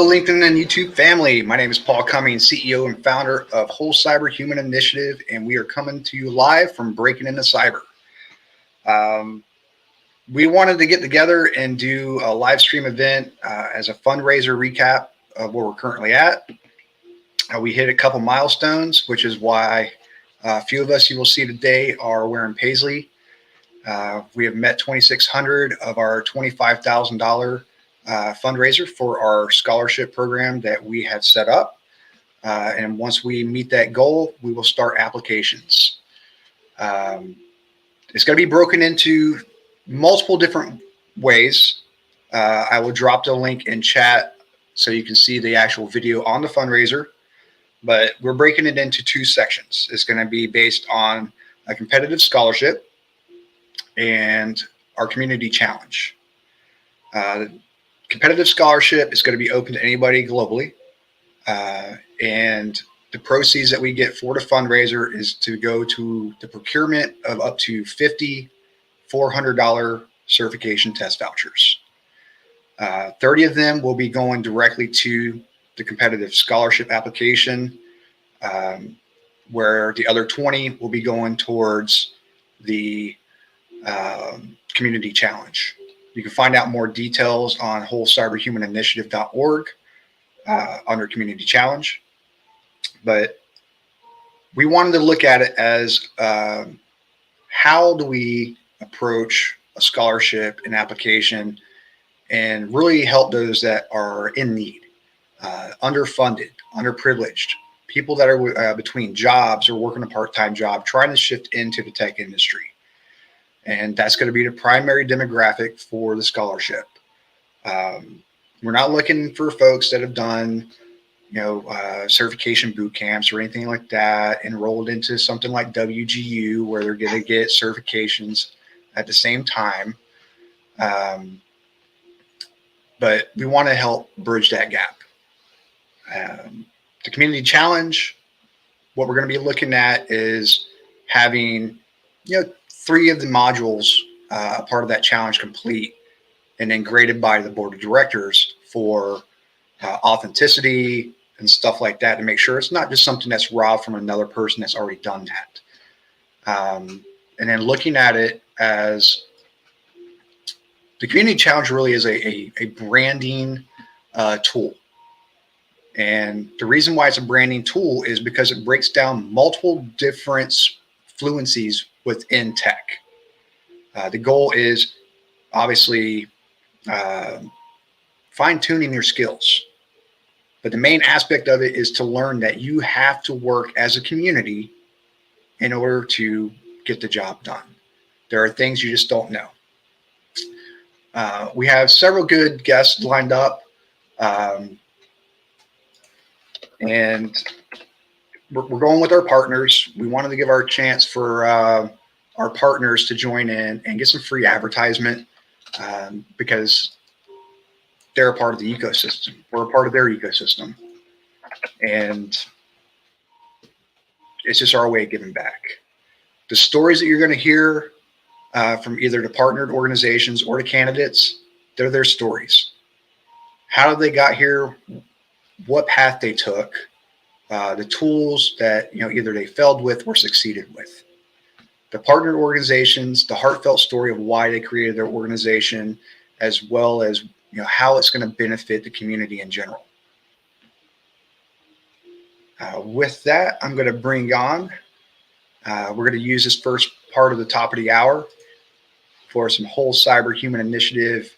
Hello, LinkedIn and YouTube family. My name is Paul Cummings, CEO and founder of Whole Cyber Human Initiative, and we are coming to you live from Breaking Into Cyber. We wanted to get together and do a live stream event as a fundraiser recap of where we're currently at. We hit a couple milestones, which is why a few of us you will see today are wearing paisley. We have met 2,600 of our $25,000 fundraiser for our scholarship program that we have set up. And once we meet that goal, we will start applications. It's going to be broken into multiple different ways. I will drop the link in chat so you can see the actual video on the fundraiser, but we're breaking it into two sections. It's going to be based on a competitive scholarship and our community challenge. Competitive scholarship is going to be open to anybody globally. And the proceeds that we get for the fundraiser is to go to the procurement of up to 50 $400 certification test vouchers. 30 of them will be going directly to the competitive scholarship application, where the other 20 will be going towards the community challenge. You can find out more details on wholecyberhumaninitiative.org under community challenge. But we wanted to look at it as how do we approach a scholarship and application and really help those that are in need, underfunded, underprivileged, people that are between jobs or working a part-time job, trying to shift into the tech industry. And that's going to be the primary demographic for the scholarship. We're not looking for folks that have done, certification boot camps or anything like that, enrolled into something like WGU where they're going to get certifications at the same time. But we want to help bridge that gap. The community challenge, what we're going to be looking at is having, 3 of the modules, part of that challenge complete and then graded by the board of directors for authenticity and stuff like that to make sure it's not just something that's robbed from another person that's already done that. And then looking at it as the community challenge really is a branding tool. And the reason why it's a branding tool is because it breaks down multiple different fluencies within tech. The goal is obviously fine-tuning your skills. But the main aspect of it is to learn that you have to work as a community in order to get the job done. There are things you just don't know. We have several good guests lined up. And we're going with our partners. We wanted to give our chance for our partners to join in and get some free advertisement because they're a part of the ecosystem. We're a part of their ecosystem. And it's just our way of giving back. The stories that you're going to hear from either the partnered organizations or the candidates, they're their stories. How they got here, what path they took, the tools that either they failed with or succeeded with. The partnered organizations, the heartfelt story of why they created their organization, as well as how it's going to benefit the community in general. With that, I'm going to bring on, we're going to use this first part of the top of the hour for some Whole Cyber Human Initiative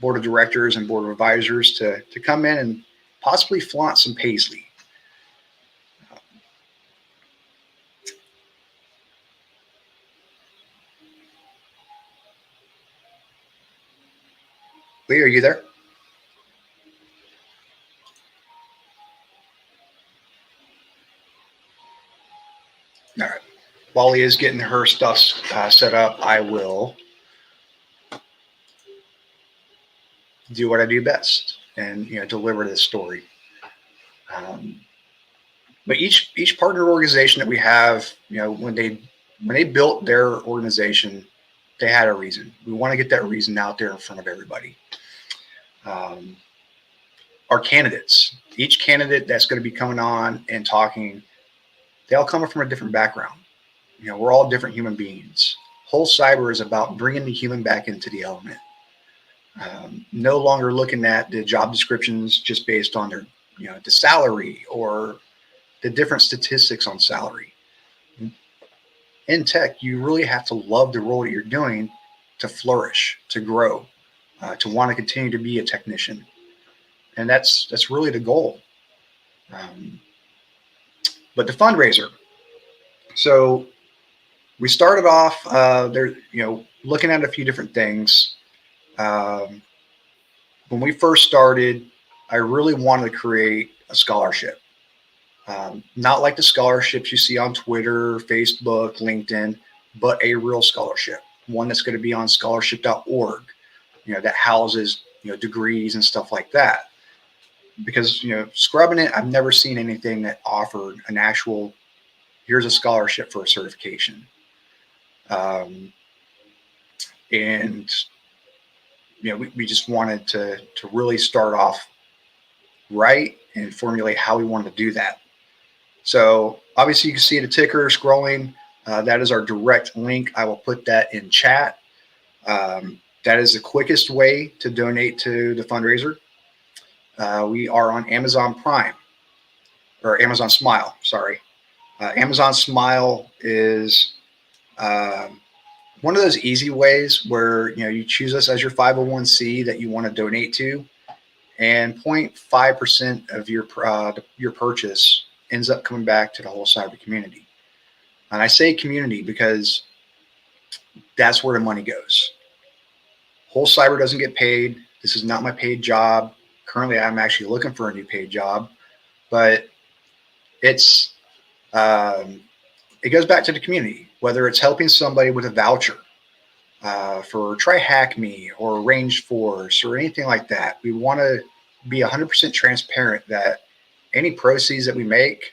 board of directors and board of advisors to come in and possibly flaunt some paisley. Leah, are you there? All right. While Leah is getting her stuff set up, I will do what I do best and deliver this story. But each partner organization that we have, when they built their organization, they had a reason. We want to get that reason out there in front of everybody. our candidates. Each candidate that's going to be coming on and talking, they all come from a different background. You know, we're all different human beings. Whole cyber is about bringing the human back into the element. No longer looking at the job descriptions just based on their, you know, the salary or the different statistics on salary. In tech, you really have to love the role that you're doing to flourish, to grow, to want to continue to be a technician. And that's really the goal. But the fundraiser. So we started off there, you know, looking at a few different things. When we first started, I really wanted to create a scholarship. Not like the scholarships you see on Twitter, Facebook, LinkedIn, but a real scholarship, one that's going to be on scholarship.org, you know, that houses, you know, degrees and stuff like that. Because, you know, scrubbing it, I've never seen anything that offered an actual, here's a scholarship for a certification. And, you know, we just wanted to really start off right and formulate how we wanted to do that. So obviously you can see the ticker scrolling. That is our direct link. I will put that in chat. That is the quickest way to donate to the fundraiser. We are on Amazon Prime, or Amazon Smile, sorry. Amazon Smile is one of those easy ways where, you know, you choose us as your 501c that you want to donate to, and 0.5% of your purchase ends up coming back to the whole cyber community. And I say community because that's where the money goes. Whole cyber doesn't get paid. This is not my paid job. Currently, I'm actually looking for a new paid job, but it's it goes back to the community, whether it's helping somebody with a voucher for Try Hack Me or Range Force or anything like that. We want to be 100% transparent that any proceeds that we make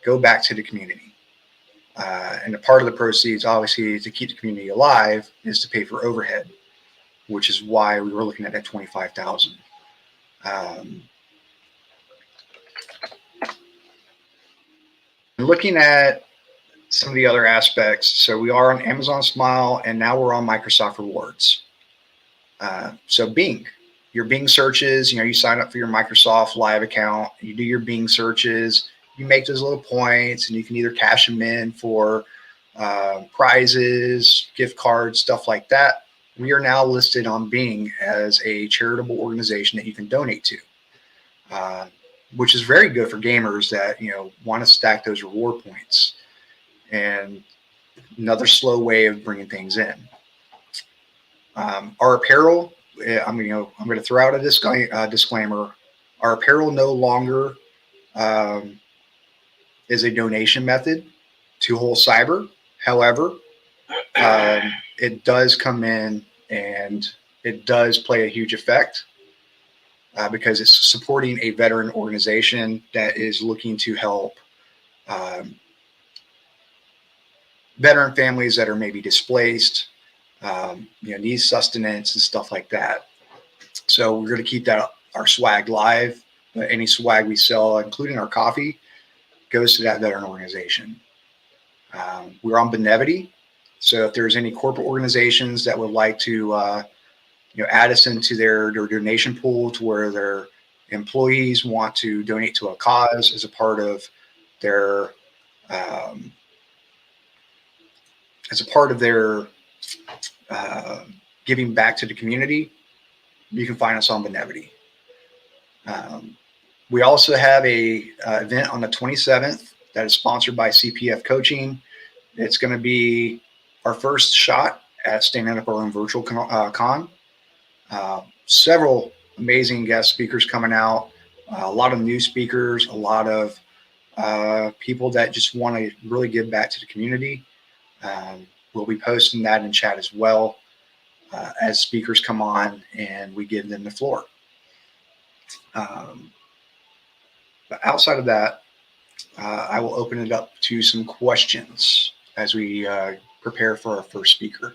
go back to the community. And a part of the proceeds, obviously, to keep the community alive is to pay for overhead, which is why we were looking at that $25,000. Looking at some of the other aspects, so we are on Amazon Smile, and now we're on Microsoft Rewards. So Bing, your Bing searches, you know, you sign up for your Microsoft Live account, you do your Bing searches, you make those little points, and you can either cash them in for prizes, gift cards, stuff like that. We are now listed on Bing as a charitable organization that you can donate to, which is very good for gamers that, you know, want to stack those reward points. And another slow way of bringing things in. Our apparel, I'm going to throw out a disclaimer. Our apparel no longer is a donation method to Whole Cyber. However, it does come in and it does play a huge effect because it's supporting a veteran organization that is looking to help veteran families that are maybe displaced, you know, need sustenance and stuff like that. So we're going to keep that our swag live. Any swag we sell, including our coffee, goes to that veteran organization. We're on Benevity. So if there's any corporate organizations that would like to, you know, add us into their donation pool to where their employees want to donate to a cause as a part of their giving back to the community, you can find us on Benevity. We also have a event on the 27th that is sponsored by CPF Coaching. It's going to be our first shot at standing up our own virtual con. Several amazing guest speakers coming out, a lot of new speakers, a lot of people that just want to really give back to the community. We'll be posting that in chat as well as speakers come on and we give them the floor. But outside of that, I will open it up to some questions as we prepare for our first speaker.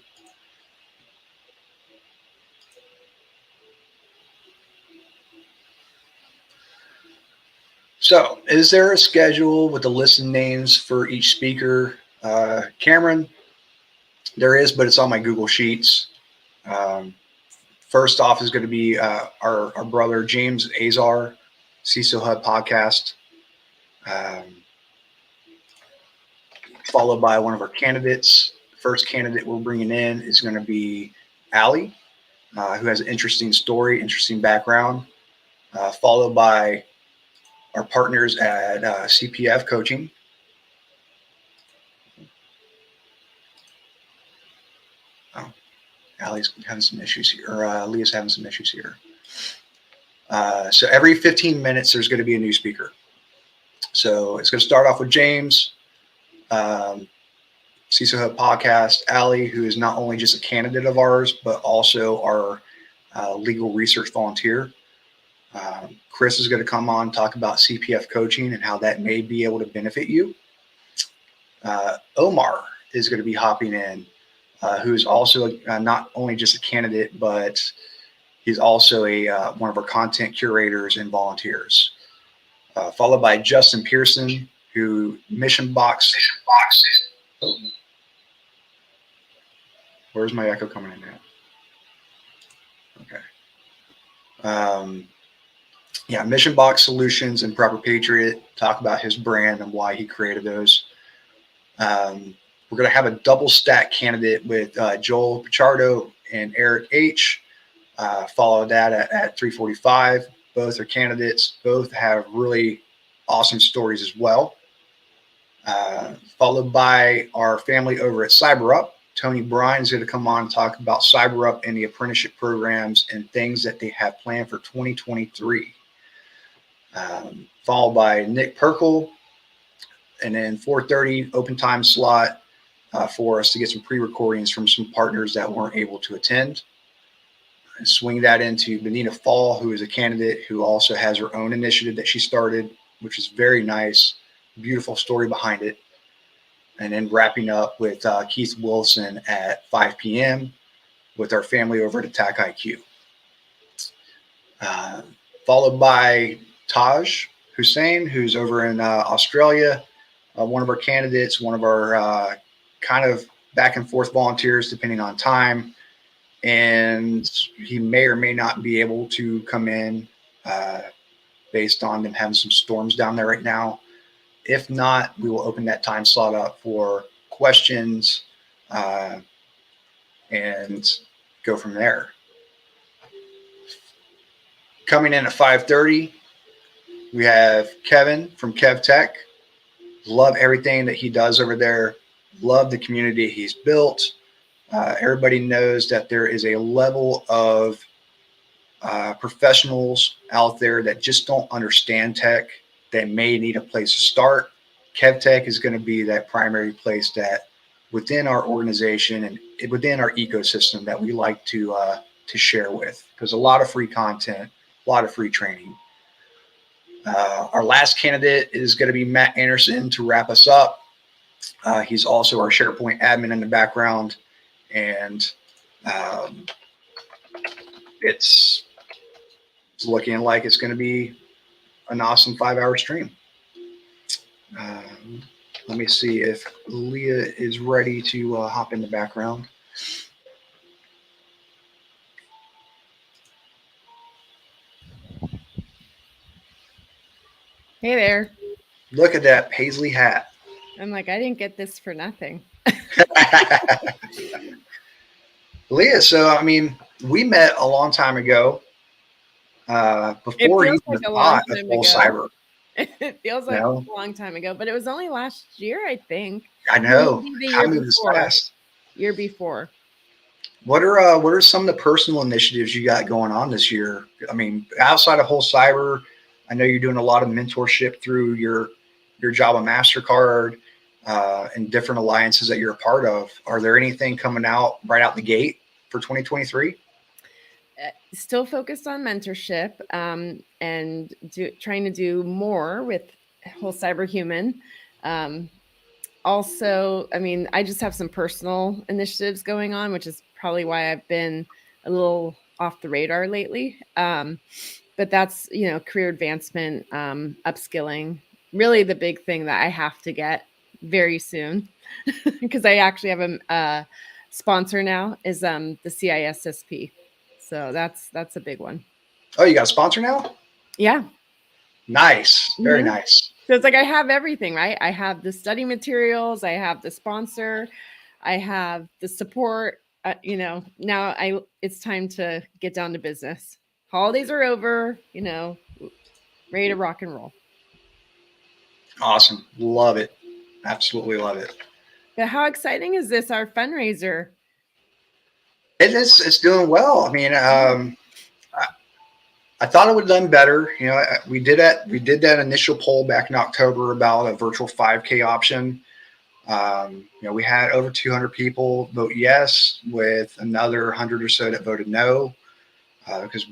So, is there a schedule with the list of names for each speaker? Cameron, there is, but it's on my Google Sheets. First off is going to be our brother James AZAR, CISO Hub podcast, followed by one of our candidates. The first candidate we're bringing in is going to be Allie, who has an interesting story, interesting background, followed by our partners at CPF Coaching. Oh, Allie's having some issues here, or Leah's having some issues here. So every 15 minutes, there's going to be a new speaker. So it's going to start off with James, CISO Hub podcast, Allie, who is not only just a candidate of ours, but also our legal research volunteer. Chris is going to come on, talk about CPF coaching and how that may be able to benefit you. Omar is going to be hopping in, who is also not only just a candidate, but he's also one of our content curators and volunteers. Followed by Justin Pearson, who Mission Box. Oh. Where's my echo coming in now? Okay. Yeah, Mission Box Solutions and Proper Patriot, talk about his brand and why he created those. We're going to have a double stack candidate with Joel Pichardo and Eric H. Follow that at 3:45. Both are candidates. Both have really awesome stories as well. Followed by our family over at CYBERUP. Tony Bryan is going to come on and talk about CYBERUP and the apprenticeship programs and things that they have planned for 2023. Followed by Nick Perkle. And then 4:30 open time slot for us to get some pre-recordings from some partners that weren't able to attend. And swing that into Benita Fall, who is a candidate who also has her own initiative that she started, which is very nice, beautiful story behind it. And then wrapping up with Keith Wilson at 5 p.m. with our family over at ATTACKIQ. Followed by Taj Hussein, who's over in Australia, one of our candidates, one of our kind of back and forth volunteers, depending on time. And he may or may not be able to come in based on them having some storms down there right now. If not, we will open that time slot up for questions and go from there. Coming in at 5:30, we have Kevin from KEVTECH. Love everything that he does over there. Love the community he's built. Everybody knows that there is a level of professionals out there that just don't understand tech, that may need a place to start. KEVTECH is going to be that primary place that within our organization and within our ecosystem that we like to share with, because a lot of free content, a lot of free training. Our last candidate is going to be Matt Anderson to wrap us up. He's also our SharePoint admin in the background, and it's looking like it's going to be an awesome 5-hour stream. Let me see if Leah is ready to hop in the background. Hey there. Look at that paisley hat. I'm like, I didn't get this for nothing. Leah, so I mean, we met a long time ago. Before you like thought of full cyber. It feels like a long time ago, but it was only last year, I think. I know. The year before. What are some of the personal initiatives you got going on this year? I mean, outside of whole cyber, I know you're doing a lot of mentorship through your Java MasterCard and different alliances that you're a part of. Are there anything coming out right out the gate for 2023? Still focused on mentorship and trying to do more with Whole Cyber Human. Also, I mean, I just have some personal initiatives going on, which is probably why I've been a little off the radar lately. But but that's, you know, career advancement, upskilling, really the big thing that I have to get very soon because I actually have a sponsor now is the CISSP. So that's a big one. Oh, you got a sponsor now? Yeah. Nice. Very nice. So it's like I have everything, right? I have the study materials, I have the sponsor, I have the support. You know, now it's time to get down to business. Holidays are over, you know, ready to rock and roll. Awesome. Love it. Absolutely love it. But how exciting is this, our fundraiser? It's doing well. I mean, I thought it would have done better. You know, we did that initial poll back in October about a virtual 5K option. You know, we had over 200 people vote yes, with another 100 or so that voted no, because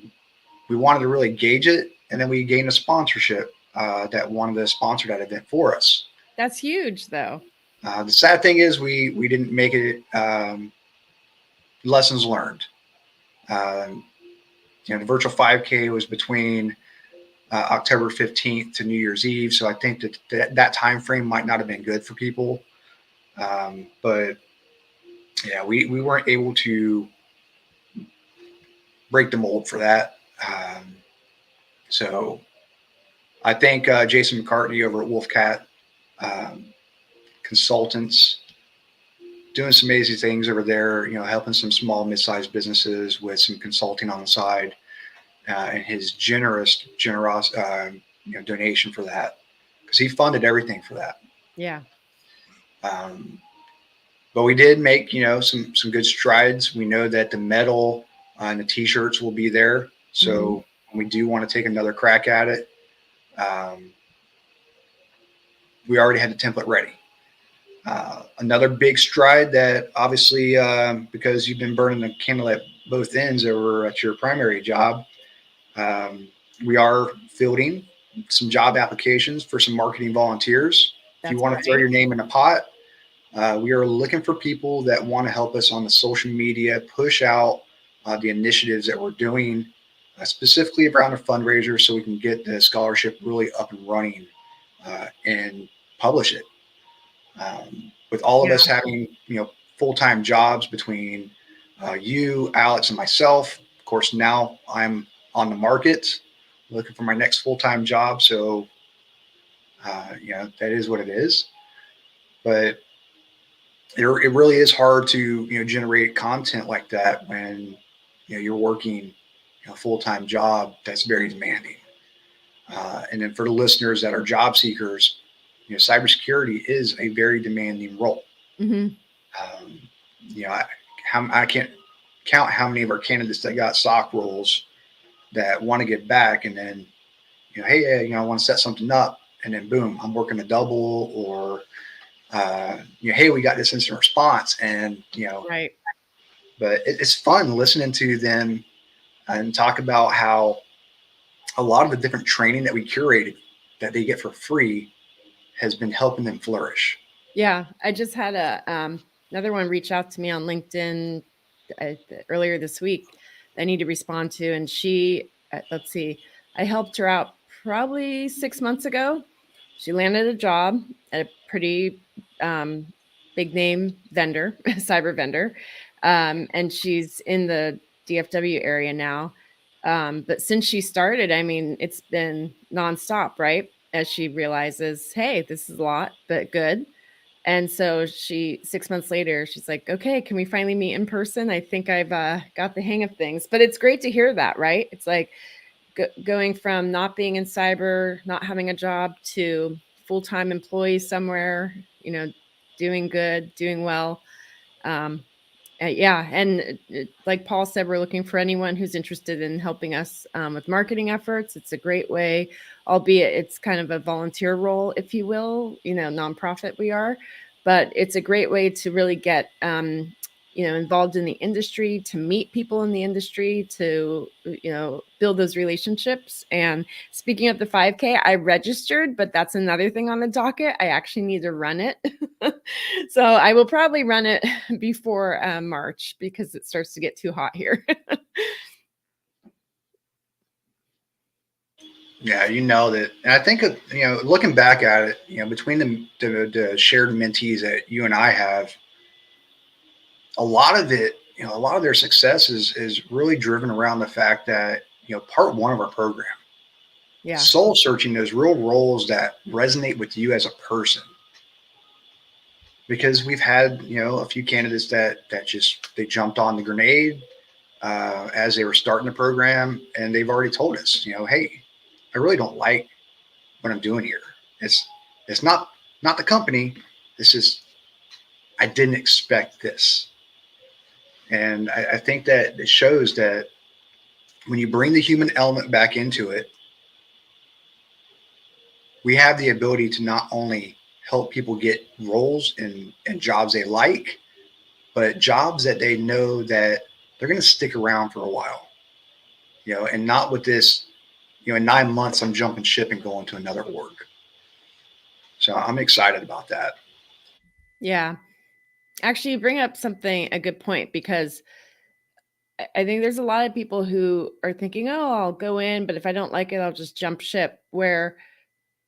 we wanted to really gauge it, and then we gained a sponsorship that wanted to sponsor that event for us. That's huge, though. The sad thing is we didn't make it. Lessons learned. You know, the virtual 5K was between October 15th to New Year's Eve, so I think that time frame might not have been good for people. But yeah, we weren't able to break the mold for that. So I think Jason McCartney over at Wolfcat Consultants doing some amazing things over there, you know, helping some small, mid-sized businesses with some consulting on the side, and his generous you know, donation for that, because he funded everything for that. Yeah. But we did make, you know, some good strides. We know that the medal and the t-shirts will be there. So we do want to take another crack at it. We already had the template ready. Another big stride that obviously, because you've been burning the candle at both ends over at your primary job, we are fielding some job applications for some marketing volunteers. If you want to throw your name in a pot, we are looking for people that want to help us on the social media, push out the initiatives that we're doing, specifically around the fundraiser, so we can get the scholarship really up and running and publish it. With all of us having, you know, full-time jobs between you, Alex, and myself, of course, now I'm on the market looking for my next full-time job. So, you know, that is what it is. But it really is hard to, you know, generate content like that when, you know, you're working, you know, a full-time job that's very demanding. And then for the listeners that are job seekers, you know, cybersecurity is a very demanding role. You know, I can't count how many of our candidates that got SOC roles that want to get back, and then, you know, hey, you know, I want to set something up, and then boom, I'm working a double, or you know, hey, we got this instant response, and, you know, right. But it's fun listening to them and talk about how a lot of the different training that we curated that they get for free has been helping them flourish. Yeah, I just had another one reach out to me on LinkedIn earlier this week that I need to respond to, and she, let's see, I helped her out probably 6 months ago. She landed a job at a pretty big name vendor, cyber vendor, and she's in the DFW area now. But since she started, I mean, it's been nonstop, right? As she realizes, hey, this is a lot, but good. And so 6 months later, she's like, okay, can we finally meet in person? I think I've got the hang of things. But it's great to hear that, right? It's like going from not being in cyber, not having a job, to full-time employee somewhere, you know, doing good, doing well. Yeah. And like Paul said, we're looking for anyone who's interested in helping us with marketing efforts. It's a great way, albeit it's kind of a volunteer role, if you will, you know, nonprofit we are, but it's a great way to really get, you know, involved in the industry, to meet people in the industry, to, you know, build those relationships. And speaking of the 5K, I registered, but that's another thing on the docket. I actually need to run it. So I will probably run it before March, because it starts to get too hot here. Yeah, you nailed it. And I think, looking back at it, between the shared mentees that you and I have, a lot of it, a lot of their success is really driven around the fact that, part one of our program, Yeah. soul searching those real roles that resonate with you as a person. Because we've had, a few candidates that just they jumped on the grenade as they were starting the program, and they've already told us, hey, I really don't like what I'm doing here. It's not the company. It's just I didn't expect this, and I think that it shows that when you bring the human element back into it, we have the ability to not only help people get roles and jobs they like, but jobs that they know that they're going to stick around for a while, and not with this, in 9 months, I'm jumping ship and going to another org. So I'm excited about that. Yeah. Actually, you bring up a good point, because I think there's a lot of people who are thinking, oh, I'll go in, but if I don't like it, I'll just jump ship. Where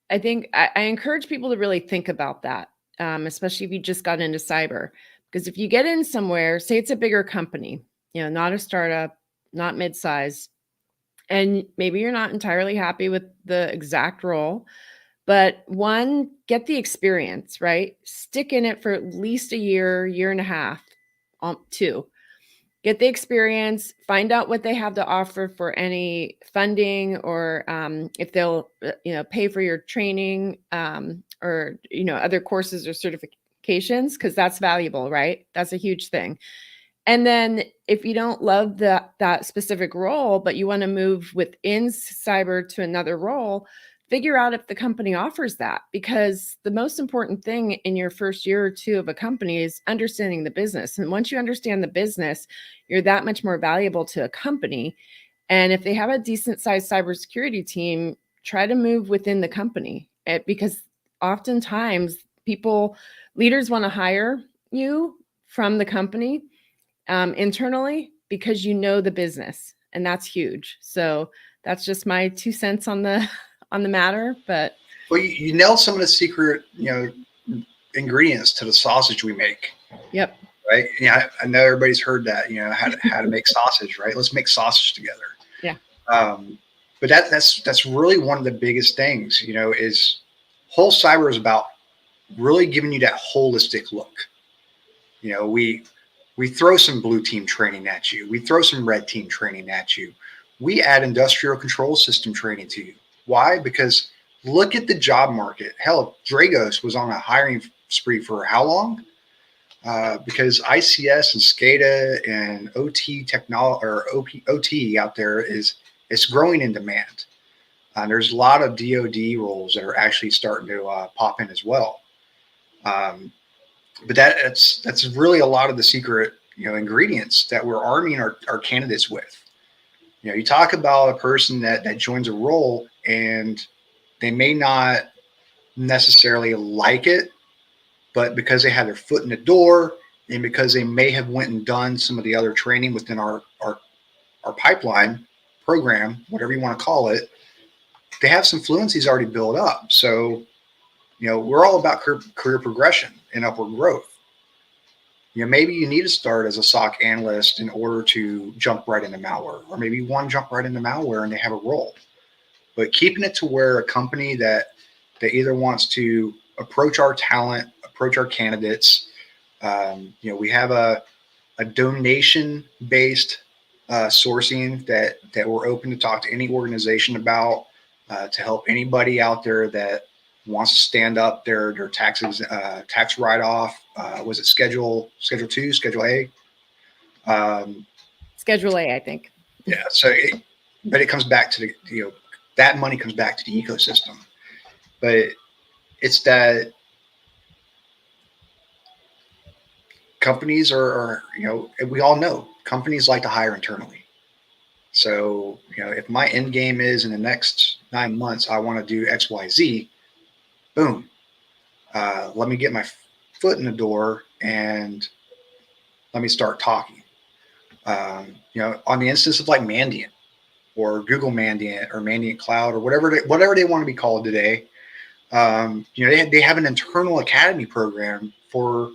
I think I encourage people to really think about that, especially if you just got into cyber. Because if you get in somewhere, say it's a bigger company, not a startup, not mid-size, and maybe you're not entirely happy with the exact role, but one, get the experience, right? Stick in it for at least a year, year and a half, two. Get the experience, find out what they have to offer for any funding, or if they'll, pay for your training, or, other courses or certifications, because that's valuable, right? That's a huge thing. And then if you don't love that specific role, but you want to move within cyber to another role, figure out if the company offers that, because the most important thing in your first year or two of a company is understanding the business. And once you understand the business, you're that much more valuable to a company. And if they have a decent sized cybersecurity team, try to move within the company, because oftentimes leaders want to hire you from the company internally, because the business, and that's huge. So that's just my 2 cents on the on the matter. But Well, you nailed some of the secret, ingredients to the sausage we make. yep. Right. Yeah. I know everybody's heard that, how to make sausage, right? Let's make sausage together. Yeah. But that's really one of the biggest things, is whole cyber is about really giving you that holistic look. We throw some blue team training at you. We throw some red team training at you. We add industrial control system training to you. Why? Because look at the job market. Hell, Dragos was on a hiring spree for how long? Because ICS and SCADA and OT technology, or OT out there, it's growing in demand. There's a lot of DoD roles that are actually starting to pop in as well. But that's really a lot of the secret, ingredients that we're arming our candidates with. You talk about a person that joins a role and they may not necessarily like it, but because they had their foot in the door, and because they may have went and done some of the other training within our pipeline program, whatever you want to call it, they have some fluencies already built up. So, we're all about career progression and upward growth. Maybe you need to start as a SOC analyst in order to jump right into malware, or maybe you want to jump right into malware and they have a role. But keeping it to where a company that either wants to approach our talent, approach our candidates, we have a donation-based sourcing that we're open to talk to any organization about, to help anybody out there that wants to stand up their taxes, tax write-off. Was it Schedule 2, Schedule A? Schedule A, I think. Yeah. So, but it comes back to that money comes back to the ecosystem. But it's that companies are, we all know companies like to hire internally. So, if my end game is in the next 9 months, I want to do X, Y, Z, boom. Let me get my foot in the door and let me start talking. On the instance of like Mandiant, or Google Mandiant or Mandiant Cloud or whatever they want to be called today. They have an internal academy program for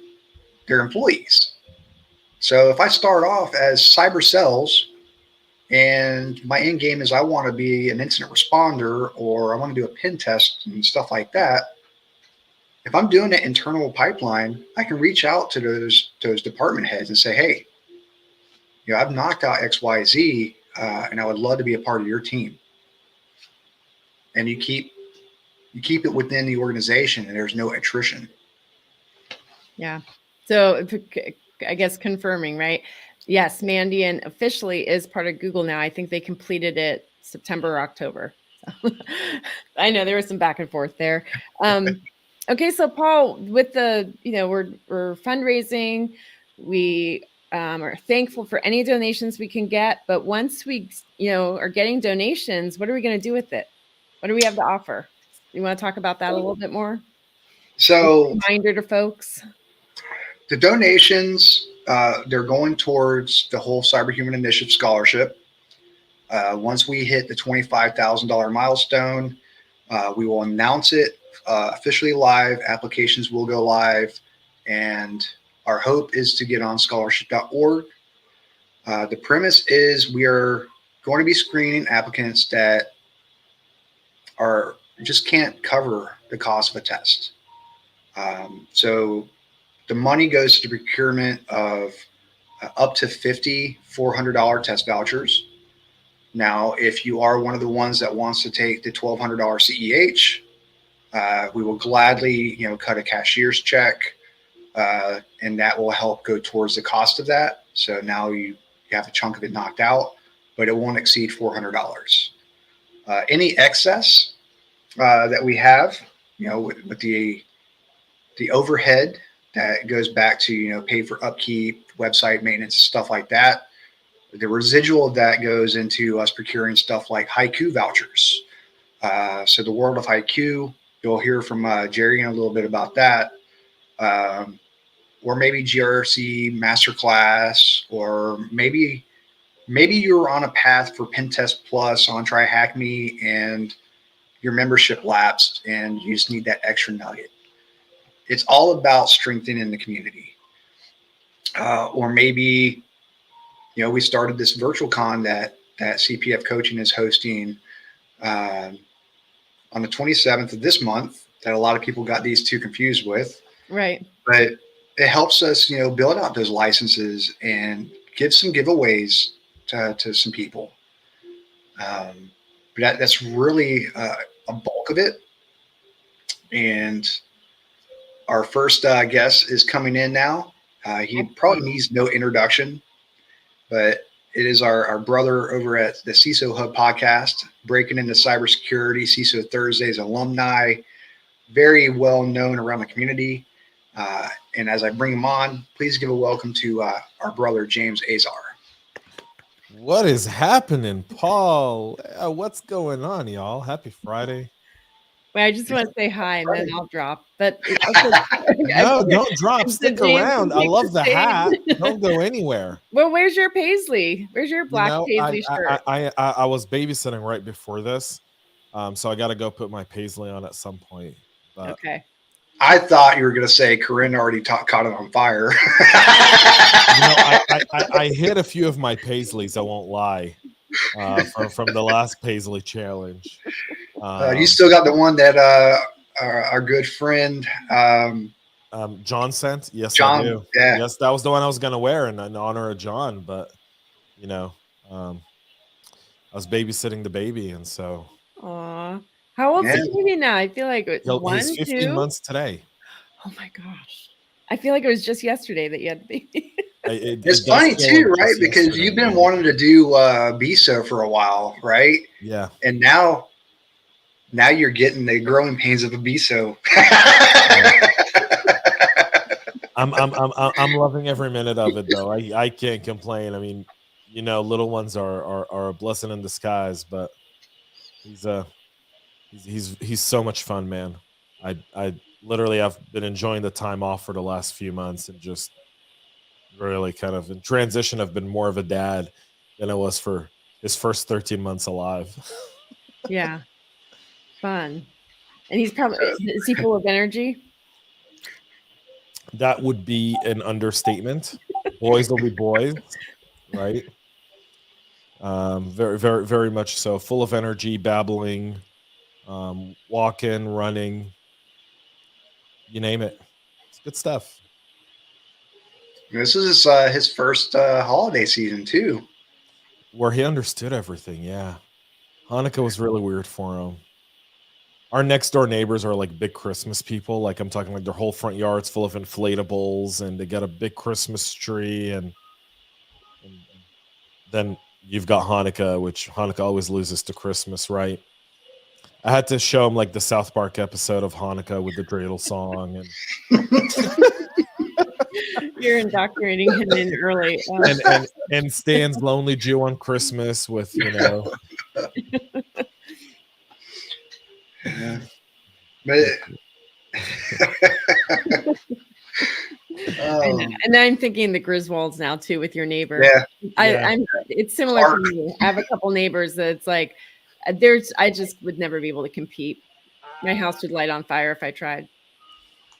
their employees. So if I start off as cyber sales and my end game is I want to be an incident responder or I want to do a pen test and stuff like that, if I'm doing an internal pipeline, I can reach out to those department heads and say, hey, I've knocked out XYZ, and I would love to be a part of your team. And you keep it within the organization, and there's no attrition. Yeah. So I guess confirming, right? Yes, Mandiant officially is part of Google now. I think they completed it September or October. So I know there was some back and forth there. Okay, so Paul, with the, we're fundraising, we are thankful for any donations we can get, but once we, are getting donations, what are we going to do with it? What do we have to offer? You want to talk about that a little bit more? So, reminder to folks. The donations, they're going towards the whole Cyberhuman Initiative Scholarship. Once we hit the $25,000 milestone, we will announce it officially live. Applications will go live, and our hope is to get on scholarship.org. The premise is we are going to be screening applicants that just can't cover the cost of a test. So the money goes to the procurement of up to 50 $400 test vouchers. Now, if you are one of the ones that wants to take the $1,200 CEH, we will gladly, cut a cashier's check, and that will help go towards the cost of that. So now you have a chunk of it knocked out, but it won't exceed $400. Any excess that we have, with the overhead that goes back to, pay for upkeep, website maintenance, stuff like that. The residual of that goes into us procuring stuff like HAIKU vouchers. So the world of HAIKU, you'll hear from Jerry in a little bit about that. Or maybe GRC masterclass, or maybe you're on a path for Pen Test Plus on Try Hack Me and your membership lapsed and you just need that extra nugget. It's all about strengthening the community. Or maybe, we started this virtual con that CPF Coaching is hosting on the 27th of this month that a lot of people got these two confused with. Right. But it helps us, build out those licenses and give some giveaways to some people. But that's really a bulk of it. And our first guest is coming in now. He probably needs no introduction, but it is our brother over at the CISO Hub podcast, breaking into cybersecurity, CISO Thursdays alumni, very well known around the community. And as I bring him on, please give a welcome to our brother, James AZAR. What is happening, Paul? What's going on, y'all? Happy Friday. Wait, I just want to say hi and then I'll drop. But no, don't drop. Stick around. I love the hat. Don't go anywhere. Well, where's your paisley? Where's your black paisley shirt? I was babysitting right before this, so I got to go put my paisley on at some point. But okay. I thought you were going to say Corinne already caught it on fire. I hit a few of my paisleys. I won't lie. From the last paisley challenge. You still got the one that our good friend John sent. Yes, John, I do. Yeah. Yes, that was the one I was going to wear in honor of John. But I was babysitting the baby, and so. Aw, how old's the baby now? I feel like it's he's 15 months today. Oh my gosh! I feel like it was just yesterday that you had the baby. It's funny too, right? Because you've been wanting to do BISO for a while, right? Yeah. And now you're getting the growing pains of a BISO. I'm loving every minute of it, though. I can't complain. I mean, little ones are a blessing in disguise, but he's so much fun, man. I literally I've been enjoying the time off for the last few months and just really kind of in transition. I've been more of a dad than I was for his first 13 months alive. Yeah. Fun. And he's probably, is he full of energy? That would be an understatement. Boys will be boys, right? Very, very, very much so. Full of energy, babbling, walking, running, you name it. It's good stuff. This is his first holiday season too. Where he understood everything, yeah. Hanukkah was really weird for him. Our next door neighbors are like big Christmas people. Like I'm talking like their whole front yard's full of inflatables and they got a big Christmas tree and then you've got Hanukkah, which Hanukkah always loses to Christmas, right? I had to show him like the South Park episode of Hanukkah with the dreidel song and You're indoctrinating him in early. and Stan's Lonely Jew on Christmas with, you know. Yeah. But and I'm thinking the Griswolds now too with your neighbor. yeah. I'm it's similar to me. I have a couple neighbors that it's like I just would never be able to compete. My house would light on fire if I tried.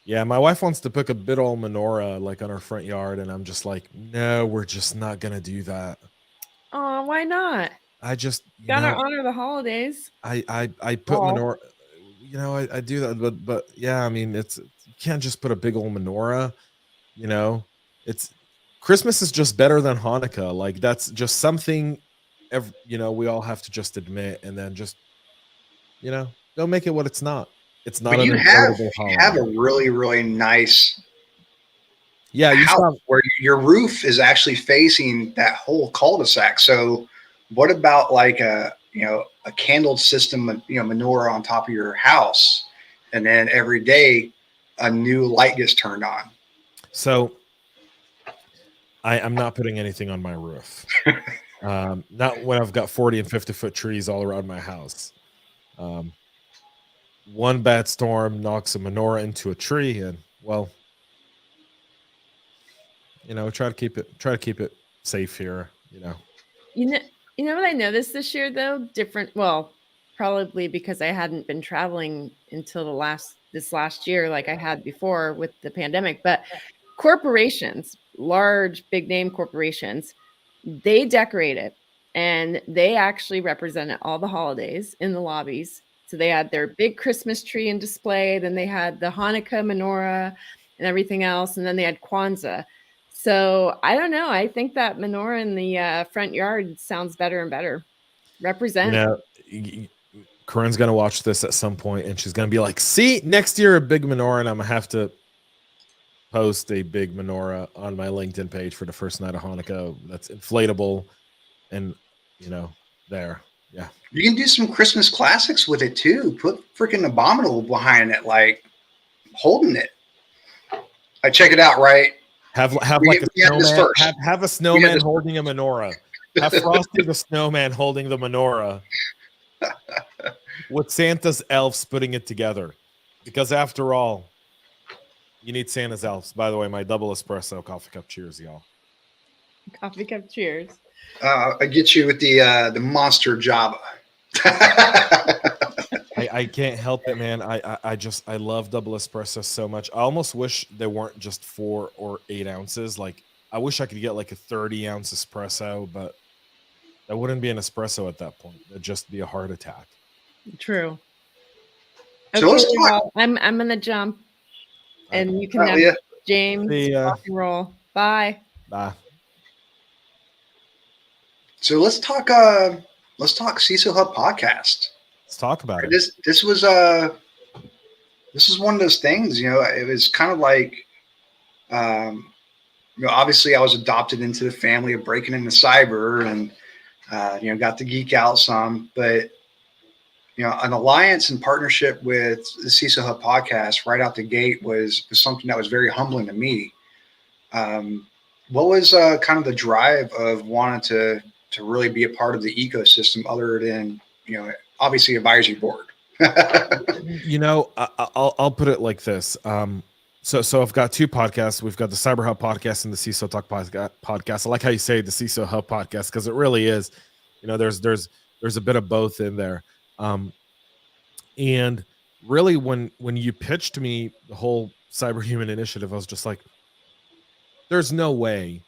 Yeah, my wife wants to put a big old menorah like on our front yard, and I'm just like, no, we're just not gonna do that. Oh, why not? I just gotta honor the holidays. I put menorah, you know, I do that, but yeah, I mean, it's you can't just put a big old menorah, you know. It's Christmas is just better than Hanukkah. Like that's just something, you know, we all have to just admit, and then just, you know, don't make it what it's not. It's not. But you have a really, really nice house where your roof is actually facing that whole cul-de-sac. So what about like a candled system, menorah on top of your house, and then every day a new light gets turned on? So I'm not putting anything on my roof. Not when I've got 40 and 50-foot trees all around my house. One bad storm knocks a menorah into a tree, and well, you know, try to keep it safe here. You know what I noticed this year though? Different. Well, probably because I hadn't been traveling until this last year, like I had before with the pandemic. But corporations, large, big name corporations, they decorate it, and they actually represented all the holidays in the lobbies. So they had their big Christmas tree in display. Then they had the Hanukkah menorah and everything else. And then they had Kwanzaa. So I don't know. I think that menorah in the front yard sounds better and better. Represent. Corinne's going to watch this at some point and she's going to be like, see, next year, a big menorah. And I'm going to have to post a big menorah on my LinkedIn page for the first night of Hanukkah. That's inflatable. And, there. Yeah. You can do some Christmas classics with it too. Put freaking Abominable behind it, like holding it. I check it out, right? Have like a snowman. Have a snowman holding a menorah. Have Frosty the Snowman holding the menorah. With Santa's elves putting it together. Because after all, you need Santa's elves. By the way, my double espresso coffee cup cheers, y'all. Coffee cup cheers. I get you with the monster Java. I can't help it, man. I love double espresso so much. I almost wish they weren't just 4 or 8 ounces. Like I wish I could get like a 30-ounce espresso, but that wouldn't be an espresso at that point. It'd just be a heart attack. True. So okay, well, I'm gonna jump, and you can have James rock and roll. Bye. Bye. So let's talk CISO Hub podcast. Let's talk about it. This was one of those things, it was kind of like, obviously I was adopted into the family of breaking into cyber and, got to geek out some, but, an alliance and partnership with the CISO Hub podcast right out the gate was something that was very humbling to me. What was kind of the drive of wanting to really be a part of the ecosystem other than, obviously advisory board? I'll put it like this. So I've got 2 podcasts. We've got the Cyber Hub podcast and the CISO Talk podcast. I like how you say the CISO Hub podcast because it really is. You know, there's a bit of both in there. And really, when you pitched me the whole cyberhuman initiative, I was just like, there's no way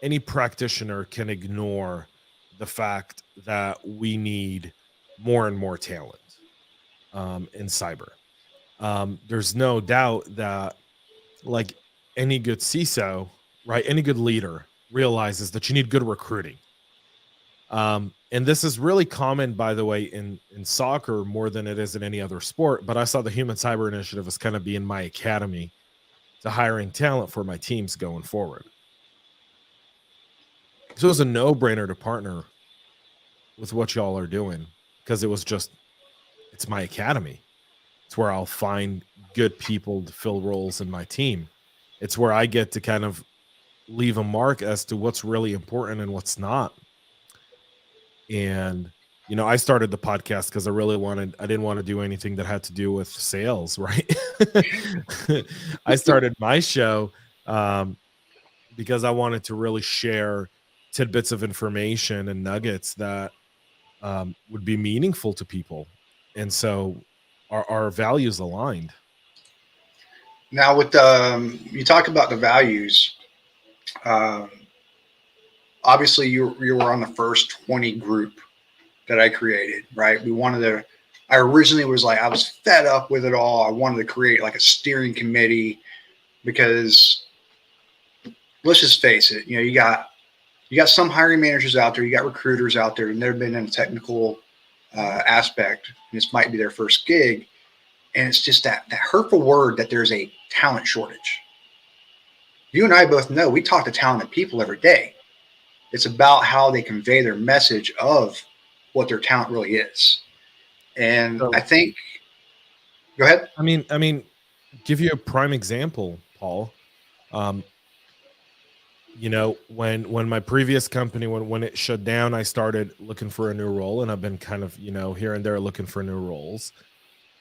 any practitioner can ignore the fact that we need more and more talent in cyber. There's no doubt that, like any good CISO, right, any good leader realizes that you need good recruiting. And this is really common, by the way, in soccer more than it is in any other sport. But I saw the Human Cyber Initiative as kind of being my academy to hiring talent for my teams going forward. So it was a no-brainer to partner with what y'all are doing, because it was just, it's my academy. It's where I'll find good people to fill roles in my team. It's where I get to kind of leave a mark as to what's really important and what's not. And, you know, I started the podcast because I didn't want to do anything that had to do with sales, right? I started my show because I wanted to really share tidbits of information and nuggets that would be meaningful to people. And so our values aligned. Now, with you talk about the values, obviously you were on the first 20 group that I created, right? I originally was like, I was fed up with it all. I wanted to create like a steering committee, because let's just face it, you know, you got some hiring managers out there, you got recruiters out there, and they've been in a technical aspect, and this might be their first gig. And it's just that hurtful word that there's a talent shortage. You and I both know we talk to talented people every day. It's about how they convey their message of what their talent really is. And so, I think, go ahead. I mean, give you a prime example, Paul. You know, when my previous company, when it shut down, I started looking for a new role, and I've been kind of, you know, here and there looking for new roles.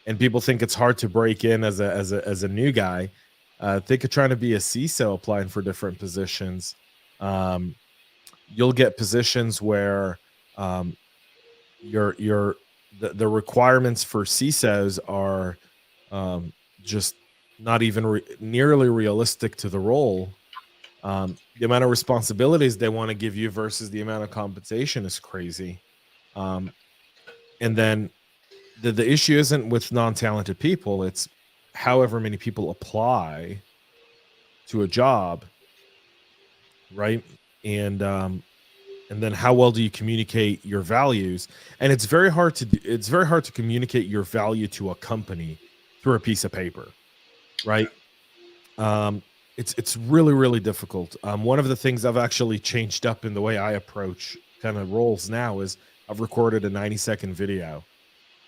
And people think it's hard to break in as a new guy. Think of trying to be a CISO applying for different positions. You'll get positions where the requirements for CISOs are just not even nearly realistic to the role. The amount of responsibilities they want to give you versus the amount of compensation is crazy. And then the issue isn't with non-talented people. It's however many people apply to a job, right? And then how well do you communicate your values? And it's very hard to communicate your value to a company through a piece of paper, right? It's really, really difficult. One of the things I've actually changed up in the way I approach kind of roles now is I've recorded a 90-second video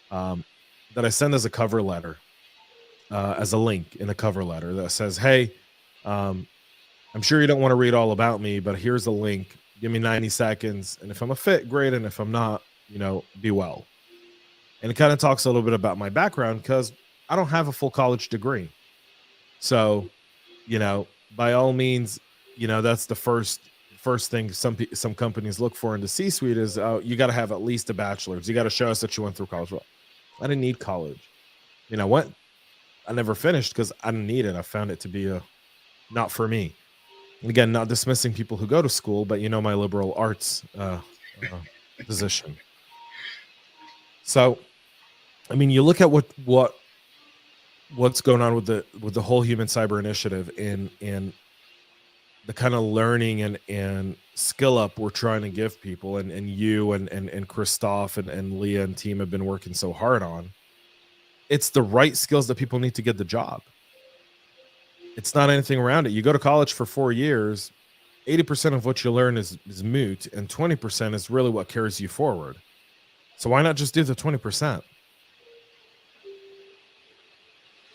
that I send as a cover letter, as a link in a cover letter that says, hey, I'm sure you don't want to read all about me, but here's a link. Give me 90 seconds. And if I'm a fit, great. And if I'm not, you know, be well. And it kind of talks a little bit about my background, because I don't have a full college degree. So, you know, by all means, you know, that's the first thing some companies look for in the C-suite is, you got to have at least a bachelor's. You got to show us that you went through college. Well, I didn't need college. You know what? I never finished because I didn't need it. I found it to be not for me. And again, not dismissing people who go to school, but you know, my liberal arts position. So, I mean, you look at what's going on with the whole Human Cyber Initiative and the kind of learning and skill up we're trying to give people, and you and Christoph and Leah and team have been working so hard on. It's the right skills that people need to get the job. It's not anything around it. You go to college for 4 years, 80% of what you learn is moot, and 20% is really what carries you forward. So why not just do the 20%?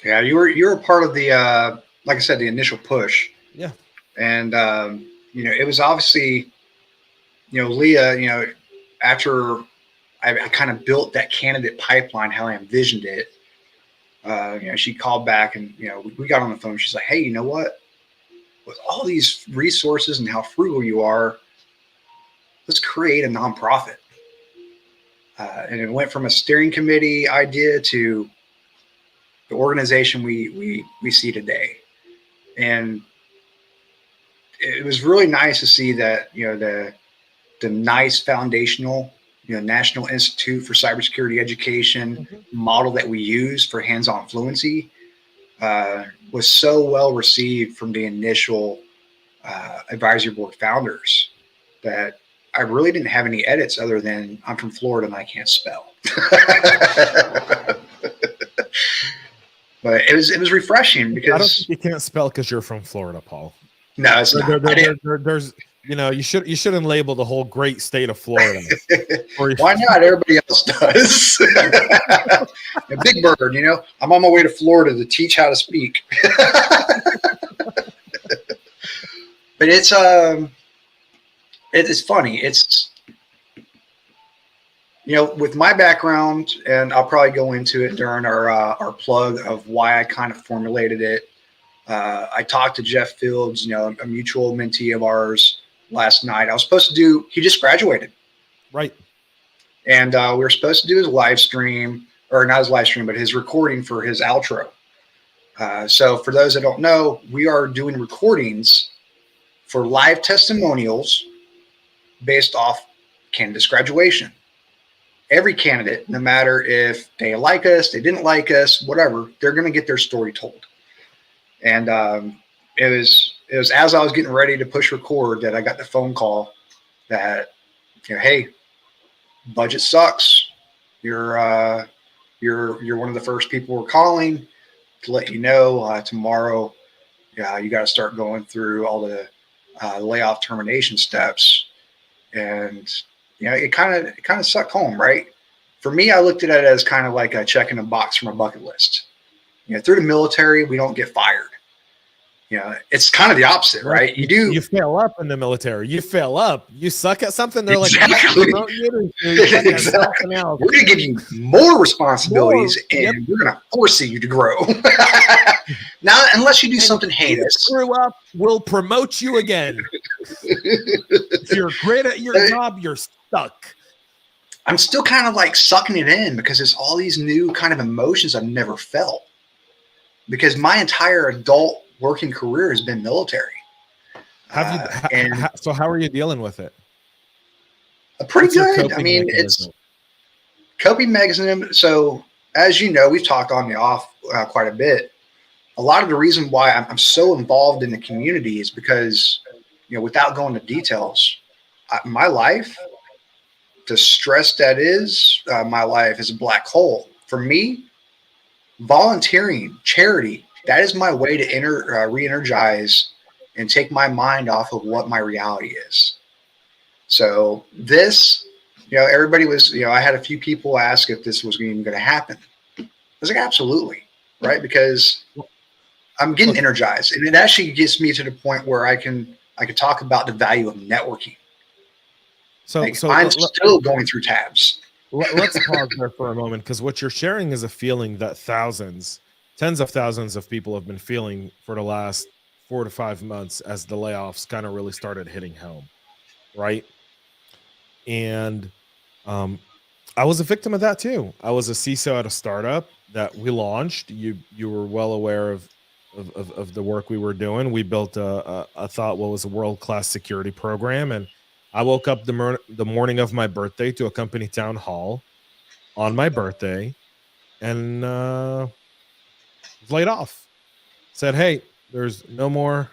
Yeah, you were a part of the like I said, the initial push. Yeah. And you know, it was obviously, you know, Leah, you know, after I kind of built that candidate pipeline, how I envisioned it, you know, she called back and, you know, we got on the phone. She's like, hey, you know what? With all these resources and how frugal you are, let's create a nonprofit. And it went from a steering committee idea to the organization we see today. And it was really nice to see that, the nice foundational, National Institute for Cybersecurity Education model that we use for hands-on fluency was so well received from the initial advisory board founders that I really didn't have any edits other than I'm from Florida and I can't spell. But it was refreshing because I don't think you can't spell because you're from Florida, Paul. No, it's not. There's you shouldn't label the whole great state of Florida. Why not? Everybody else does. Big Bird, I'm on my way to Florida to teach how to speak. But it's funny. It's with my background, and I'll probably go into it during our plug of why I kind of formulated it. I talked to Jeff Fields, a mutual mentee of ours, last night. I was supposed to do, he just graduated. Right. And we were supposed to do his live stream, or not his live stream, but his recording for his outro. So for those that don't know, we are doing recordings for live testimonials based off candidate's graduation. Every candidate, no matter if they like us, they didn't like us, whatever, they're going to get their story told. And it was as I was getting ready to push record that I got the phone call that, hey, budget sucks. You're one of the first people we're calling to let you know tomorrow. Yeah, you got to start going through all the layoff termination steps, and it kind of sucked home, right? For me, I looked at it as kind of like a checking a box from a bucket list. Through the military, we don't get fired. It's kind of the opposite, right? You fail up in the military. You fail up. You suck at something. They're exactly. Like, exactly. We're going to give you more responsibilities, and we're going to force you to grow. Now, unless you do something heinous. Screw up, we'll promote you again. If you're great at your job, you're stuck. I'm still kind of like sucking it in because it's all these new kind of emotions I've never felt. Because my entire adult working career has been military. So how are you dealing with it? Pretty good. I mean, it's coping mechanism. So as you know, we've talked on and off quite a bit. A lot of the reason why I'm so involved in the community is because, without going into details, my life, the stress that is my life is a black hole. For me, volunteering, charity, that is my way to re-energize and take my mind off of what my reality is. So this, everybody was, I had a few people ask if this was even going to happen. I was like, absolutely, right? Because I'm getting energized, and it actually gets me to the point where I can talk about the value of networking. So I'm still going through tabs. Let's pause there for a moment, because what you're sharing is a feeling that tens of thousands of people have been feeling for the last 4 to 5 months as the layoffs kind of really started hitting home, right? And I was a victim of that too. I was a CISO at a startup that we launched. You were well aware of the work we were doing. We built what was a world-class security program, and I woke up the morning of my birthday to a company town hall on my birthday, and was laid off. Said, hey, there's no more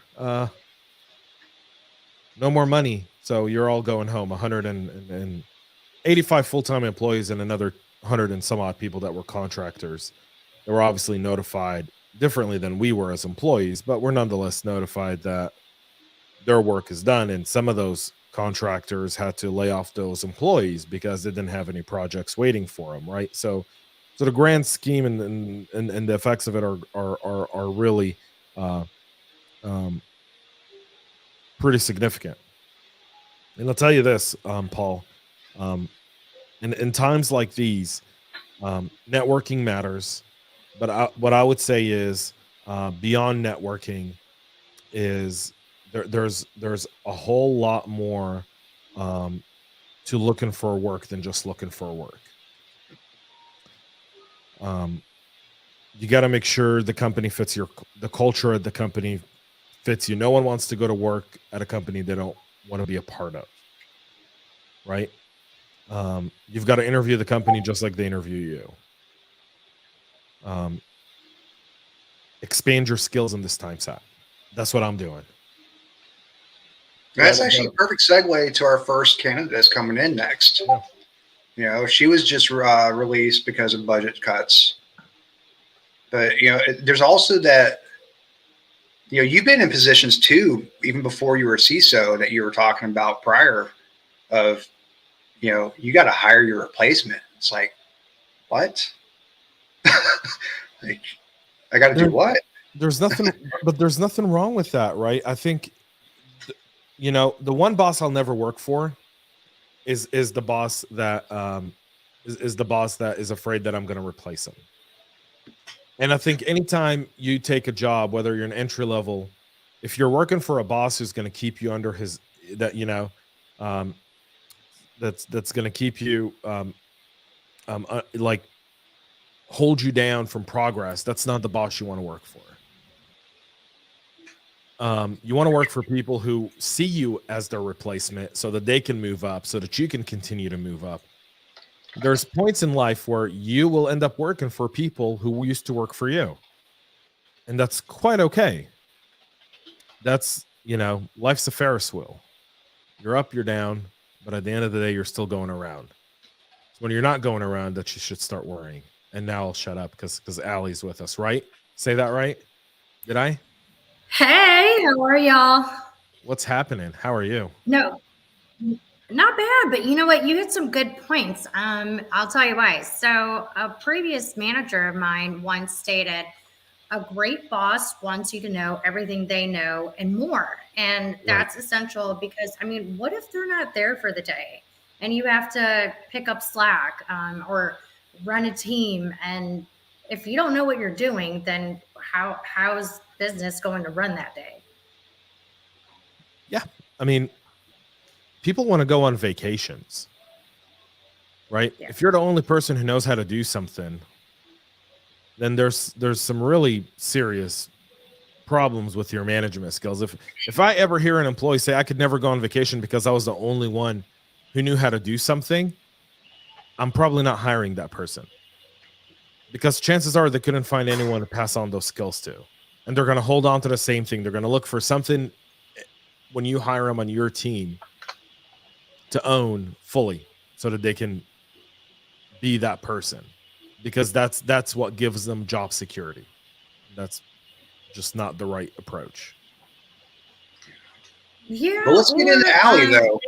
money, so you're all going home. 185 full-time employees and another 100 and some odd people that were contractors. They were obviously notified differently than we were as employees, but we're nonetheless notified that their work is done, and some of those contractors had to lay off those employees because they didn't have any projects waiting for them, right? So the grand scheme and the effects of it are really pretty significant. And I'll tell you this, Paul, in times like these, networking matters, but what I would say is beyond networking is there's a whole lot more to looking for work than just looking for work. You got to make sure the company fits the culture of the company fits you. No one wants to go to work at a company they don't want to be a part of, right? You've got to interview the company just like they interview you. Expand your skills in this time set. That's what I'm doing. That's actually a perfect segue to our first candidate that's coming in next. Yeah. You know, she was just released because of budget cuts. But, you know, there's also that, you know, you've been in positions too, even before you were a CISO, that you were talking about prior of, you know, you got to hire your replacement. It's like, what? Like, I got to do what? There's nothing, but there's nothing wrong with that, right? I think, you know, the one boss I'll never work for is the boss that is the boss that is afraid that I'm going to replace him. And I think anytime you take a job, whether you're an entry level, if you're working for a boss who's going to keep you under his, that, you know, that's going to keep you like hold you down from progress, that's not the boss you want to work for. You want to work for people who see you as their replacement so that they can move up, so that you can continue to move up. There's points in life where you will end up working for people who used to work for you. And that's quite okay. That's, you know, life's a Ferris wheel. You're up, you're down, but at the end of the day, you're still going around. So when you're not going around, that you should start worrying. And now I'll shut up because Allie's with us, right? Say that right? Did I? Hey, how are y'all? What's happening? How are you? No, not bad, but you know what? You hit some good points. I'll tell you why. So a previous manager of mine once stated, a great boss wants you to know everything they know and more. And that's essential because, I mean, what if they're not there for the day and you have to pick up slack or run a team? And if you don't know what you're doing, then how's business going to run that day? Yeah. I mean, people want to go on vacations, right? Yeah. If you're the only person who knows how to do something, then there's some really serious problems with your management skills. If I ever hear an employee say I could never go on vacation because I was the only one who knew how to do something, I'm probably not hiring that person, because chances are they couldn't find anyone to pass on those skills to. And they're going to hold on to the same thing. They're going to look for something when you hire them on your team to own fully so that they can be that person, because that's what gives them job security. That's just not the right approach. Yeah. Well, let's get into Allie though.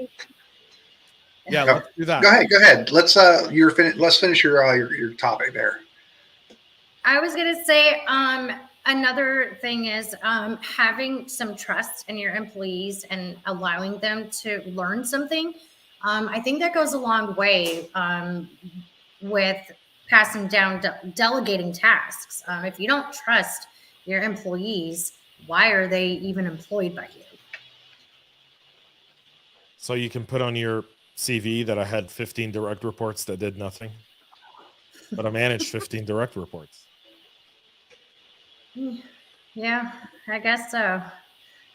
Yeah, let's do that. Go ahead. Let's let's finish your topic there. I was gonna say another thing is having some trust in your employees and allowing them to learn something. I think that goes a long way with passing down, delegating tasks. If you don't trust your employees, why are they even employed by you? So you can put on your CV that I had 15 direct reports that did nothing, but I managed 15 direct reports. Yeah, I guess so.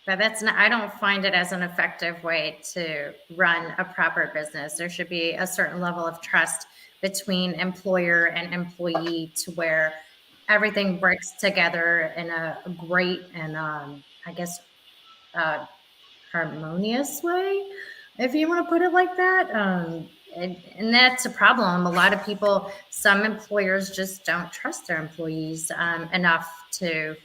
But that's not, I don't find it as an effective way to run a proper business. There should be a certain level of trust between employer and employee to where everything works together in a great and I guess harmonious way, if you want to put it like that. And that's a problem. A lot of people, some employers just don't trust their employees enough to,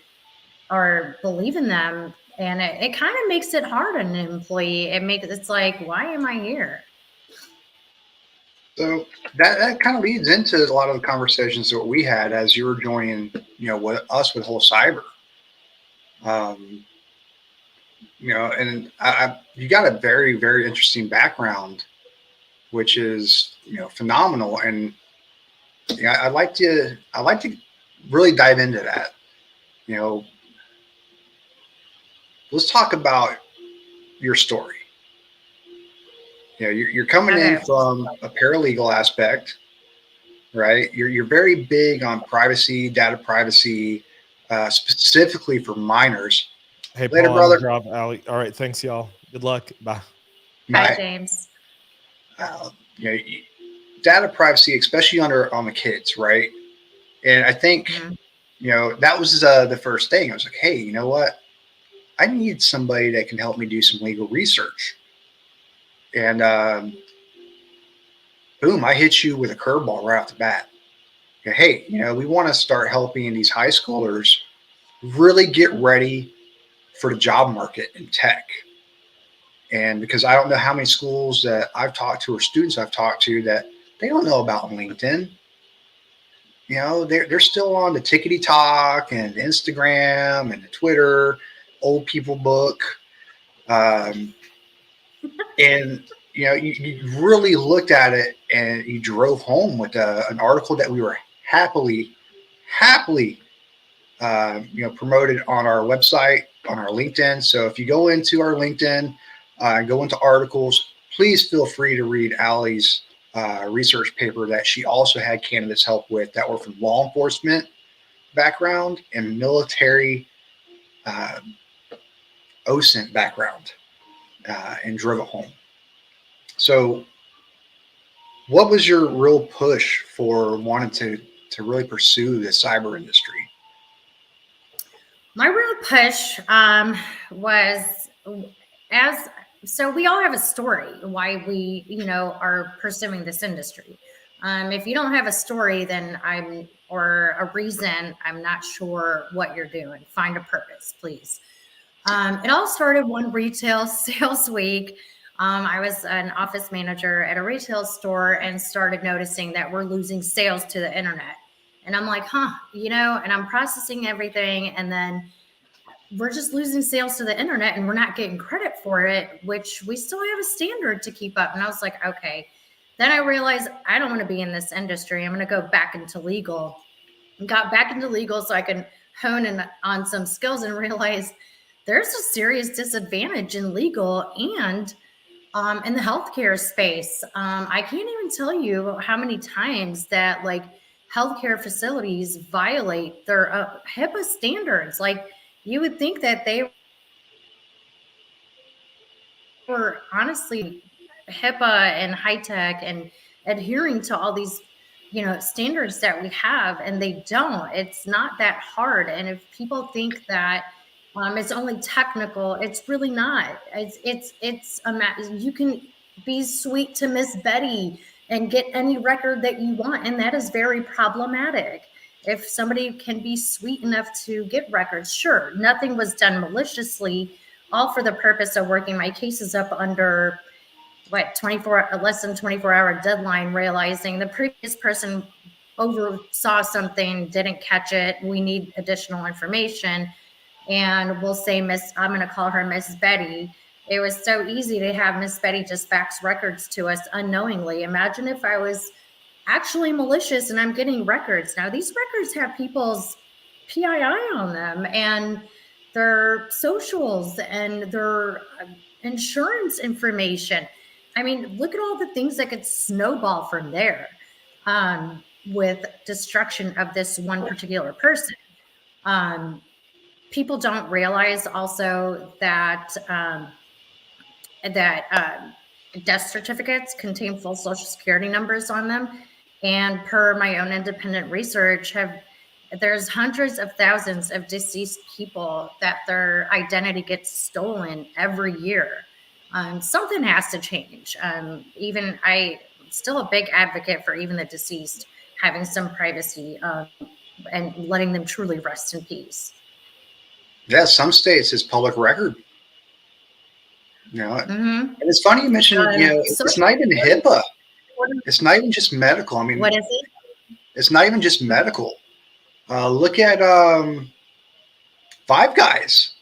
or believe in them. And it kind of makes it hard on an employee. It's like, why am I here? So that kind of leads into a lot of the conversations that we had as you were joining, you know, with us with whole cyber. You know, and you got a very, very interesting background, which is, you know, phenomenal. And you know, I'd like to really dive into that. You know, let's talk about your story. You know, you're coming in from a paralegal aspect. right? You're very big on privacy, data privacy, specifically for minors. Hey, Later, Paul, I'm gonna brother. drop Ali. All right, thanks, y'all. Good luck. Bye. Hi, My, James. you know, data privacy, especially on the kids, right? And I think, you know, that was the first thing. I was like, hey, you know what? I need somebody that can help me do some legal research. And boom, I hit you with a curveball right off the bat. Hey, you know, we want to start helping these high schoolers really get ready for the job market in tech. And because I don't know how many schools that I've talked to or students I've talked to that they don't know about LinkedIn. You know, they're still on the tickety talk and Instagram and Twitter, old people book. And, you know, you really looked at it and you drove home with an article that we were happily, you know, promoted on our website, on our LinkedIn. So if you go into our LinkedIn, go into articles, please feel free to read Allie's research paper that she also had candidates help with that were from law enforcement background and military OSINT background, and drove it home. So what was your real push for wanting to really pursue the cyber industry? My real push was so we all have a story why we, you know, are pursuing this industry. If you don't have a story, then or a reason, I'm not sure what you're doing. Find a purpose, please. It all started one retail sales week. I was an office manager at a retail store and started noticing that we're losing sales to the internet. And I'm like, you know, and I'm processing everything. And then we're just losing sales to the internet and we're not getting credit for it, which we still have a standard to keep up. And I was like, okay. Then I realized I don't want to be in this industry. I'm going to go back into legal. Got back into legal so I can hone in on some skills and realize there's a serious disadvantage in legal and in the healthcare space. I can't even tell you how many times that like healthcare facilities violate their HIPAA standards. Like you would think that they were honestly HIPAA and high tech and adhering to all these, you know, standards that we have, and they don't. It's not that hard. And if people think that it's only technical, it's really not. You can be sweet to Miss Betty and get any record that you want, and that is very problematic. If somebody can be sweet enough to get records, sure, nothing was done maliciously, all for the purpose of working my cases up under less than 24-hour deadline, realizing the previous person oversaw something, didn't catch it. We need additional information. And we'll say, I'm going to call her Miss Betty. It was so easy to have Miss Betty just fax records to us unknowingly. Imagine if I was actually malicious and I'm getting records. Now, these records have people's PII on them and their socials and their insurance information. I mean, look at all the things that could snowball from there with destruction of this one particular person. People don't realize also that death certificates contain full social security numbers on them. And per my own independent research, there's hundreds of thousands of deceased people that their identity gets stolen every year. Something has to change. I'm still a big advocate for even the deceased having some privacy and letting them truly rest in peace. Yeah, some states is public record. You know, and it's funny you mentioned, you know, it's not even HIPAA. It's not even just medical. I mean, what is it? It's not even just medical. Look at Five Guys.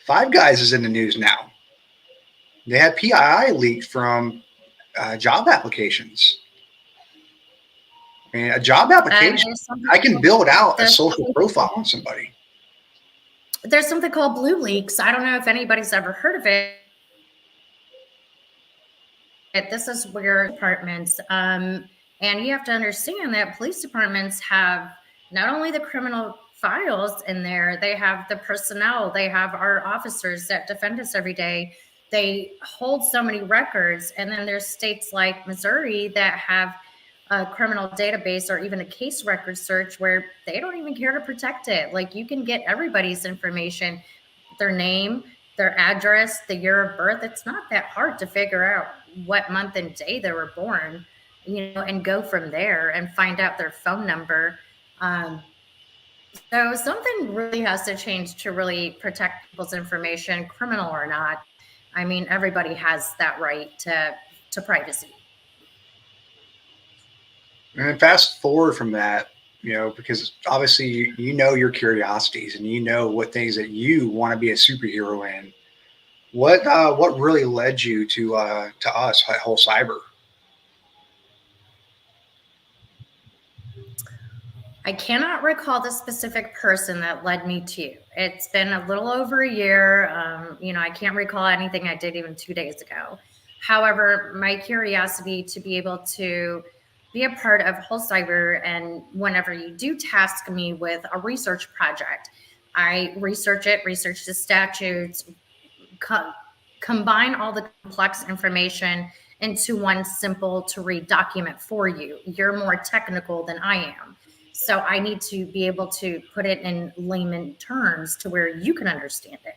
Five Guys is in the news now. They had PII leaked from job applications. I mean, a job application, I can build out a social profile on somebody. There's something called Blue Leaks. I don't know if anybody's ever heard of it. This is where departments and And you have to understand that police departments have not only the criminal files in there, they have the personnel, they have our officers that defend us every day. They hold so many records. And then there's states like Missouri that have a criminal database or even a case record search where they don't even care to protect it. Like, you can get everybody's information, their name, their address, the year of birth. It's not that hard to figure out what month and day they were born, and go from there and find out their phone number. So something really has to change to really protect people's information, criminal or not. I mean, everybody has that right to privacy. And then fast forward from that, because obviously you know your curiosities and you know what things that you want to be a superhero in. What really led you to us at Whole Cyber? I cannot recall the specific person that led me to you. It's been a little over a year. I can't recall anything I did even 2 days ago. However, my curiosity to be able to be a part of Whole Cyber, and whenever you do task me with a research project, I research the statutes, combine all the complex information into one simple to read document for you. You're more technical than I am. So I need to be able to put it in layman terms to where you can understand it.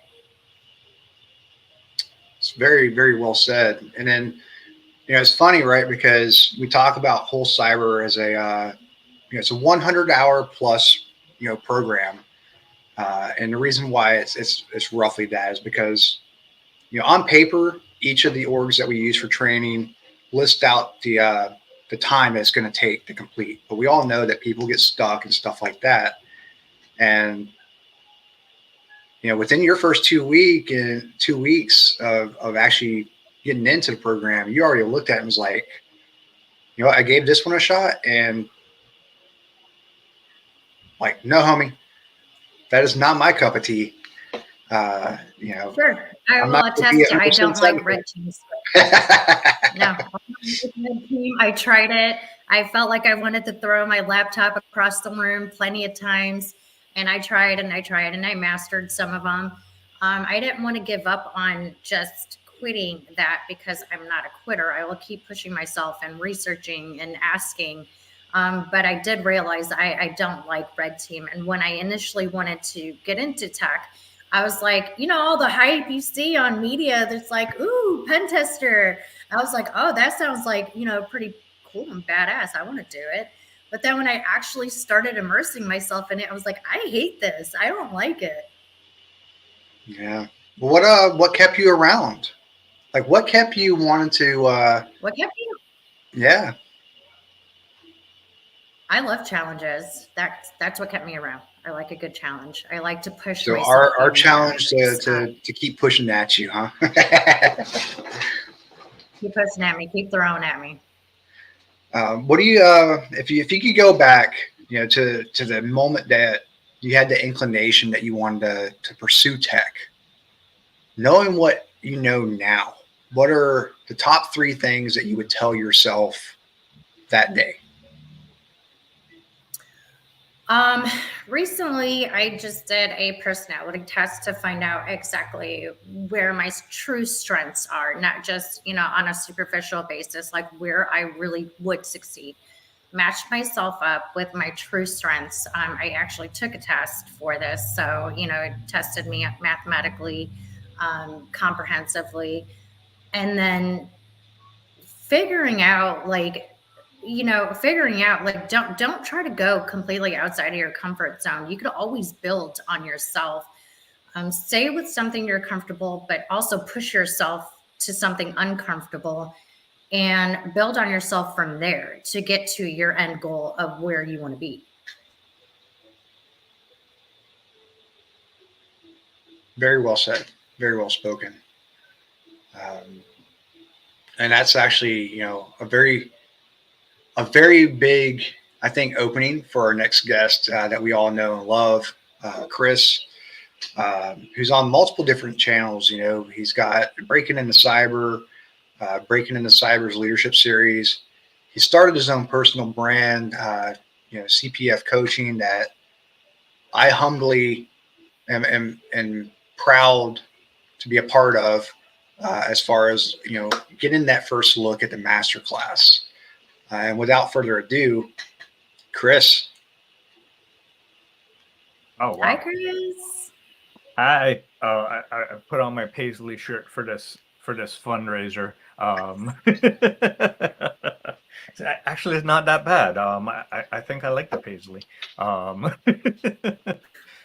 It's very, very well said. And then, it's funny, right? Because we talk about Whole Cyber as it's a 100-hour plus, program. And the reason why it's roughly that is because, on paper, each of the orgs that we use for training list out the time it's going to take to complete. But we all know that people get stuck and stuff like that. And, within your first 2 weeks of actually getting into the program, you already looked at it and was like, I gave this one a shot, and like, no, homie, that is not my cup of tea. Sure. I will attest to, I don't like red teams. No, I tried it. I felt like I wanted to throw my laptop across the room plenty of times. And I tried and I mastered some of them. I didn't want to give up on just quitting that because I'm not a quitter. I will keep pushing myself and researching and asking. But I did realize I don't like red team. And when I initially wanted to get into tech, I was like, all the hype you see on media that's like, ooh, pen tester. I was like, oh, that sounds like, pretty cool and badass. I want to do it. But then when I actually started immersing myself in it, I was like, I hate this. I don't like it. Yeah. What kept you around? Like, what kept you wanting to? What kept you? Yeah. I love challenges. That's what kept me around. I like a good challenge. I like to push. So myself our challenge to keep pushing at you, huh? Keep pushing at me. Keep throwing at me. What do you if you could go back, to the moment that you had the inclination that you wanted to pursue tech, knowing what you know now, what are the top 3 things that you would tell yourself that day? Recently I just did a personality test to find out exactly where my true strengths are, not just, on a superficial basis, like where I really would succeed. Matched myself up with my true strengths. I actually took a test for this. So, it tested me mathematically, comprehensively, and then figuring out like, don't try to go completely outside of your comfort zone. You could always build on yourself. Stay with something you're comfortable, but also push yourself to something uncomfortable and build on yourself from there to get to your end goal of where you want to be. Very well said. Very well spoken. And that's actually, a very big, I think, opening for our next guest that we all know and love, Chris, who's on multiple different channels. He's got Breaking into Cyber, Breaking into Cyber's leadership series. he started his own personal brand, CPF coaching, that I humbly am proud to be a part of, as far as, getting that first look at the master class. And without further ado, Chris. Oh, wow. Hi, Chris. Hi. I put on my Paisley shirt for this fundraiser. Actually, it's not that bad. I think I like the Paisley.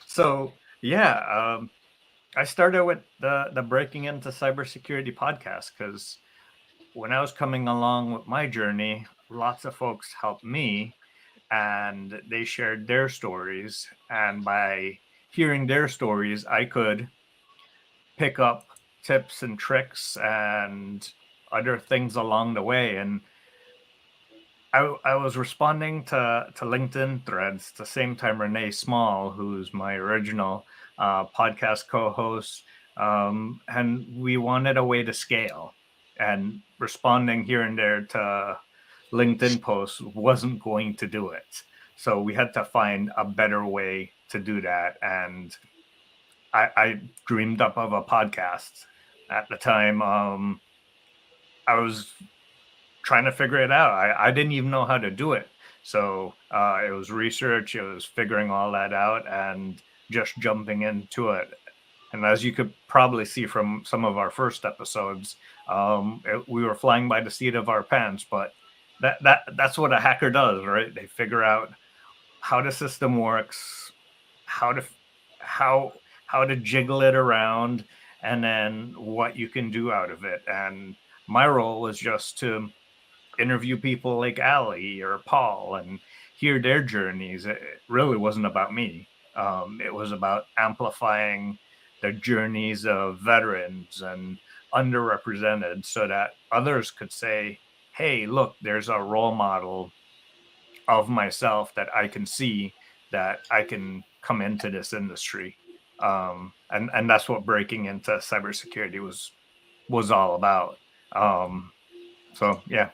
So yeah, I started with the Breaking Into Cybersecurity podcast because when I was coming along with my journey, lots of folks helped me, and they shared their stories, and by hearing their stories, I could pick up tips and tricks and other things along the way. And I was responding to LinkedIn threads the same time Renee Small, who's my original podcast co-host, and we wanted a way to scale. And responding here and there to LinkedIn posts wasn't going to do it. So we had to find a better way to do that. And I dreamed up of a podcast at the time. I was trying to figure it out. I didn't even know how to do it. So it was research, it was figuring all that out and just jumping into it. And as you could probably see from some of our first episodes, we were flying by the seat of our pants, but that's what a hacker does, right? They figure out how the system works, how to jiggle it around, and then what you can do out of it. And my role was just to interview people like Ali or Paul and hear their journeys. It really wasn't about me. It was about amplifying the journeys of veterans and underrepresented so that others could say, hey, look, there's a role model of myself that I can see, that I can come into this industry. And that's what Breaking Into Cybersecurity was all about. So yeah,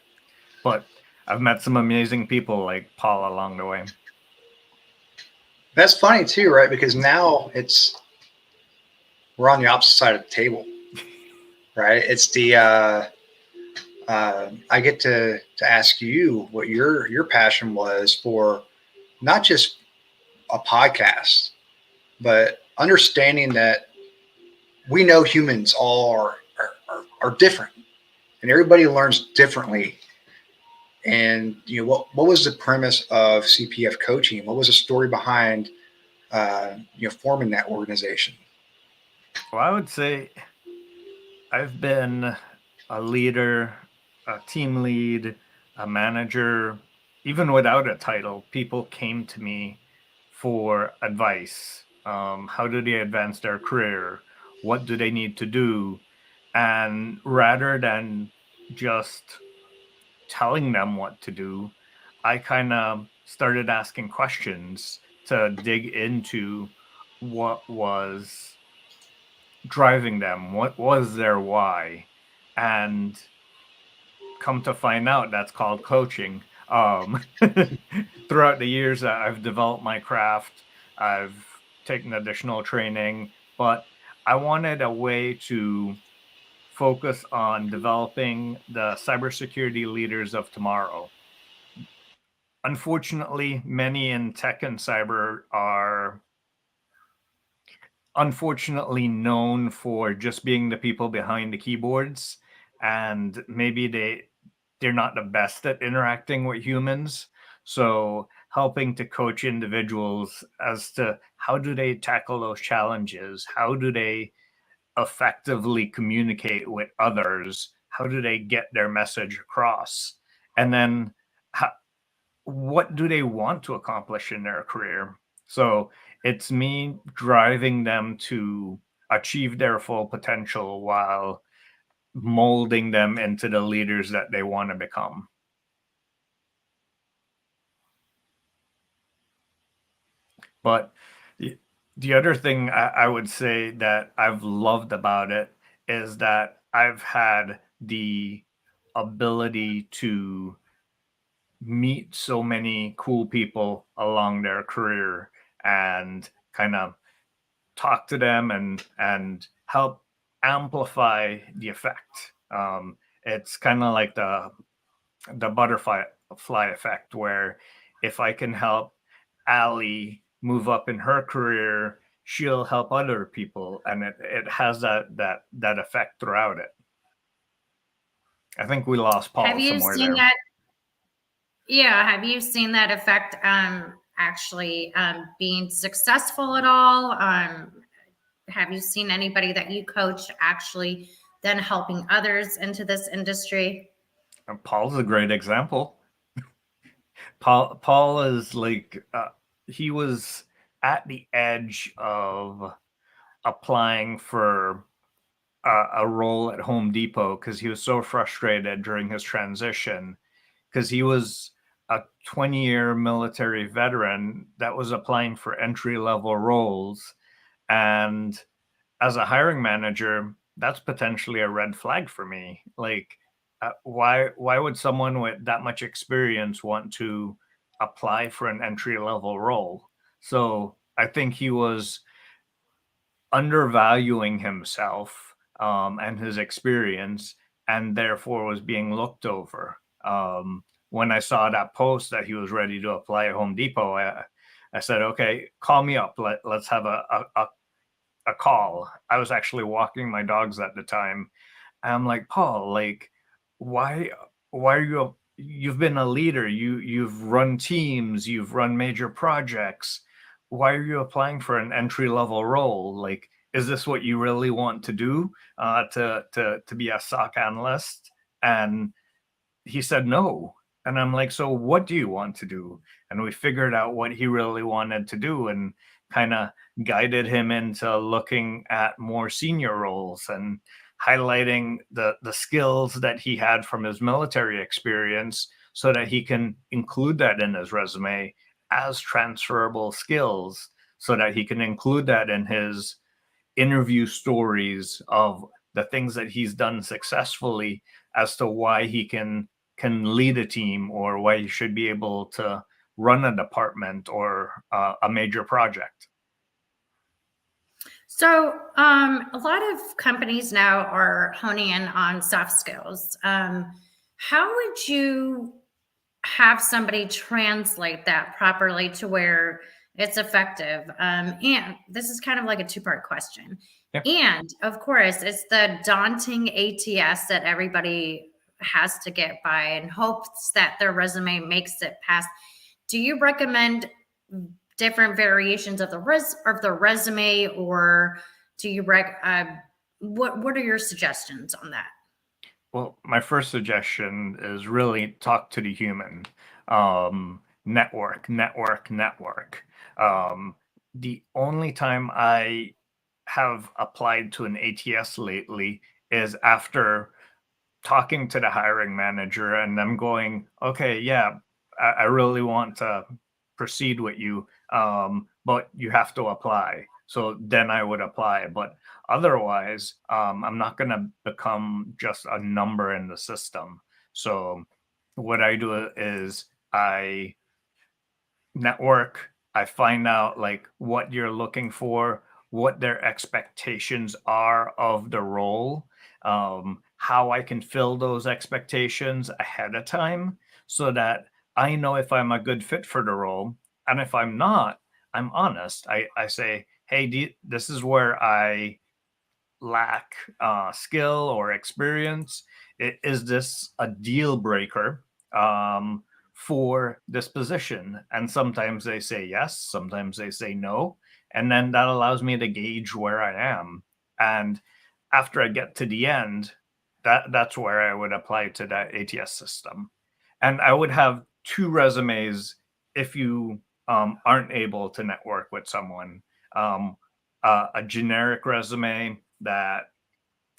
but I've met some amazing people like Paul along the way. That's funny too, right? Because now we're on the opposite side of the table, right? It's the I get to ask you what your passion was for, not just a podcast, but understanding that we know humans all are different, and everybody learns differently. And what was the premise of CPF coaching? What was the story behind forming that organization? Well, I would say I've been a leader, a team lead, a manager. Even without a title, people came to me for advice. How do they advance their career? What do they need to do? And rather than just telling them what to do, I kind of started asking questions to dig into what was driving them, what was their why, and come to find out that's called coaching. Throughout the years, I've developed my craft, I've taken additional training, but I wanted a way to focus on developing the cybersecurity leaders of tomorrow. Unfortunately, many in tech and cyber are unfortunately known for just being the people behind the keyboards, and maybe they're not the best at interacting with humans. So helping to coach individuals as to how do they tackle those challenges, how do they effectively communicate with others, how do they get their message across, and then what do they want to accomplish in their career. So it's me driving them to achieve their full potential while molding them into the leaders that they want to become. But the other thing I would say that I've loved about it is that I've had the ability to meet so many cool people along their career and kind of talk to them and help amplify the effect. It's kind of like the butterfly effect, where if I can help Allie move up in her career, she'll help other people, and it has that effect throughout it. I think we lost Paul Have you somewhere seen there. that? Yeah, have you seen that effect actually being successful at all? Have you seen anybody that you coach actually then helping others into this industry? And Paul's a great example. Paul is like he was at the edge of applying for a role at Home Depot because he was so frustrated during his transition, because he was a 20-year military veteran that was applying for entry-level roles. And as a hiring manager, that's potentially a red flag for me. Like, why would someone with that much experience want to apply for an entry-level role? So I think he was undervaluing himself and his experience, and therefore was being looked over. When I saw that post that he was ready to apply at Home Depot, I said, okay, call me up. Let's have a call. I was actually walking my dogs at the time. And I'm like, Paul, like, why are you've been a leader. You've run teams, you've run major projects. Why are you applying for an entry-level role? Like, is this what you really want to do, to be a SOC analyst? And he said no. And I'm like, so what do you want to do? And we figured out what he really wanted to do and kind of guided him into looking at more senior roles and highlighting the skills that he had from his military experience so that he can include that in his resume as transferable skills, so that he can include that in his interview stories of the things that he's done successfully as to why he can lead a team, or why he should be able to run a department or a major project. So a lot of companies now are honing in on soft skills. How would you have somebody translate that properly to where it's effective? And this is kind of like a two-part question. Yeah. And of course, it's the daunting ATS that everybody has to get by and hopes that their resume makes it past. Do you recommend different variations of the resume, or do you what are your suggestions on that? Well, my first suggestion is really talk to the human. Network. The only time I have applied to an ATS lately is after talking to the hiring manager and them going, okay, yeah, I really want to proceed with you, but you have to apply. So then I would apply. But otherwise, I'm not going to become just a number in the system. So what I do is I network, I find out like what you're looking for, what their expectations are of the role, how I can fill those expectations ahead of time so that I know if I'm a good fit for the role. And if I'm not, I'm honest. I say, hey, this is where I lack skill or experience. Is this a deal breaker for this position? And sometimes they say yes, sometimes they say no. And then that allows me to gauge where I am. And after I get to the end, that's where I would apply to that ATS system. And I would have 2 resumes if you aren't able to network with someone. A generic resume that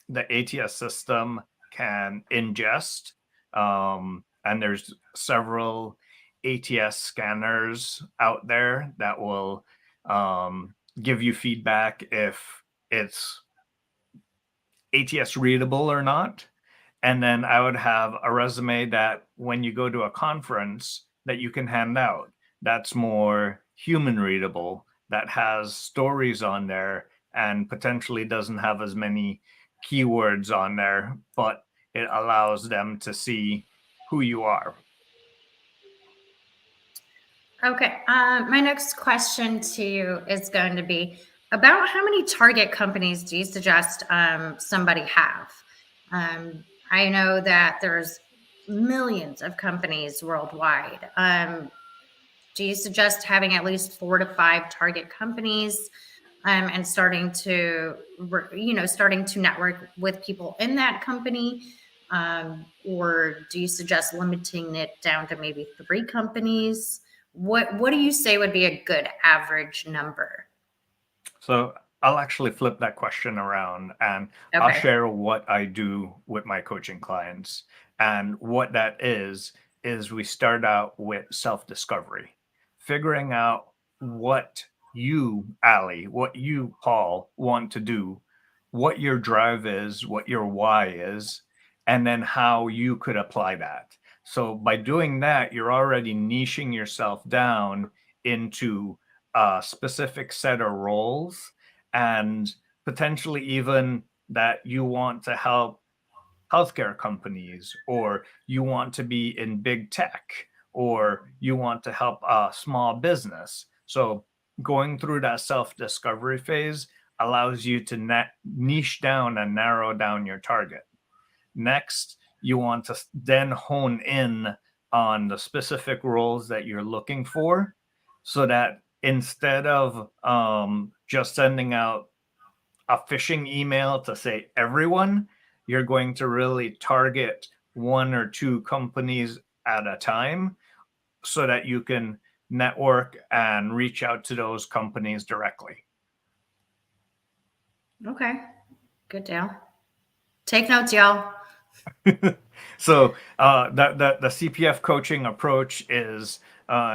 the ATS system can ingest. And there's several ATS scanners out there that will give you feedback if it's ATS readable or not. And then I would have a resume that when you go to a conference that you can hand out, that's more human readable, that has stories on there and potentially doesn't have as many keywords on there, but it allows them to see who you are. Okay. My next question to you is going to be about how many target companies do you suggest somebody have? I know that there's millions of companies worldwide. Do you suggest having at least 4 to 5 target companies and starting to, starting to network with people in that company? Or do you suggest limiting it down to maybe 3 companies? What do you say would be a good average number? So I'll actually flip that question around, and I'll Okay. share what I do with my coaching clients. And what that is we start out with self-discovery, figuring out what you, Ali, what you, Paul, want to do, what your drive is, what your why is, and then how you could apply that. So by doing that, you're already niching yourself down into a specific set of roles, and potentially even that you want to help healthcare companies, or you want to be in big tech, or you want to help a small business. So going through that self-discovery phase allows you to niche down and narrow down your target. Next, you want to then hone in on the specific roles that you're looking for, so that instead of just sending out a phishing email to say everyone, you're going to really target 1 or 2 companies at a time, so that you can network and reach out to those companies directly. Okay. Good deal. Take notes, y'all. So the CPF coaching approach is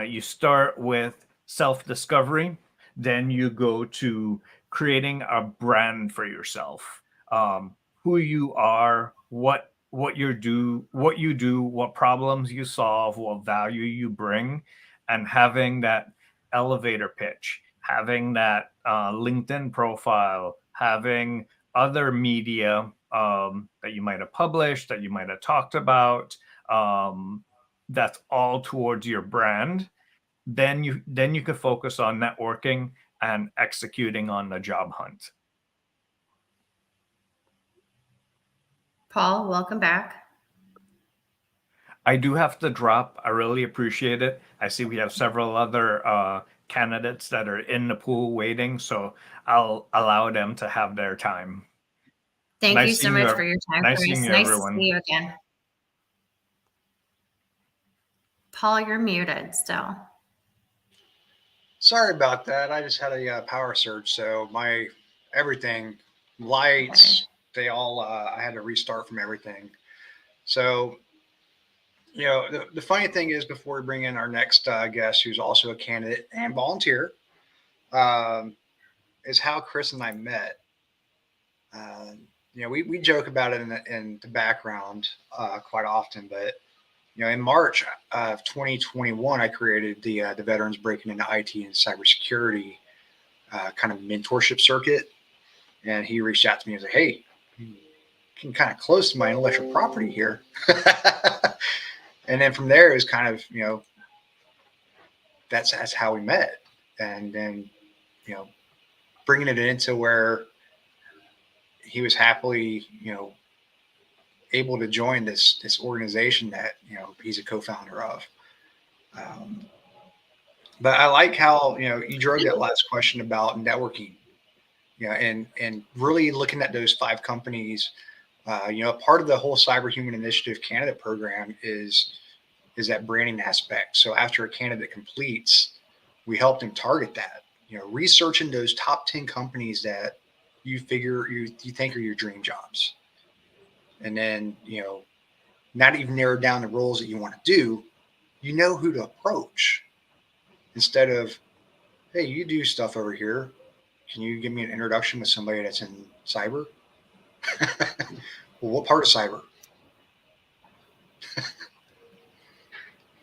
you start with self-discovery, then you go to creating a brand for yourself, who you are, what you do, what problems you solve, what value you bring, and having that elevator pitch, having that LinkedIn profile, having other media that you might have published, that you might have talked about, that's all towards your brand. Then you could focus on networking and executing on the job hunt. Paul, welcome back. I do have to drop. I really appreciate it. I see we have several other candidates that are in the pool waiting, so I'll allow them to have their time. Thank Nice you so seeing much you, for your time, nice Chris. seeing you, Nice everyone. to see you again. Paul, you're muted still. Sorry about that. I just had a power surge, so my everything, lights, they all I had to restart from everything. So, the funny thing is, before we bring in our next guest, who's also a candidate and volunteer, is how Chris and I met. We joke about it in the background quite often, but in March of 2021, I created the Veterans Breaking into IT and Cybersecurity kind of mentorship circuit, and he reached out to me and was like, "Hey, you can kind of close to my intellectual property here." And then from there, it was kind of that's how we met, and then bringing it into where he was happily able to join this organization that he's a co-founder of. But I like how you drove that last question about networking, and really looking at those 5 companies. Part of the whole Cyber Human Initiative candidate program is that branding aspect. So after a candidate completes, we help them target that. Researching those top 10 companies that you figure you think are your dream jobs, and then not even narrow down the roles that you want to do. You know who to approach, instead of, "Hey, you do stuff over here. Can you give me an introduction with somebody that's in cyber?" Well, what part of cyber?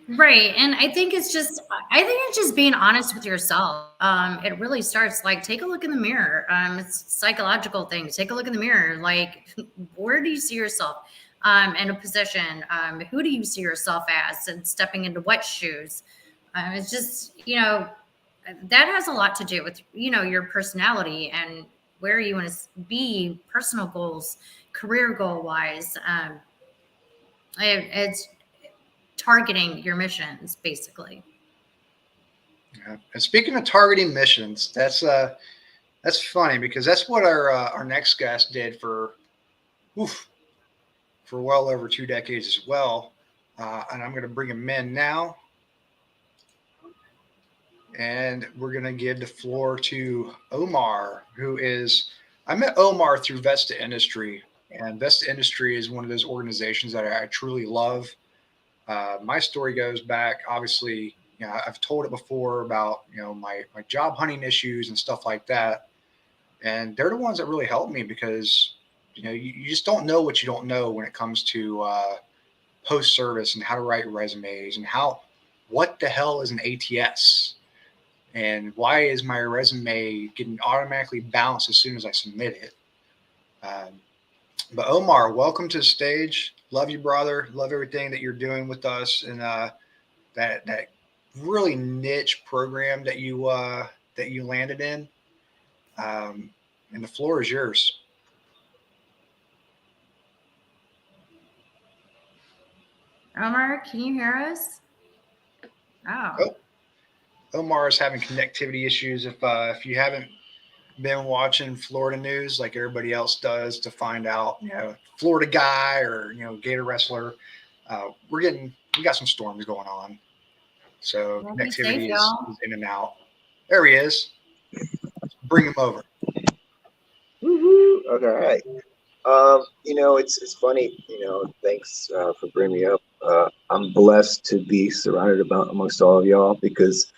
Right. And I think it's just being honest with yourself. It really starts like, take a look in the mirror. It's a psychological thing. Take a look in the mirror. Like, where do you see yourself in a position? Who do you see yourself as, and stepping into what shoes? It's just, that has a lot to do with, your personality and where you want to be, personal goals, career goal wise. It's targeting your missions, basically. Yeah. And speaking of targeting missions, that's funny, because that's what our next guest did for well over 2 decades as well. And I'm going to bring him in now. And we're going to give the floor to Omar, I met Omar through Vesta Industry. And Vesta Industry is one of those organizations that I truly love. My story goes back, obviously, I've told it before about, my job hunting issues and stuff like that. And they're the ones that really helped me, because, you just don't know what you don't know when it comes to post-service and how to write resumes, and what the hell is an ATS? And why is my resume getting automatically bounced as soon as I submit it? But Omar, welcome to the stage. Love you, brother. Love everything that you're doing with us, and that really niche program that you landed in. And the floor is yours. Omar, can you hear us? Oh. Omar is having connectivity issues. If you haven't been watching Florida news like everybody else does to find out, Florida guy or, Gator wrestler, we got some storms going on. So connectivity is in and out. There he is. Bring him over. Woo-hoo. Okay, all right. It's funny, thanks for bringing me up. I'm blessed to be surrounded amongst all of y'all, because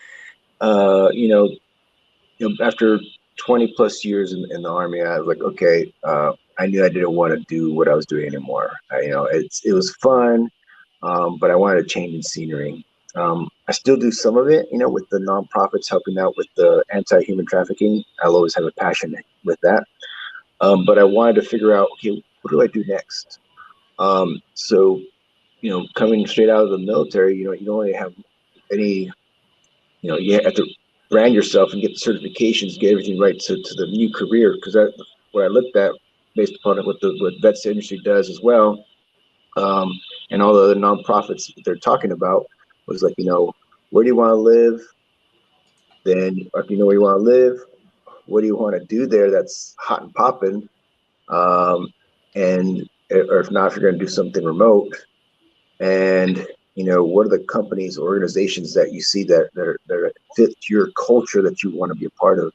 after 20 plus years in the Army, I was like, okay, I knew I didn't want to do what I was doing anymore. It was fun, but I wanted a change in scenery. I still do some of it, with the nonprofits, helping out with the anti-human trafficking. I'll always have a passion with that. But I wanted to figure out, okay, what do I do next? So, coming straight out of the military, you don't really have any, you have to brand yourself and get the certifications, get everything right to the new career. Because what I looked at, based upon what Vets Industry does as well, and all the other nonprofits that they're talking about, was like, where do you want to live? Then, if you know where you want to live, what do you want to do there that's hot and popping? Or if not, if you're going to do something remote, and what are the companies, organizations that you see that fit your culture that you want to be a part of?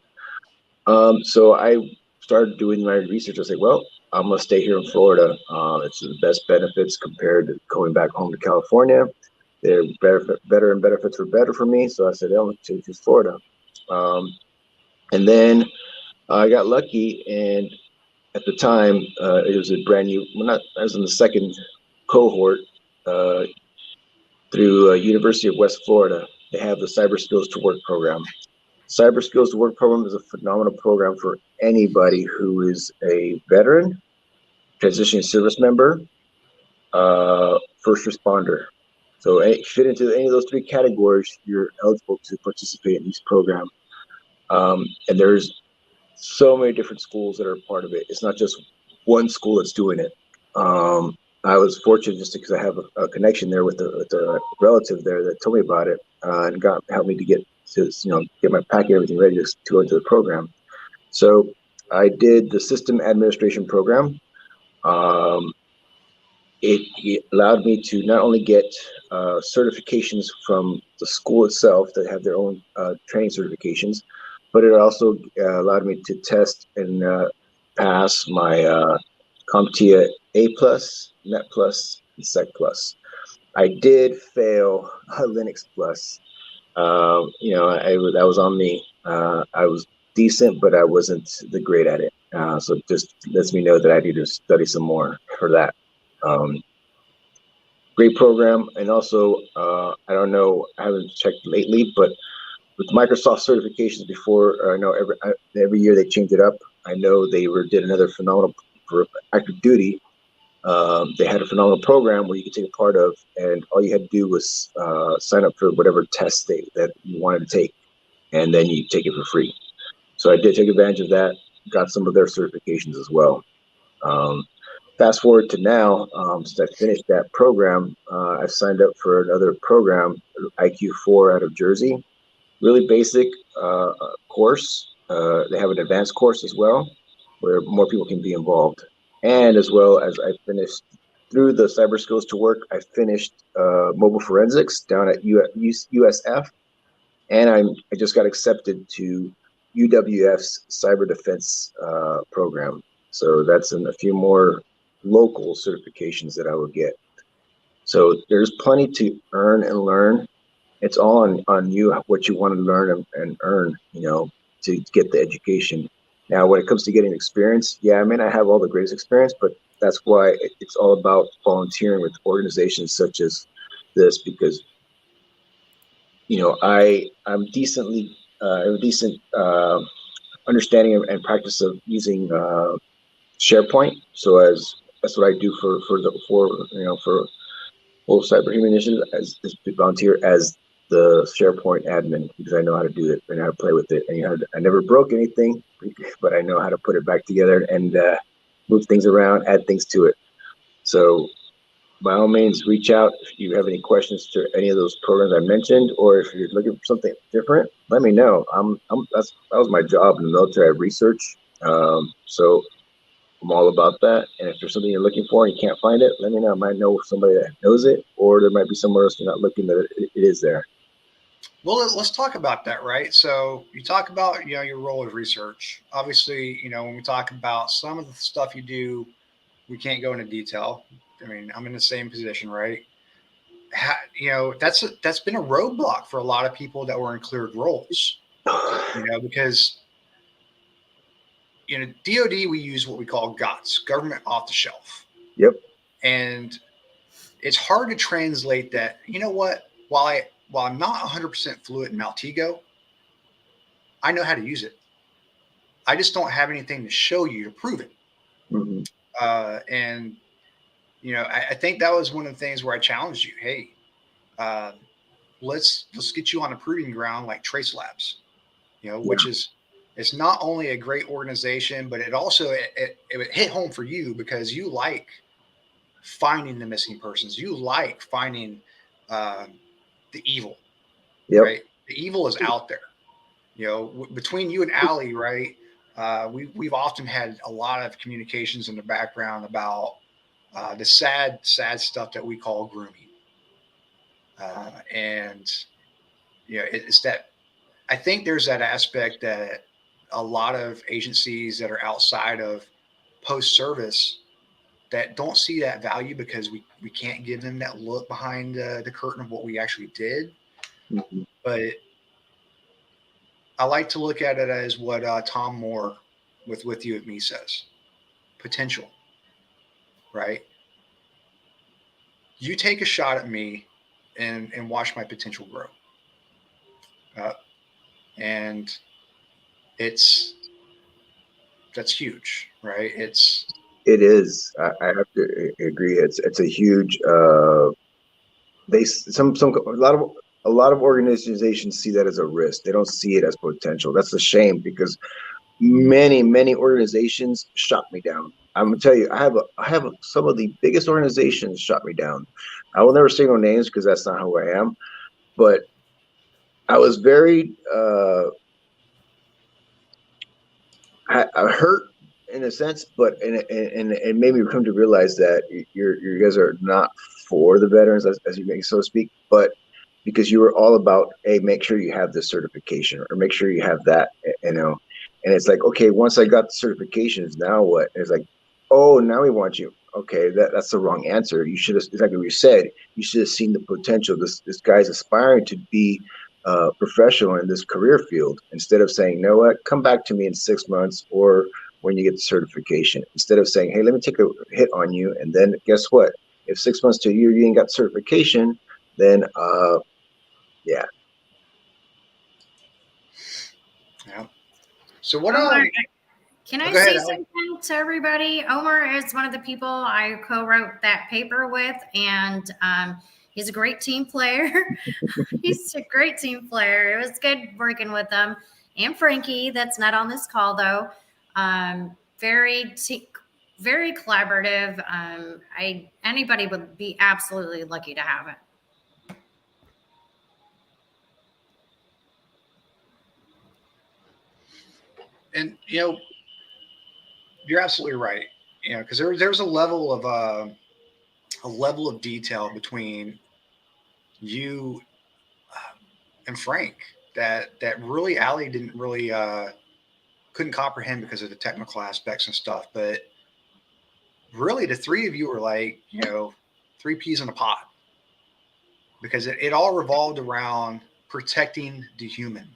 So I started doing my research. I was like, well, I'm going to stay here in Florida. It's the best benefits compared to going back home to California. They're better and benefits were better for me. So I said, I'm going to choose Florida. And then I got lucky, and at the time, it was a brand new. I was in the second cohort through University of West Florida. They have the Cyber Skills to Work program. Cyber Skills to Work program is a phenomenal program for anybody who is a veteran, transitioning service member, first responder. So fit into any of those 3 categories, you're eligible to participate in this program. And there's so many different schools that are a part of it. It's not just one school that's doing it. I was fortunate just because I have a connection there with a relative there that told me about it, and helped me to get my packet, everything ready to go into the program. So I did the system administration program. It allowed me to not only get certifications from the school itself that have their own training certifications, but it also allowed me to test and pass my CompTIA A+, Net+, and Sec+. I did fail Linux+. That was on me. I was decent, but I wasn't the great at it. So it just lets me know that I need to study some more for that. great program. And also, I don't know, I haven't checked lately, but with Microsoft certifications before, I know every year they changed it up. I know they did another phenomenal for active duty. They had a phenomenal program where you could take a part of, and all you had to do was sign up for whatever test that you wanted to take, and then you take it for free. So I did take advantage of that, got some of their certifications as well. Fast forward to now, since I finished that program, I've signed up for another program, IQ4 out of Jersey. Really basic course. They have an advanced course as well, where more people can be involved. And as well as I finished through the Cyber Skills to Work, I finished mobile forensics down at USF, and I just got accepted to UWF's cyber defense program. So that's a few more local certifications that I will get. So there's plenty to earn and learn. It's all on you, what you want to learn and earn, to get the education. Now, when it comes to getting experience, yeah, I may not have all the greatest experience, but that's why it's all about volunteering with organizations such as this, because, I'm decently, have a decent understanding and practice of using SharePoint. So that's what I do for Whole Cyber Initiative as volunteer as the SharePoint admin, because I know how to do it and how to play with it. And I never broke anything, but I know how to put it back together and move things around, add things to it. So by all means, reach out if you have any questions to any of those programs I mentioned, or if you're looking for something different, that was my job in the military. I research, so I'm all about that. And if there's something you're looking for and you can't find it, let me know. I might know somebody that knows it, or there might be somewhere else you're not looking that it is there. Well, let's talk about that, right? So you talk about, your role of research. Obviously, when we talk about some of the stuff you do, we can't go into detail. I mean, I'm in the same position, right? That's been a roadblock for a lot of people that were in cleared roles, because DOD, we use what we call GOTS, government off the shelf. Yep. And it's hard to translate that. You know what? While I'm not 100% fluent in Maltego, I know how to use it. I just don't have anything to show you to prove it. Mm-hmm. And I think that was one of the things where I challenged you. Hey, let's get you on a proving ground like Trace Labs, which is, it's not only a great organization, but it also it hit home for you because you like finding the missing persons. You like finding the evil, right? The evil is out there. Between you and Allie, right? We've often had a lot of communications in the background about the sad stuff that we call grooming. And it's that, I think there's that aspect that a lot of agencies that are outside of post-service that don't see that value because we can't give them that look behind the curtain of what we actually did. Mm-hmm. But I like to look at it as what Tom Moore with You and Me says, potential, right? You take a shot at me and watch my potential grow. And that's huge, right? It is. I have to agree. It's a huge. A lot of organizations see that as a risk. They don't see it as potential. That's a shame because many organizations shot me down. I'm gonna tell you, I have some of the biggest organizations shot me down. I will never say no names because that's not who I am. But I was very I hurt in a sense, but it made me come to realize that you guys are not for the veterans, as you may so to speak, but because you were all about, hey, make sure you have this certification or make sure you have that, and it's like, okay, once I got the certifications, now what? And it's like, oh, now we want you. Okay, that's the wrong answer. You should have, exactly what you said, you should have seen the potential. This guy's aspiring to be professional in this career field, instead of saying, you know what, come back to me in 6 months or when you get the certification, instead of saying, hey, let me take a hit on you, and then guess what, If 6 months to a year you ain't got certification, then yeah. Yeah. So what? Omar, can I go ahead, say Allie. something to everybody? Omar is one of the people I co-wrote that paper with, and he's a great team player. He's a great team player. It was good working with him. And Frankie, that's not on this call though. Very collaborative. Anybody would be absolutely lucky to have it. And you're absolutely right. Because there's a level of detail between you and Frank that really Allie didn't really couldn't comprehend because of the technical aspects and stuff. But really, the three of you were like three peas in a pot, because it all revolved around protecting the human.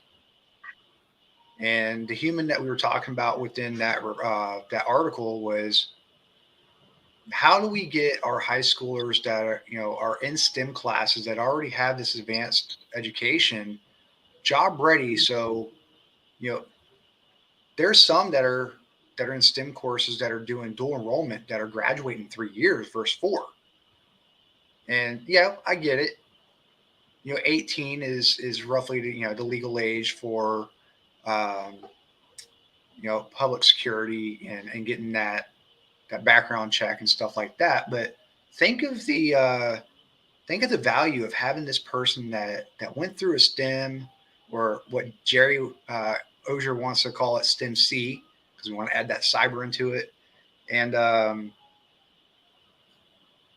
And the human that we were talking about within that article was, how do we get our high schoolers that are in STEM classes that already have this advanced education job ready? So there's some that are in STEM courses that are doing dual enrollment that are graduating in 3 years versus 4. And I get it. 18 is roughly the legal age for public security and getting that background check and stuff like that. But think of the value of having this person that went through a STEM, or what Jerry Ozier wants to call it, STEM C, because we want to add that cyber into it, and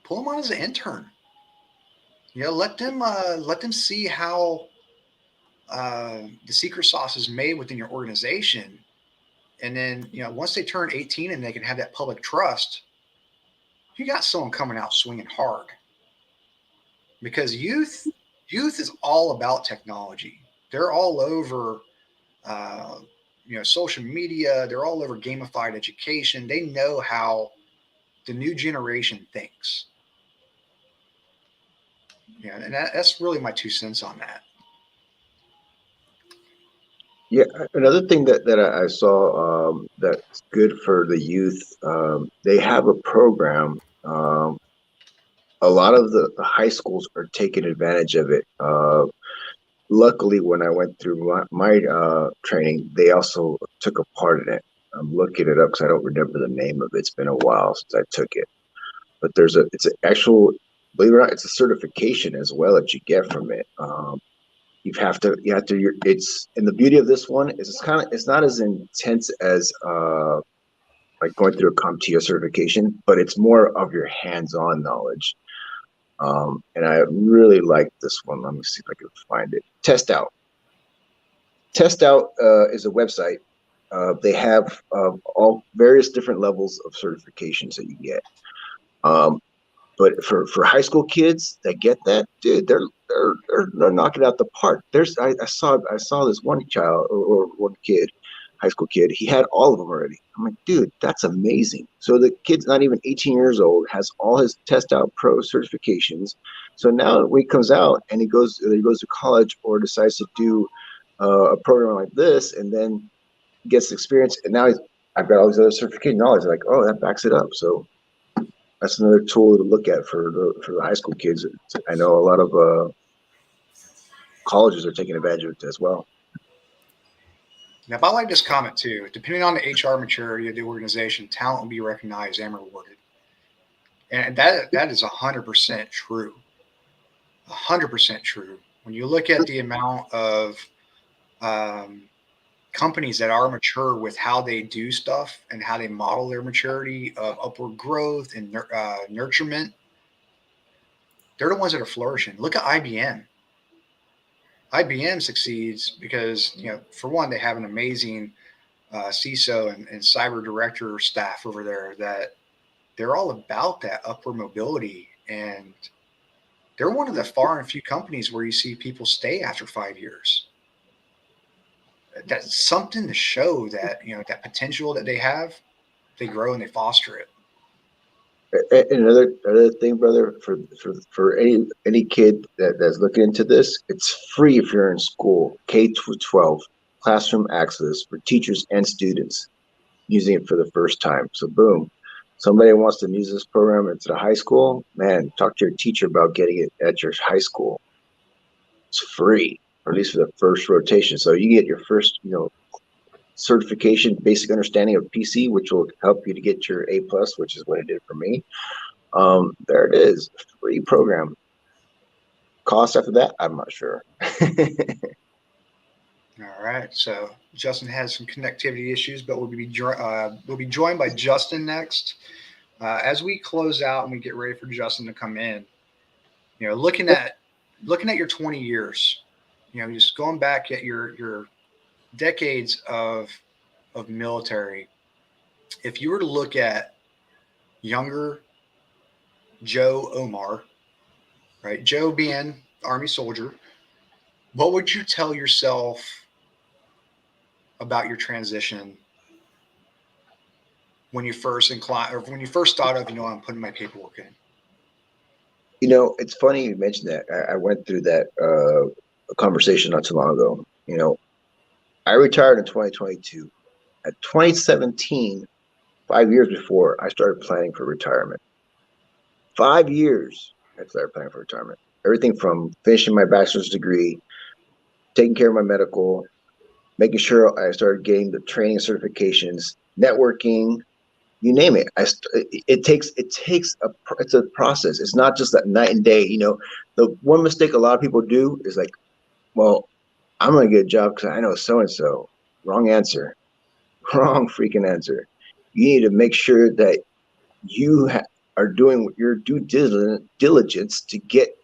pull them on as an intern. Let them see how the secret sauce is made within your organization. And then, once they turn 18 and they can have that public trust, you got someone coming out swinging hard. Because youth is all about technology. They're all over, social media. They're all over gamified education. They know how the new generation thinks. And that's really my 2 cents on that. Yeah, another thing that I saw that's good for the youth, they have a program. A lot of the high schools are taking advantage of it. Luckily, when I went through my training, they also took a part in it. I'm looking it up because I don't remember the name of it. It's been a while since I took it. But it's an actual, believe it or not, it's a certification as well that you get from it. And the beauty of this one is it's not as intense as like going through a CompTIA certification, but it's more of your hands-on knowledge. And I really like this one. Let me see if I can find it. Test Out is a website. They have all various different levels of certifications that you get. But for high school kids that get that, dude, they're knocking out the park. I saw this one child or one kid, high school kid. He had all of them already. I'm like, dude, that's amazing. So the kid's not even 18 years old, has all his Test Out Pro certifications. So now when he comes out and he goes to college or decides to do a program like this, and then gets experience, and now I've got all these other certification knowledge. Like, oh, that backs it up. So that's another tool to look at for the high school kids. I know a lot of colleges are taking advantage of it as well. Now, if I like this comment too, depending on the HR maturity of the organization, talent will be recognized and rewarded. And that is 100% true. 100% true. When you look at the amount of companies that are mature with how they do stuff and how they model their maturity of upward growth and nurturement, they're the ones that are flourishing. Look at IBM. IBM succeeds because, for one, they have an amazing CISO and cyber director staff over there that they're all about that upward mobility. And they're one of the far and few companies where you see people stay after 5 years. That's something to show that, that potential that they have, they grow and they foster it. Another thing, brother, for any kid that's looking into this, it's free if you're in school, K-12, classroom access for teachers and students using it for the first time. So boom, somebody wants to use this program into the high school, man, talk to your teacher about getting it at your high school. It's free, or at least for the first rotation. So you get your first, certification, basic understanding of PC, which will help you to get your A+, which is what it did for me. There it is, free program. Cost after that, I'm not sure. All right. So Justin has some connectivity issues, but we'll be joined by Justin next. As we close out and we get ready for Justin to come in, looking at your 20 years, just going back at your decades of military, if you were to look at younger Joe Omar, right? Joe being Army soldier, what would you tell yourself about your transition when you first thought of, I'm putting my paperwork in? It's funny you mentioned that. I went through that conversation not too long ago. I retired in 2022. At 2017, 5 years before, I started planning for retirement. 5 years I started planning for retirement. Everything from finishing my bachelor's degree, taking care of my medical, making sure I started getting the training certifications, networking, you name it. It's a process. It's not just that night and day. The one mistake a lot of people do is like, well, I'm going to get a job because I know so-and-so. Wrong answer. Wrong freaking answer. You need to make sure that you are doing your due diligence to get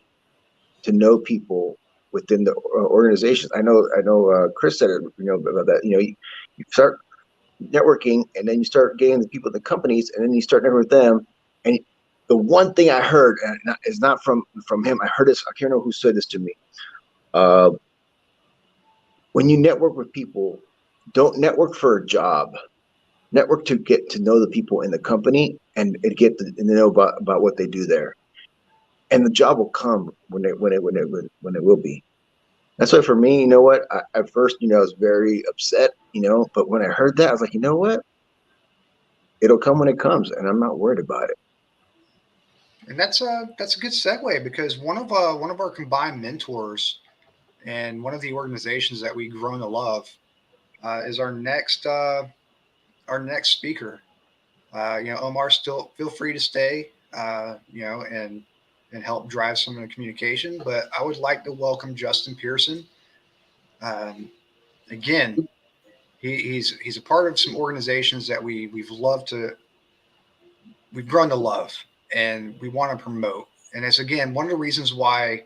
to know people within the organizations. I know Chris said it, about that. You start networking, and then you start getting the people at the companies, and then you start networking with them. And the one thing I heard, and it's not from him, I heard this, I can't remember who said this to me. When you network with people, don't network for a job. Network to get to know the people in the company and get to know about what they do there. And the job will come when it will be. That's why for me, you know what? At first, I was very upset, but when I heard that, I was like, you know what? It'll come when it comes, and I'm not worried about it. And that's a good segue, because one of our combined mentors and one of the organizations that we've grown to love is our next speaker. Omar, still feel free to stay, and help drive some of the communication. But I would like to welcome Justin Pearson. Again, he's a part of some organizations that we've grown to love, and we want to promote. And it's, again, one of the reasons why,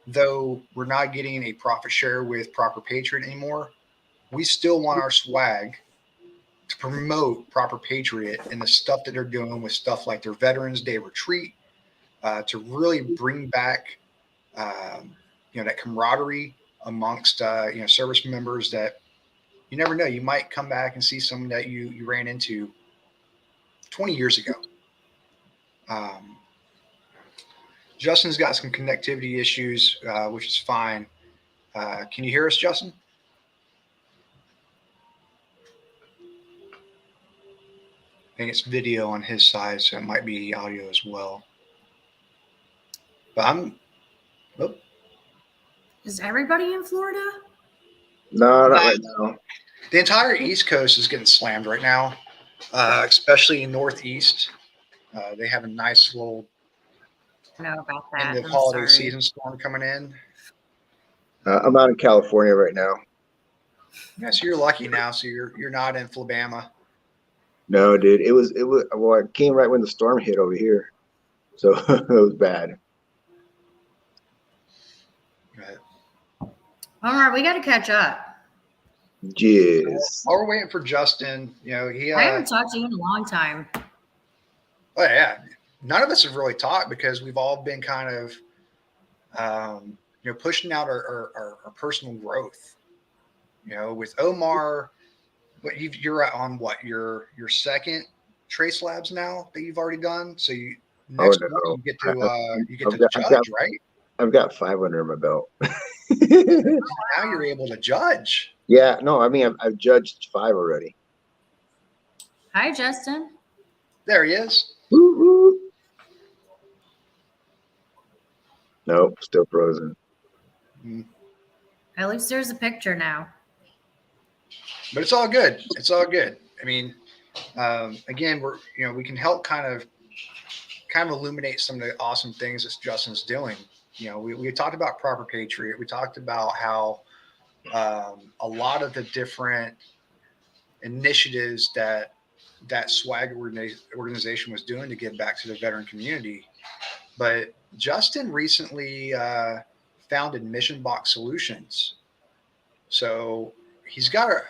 though we're not getting a profit share with Proper Patriot anymore, we still want our swag to promote Proper Patriot and the stuff that they're doing with stuff like their Veterans Day retreat, to really bring back, that camaraderie amongst, service members, that you never know, you might come back and see someone that you ran into 20 years ago. Justin's got some connectivity issues, which is fine. Can you hear us, Justin? I think it's video on his side, so it might be audio as well. But Is everybody in Florida? No, not right now. The entire East Coast is getting slammed right now, especially in Northeast. They have a nice little know about that. end of holiday season storm coming in. I'm out in California right now. Yeah, so you're lucky now. So you're not in Flabama. No, dude, it was. Well, it came right when the storm hit over here, so it was bad. Right. Omar, we got to catch up. Jeez. While we're waiting for Justin, I haven't talked to you in a long time. Oh yeah, none of us have really talked, because we've all been kind of, pushing out our personal growth. With Omar, you're on your second trace labs now that you've already done. So next no. month you get to I've judge, got, right? I've got 5 under my belt. Now you're able to judge. Yeah, no, I mean, I've judged 5 already. Hi, Justin. There he is. Woo-hoo. Nope, still frozen. At least there's a picture now. But it's all good. It's all good. I mean, again, we can help kind of illuminate some of the awesome things that Justin's doing. We talked about Proper Patriot. We talked about how a lot of the different initiatives that SWAG organization was doing to give back to the veteran community. But Justin recently founded Mission Box Solutions. So he's got a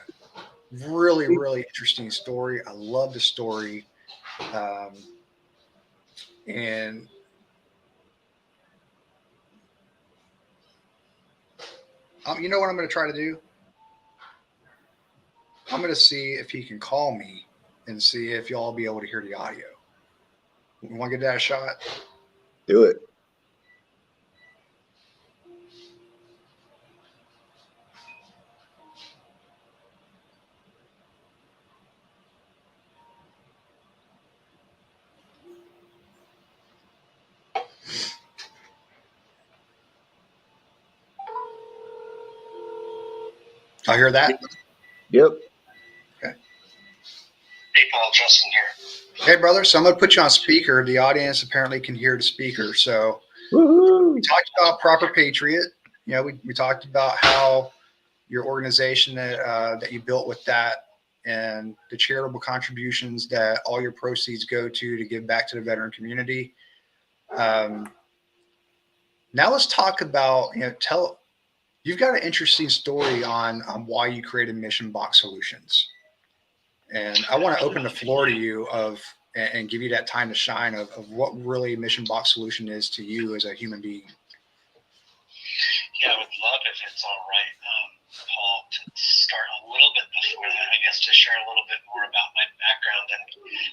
really, really interesting story. I love the story. And you know what I'm going to try to do? I'm going to see if he can call me and see if y'all will be able to hear the audio. You want to give that a shot? Do it. I hear that. Yep. Okay. Hey, Paul, Justin here. Hey, brother. So I'm going to put you on speaker. The audience apparently can hear the speaker. So Woo-hoo. we talked about Proper Patriot. We talked about how your organization that you built with that and the charitable contributions that all your proceeds go to give back to the veteran community. Now let's talk about, you've got an interesting story on why you created Mission Box Solutions. And I want to open the floor to you and give you that time to shine of what really Mission Box Solution is to you as a human being. Yeah, I would love, if it's all right, Paul, to start a little bit before that, I guess, to share a little bit more about my background and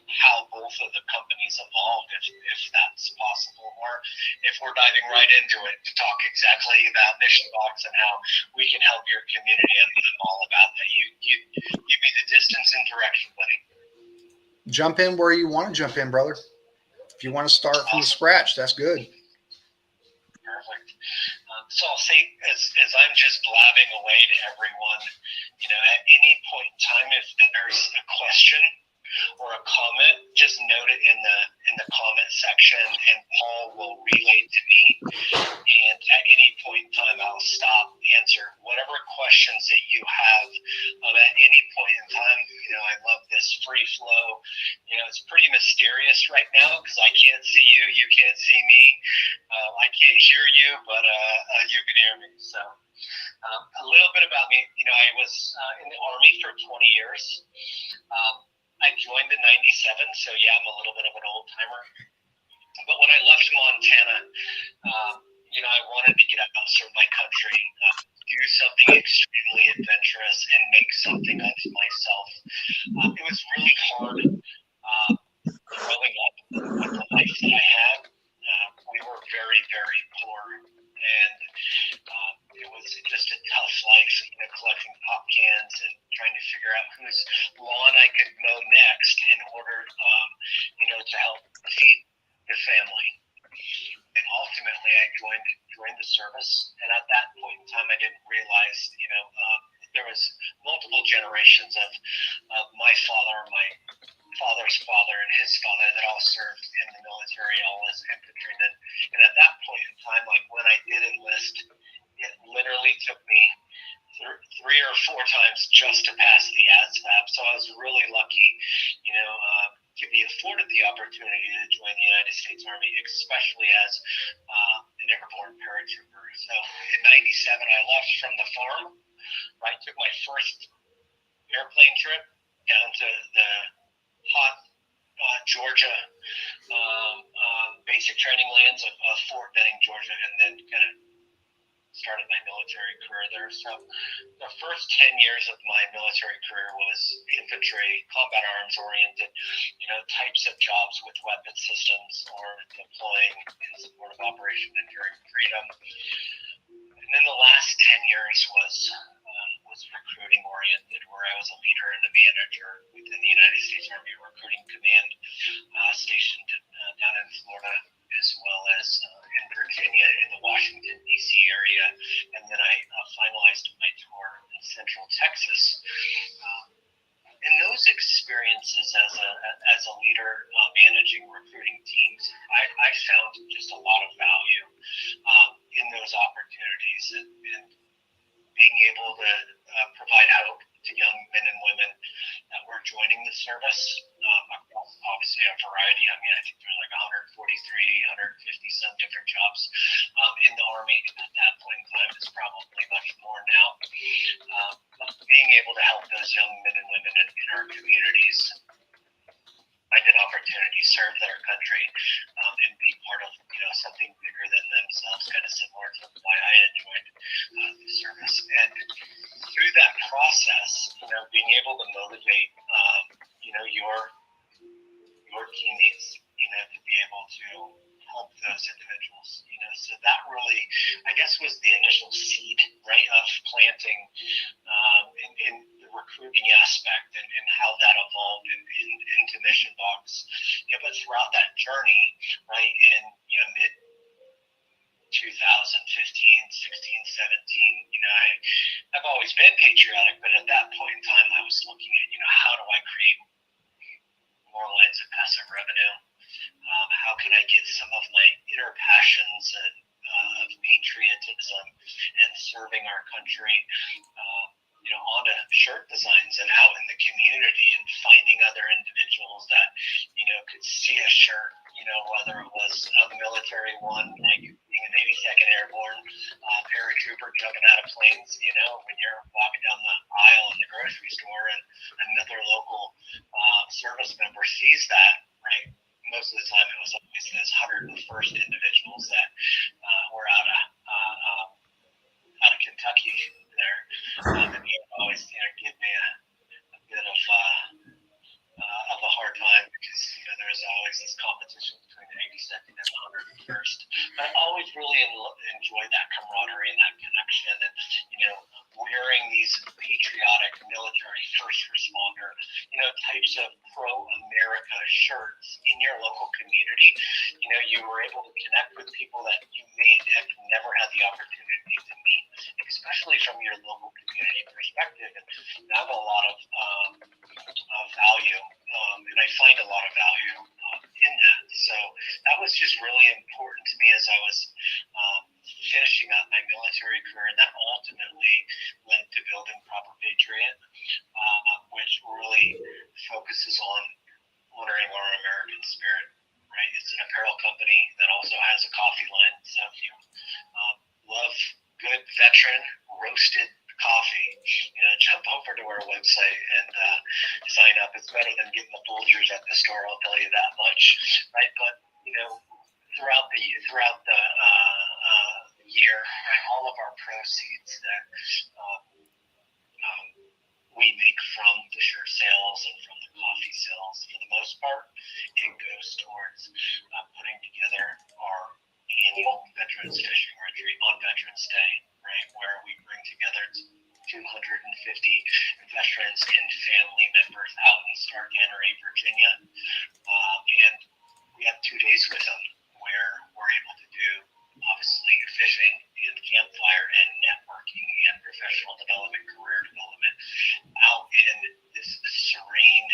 how both of the companies evolved, if that's possible, or if we're diving right into it to talk exactly about Mission Box and how we can help your community. I'm all about that. You give me the distance and direction, buddy. Jump in where you want to jump in, brother. If you want to start from scratch, that's good. Perfect. So I'll say, as I'm just blabbing away to everyone, at any point in time, if there's a question or a comment, just note it in the comment section, and Paul will relay to me. And at any point in time, I'll stop, answer whatever questions that you have. At any point in time, I love this free flow. It's pretty mysterious right now because I can't see you, you can't see me. I can't hear you, but you can hear me. So a little bit about me. I was in the Army for 20 years. I joined in 97, so yeah, I'm a little bit of an old timer. But when I left Montana, I wanted to get out and serve my country, do something extremely adventurous, and make something of myself. It was really hard growing up with the life that I had. We were very, very poor, and it was just a tough life, collecting pop cans and trying to figure out whose lawn I could mow next in order, to help feed the family. And ultimately, I joined the service, and at that point in time, I didn't realize, there was multiple generations of my father, my father's father, and his father that all served in the military, all as infantrymen. And at that point in time, like when I did enlist, it literally took me 3 or 4 times just to pass the ASVAB. So I was really lucky, to be afforded the opportunity to join the United States Army, especially as an airborne paratrooper. So in 97, I left from the farm. I took my first airplane trip down to the hot Georgia basic training lands of Fort Benning, Georgia, and then kind of started my military career there. So the first 10 years of my military career was infantry, combat arms oriented, types of jobs with weapon systems or deploying in support of Operation Enduring Freedom. And then the last 10 years was recruiting oriented, where I was a leader and a manager within the United States Army Recruiting Command, stationed down in Florida, as well as in Virginia, in the Washington, D.C. area. And then I finalized my tour in Central Texas. And those experiences as a leader, managing recruiting teams, I found just a lot of value in those opportunities, and being able to provide hope to young men and women that were joining the service across obviously a variety. I mean, I think there's like 143, 150 some different jobs in the Army at that point in time. It's probably much more now. But being able to help those young men and women in our communities find an opportunity, serve their country, and be part of something bigger than themselves, kind of similar to why I enjoyed the service. And through that process, being able to motivate your teammates, to be able to help those individuals, so that really, I guess, was the initial seed, right, of planting in the recruiting aspect and how that evolved into Mission Box. But throughout that journey, right, in mid 2015, 16, 17, I've always been patriotic, but at that point in time, I was looking at, how do I create more lines of passive revenue? How can I get some of my inner passions and of patriotism and serving our country, onto shirt designs and out in the community, and finding other individuals that, could see a shirt, whether it was a military one, like being an 82nd Airborne paratrooper jumping out of planes, when you're walking down the aisle in the grocery store and another local service member sees that, right? Most of the time it was always those 101st individuals that were out of Kentucky there. And he would always give me a bit of a hard time, because there's always this competition between the 82nd and the 101st. But I always really enjoyed that camaraderie and that connection, and wearing these patriotic military first responder types of pro-America shirts in your local community. You were able to connect with people that you may have never had the opportunity to meet, especially from your local community perspective. And I have a lot of value, and I find a lot of value in that. So that was just really important to me as I was finishing up my military career, and that ultimately led to building Proper Patriot, which really focuses on honoring our American spirit. Right, it's an apparel company that also has a coffee line. So if you love good veteran roasted coffee, jump over to our website and sign up. It's better than getting the Folgers at the store, I'll tell you that much. Right, but throughout the year, right, all of our proceeds that we make from the shirt sales and from the coffee sales, for the most part, it goes towards putting together our annual Veterans Fishing Retreat on Veterans Day, right, where we bring together 250 veterans and family members out in Stark Tannery, Virginia, and we have 2 days with them where we're able to do, obviously, fishing and campfire and networking and professional development, career development, out in this serene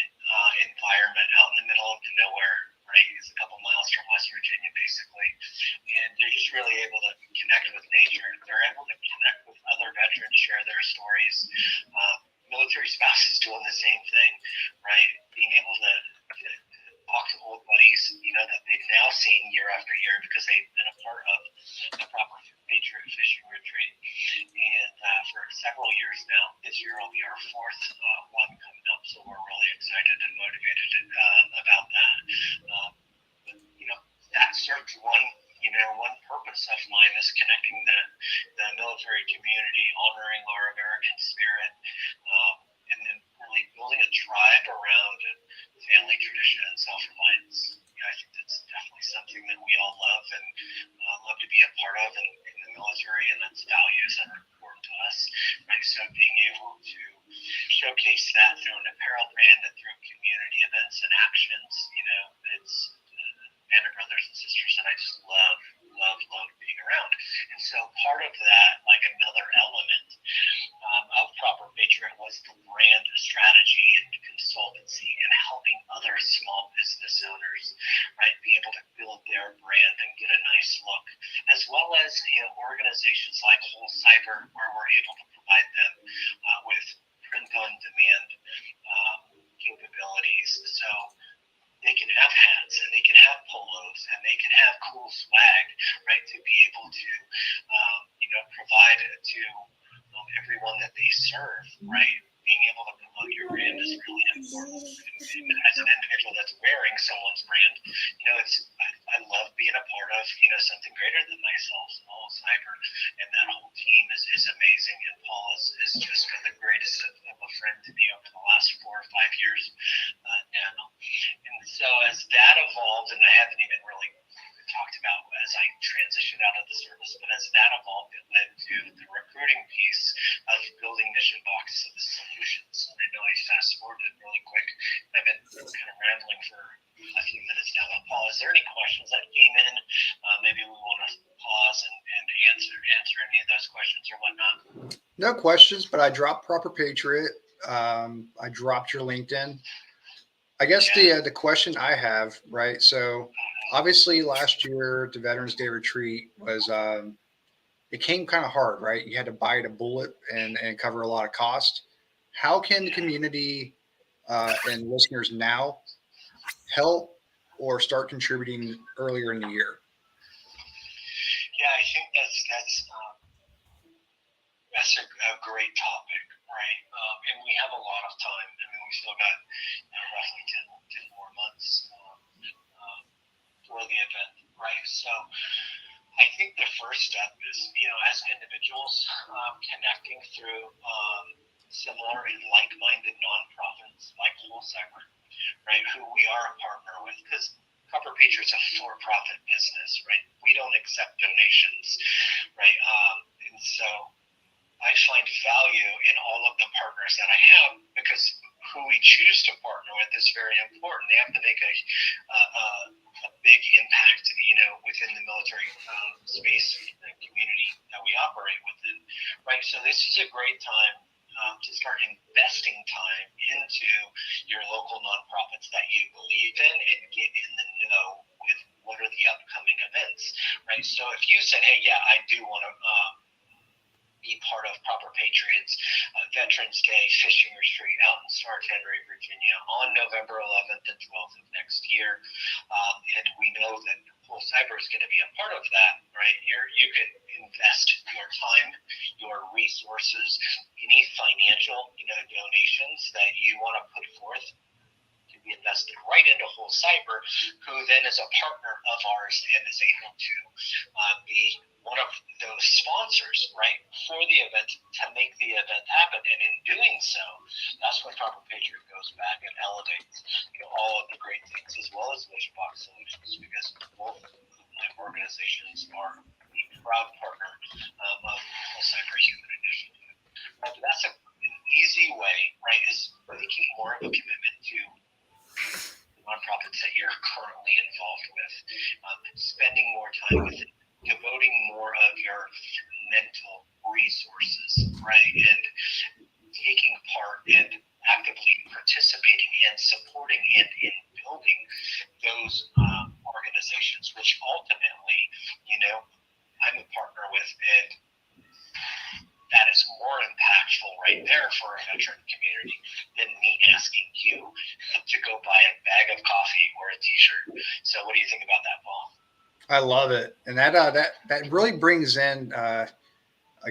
environment, out in the middle of nowhere, right? It's a couple miles from West Virginia, basically. And they're just really able to connect with nature. They're able to connect with other veterans, share their stories. Military spouses doing the same thing, right? Being able to talk to old buddies, that they've now seen year after year because they've been a part of the Proper Patriot Fishing Retreat. And for several years now, this year will be our 4th one coming up, so we're really excited and motivated about that. That serves one purpose of mine, is connecting the build their brand and get a nice look, as well as organizations like Whole Cyber, where we're able to provide them with print on demand capabilities. So they can have hats and they can have polos and they can have cool swag, right, to be able to provide to everyone that they serve, right? Being able to promote your brand is really important. As an individual that's wearing someone's brand, I love being a part of something greater than myself. All Cyber and that whole team is amazing, and Paul is just been the greatest of a friend to me over the last 4 or 5 years now. And so as that evolved, and I haven't even really talked about as I transitioned out of the service, but as that evolved, it led to the recruiting piece of building mission boxes of the solutions. And I know I fast forwarded really quick. I've been kind of rambling for a few minutes now. But Paul, is there any questions that came in? Maybe we want to pause and answer any of those questions or whatnot. No questions, but I dropped Proper Patriot. I dropped your LinkedIn. I guess the question I have, right? So obviously last year, the Veterans Day retreat was, it came kind of hard, right? You had to bite a bullet and cover a lot of cost. How can the community and listeners now help or start contributing earlier in the year? Yeah, I think that's a great topic, right? And we have a lot of time. I mean, we still got roughly 10 more months for the event, right? So I think the first step is, as individuals, connecting through similar and like-minded nonprofits like Whole Cyber, right, who we are a partner with, because Proper Patriot's a for-profit business, right? We don't accept donations, right? And so I find value in all of the partners that I have, because who we choose to partner with is very important. They have to make a big impact, within the military space and community that we operate within, right? So this is a great time to start investing time into your local nonprofits that you believe in and get in the know with what are the upcoming events, right? So if you said, hey, yeah, I do want to be part of Proper Patriots Veterans Day Fishing Retreat out in Smart Henry, Virginia on November 11th and 12th of next year, and we know that Whole Cyber is going to be a part of that, right? You can invest your time, your resources, any financial donations that you want to put forth can be invested right into Whole Cyber, who then is a partner of ours and is able to be one of those sponsors, right, for the event to make the event happen. And in doing so, that's when Proper Patriot goes back and elevates all of the great things, as well as Mission Box Solutions, because both of my organizations are a proud partner of Whole Cyber Human Initiative. But that's an easy way, right, is making more of a commitment to nonprofits that you're currently involved with, spending more time with it, devoting more of your mental resources, right, and taking part and actively participating and supporting and in building those organizations, which ultimately, I'm a partner with, and that is more impactful right there for a veteran community than me asking you to go buy a bag of coffee or a t-shirt. So what do you think about that, Paul? I love it. And that really brings in a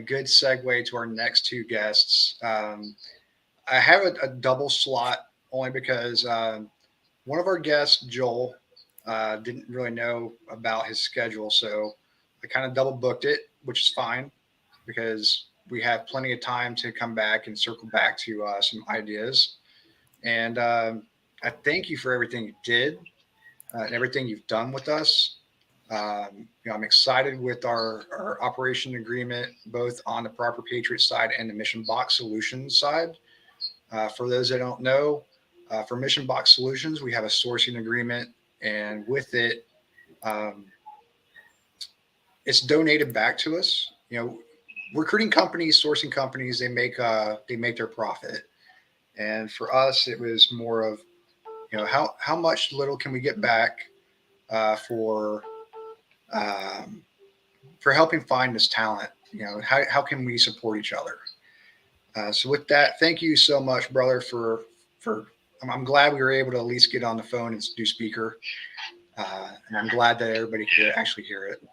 good segue to our next two guests. I have a double slot only because one of our guests, Joel, didn't really know about his schedule. So I kind of double booked it, which is fine because we have plenty of time to come back and circle back to some ideas. And I thank you for everything you did and everything you've done with us. I'm excited with our operation agreement, both on the Proper Patriot side and the Mission Box Solutions side. For those that don't know, for Mission Box Solutions, we have a sourcing agreement, and with it, it's donated back to us. Recruiting companies, sourcing companies, they make their profit, and for us, it was more of how much little can we get back for helping find this talent. How can we support each other? So with that, thank you so much, brother, for I'm glad we were able to at least get on the phone and do speaker. And I'm glad that everybody could actually hear it.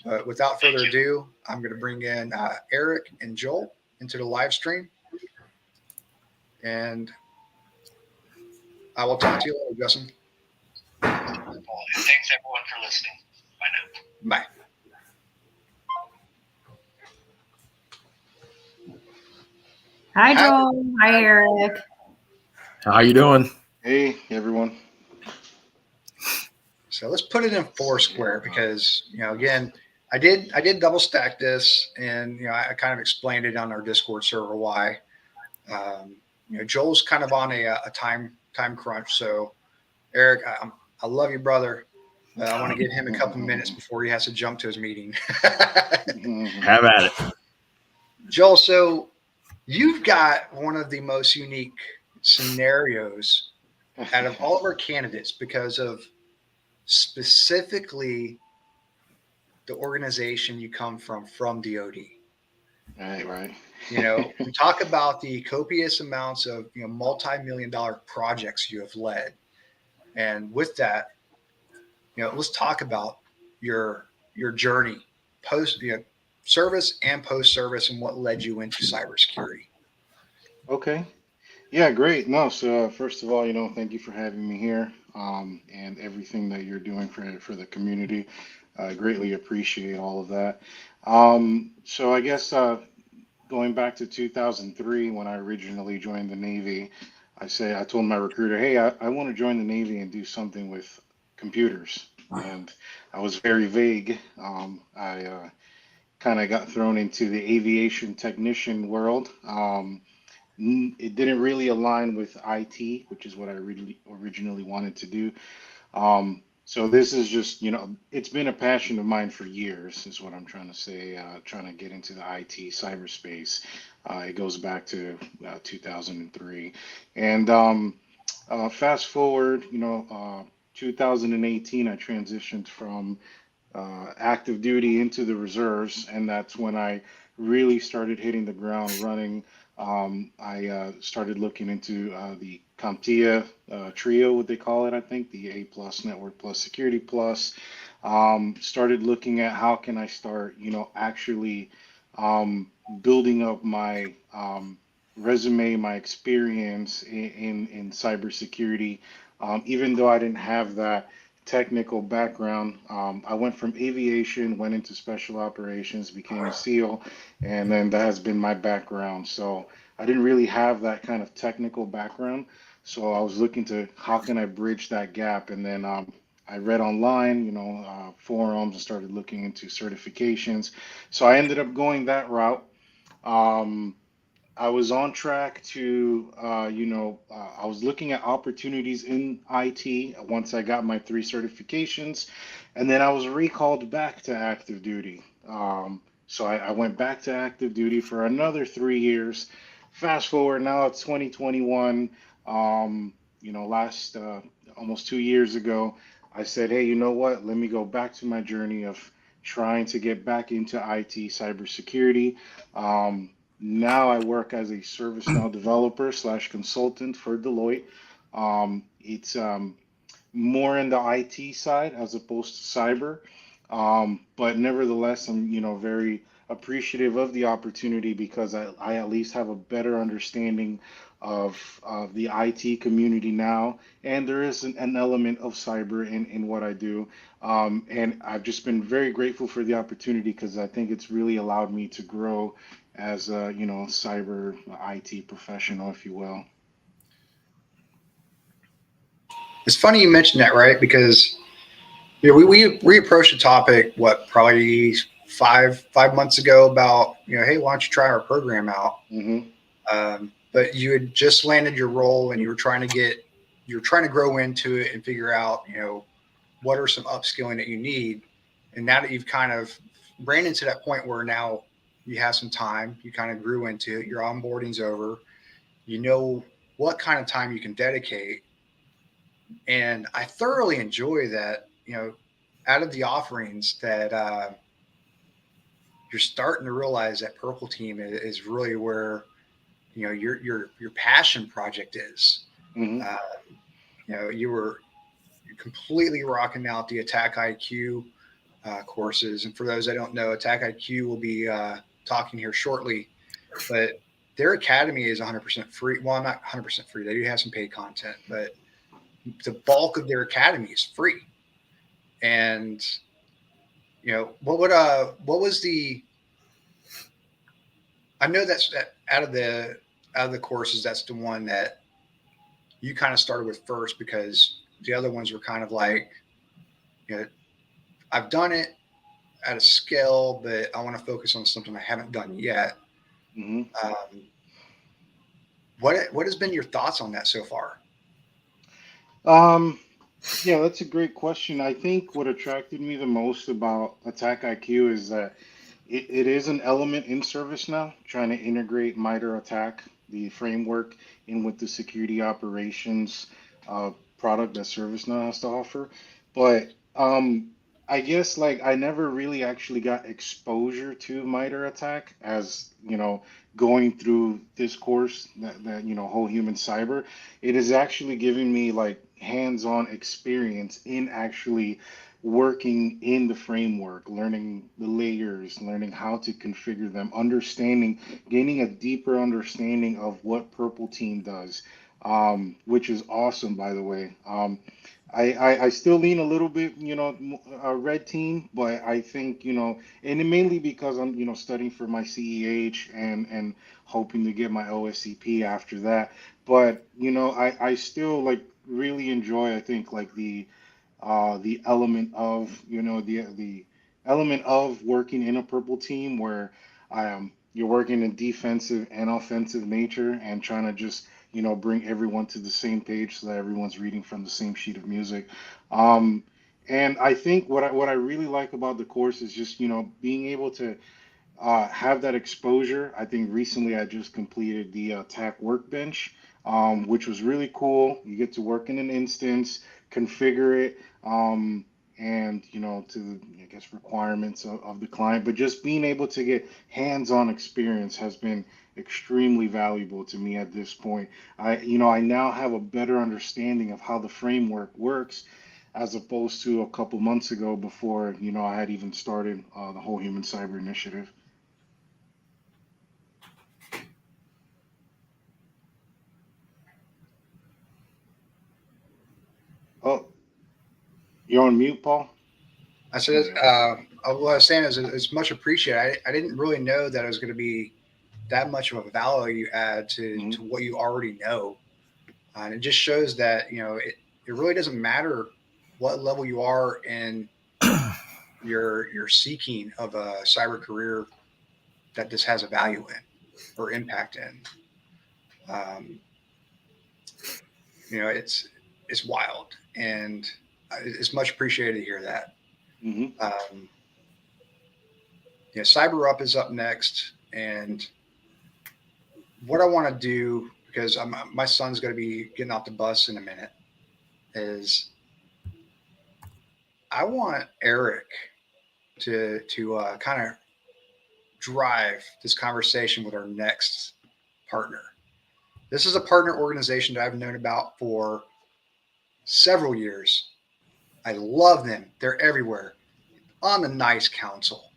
But without further ado, I'm going to bring in Eric and Joel into the live stream. And I will talk to you later, Justin. Thanks, everyone, for listening. Bye now. Bye. Hi, Joel. Hi, Eric. How you doing? Hey, everyone. So let's put it in Foursquare because, again, I did double stack this, and I kind of explained it on our Discord server why. Joel's kind of on a time crunch. So Eric, I love you, brother. I want to give him a couple minutes before he has to jump to his meeting. Have at it. Joel, so you've got one of the most unique scenarios out of all of our candidates because of specifically the organization you come from DOD. Right. We talk about the copious amounts of multi-million-dollar projects you have led, and with that, let's talk about your journey post service and post service and what led you into cybersecurity. Okay. Yeah, great. No, so first of all, thank you for having me here, and everything that you're doing for the community. I greatly appreciate all of that. So I guess going back to 2003 when I originally joined the Navy, I told my recruiter, hey, I want to join the Navy and do something with computers. And I was very vague. I kind of got thrown into the aviation technician world. It didn't really align with IT, which is what I originally wanted to do. So this is just, it's been a passion of mine for years, is what I'm trying to say, trying to get into the IT cyberspace. It goes back to 2003. And fast forward, 2018, I transitioned from active duty into the reserves, and that's when I really started hitting the ground running. I started looking into the CompTIA trio, what they call it, I think, the A plus Network plus Security plus. Started looking at how can I start, actually building up my resume, my experience in cybersecurity. Even though I didn't have that technical background, I went from aviation, went into special operations, became a SEAL, and then that has been my background. So I didn't really have that kind of technical background. So I was looking to how can I bridge that gap, and then I read online, forums, and started looking into certifications. So I ended up going that route. I was on track to, I was looking at opportunities in IT once I got my 3 certifications, and then I was recalled back to active duty. So I went back to active duty for another 3 years. Fast forward, now it's 2021. Last almost 2 years ago, I said, hey, you know what? Let me go back to my journey of trying to get back into IT cybersecurity. Now I work as a ServiceNow developer / consultant for Deloitte. It's more in the IT side as opposed to cyber. But nevertheless, I'm, very appreciative of the opportunity because I at least have a better understanding of the IT community now. And there is an element of cyber in what I do. And I've just been very grateful for the opportunity because I think it's really allowed me to grow as a, cyber IT professional, if you will. It's funny you mentioned that, right? Because we approached the topic probably five months ago about hey, why don't you try our program out? Mm-hmm. But you had just landed your role and you were trying to grow into it and figure out what are some upskilling that you need. And now that you've kind of ran into that point where now you have some time, you kind of grew into it, your onboarding's over, what kind of time you can dedicate. And I thoroughly enjoy that, out of the offerings that you're starting to realize that Purple Team is really where your passion project is. Mhm. You were completely rocking out the ATTACKIQ courses, and for those that don't know, ATTACKIQ will be talking here shortly, but their academy is 100% free. Well, not 100% free. They do have some paid content, but the bulk of their academy is free. And what was the? I know that out of the courses, that's the one that you kind of started with first, because the other ones were kind of like, I've done it at a scale, but I want to focus on something I haven't done yet. Mhm. What has been your thoughts on that so far? Yeah, that's a great question. I think what attracted me the most about ATTACKIQ is that it is an element in ServiceNow, trying to integrate MITRE ATT&CK, the framework, in with the security operations product that ServiceNow has to offer. But I guess like I never really actually got exposure to MITRE ATT&CK as, going through this course that whole human cyber. It is actually giving me like hands-on experience in actually working in the framework, learning the layers, learning how to configure them, gaining a deeper understanding of what Purple Team does, which is awesome, by the way. I still lean a little bit, red team, but I think, and mainly because I'm, studying for my CEH and hoping to get my OSCP after that. But, I still like really enjoy, I think, like the element of, the element of working in a Purple Team where you're working in defensive and offensive nature and trying to just bring everyone to the same page so that everyone's reading from the same sheet of music. And I think what I really like about the course is just being able to have that exposure. I think recently I just completed the attack workbench, which was really cool. You get to work in an instance, configure it, and to the, I guess, requirements of the client. But just being able to get hands-on experience has been extremely valuable to me at this point. I now have a better understanding of how the framework works, as opposed to a couple months ago before I had even started the whole human cyber initiative. Oh, you're on mute, Paul? I said, Yeah. what I was saying is it's much appreciated. I didn't really know that it was going to be that much of a value add to what you already know. And it just shows that, it really doesn't matter what level you are in your seeking of a cyber career, that this has a value in or impact in. It's wild, and it's much appreciated to hear that. CYBERUP is up next, and what I want to do, because my son's going to be getting off the bus in a minute, is I want Eric to kind of drive this conversation with our next partner. This is a partner organization that I've known about for several years. I love them. They're everywhere. On the NICE Council,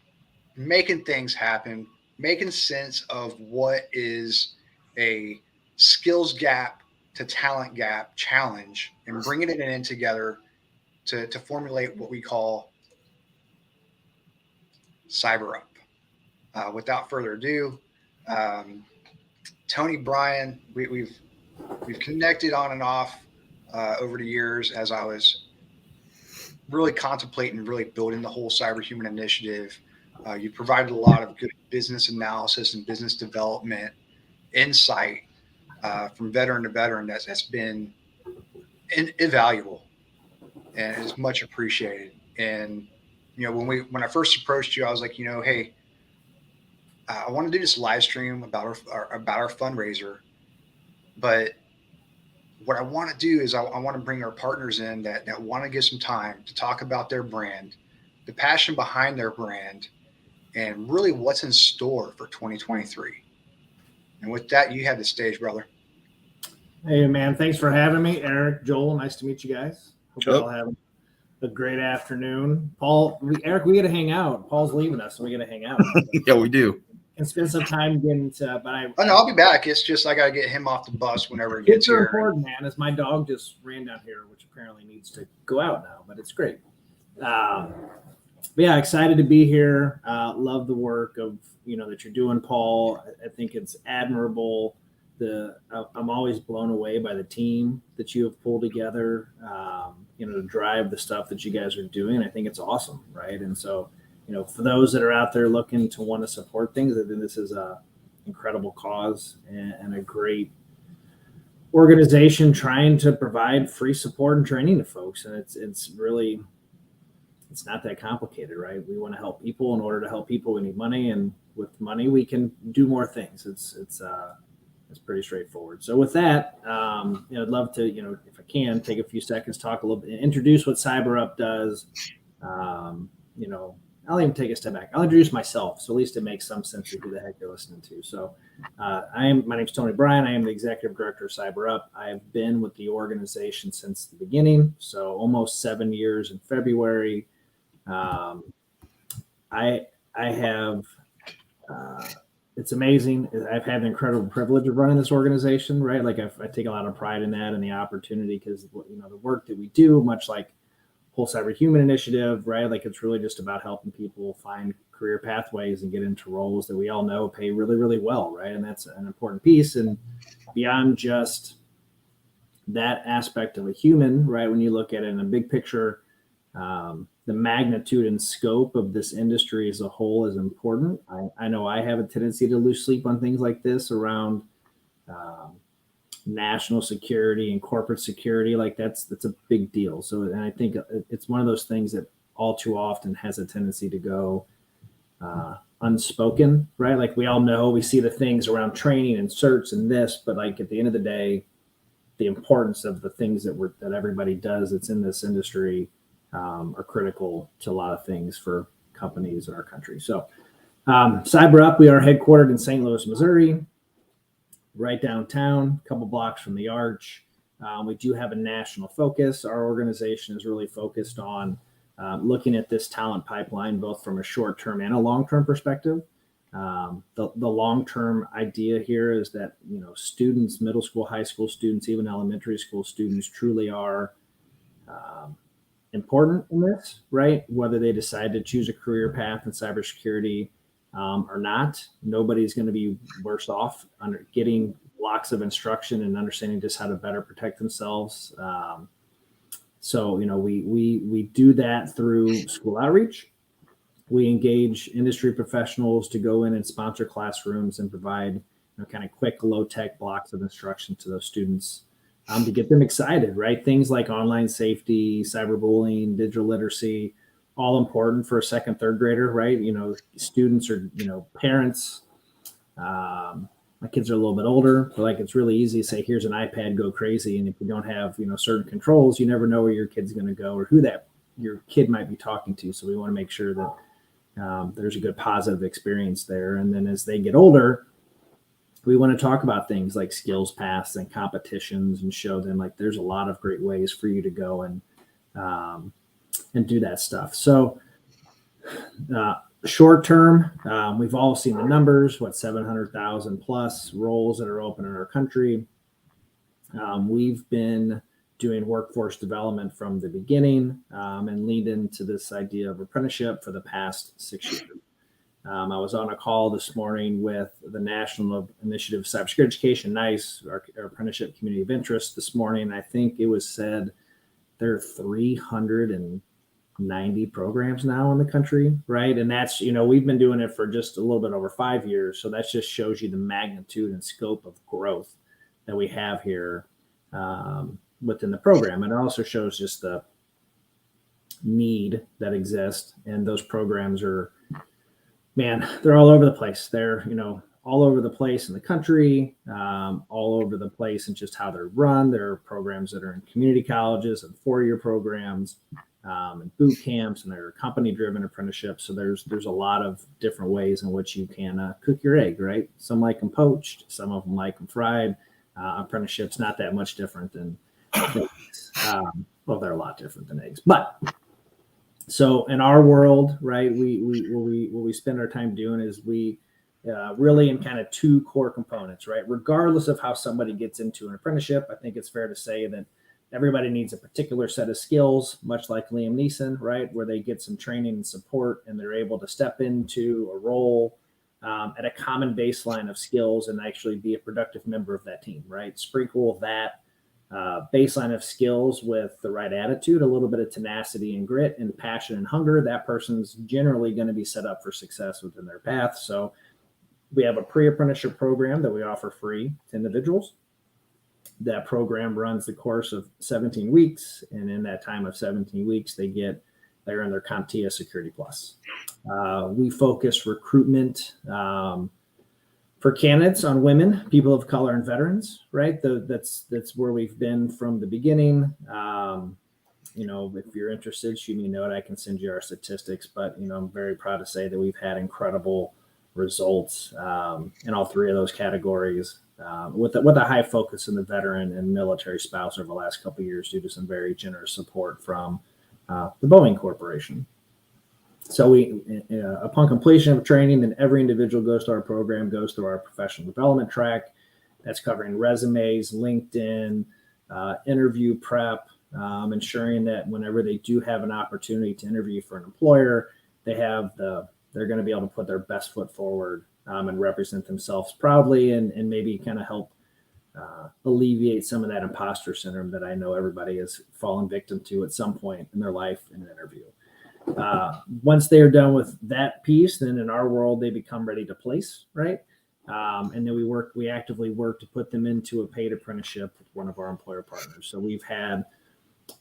making things happen, making sense of what is a skills gap to talent gap challenge, and bringing it in together to formulate what we call CYBERUP. Without further ado, Tony Bryan, we've connected on and off over the years as I was really contemplating, really building the whole cyber human initiative. You provided a lot of good business analysis and business development insight from veteran to veteran. That's been invaluable, and it's much appreciated. And when I first approached you, I was like, hey, I want to do this live stream about our fundraiser, but what I want to do is I want to bring our partners in that want to get some time to talk about their brand, the passion behind their brand, and really what's in store for 2023. And with that, you have the stage, brother. Hey, man. Thanks for having me. Eric, Joel, nice to meet you guys. Hope you all have a great afternoon. Paul, Eric, we got to hang out. Paul's leaving us, so we got to hang out. Yeah, we do. And spend some time getting to, but I'll be back. It's just I got to get him off the bus whenever he gets kids are here. important, man. As my dog just ran down here, which apparently needs to go out now, but it's great. But yeah, excited to be here. Love the work of, that you're doing, Paul. I think it's admirable. I'm always blown away by the team that you have pulled together, to drive the stuff that you guys are doing. I think it's awesome. Right. And so, for those that are out there looking to want to support things, I think this is a incredible cause and a great organization trying to provide free support and training to folks. And it's really, it's not that complicated, right? We want to help people. In order to help people, we need money, and with money, we can do more things. It's pretty straightforward. So with that, I'd love to, if I can, take a few seconds, talk a little bit, introduce what CYBERUP does. I'll even take a step back. I'll introduce myself, so at least it makes some sense of who the heck you're listening to. So my name's Tony Bryan. I am the executive director of CYBERUP. I have been with the organization since the beginning, so almost 7 years in February. I have, it's amazing. I've had the incredible privilege of running this organization, right? Like I take a lot of pride in that and the opportunity, because, the work that we do, much like whole cyber human initiative, right? Like it's really just about helping people find career pathways and get into roles that we all know pay really, really well, right? And that's an important piece. And beyond just that aspect of a human, right? When you look at it in a big picture, the magnitude and scope of this industry as a whole is important. I know I have a tendency to lose sleep on things like this around national security and corporate security. Like that's a big deal. So, and I think it's one of those things that all too often has a tendency to go unspoken, right? Like we all know, we see the things around training and certs and this, but like at the end of the day, the importance of the things that everybody does that's in this industry are critical to a lot of things for companies in our country. So CYBERUP, we are headquartered in St. Louis, Missouri, right downtown, a couple blocks from the Arch. We do have a national focus. Our organization is really focused on looking at this talent pipeline, both from a short-term and a long-term perspective. The long-term idea here is that, students, middle school, high school students, even elementary school students truly are important in this, right? Whether they decide to choose a career path in cybersecurity or not, nobody's going to be worse off under getting blocks of instruction and understanding just how to better protect themselves. So, we do that through school outreach. We engage industry professionals to go in and sponsor classrooms and provide, kind of quick, low-tech blocks of instruction to those students to get them excited, right? Things like online safety, cyberbullying, digital literacy, all important for a second, third grader, right? Students or, parents. My kids are a little bit older, but like it's really easy to say, here's an iPad, go crazy. And if you don't have, certain controls, you never know where your kid's going to go or who that your kid might be talking to. So we want to make sure that there's a good positive experience there. And then as they get older, we want to talk about things like skills paths and competitions and show them like there's a lot of great ways for you to go and do that stuff. So short term, we've all seen the numbers, 700,000 plus roles that are open in our country. We've been doing workforce development from the beginning and leaned into this idea of apprenticeship for the past 6 years. I was on a call this morning with the National Initiative of Cybersecurity Education, NICE, our apprenticeship community of interest this morning. I think it was said there are 390 programs now in the country, right? And that's, we've been doing it for just a little bit over 5 years. So that just shows you the magnitude and scope of growth that we have here within the program. And it also shows just the need that exists. And those programs are, man, they're all over the place. They're, all over the place in the country, all over the place in just how they're run. There are programs that are in community colleges and 4-year programs, and boot camps, and there are company-driven apprenticeships. So there's a lot of different ways in which you can cook your egg, right? Some like them poached, some of them like them fried. Apprenticeships not that much different than eggs. Well, they're a lot different than eggs, but so in our world, right, what we spend our time doing is we really in kind of 2 core components, right? Regardless of how somebody gets into an apprenticeship, I think it's fair to say that everybody needs a particular set of skills, much like Liam Neeson, right? Where they get some training and support and they're able to step into a role at a common baseline of skills and actually be a productive member of that team, right? Sprinkle that baseline of skills with the right attitude, a little bit of tenacity and grit and passion and hunger. That person's generally going to be set up for success within their path. So we have a pre-apprenticeship program that we offer free to individuals. That program runs the course of 17 weeks. And in that time of 17 weeks, they're in their CompTIA Security Plus. We focus recruitment for candidates on women, people of color, and veterans, right? That's where we've been from the beginning. If you're interested, shoot me a note. I can send you our statistics, but, I'm very proud to say that we've had incredible results in all 3 of those categories with a high focus in the veteran and military spouse over the last couple of years due to some very generous support from the Boeing Corporation. So upon completion of training, then every individual goes to our program, goes through our professional development track. That's covering resumes, LinkedIn, interview prep, ensuring that whenever they do have an opportunity to interview for an employer, they're going to be able to put their best foot forward and represent themselves proudly and maybe kind of help alleviate some of that imposter syndrome that I know everybody has fallen victim to at some point in their life in an interview. Once they are done with that piece, then in our world, they become ready to place, right? And then we actively work to put them into a paid apprenticeship with one of our employer partners. So we've had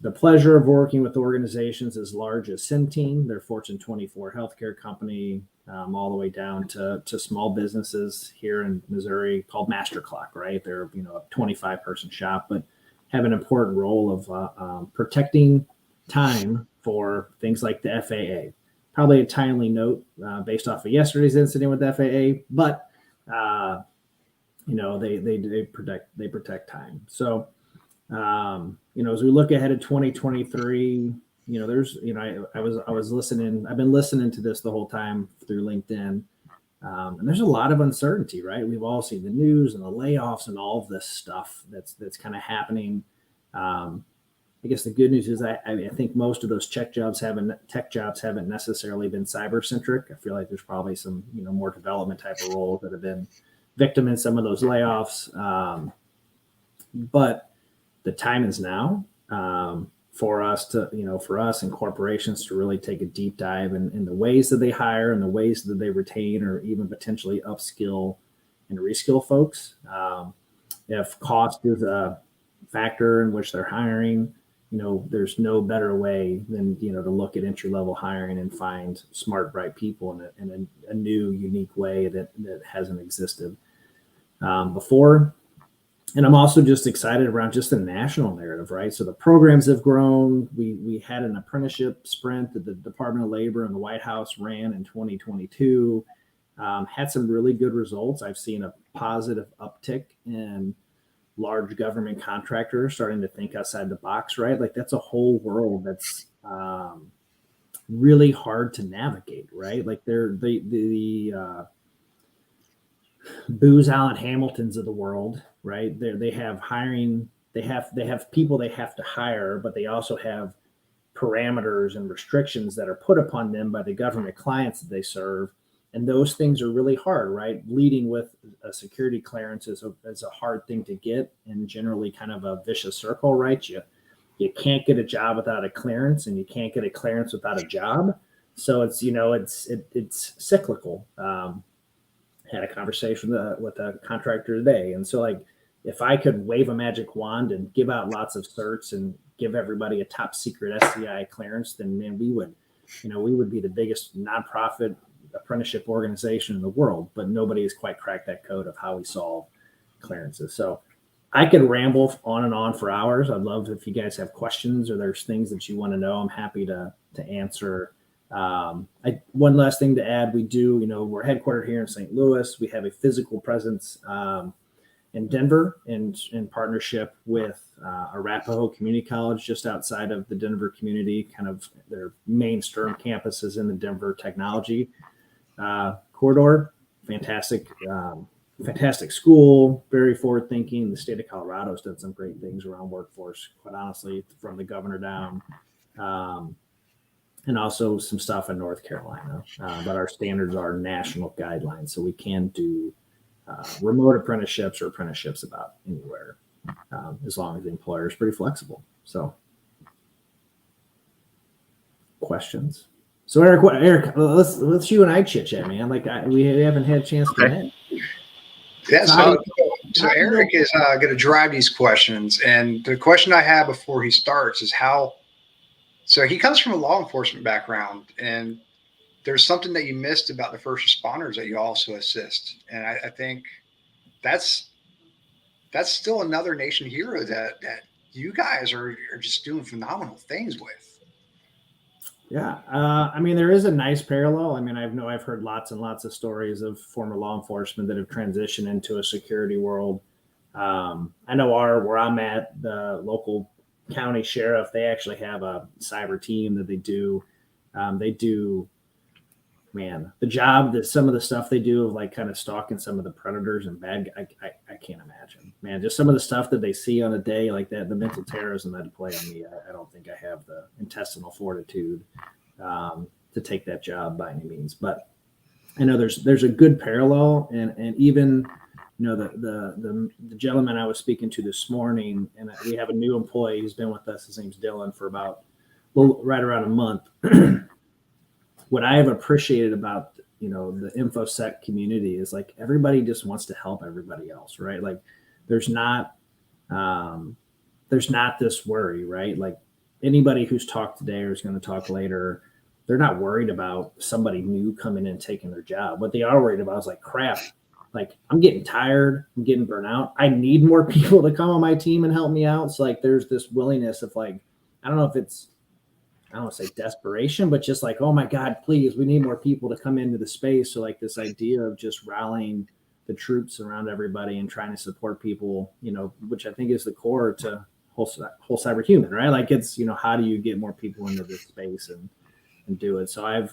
the pleasure of working with organizations as large as Centene, their Fortune 24 healthcare company, all the way down to small businesses here in Missouri called Master Clock, right? They're a 25-person shop, but have an important role of protecting time for things like the FAA. Probably a timely note based off of yesterday's incident with the FAA, but they protect time. So as we look ahead at 2023, I was listening. I've been listening to this the whole time through LinkedIn, and there's a lot of uncertainty, right? We've all seen the news and the layoffs and all of this stuff that's kind of happening. I guess the good news is I think most of those tech jobs haven't necessarily been cyber centric. I feel like there's probably some more development type of roles that have been victim in some of those layoffs. But the time is now for us and corporations to really take a deep dive in the ways that they hire and the ways that they retain or even potentially upskill and reskill folks. If cost is a factor in which they're hiring, there's no better way than, to look at entry-level hiring and find smart, bright people in a new, unique way that hasn't existed before. And I'm also just excited around just the national narrative, right? So the programs have grown. We had an apprenticeship sprint that the Department of Labor and the White House ran in 2022, had some really good results. I've seen a positive uptick in large government contractors starting to think outside the box, right? Like that's a whole world that's really hard to navigate, right? Like the Booz Allen Hamiltons of the world, right? They have hiring, they have people they have to hire, but they also have parameters and restrictions that are put upon them by the government clients that they serve. And those things are really hard, right? Leading with a security clearance is a hard thing to get and generally kind of a vicious circle, right? You can't get a job without a clearance and you can't get a clearance without a job. So it's cyclical. Had a conversation with a contractor today. And so like, if I could wave a magic wand and give out lots of certs and give everybody a top secret SCI clearance, then man, we would be the biggest nonprofit apprenticeship organization in the world, but nobody has quite cracked that code of how we solve clearances. So I could ramble on and on for hours. I'd love if you guys have questions or there's things that you want to know. I'm happy to answer. One last thing to add, we do, we're headquartered here in St. Louis. We have a physical presence in Denver in partnership with Arapahoe Community College, just outside of the Denver community. Kind of their main STEM campus is in the Denver technology corridor. Fantastic school, very forward thinking. The state of Colorado has done some great things around workforce, quite honestly, from the governor down. And also some stuff in North Carolina. But our standards are national guidelines, so we can do remote apprenticeships or apprenticeships about anywhere, as long as the employer is pretty flexible. So, questions? So Eric, let's you and I chit chat, man. Like we haven't had a chance to connect. Yeah, so Eric is going to drive these questions, and the question I have before he starts is how. So he comes from a law enforcement background, and there's something that you missed about the first responders that you also assist, and I think that's still another nation hero that you guys are just doing phenomenal things with. Yeah, I mean, there is a nice parallel. I mean, I've heard lots and lots of stories of former law enforcement that have transitioned into a security world. I know where I'm at, the local county sheriff, they actually have a cyber team that they do. Man, the job that some of the stuff they do of like kind of stalking some of the predators and bad, I can't imagine, man, just some of the stuff that they see on a day like that, the mental terrorism that play on me. I don't think I have the intestinal fortitude to take that job by any means, but I know there's a good parallel, and even, the gentleman I was speaking to this morning, and we have a new employee who's been with us. His name's Dylan for right around a month. What I have appreciated about, the InfoSec community is like everybody just wants to help everybody else, right? Like there's not this worry, right? Like anybody who's talked today or is going to talk later, they're not worried about somebody new coming in and taking their job. What they are worried about is like, crap, like I'm getting tired, I'm getting burnt out. I need more people to come on my team and help me out. So like there's this willingness of like, I don't know if it's, I don't want to say desperation, but just like, oh my God, please, we need more people to come into the space. So like this idea of just rallying the troops around everybody and trying to support people, which I think is the core to whole cyberhuman, right? Like it's, how do you get more people into this space and do it? So I'm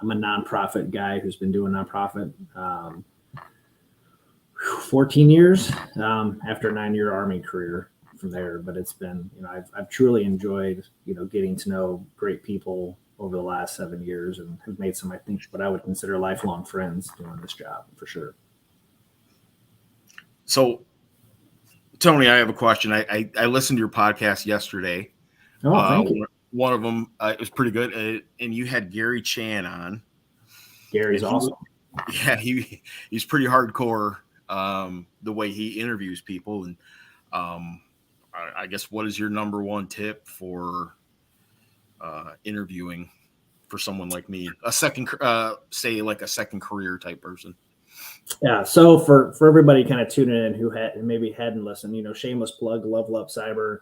a nonprofit guy who's been doing nonprofit 14 years after a 9-year Army career from there. But it's been, I've truly enjoyed, getting to know great people over the last 7 years and have made some, I think, what I would consider lifelong friends doing this job for sure. So, Tony, I have a question. I listened to your podcast yesterday. Oh, thank you. One of them, it was pretty good. And you had Gary Chan on. Gary's awesome. Yeah, he's pretty hardcore the way he interviews people. And I guess, what is your number one tip for interviewing for someone like me, a second, say like a second career type person? Yeah. So for everybody kind of tuning in who maybe hadn't listened, shameless plug, Level Up Cyber.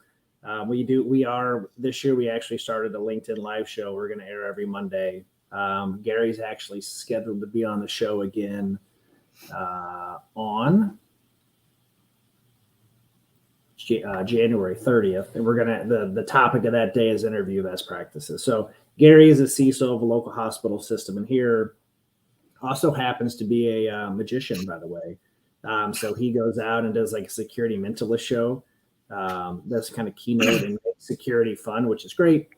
This year we actually started a LinkedIn live show. We're going to air every Monday. Gary's actually scheduled to be on the show again on January 30th. And we're going to, the topic of that day is interview best practices. So Gary is a CISO of a local hospital system, and here also happens to be a magician, by the way. So he goes out and does like a security mentalist show. That's kind of keynote and security fun, which is great.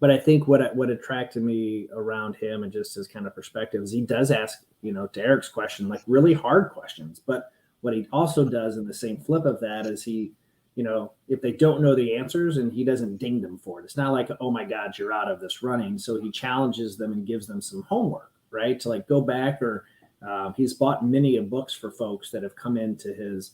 But I think what attracted me around him and just his kind of perspective is he does ask, to Eric's question, like really hard questions. But what he also does in the same flip of that is he, if they don't know the answers, and he doesn't ding them for it. It's not like, oh my God, you're out of this running. So he challenges them and gives them some homework, right? To like go back, or he's bought many books for folks that have come into his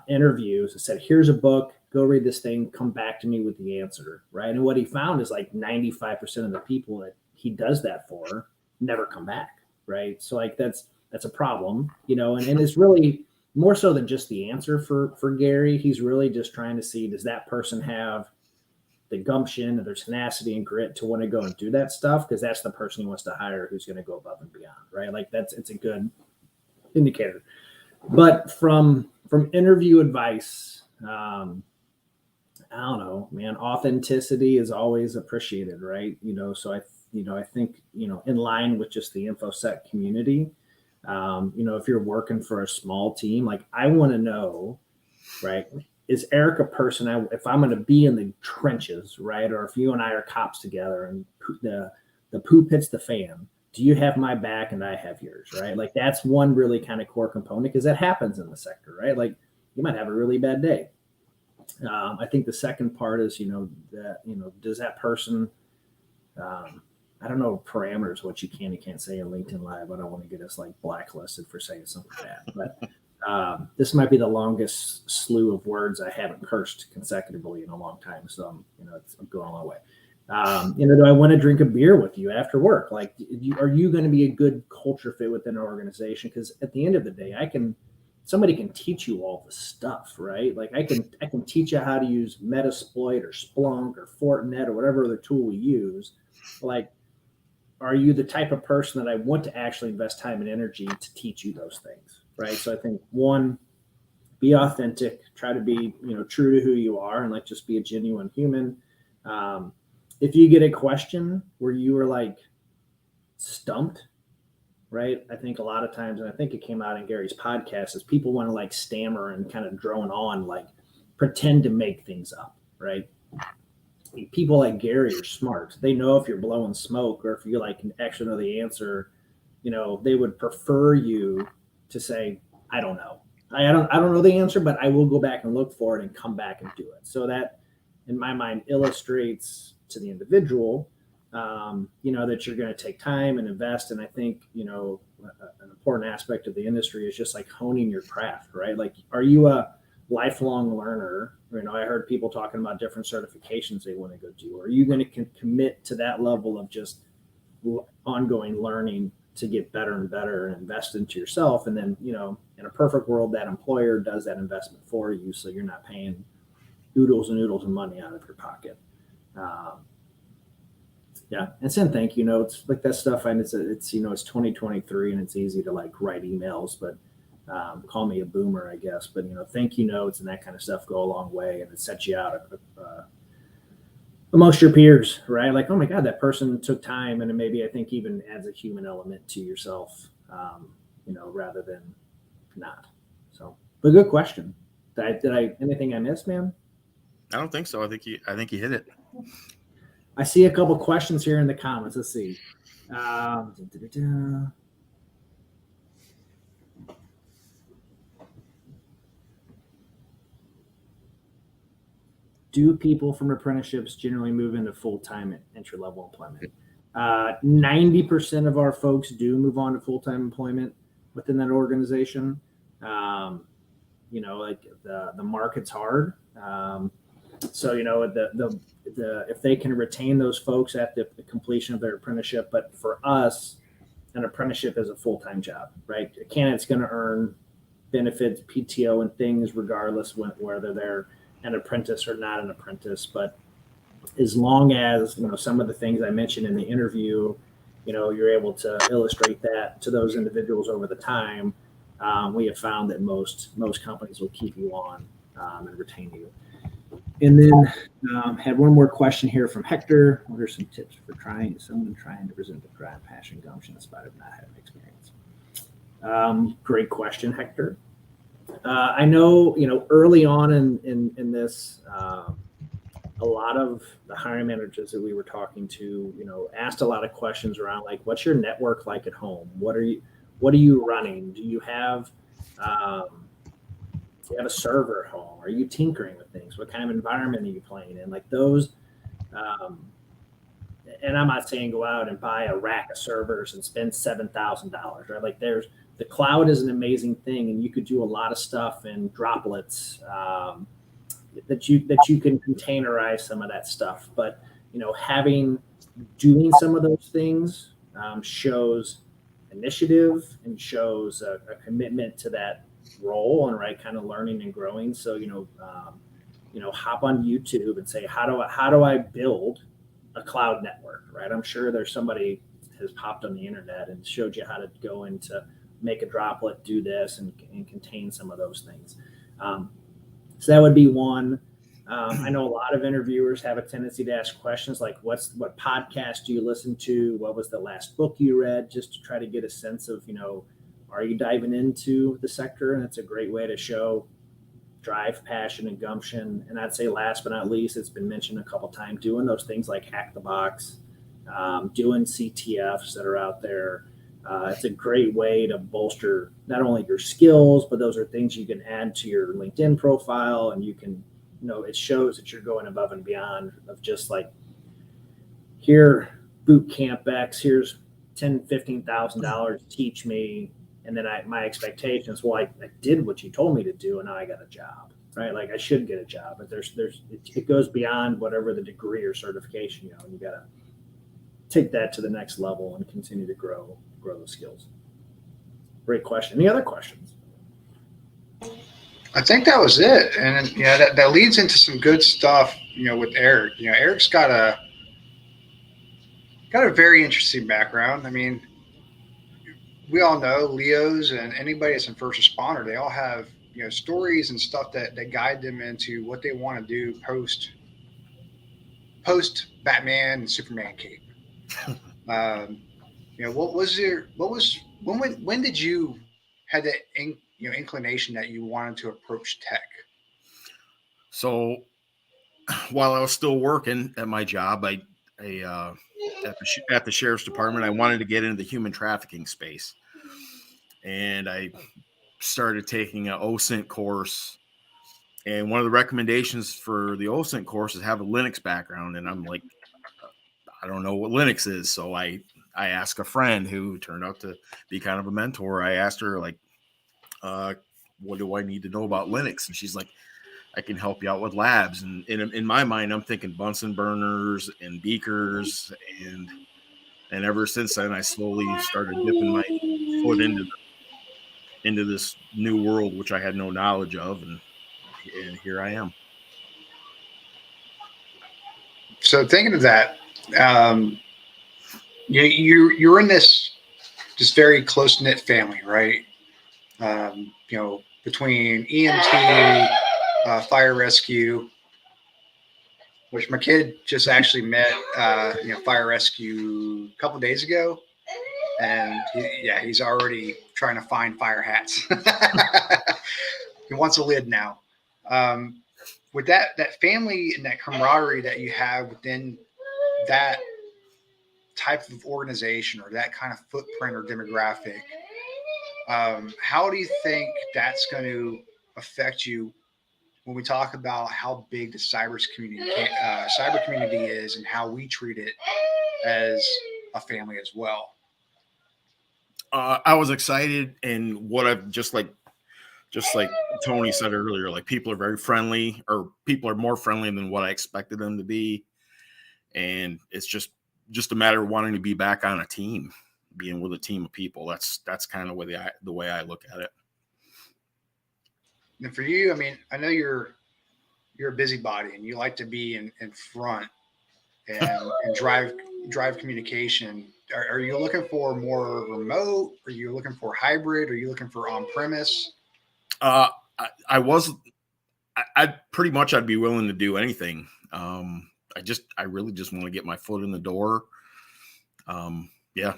interviews and said, here's a book, go read this thing, come back to me with the answer, right? And what he found is like 95% of the people that he does that for never come back, right? So like that's a problem, you know, and it's really more so than just the answer for Gary. He's really just trying to see, does that person have the gumption and their tenacity and grit to want to go and do that stuff? Because that's the person he wants to hire who's going to go above and beyond, right? Like it's a good indicator. But from interview advice, I don't know, man, authenticity is always appreciated, right? You know, so I think, you know, in line with just the InfoSec community, you know, if you're working for a small team, like I want to know, right, is Eric a person, if I'm going to be in the trenches, right, or if you and I are cops together and the poop hits the fan, do you have my back and I have yours, right? Like that's one really kind of core component, because that happens in the sector, right? Like you might have a really bad day. I think the second part is, you know, that, you know, does that person, I don't know parameters, what you can and can't say in LinkedIn Live. I don't want to get us like blacklisted for saying something bad, but this might be the longest slew of words I haven't cursed consecutively in a long time. So, you know, I'm going a long way. You know, do I want to drink a beer with you after work? Like, are you going to be a good culture fit within an organization? Because at the end of the day, somebody can teach you all the stuff, right? Like I can teach you how to use Metasploit or Splunk or Fortinet or whatever other tool we use. Like, are you the type of person that I want to actually invest time and energy to teach you those things, right? So I think one, be authentic, try to be, you know, true to who you are, and like just be a genuine human. If you get a question where you were like stumped, right? I think a lot of times, and I think it came out in Gary's podcast, is people want to like stammer and kind of drone on, like pretend to make things up, right? People like Gary are smart. They know if you're blowing smoke or if you like actually know the answer. You know, they would prefer you to say, I don't know. I don't know the answer, but I will go back and look for it and come back and do it. So that, in my mind, illustrates to the individual, you know, that you're going to take time and invest. And I think, you know, an important aspect of the industry is just like honing your craft, right? Like, are you a lifelong learner? You know, I heard people talking about different certifications they want to go do. Are you going to commit to that level of just ongoing learning to get better and better and invest into yourself? And then, you know, in a perfect world, that employer does that investment for you, so you're not paying oodles and oodles of money out of your pocket. Yeah, and send thank you notes, like that stuff. And it's you know, it's 2023 and it's easy to like write emails, but call me a boomer, I guess. But you know, thank you notes and that kind of stuff go a long way, and it sets you out amongst your peers, right? Like, oh my God, that person took time, and it maybe I think even adds a human element to yourself, you know, rather than not. So, but good question. Did I anything I missed, man? I don't think so. I think you hit it. I see a couple questions here in the comments. Let's see. Do people from apprenticeships generally move into full-time entry-level employment? 90% of our folks do move on to full-time employment within that organization. You know, like the market's hard. So, you know, if they can retain those folks at the completion of their apprenticeship, but for us, an apprenticeship is a full-time job, right? A candidate's going to earn benefits, PTO, and things regardless whether they're an apprentice or not an apprentice. But as long as, you know, some of the things I mentioned in the interview, you know, you're able to illustrate that to those individuals over the time, we have found that most companies will keep you on and retain you. And then had one more question here from Hector. What are some tips for someone trying to present the drive, passion, gumption in spite of not having experience? Great question, Hector. I know, you know, early on in this, a lot of the hiring managers that we were talking to, you know, asked a lot of questions around like, what's your network like at home? What are you running? Do you have a server at home? Are you tinkering with things? What kind of environment are you playing in? Like those, and I'm not saying go out and buy a rack of servers and spend $7,000, right? Like the cloud is an amazing thing, and you could do a lot of stuff in droplets that you can containerize some of that stuff. But, you know, having doing some of those things shows initiative and shows a commitment to that role and right kind of learning and growing. So hop on YouTube and say, how do I build a cloud network, right? I'm sure there's somebody has popped on the internet and showed you how to go into make a droplet, do this, and contain some of those things. So that would be one. I know a lot of interviewers have a tendency to ask questions like, what podcast do you listen to? What was the last book you read? Just to try to get a sense of, are you diving into the sector? And it's a great way to show drive, passion, and gumption. And I'd say last but not least, it's been mentioned a couple times, doing those things like Hack the Box, doing CTFs that are out there. It's a great way to bolster not only your skills, but those are things you can add to your LinkedIn profile, and you can, it shows that you're going above and beyond of just like, here, boot camp X, here's $10,000, $15,000, teach me. And then my expectations, well, I did what you told me to do, and now I got a job, right? Like I should get a job, but it goes beyond whatever the degree or certification, and you got to take that to the next level and continue to grow those skills. Great question. Any other questions? I think that was it. And that leads into some good stuff, with Eric. Eric's got a very interesting background. I mean, we all know Leos and anybody that's in first responder, they all have, stories and stuff that guide them into what they want to do post Batman and Superman cape. When did you had that inclination that you wanted to approach tech? So while I was still working at my job, at the sheriff's department, I wanted to get into the human trafficking space, and I started taking an OSINT course. And one of the recommendations for the OSINT course is have a Linux background, and I'm like, I don't know what Linux is, so I asked a friend who turned out to be kind of a mentor. I asked her, like, what do I need to know about Linux? And she's like, I can help you out with labs. And in my mind, I'm thinking Bunsen burners and beakers. And ever since then, I slowly started dipping my foot into this new world, which I had no knowledge of. And here I am. So thinking of that, you're in this very close-knit family, right? Between EMT, fire rescue, which my kid just actually met, fire rescue a couple of days ago, and he's already trying to find fire hats. He wants a lid now. With that family and that camaraderie that you have within that type of organization or that kind of footprint or demographic, how do you think that's going to affect you when we talk about how big the cyber community is and how we treat it as a family as well? I was excited, and what I've just like Tony said earlier, like people are very friendly, or people are more friendly than what I expected them to be. And it's just a matter of wanting to be back on a team, being with a team of people. That's kind of the way I look at it. And for you, I mean, I know you're a busybody and you like to be in front and drive communication. Are you looking for more remote? Are you looking for hybrid? Are you looking for on-premise? I'd pretty much, I'd be willing to do anything. I really just want to get my foot in the door. Yeah.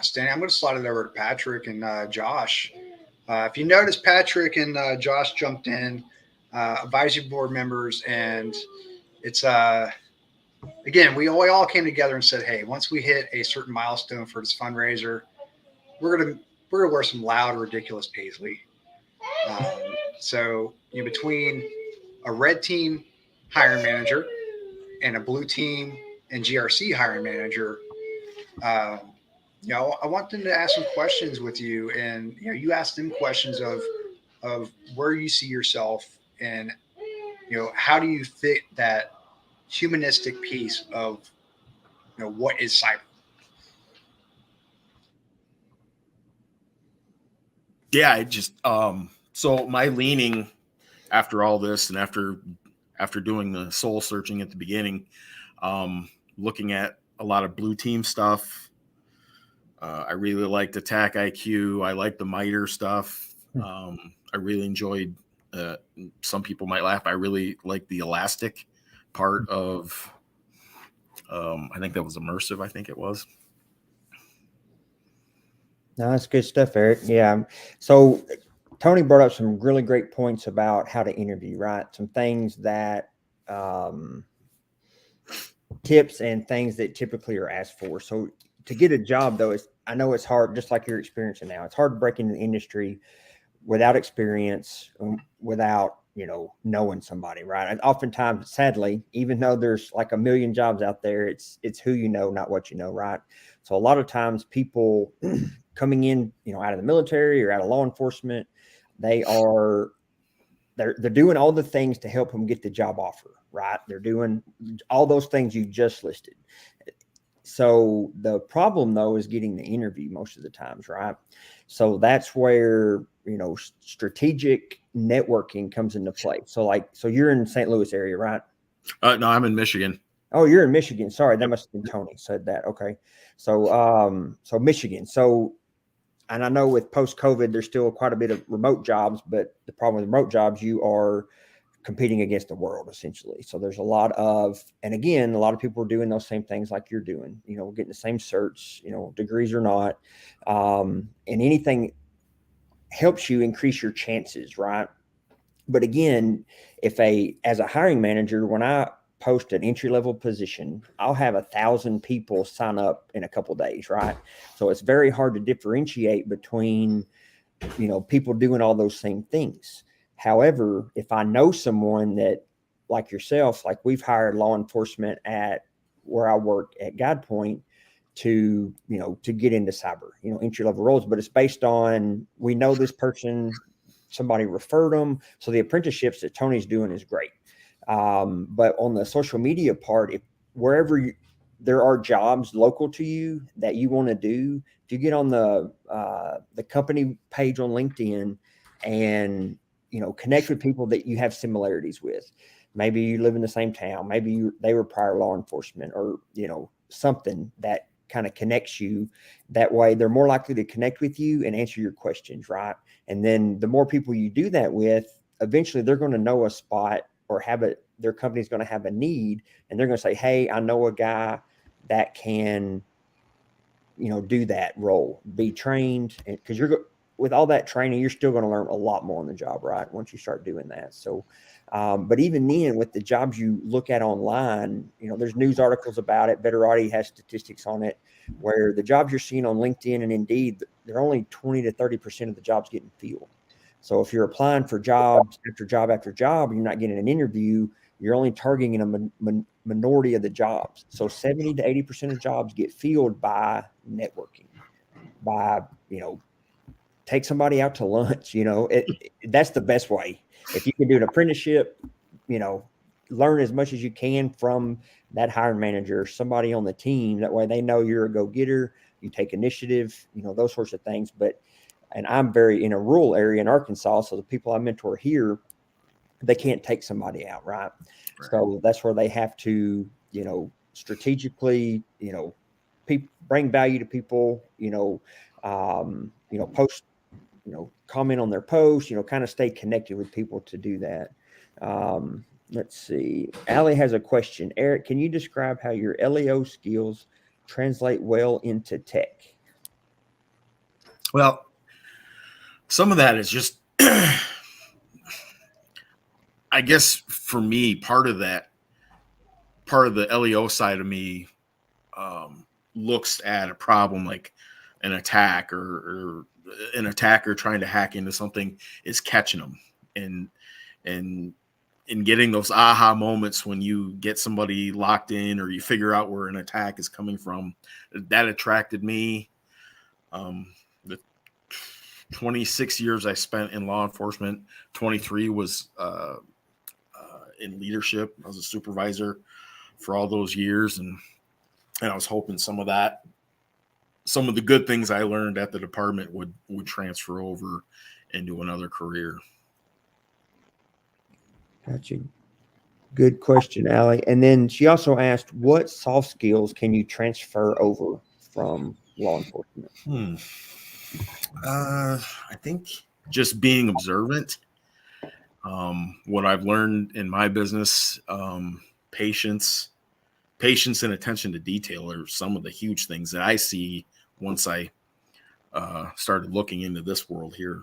Stanley, I'm going to slide it over to Patrick and Josh. If you notice, Patrick and Josh jumped in, advisory board members, and it's again, we all came together and said, hey, once we hit a certain milestone for this fundraiser, we're gonna wear some loud, ridiculous paisley. So between a red team hiring manager and a blue team and GRC hiring manager, I want them to ask some questions with you, and you ask them questions of where you see yourself and how do you fit that humanistic piece of, what is cyber. Yeah, I just so my leaning after all this and after doing the soul searching at the beginning, looking at a lot of blue team stuff. I really liked ATTACKIQ. I like the MITRE stuff. I really enjoyed. Some people might laugh. I really like the elastic part of. I think that was immersive. I think it was. No, that's good stuff, Eric. Yeah. So Tony brought up some really great points about how to interview, right? Some things that tips and things that typically are asked for. So to get a job, though, I know it's hard, just like you're experiencing now. It's hard to break into the industry without experience, without knowing somebody, right? And oftentimes, sadly, even though there's like a million jobs out there, it's who you know, not what you know, right? So a lot of times, people coming in, out of the military or out of law enforcement, they're doing all the things to help them get the job offer, right? They're doing all those things you just listed. So the problem, though, is getting the interview most of the times, right? So that's where, strategic networking comes into play. So you're in St. Louis area, right? No, I'm in Michigan. Oh, you're in Michigan. Sorry, that must have been Tony said that. Okay. So Michigan. So, and I know with post-COVID, there's still quite a bit of remote jobs, but the problem with remote jobs, you are competing against the world essentially. So there's a lot of people are doing those same things like you're doing, getting the same certs, degrees or not. And anything helps you increase your chances, right? But again, as a hiring manager, when I post an entry-level position, I'll have 1,000 people sign up in a couple of days, right? So it's very hard to differentiate between, people doing all those same things. However, if I know someone that, like yourself, like we've hired law enforcement at where I work at GuidePoint to get into cyber, entry-level roles, but it's based on, we know this person, somebody referred them. So the apprenticeships that Tony's doing is great. But on the social media part, there are jobs local to you that you want to do, if you get on the company page on LinkedIn and, connect with people that you have similarities with, maybe you live in the same town, maybe they were prior law enforcement, or, something that kind of connects you. That way they're more likely to connect with you and answer your questions, right? And then the more people you do that with, eventually they're going to know a spot or their company's going to have a need, and they're going to say, hey, I know a guy that can, do that role, be trained. And because with all that training, you're still going to learn a lot more on the job, right? Once you start doing that. So, but even then, with the jobs you look at online, there's news articles about it. Betterati has statistics on it, where the jobs you're seeing on LinkedIn and Indeed, they're only 20 to 30% of the jobs getting filled. So if you're applying for jobs after job after job, and you're not getting an interview, you're only targeting a minority of the jobs. So 70 to 80% of jobs get filled by networking, by, take somebody out to lunch. That's the best way. If you can do an apprenticeship, learn as much as you can from that hiring manager, somebody on the team. That way they know you're a go-getter, you take initiative, those sorts of things. And I'm in a rural area in Arkansas, so the people I mentor here, they can't take somebody out, right? So that's where they have to, strategically, bring value to people, post, comment on their posts, kind of stay connected with people to do that. Let's see. Allie has a question. Eric, can you describe how your LEO skills translate well into tech? Well, some of that is just, I guess for me, part of the LEO side of me looks at a problem like an attack or an attacker trying to hack into something, is catching them and getting those aha moments when you get somebody locked in or you figure out where an attack is coming from. That attracted me. The 26 years I spent in law enforcement, 23 was in leadership. I was a supervisor. for all those years, and I was hoping some of the good things I learned at the department would transfer over into another career. Gotcha. Good question, Allie. And then she also asked, what soft skills can you transfer over from law enforcement? I think just being observant. What I've learned in my business, patience and attention to detail are some of the huge things that I see once I started looking into this world here.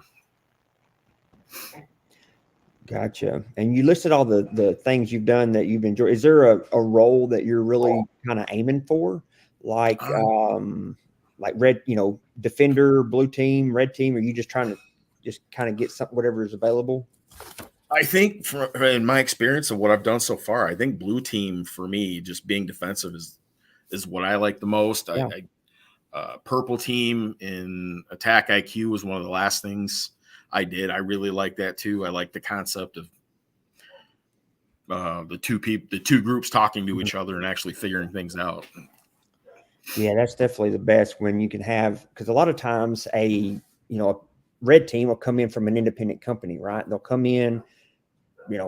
Gotcha. And you listed all the things you've done that you've enjoyed. Is there a role that you're really kind of aiming for? Like red, defender, blue team, red team? Or are you just trying to just kind of get whatever is available? I think in my experience of what I've done so far, I think blue team for me, just being defensive is what I like the most. Yeah. Purple team in ATTACKIQ was one of the last things I did. I really like that too. I like the concept of the two groups talking to each other and actually figuring things out. Yeah, that's definitely the best when you can have, because a lot of times a red team will come in from an independent company, right? They'll come in,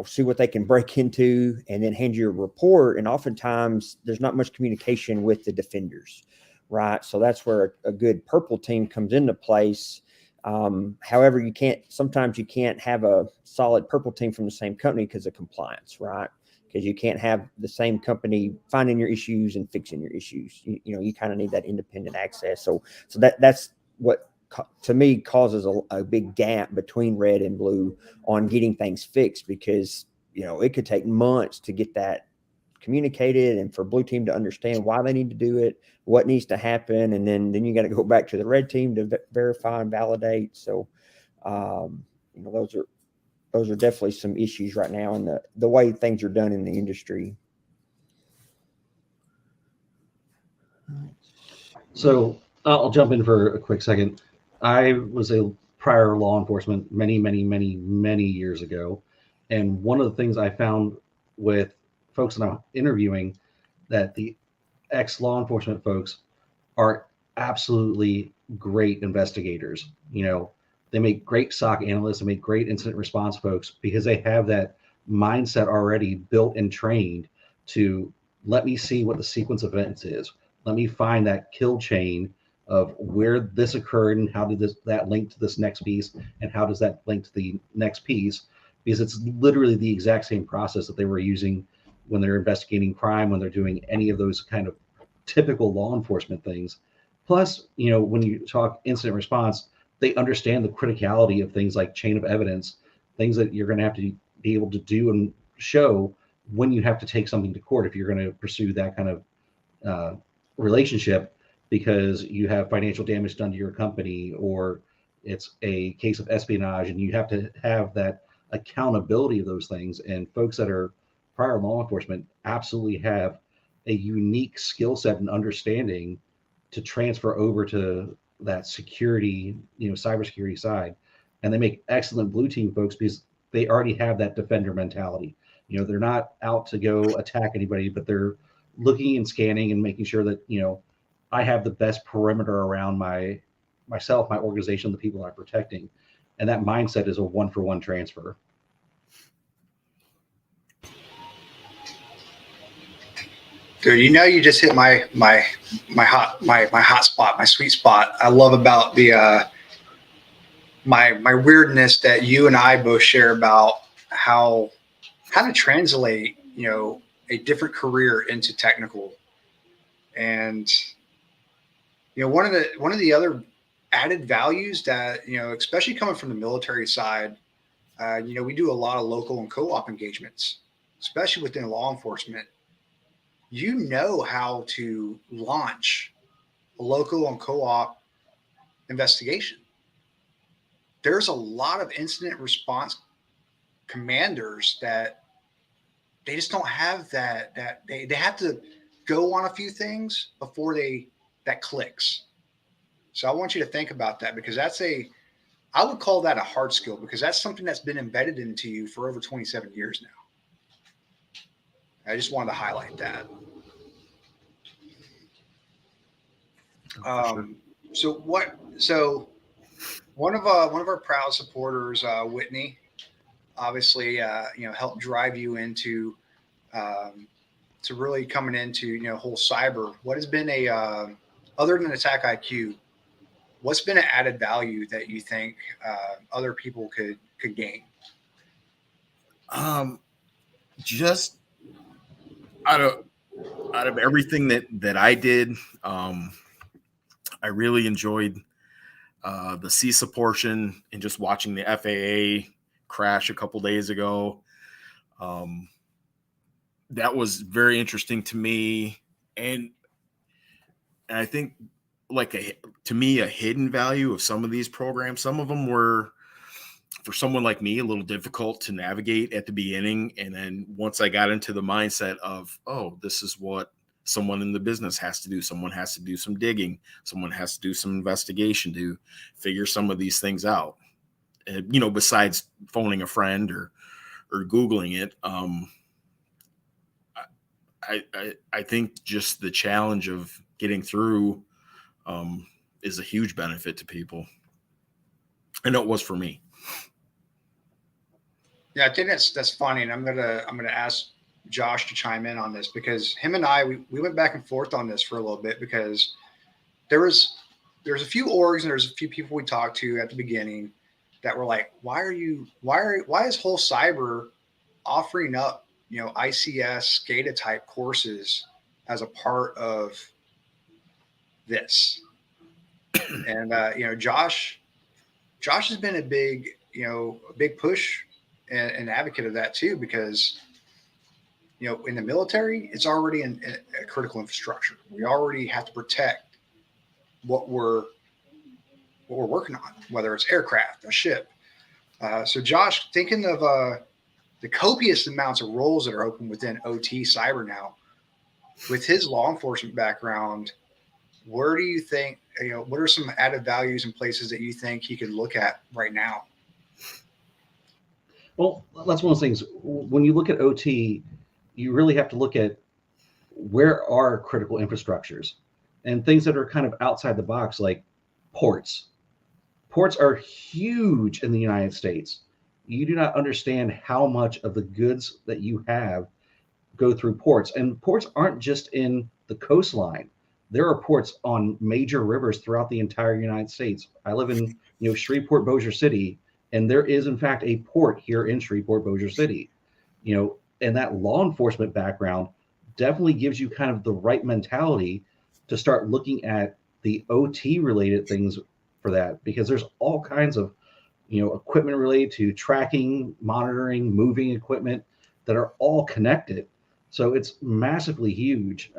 see what they can break into, and then hand you a report. And oftentimes there's not much communication with the defenders, right? So that's where a good purple team comes into place. However, sometimes you can't have a solid purple team from the same company because of compliance, right? Because you can't have the same company finding your issues and fixing your issues. You kind of need that independent access. So that's what to me causes a big gap between red and blue on getting things fixed, because it could take months to get that communicated and for blue team to understand why they need to do it, what needs to happen, and then you got to go back to the red team to verify and validate. So those are definitely some issues right now in the way things are done in the industry. So I'll jump in for a quick second. I was a prior law enforcement many years ago. And one of the things I found with folks that I'm interviewing, that the ex-law enforcement folks are absolutely great investigators. They make great SOC analysts, they make great incident response folks, because they have that mindset already built and trained to let me see what the sequence of events is. Let me find that kill chain of where this occurred and how did that link to this next piece, and how does that link to the next piece, because it's literally the exact same process that they were using when they're investigating crime, when they're doing any of those kind of typical law enforcement things. Plus, when you talk incident response, they understand the criticality of things like chain of evidence, things that you're going to have to be able to do and show when you have to take something to court if you're going to pursue that kind of relationship, because you have financial damage done to your company, or it's a case of espionage, and you have to have that accountability of those things. And folks that are prior law enforcement absolutely have a unique skill set and understanding to transfer over to that security, cybersecurity side. And they make excellent blue team folks because they already have that defender mentality. They're not out to go attack anybody, but they're looking and scanning and making sure that, I have the best perimeter around myself, my organization, the people I'm protecting. And that mindset is a 1-for-1 transfer. Dude, you just hit my hot spot, my sweet spot. I love about the my weirdness that you and I both share about how to translate, a different career into technical. And one of the other added values that, especially coming from the military side, we do a lot of local and co-op engagements, especially within law enforcement. How to launch a local and co-op investigation. There's a lot of incident response commanders that they just don't have that they have to go on a few things before that clicks. So I want you to think about that, because I would call that a hard skill, because that's something that's been embedded into you for over 27 years now. I just wanted to highlight that. So one of our proud supporters, Whitney, obviously, helped drive you into to really coming into whole cyber. What has been a other than ATTACKIQ, what's been an added value that you think other people could gain? Just out of everything that I did, I really enjoyed the CISA portion and just watching the FAA crash a couple days ago. That was very interesting to me, and I think to me a hidden value of some of these programs. Some of them were, for someone like me, a little difficult to navigate at the beginning, and then once I got into the mindset of, oh, this is what someone in the business has to do. Someone has to do some digging. Someone has to do some investigation to figure some of these things out. Besides phoning a friend or Googling it. I think just the challenge of getting through is a huge benefit to people. I know it was for me. Yeah, I think that's funny, and I'm gonna ask Josh to chime in on this, because him and I we went back and forth on this for a little bit, because there's a few orgs and there's a few people we talked to at the beginning that were like, why is Whole Cyber offering up ICS SCADA type courses as a part of this? And Josh has been a big push and advocate of that too, because in the military, it's already a critical infrastructure. We already have to protect what we're working on, whether it's aircraft, a ship. So Josh, thinking of the copious amounts of roles that are open within OT cyber now, with his law enforcement background, where do you think, what are some added values and places that you think he could look at right now? Well, that's one of those things. When you look at OT, you really have to look at where are critical infrastructures and things that are kind of outside the box, like ports. Ports are huge in the United States. You do not understand how much of the goods that you have go through ports. And ports aren't just in the coastline. There are ports on major rivers throughout the entire United States. I live in Shreveport, Bossier City, and there is in fact a port here in Shreveport, Bossier City. And that law enforcement background definitely gives you kind of the right mentality to start looking at the OT related things for that, because there's all kinds of equipment related to tracking, monitoring, moving equipment that are all connected. So it's massively huge.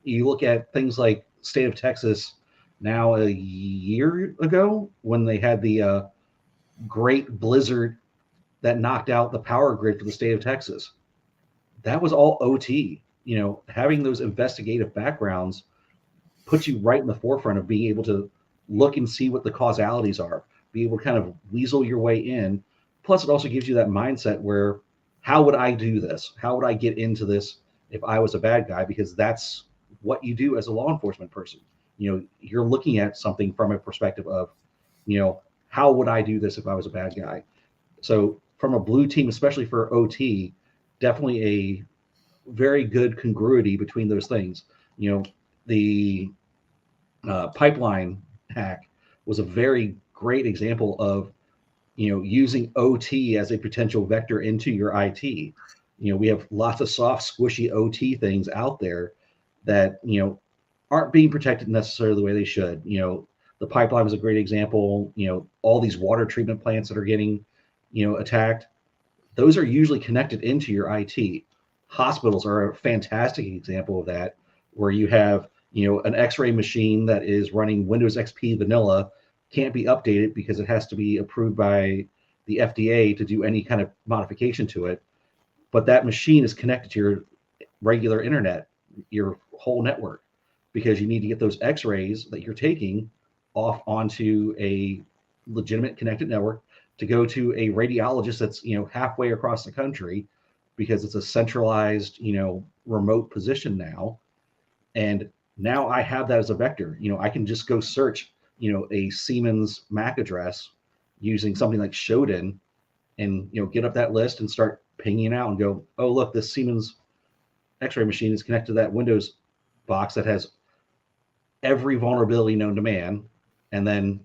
You look at things like state of Texas now, a year ago, when they had the great blizzard that knocked out the power grid for the state of Texas. That was all OT. Having those investigative backgrounds puts you right in the forefront of being able to look and see what the causalities are, be able to kind of weasel your way in. Plus, it also gives you that mindset where, how would I do this? How would I get into this if I was a bad guy? Because that's what you do as a law enforcement person. You're looking at something from a perspective of, how would I do this if I was a bad guy? So from a blue team, especially for OT, definitely a very good congruity between those things. The pipeline hack was a very great example of, using OT as a potential vector into your IT. We have lots of soft, squishy OT things out there that, aren't being protected necessarily the way they should. The pipeline was a great example. All these water treatment plants that are getting, attacked, those are usually connected into your IT. Hospitals are a fantastic example of that, where you have, an X-ray machine that is running Windows XP vanilla, can't be updated because it has to be approved by the FDA to do any kind of modification to it. But that machine is connected to your regular internet, your whole network, because you need to get those X-rays that you're taking off onto a legitimate connected network to go to a radiologist that's halfway across the country because it's a centralized, remote position now. And now I have that as a vector. I can just go search, a Siemens MAC address using something like Shodan, and get up that list and start pinging out and go, oh, look, this Siemens X-ray machine is connected to that Windows box that has every vulnerability known to man, and then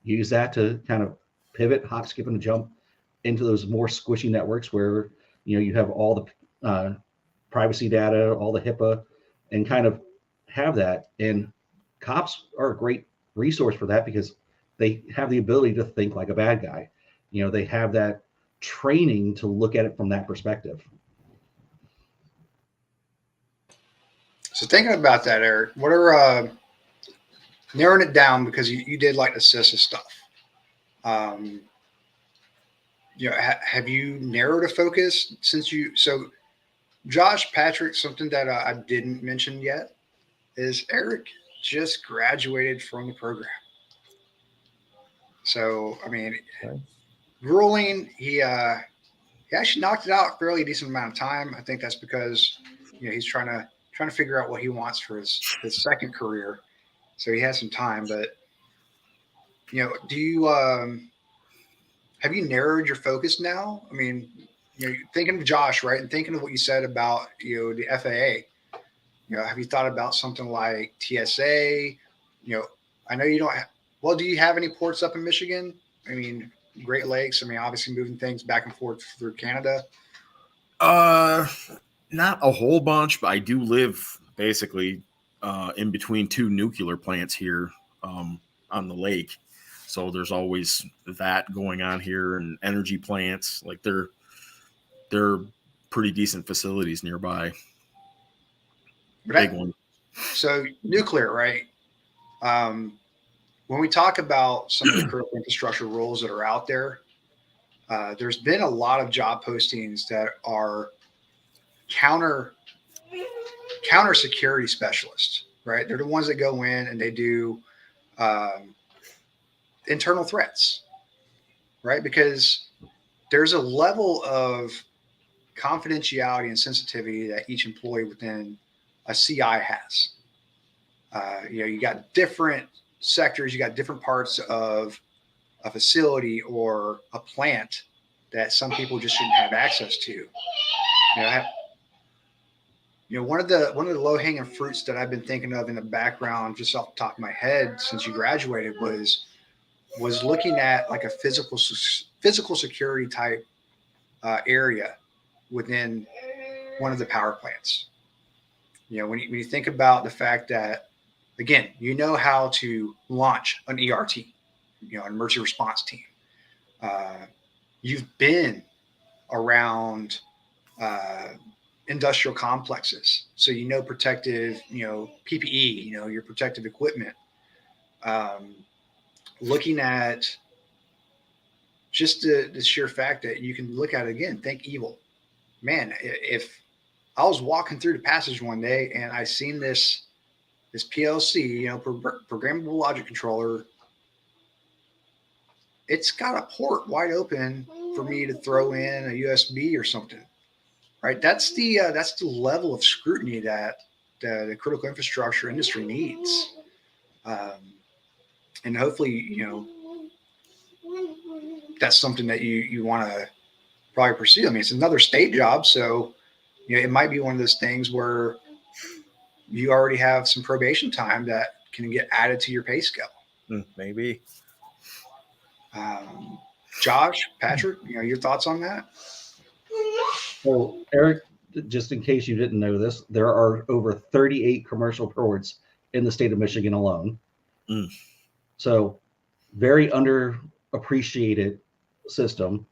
use that to kind of pivot, hop, skip, and jump into those more squishy networks where you have all the privacy data, all the HIPAA, and kind of have that. And cops are a great resource for that because they have the ability to think like a bad guy. They have that training to look at it from that perspective. So thinking about that, Eric, what are narrowing it down, because you did like the CISA stuff. Have you narrowed a focus since so Josh, Patrick, something that I didn't mention yet is Eric just graduated from the program. So, I mean, grueling, he actually knocked it out a fairly decent amount of time. I think that's because, he's trying to figure out what he wants for his second career. So he has some time, but do you have you narrowed your focus now? I mean, thinking of Josh, right, and thinking of what you said about the FAA. Have you thought about something like TSA? I know you don't. Well, do you have any ports up in Michigan? I mean, Great Lakes. I mean, obviously moving things back and forth through Canada. Not a whole bunch, but I do live basically in between two nuclear plants here on the lake. So there's always that going on here, and energy plants. Like they're pretty decent facilities nearby. Big one. So nuclear, right? When we talk about some of the critical infrastructure roles that are out there, there's been a lot of job postings that are counter security specialists, right? They're the ones that go in and they do internal threats, right? Because there's a level of confidentiality and sensitivity that each employee within a CI has. You got different sectors, you got different parts of a facility or a plant that some people just shouldn't have access to. One of the low-hanging fruits that I've been thinking of in the background, just off the top of my head, since you graduated, was looking at like a physical security type area within one of the power plants. When you think about the fact that, again, how to launch an ERT, an emergency response team. You've been around industrial complexes, so protective, PPE, your protective equipment. Looking at just the sheer fact that you can look at it again, think evil. Man, if I was walking through the passage one day and I seen this PLC, programmable logic controller, it's got a port wide open for me to throw in a USB or something, right? That's the level of scrutiny that the critical infrastructure industry needs. And hopefully, that's something that you want to probably pursue. I mean, it's another state job, so it might be one of those things where you already have some probation time that can get added to your pay scale. Maybe. Josh, Patrick, your thoughts on that? So, Eric, just in case you didn't know this, there are over 38 commercial ports in the state of Michigan alone. So, very underappreciated system.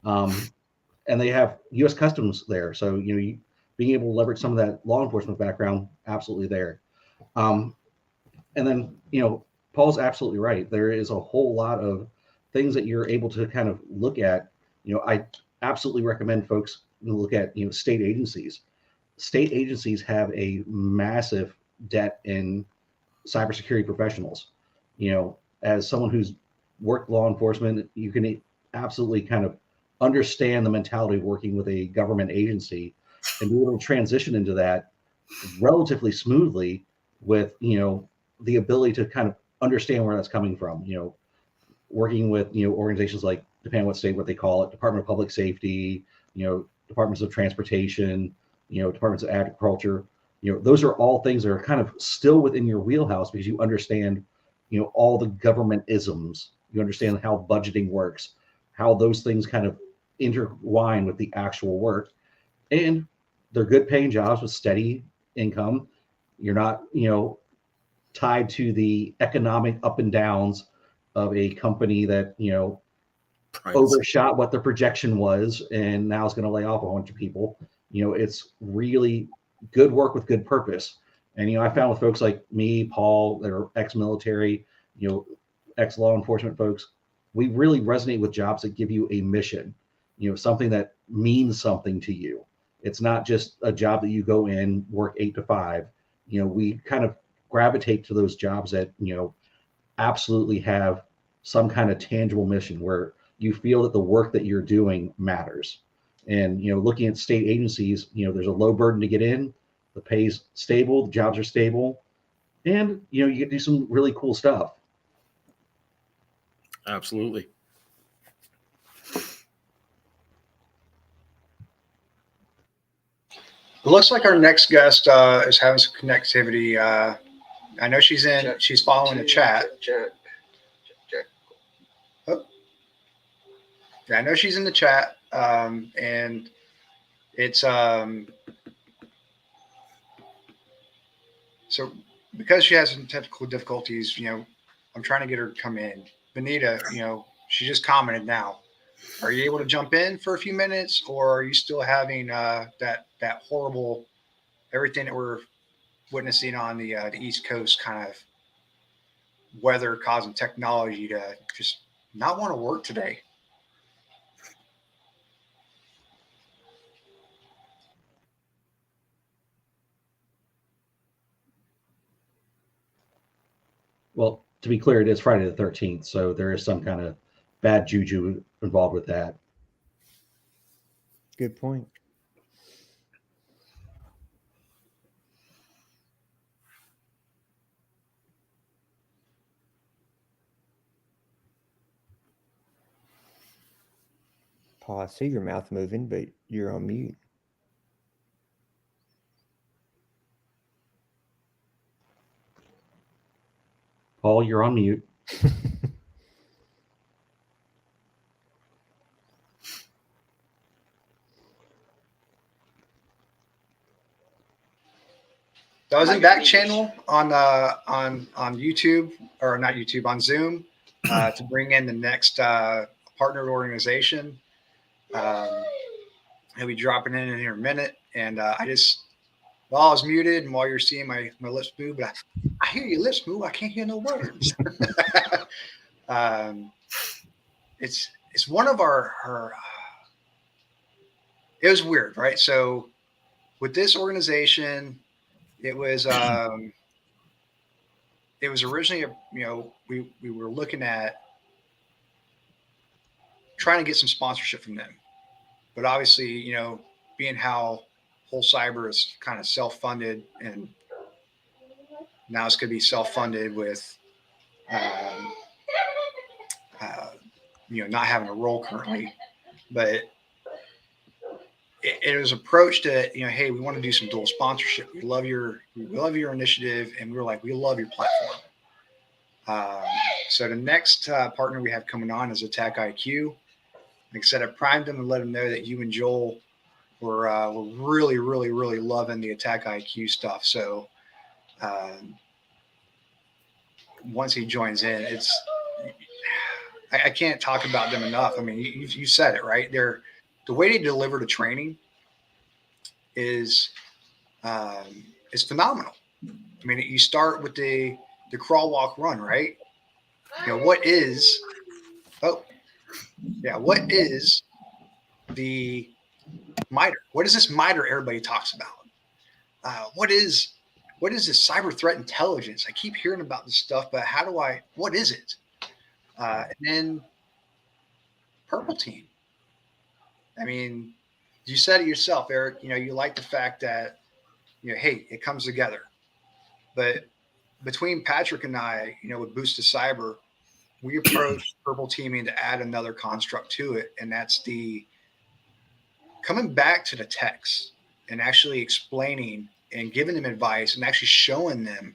And they have U.S. Customs there. So, being able to leverage some of that law enforcement background, absolutely there. And then, Paul's absolutely right. There is a whole lot of things that you're able to kind of look at. I absolutely recommend folks look at, state agencies. State agencies have a massive debt in cybersecurity professionals. As someone who's worked law enforcement, you can absolutely kind of understand the mentality of working with a government agency and be able to transition into that relatively smoothly with, the ability to kind of understand where that's coming from, working with, organizations like, depending on what state, what they call it, Department of Public Safety, departments of transportation, departments of agriculture, those are all things that are kind of still within your wheelhouse because you understand, all the government isms, you understand how budgeting works, how those things kind of intertwine with the actual work. And they're good paying jobs with steady income. You're not, tied to the economic up and downs of a company that, overshot what the projection was and now is going to lay off a bunch of people. It's really good work with good purpose. And, I found with folks like me, Paul, that are ex-military, ex-law enforcement folks, we really resonate with jobs that give you a mission, something that means something to you. It's not just a job that you go in, work 8 to 5. We kind of gravitate to those jobs that, absolutely have some kind of tangible mission where you feel that the work that you're doing matters. And, looking at state agencies, there's a low burden to get in, the pay's stable, the jobs are stable, and, you get to do some really cool stuff. Absolutely. It looks like our next guest is having some connectivity. I know she's following the chat. Oh. Yeah, I know she's in the chat. And it's so because she has some technical difficulties, I'm trying to get her to come in. Benita, she just commented now. Are you able to jump in for a few minutes, or are you still having that horrible everything that we're witnessing on the East Coast kind of weather causing technology to just not want to work today? Well, to be clear, it is Friday the 13th, so there is some kind of bad juju involved with that. Good point. Paul, I see your mouth moving, but you're on mute. Paul, you're on mute. I was in back channel on YouTube, or not YouTube, on Zoom to bring in the next partnered organization. He'll be dropping in here in a minute, and while I was muted and while you're seeing my lips move, but I hear your lips move. I can't hear no words. It's one of her. It was weird, right? So with this organization, it was originally we were looking at trying to get some sponsorship from them, but obviously being how whole cyber is kind of self-funded, and now it's going to be self-funded with not having a role currently, but it was approached at, hey, we want to do some dual sponsorship. We love your initiative, and we were like, we love your platform. So the next partner we have coming on is ATTACKIQ. Like I said, I primed them and let them know that you and Joel were really, really, really loving the ATTACKIQ stuff. So once he joins in, I can't talk about them enough. I mean, you said it, right? The way they deliver the training is phenomenal. I mean, you start with the crawl, walk, run, right? What is the MITRE? What is this MITRE everybody talks about? What is this cyber threat intelligence? I keep hearing about this stuff, but what is it? And then Purple Team. I mean, you said it yourself, Eric. You like the fact that, hey, it comes together. But between Patrick and I, with Boosted Cyber, we approached purple teaming to add another construct to it, and that's the coming back to the techs and actually explaining and giving them advice and actually showing them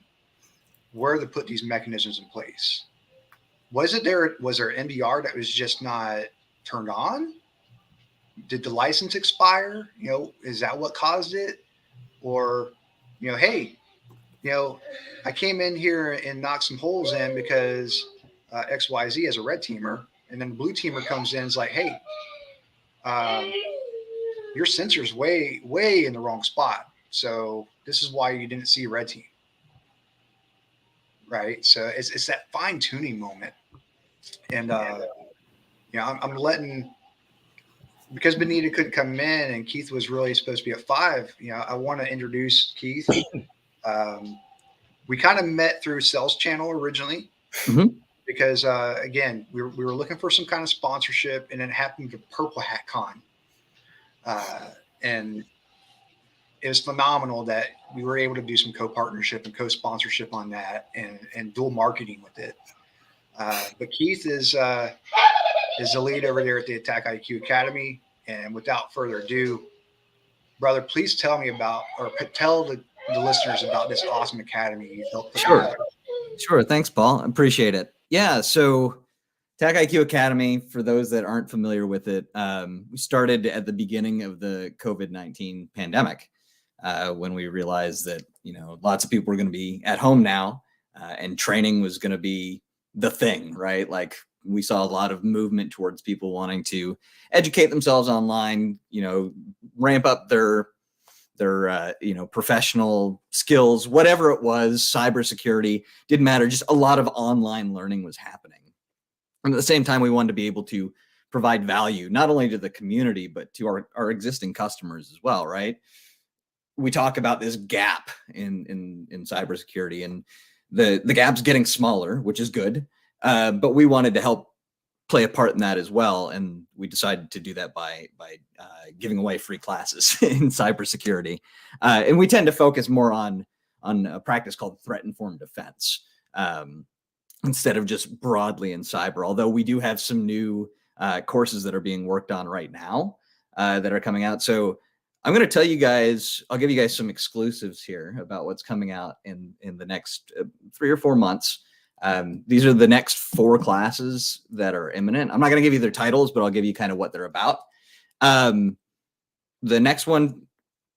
where to put these mechanisms in place. Was there an NVR that was just not turned on? Did the license expire? Is that what caused it? Or, hey, I came in here and knocked some holes in because XYZ as a red teamer, and then the blue teamer comes in and is like, hey, your sensor's way in the wrong spot. So this is why you didn't see a red team. Right. So it's that fine tuning moment. And, I'm letting, because Benita couldn't come in and Keith was really supposed to be at 5, I want to introduce Keith. We kind of met through Sales Channel originally, because, again, we were looking for some kind of sponsorship, and it happened to Purple Hat Con. And it was phenomenal that we were able to do some co-partnership and co-sponsorship on that, and dual marketing with it. But Keith is the lead over there at the ATTACKIQ Academy. And without further ado, brother, please tell me about, or tell the listeners about this awesome academy you built. Sure. Thanks, Paul. I appreciate it. Yeah. So ATTACKIQ Academy, for those that aren't familiar with it, we started at the beginning of the COVID-19 pandemic, when we realized that, lots of people were going to be at home now, and training was going to be the thing, right? Like, we saw a lot of movement towards people wanting to educate themselves online, ramp up their professional skills, whatever it was, cybersecurity, didn't matter. Just a lot of online learning was happening. And at the same time, we wanted to be able to provide value, not only to the community, but to our existing customers as well, right? We talk about this gap in cybersecurity, and the gap's getting smaller, which is good. But we wanted to help play a part in that as well. And we decided to do that by giving away free classes in cybersecurity. And we tend to focus more on a practice called threat-informed defense, instead of just broadly in cyber. Although we do have some new courses that are being worked on right now that are coming out. So I'm going to tell you guys, I'll give you guys some exclusives here about what's coming out in the next 3 or 4 months. These are the next 4 classes that are imminent. I'm not going to give you their titles, but I'll give you kind of what they're about. The next one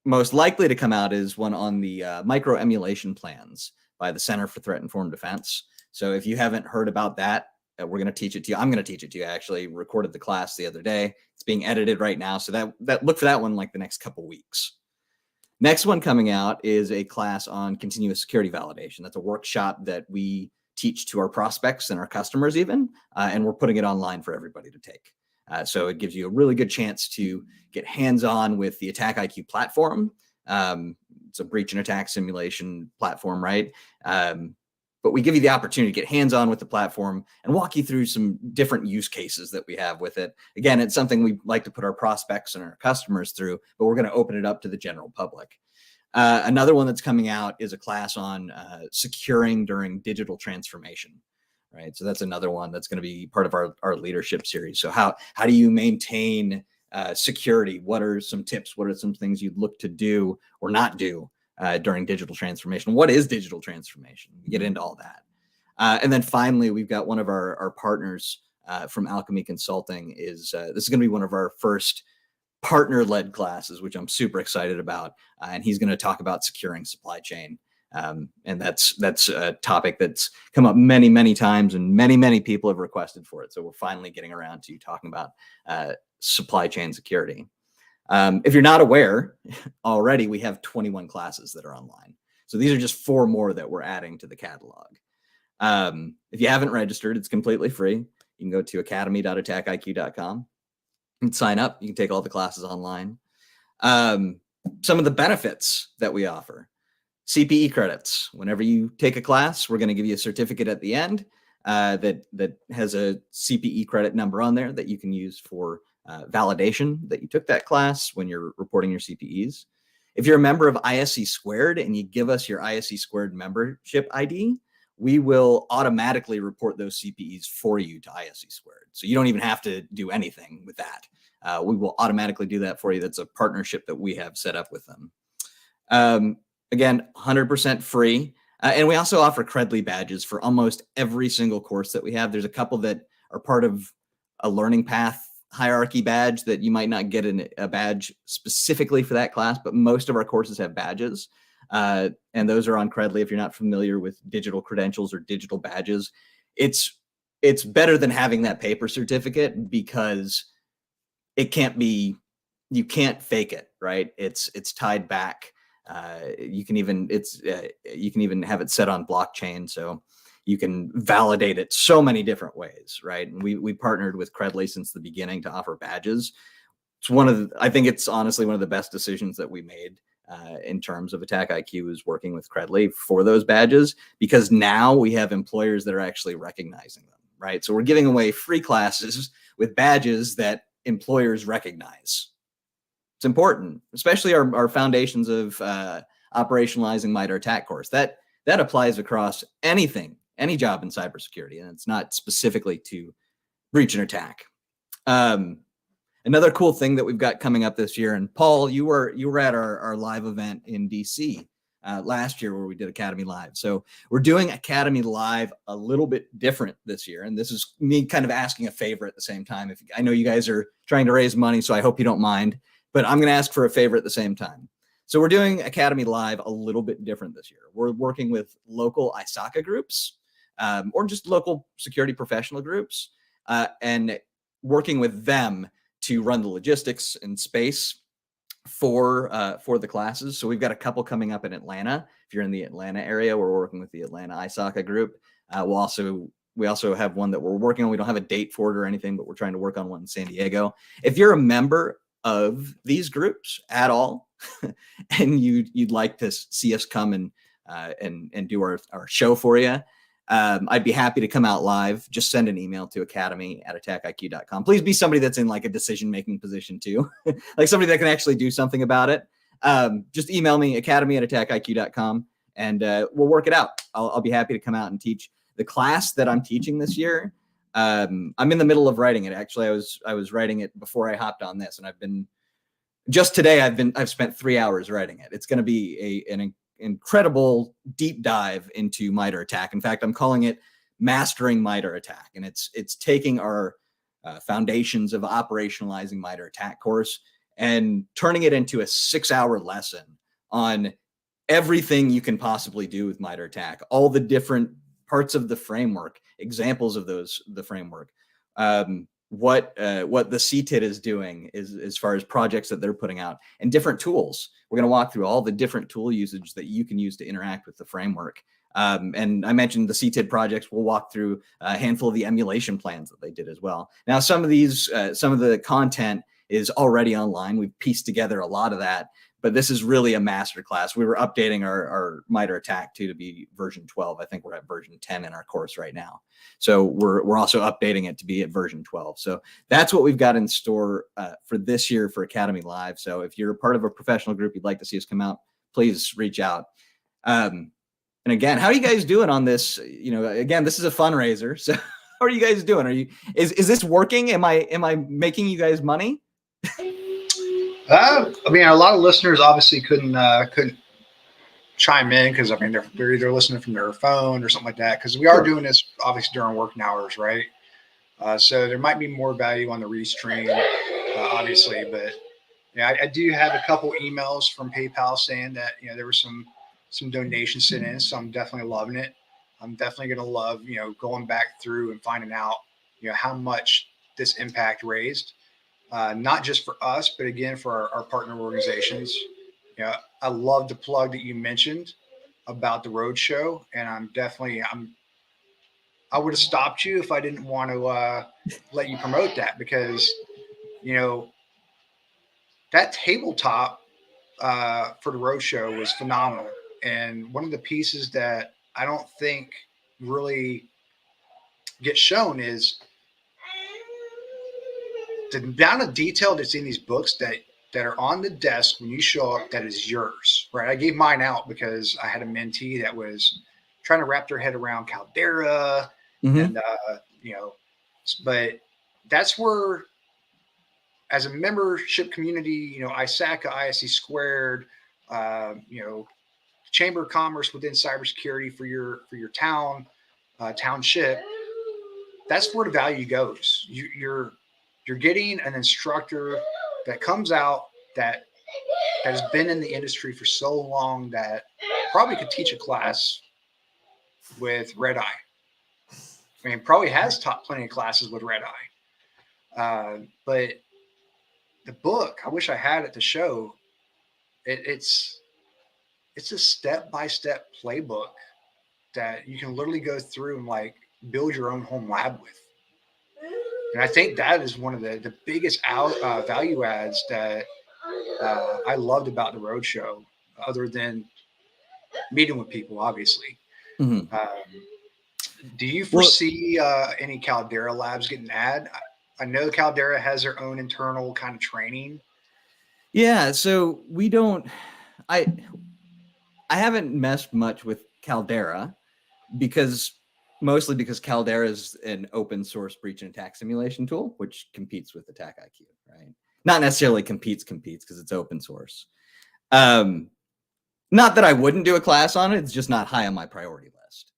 most likely to come out is one on the micro emulation plans by the Center for Threat Informed Defense. So if you haven't heard about that, we're going to teach it to you. I'm going to teach it to you. I actually recorded the class the other day. It's being edited right now. So that look for that one like the next couple weeks. Next one coming out is a class on continuous security validation. That's a workshop that we teach to our prospects and our customers even, and we're putting it online for everybody to take. So it gives you a really good chance to get hands-on with the ATTACKIQ platform. It's a breach and attack simulation platform, right? But we give you the opportunity to get hands-on with the platform and walk you through some different use cases that we have with it. Again, it's something we like to put our prospects and our customers through, but we're going to open it up to the general public. Another one that's coming out is a class on securing during digital transformation, right? So that's another one that's going to be part of our leadership series. So how do you maintain security? What are some tips? What are some things you'd look to do or not do during digital transformation? What is digital transformation? We get into all that. And then finally, we've got one of our partners from Alchemy Consulting. This is going to be one of our first partner-led classes, which I'm super excited about. And he's going to talk about securing supply chain. And that's a topic that's come up many, many times, and many, many people have requested for it. So we're finally getting around to talking about supply chain security. If you're not aware already, we have 21 classes that are online. So these are just 4 more that we're adding to the catalog. If you haven't registered, it's completely free. You can go to academy.attackiq.com and sign up. You can take all the classes online. Some of the benefits that we offer: CPE credits. Whenever you take a class, we're going to give you a certificate at the end that has a CPE credit number on there that you can use for validation that you took that class when you're reporting your CPEs. If you're a member of ISC Squared and you give us your ISC Squared membership ID, we will automatically report those CPEs for you to ISC Squared. So you don't even have to do anything with that. We will automatically do that for you. That's a partnership that we have set up with them. Again, 100% free. And we also offer Credly badges for almost every single course that we have. There's a couple that are part of a learning path hierarchy badge that you might not get a badge specifically for that class, but most of our courses have badges. And those are on Credly. If you're not familiar with digital credentials or digital badges, it's better than having that paper certificate because it can't be, you can't fake it, right? It's tied back. You can even have it set on blockchain, so you can validate it so many different ways, right? And we partnered with Credly since the beginning to offer badges. It's I think it's honestly one of the best decisions that we made in terms of ATTACKIQ is working with Credly for those badges, because now we have employers that are actually recognizing them, right? So we're giving away free classes with badges that employers recognize. It's important, especially our foundations of operationalizing MITRE ATT&CK course. That applies across anything, any job in cybersecurity, and it's not specifically to breach and attack. Another cool thing that we've got coming up this year, and Paul, you were at our live event in DC last year where we did Academy Live. So we're doing Academy Live a little bit different this year, and this is me kind of asking a favor at the same time. I know you guys are trying to raise money, so I hope you don't mind, but I'm going to ask for a favor at the same time. So we're doing Academy Live a little bit different this year. We're working with local ISACA groups or just local security professional groups and working with them to run the logistics and space for the classes. So we've got a couple coming up in Atlanta. If you're in the Atlanta area, we're working with the Atlanta ISACA group. We also have one that we're working on. We don't have a date for it or anything, but we're trying to work on one in San Diego. If you're a member of these groups at all, and you'd like to see us come and do our show for you, I'd be happy to come out live. Just send an email to academy@attackiq.com. Please be somebody that's in like a decision-making position too, like somebody that can actually do something about it. Just email me, academy@attackiq.com, and we'll work it out. I'll be happy to come out and teach the class that I'm teaching this year. I'm in the middle of writing it. Actually, I was writing it before I hopped on this, and I've spent 3 hours writing it. It's going to be an incredible deep dive into MITRE ATT&CK. In fact, I'm calling it Mastering MITRE ATT&CK, and it's taking our foundations of operationalizing MITRE ATT&CK course and turning it into a 6-hour lesson on everything you can possibly do with MITRE ATT&CK, all the different parts of the framework, examples of the framework, what the CTID is doing is as far as projects that they're putting out, and different tools. We're going to walk through all the different tool usage that you can use to interact with the framework. And I mentioned the CTID projects. We'll walk through a handful of the emulation plans that they did as well. Now, some of the content is already online. We've pieced together a lot of that, but this is really a master class. We were updating our MITRE ATT&CK to be version 12. I think we're at version 10 in our course right now. So we're also updating it to be at version 12. So that's what we've got in store for this year for Academy Live. So if you're a part of a professional group, you'd like to see us come out, please reach out. And again, how are you guys doing on this? You know, again, this is a fundraiser. So how are you guys doing? Is this working? Am I making you guys money? I mean, a lot of listeners obviously couldn't chime in because I mean they're either listening from their phone or something like that, because we are doing this obviously during working hours, right? So there might be more value on the restream, obviously, but yeah, I do have a couple emails from PayPal saying that there were some donations sent in, so I'm definitely loving it. I'm definitely gonna love going back through and finding out how much this impact raised. Not just for us, but again, for our partner organizations. I love the plug that you mentioned about the roadshow, and I would have stopped you if I didn't want to let you promote that, because that tabletop for the roadshow was phenomenal. And one of the pieces that I don't think really gets shown is the amount of detail that's in these books that are on the desk when you show up, that is yours, right? I gave mine out because I had a mentee that was trying to wrap their head around Caldera and, you know, but that's where, as a membership community, you know, ISACA, ISC squared, you know, Chamber of Commerce within cybersecurity for your town, township, that's where the value goes. You're getting an instructor that comes out that has been in the industry for so long that probably could teach a class with red eye. I mean, probably has taught plenty of classes with red eye. But the book, I wish I had it to show. It's a step-by-step playbook that you can literally go through and like build your own home lab with. And I think that is one of the biggest value adds that I loved about the roadshow, other than meeting with people, obviously. Mm-hmm. Do you foresee any Caldera labs getting added? I know Caldera has their own internal kind of training. Yeah, so we don't. I haven't messed much with Caldera mostly because Caldera is an open source breach and attack simulation tool, which competes with ATTACKIQ, right? Not necessarily competes because it's open source. Not that I wouldn't do a class on it. It's just not high on my priority list,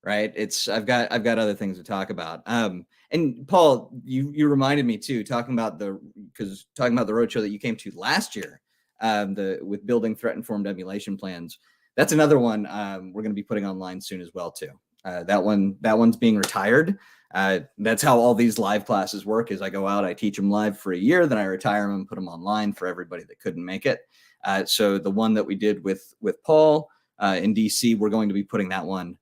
right? I've got other things to talk about. And Paul, you reminded me too, talking about the roadshow that you came to last year, with building threat-informed emulation plans. That's another one we're going to be putting online soon as well too. That one's being retired. That's how all these live classes work. Is I go out, I teach them live for a year, then I retire them and put them online for everybody that couldn't make it. So the one that we did with Paul in DC, we're going to be putting that one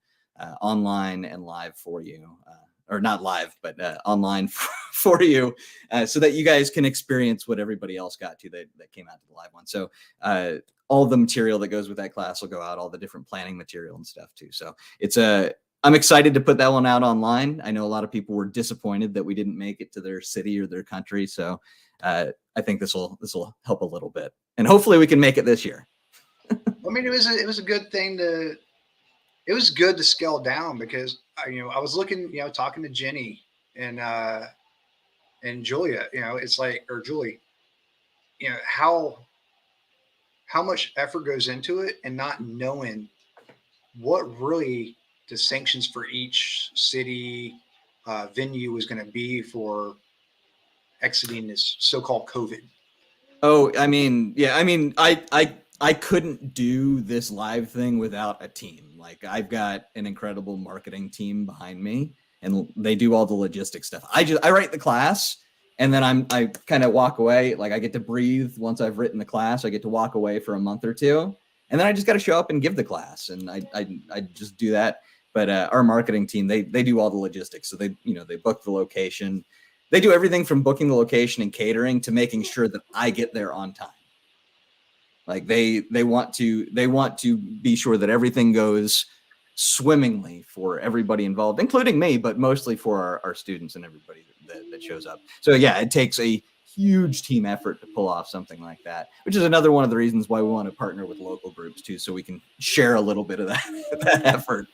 online and live for you. Or not live, but online for you, so that you guys can experience what everybody else got to that came out to the live one. So all the material that goes with that class will go out, all the different planning material and stuff too. So I'm excited to put that one out online. I know a lot of people were disappointed that we didn't make it to their city or their country. So I think this will help a little bit, and hopefully we can make it this year. I mean, it was a good thing it was good to scale down, because I was looking, talking to Jenny and Julia, it's like, or Julie, how much effort goes into it, and not knowing what really the sanctions for each city venue is going to be for exiting this so-called COVID. Oh, I mean, yeah, I mean, I couldn't do this live thing without a team. Like, I've got an incredible marketing team behind me, and they do all the logistics stuff. I write the class, and then I kind of walk away. Like, I get to breathe once I've written the class. I get to walk away for a month or two, and then I just got to show up and give the class, and I just do that. But our marketing team, they do all the logistics. So they book the location. They do everything from booking the location and catering to making sure that I get there on time. Like they want to be sure that everything goes swimmingly for everybody involved, including me, but mostly for our students and everybody that shows up. So yeah, it takes a huge team effort to pull off something like that, which is another one of the reasons why we want to partner with local groups too, so we can share a little bit of that effort.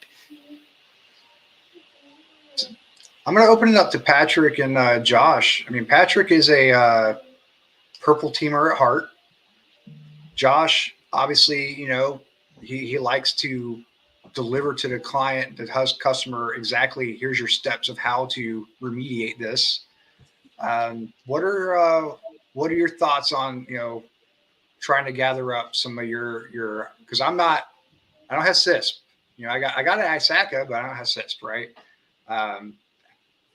I'm going to open it up to Patrick and Josh. I mean, Patrick is a purple teamer at heart. Josh, obviously, he likes to deliver to the client, the customer, exactly, here's your steps of how to remediate this. What are your thoughts on, trying to gather up some of your, because I don't have CISP. I got an ISACA, but I don't have CISP, right?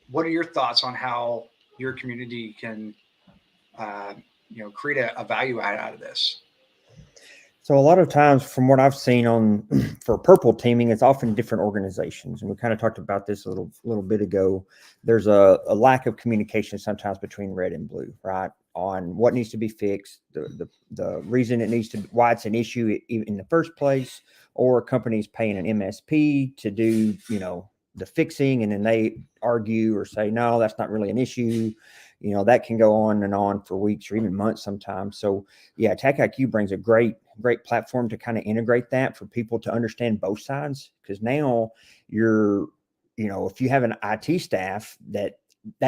What are your thoughts on how your community can, create a value add out of this? So a lot of times, from what I've seen for purple teaming, it's often different organizations, and we kind of talked about this a little bit ago. There's a lack of communication sometimes between red and blue, right? On what needs to be fixed, the reason why it's an issue in the first place, or companies paying an MSP to do the fixing, and then they argue or say, no, that's not really an issue. you know, that can go on and on for weeks or even months sometimes. So yeah, ATTACKIQ brings a great platform to kind of integrate that for people to understand both sides. Because now you're, you know, if you have an IT staff that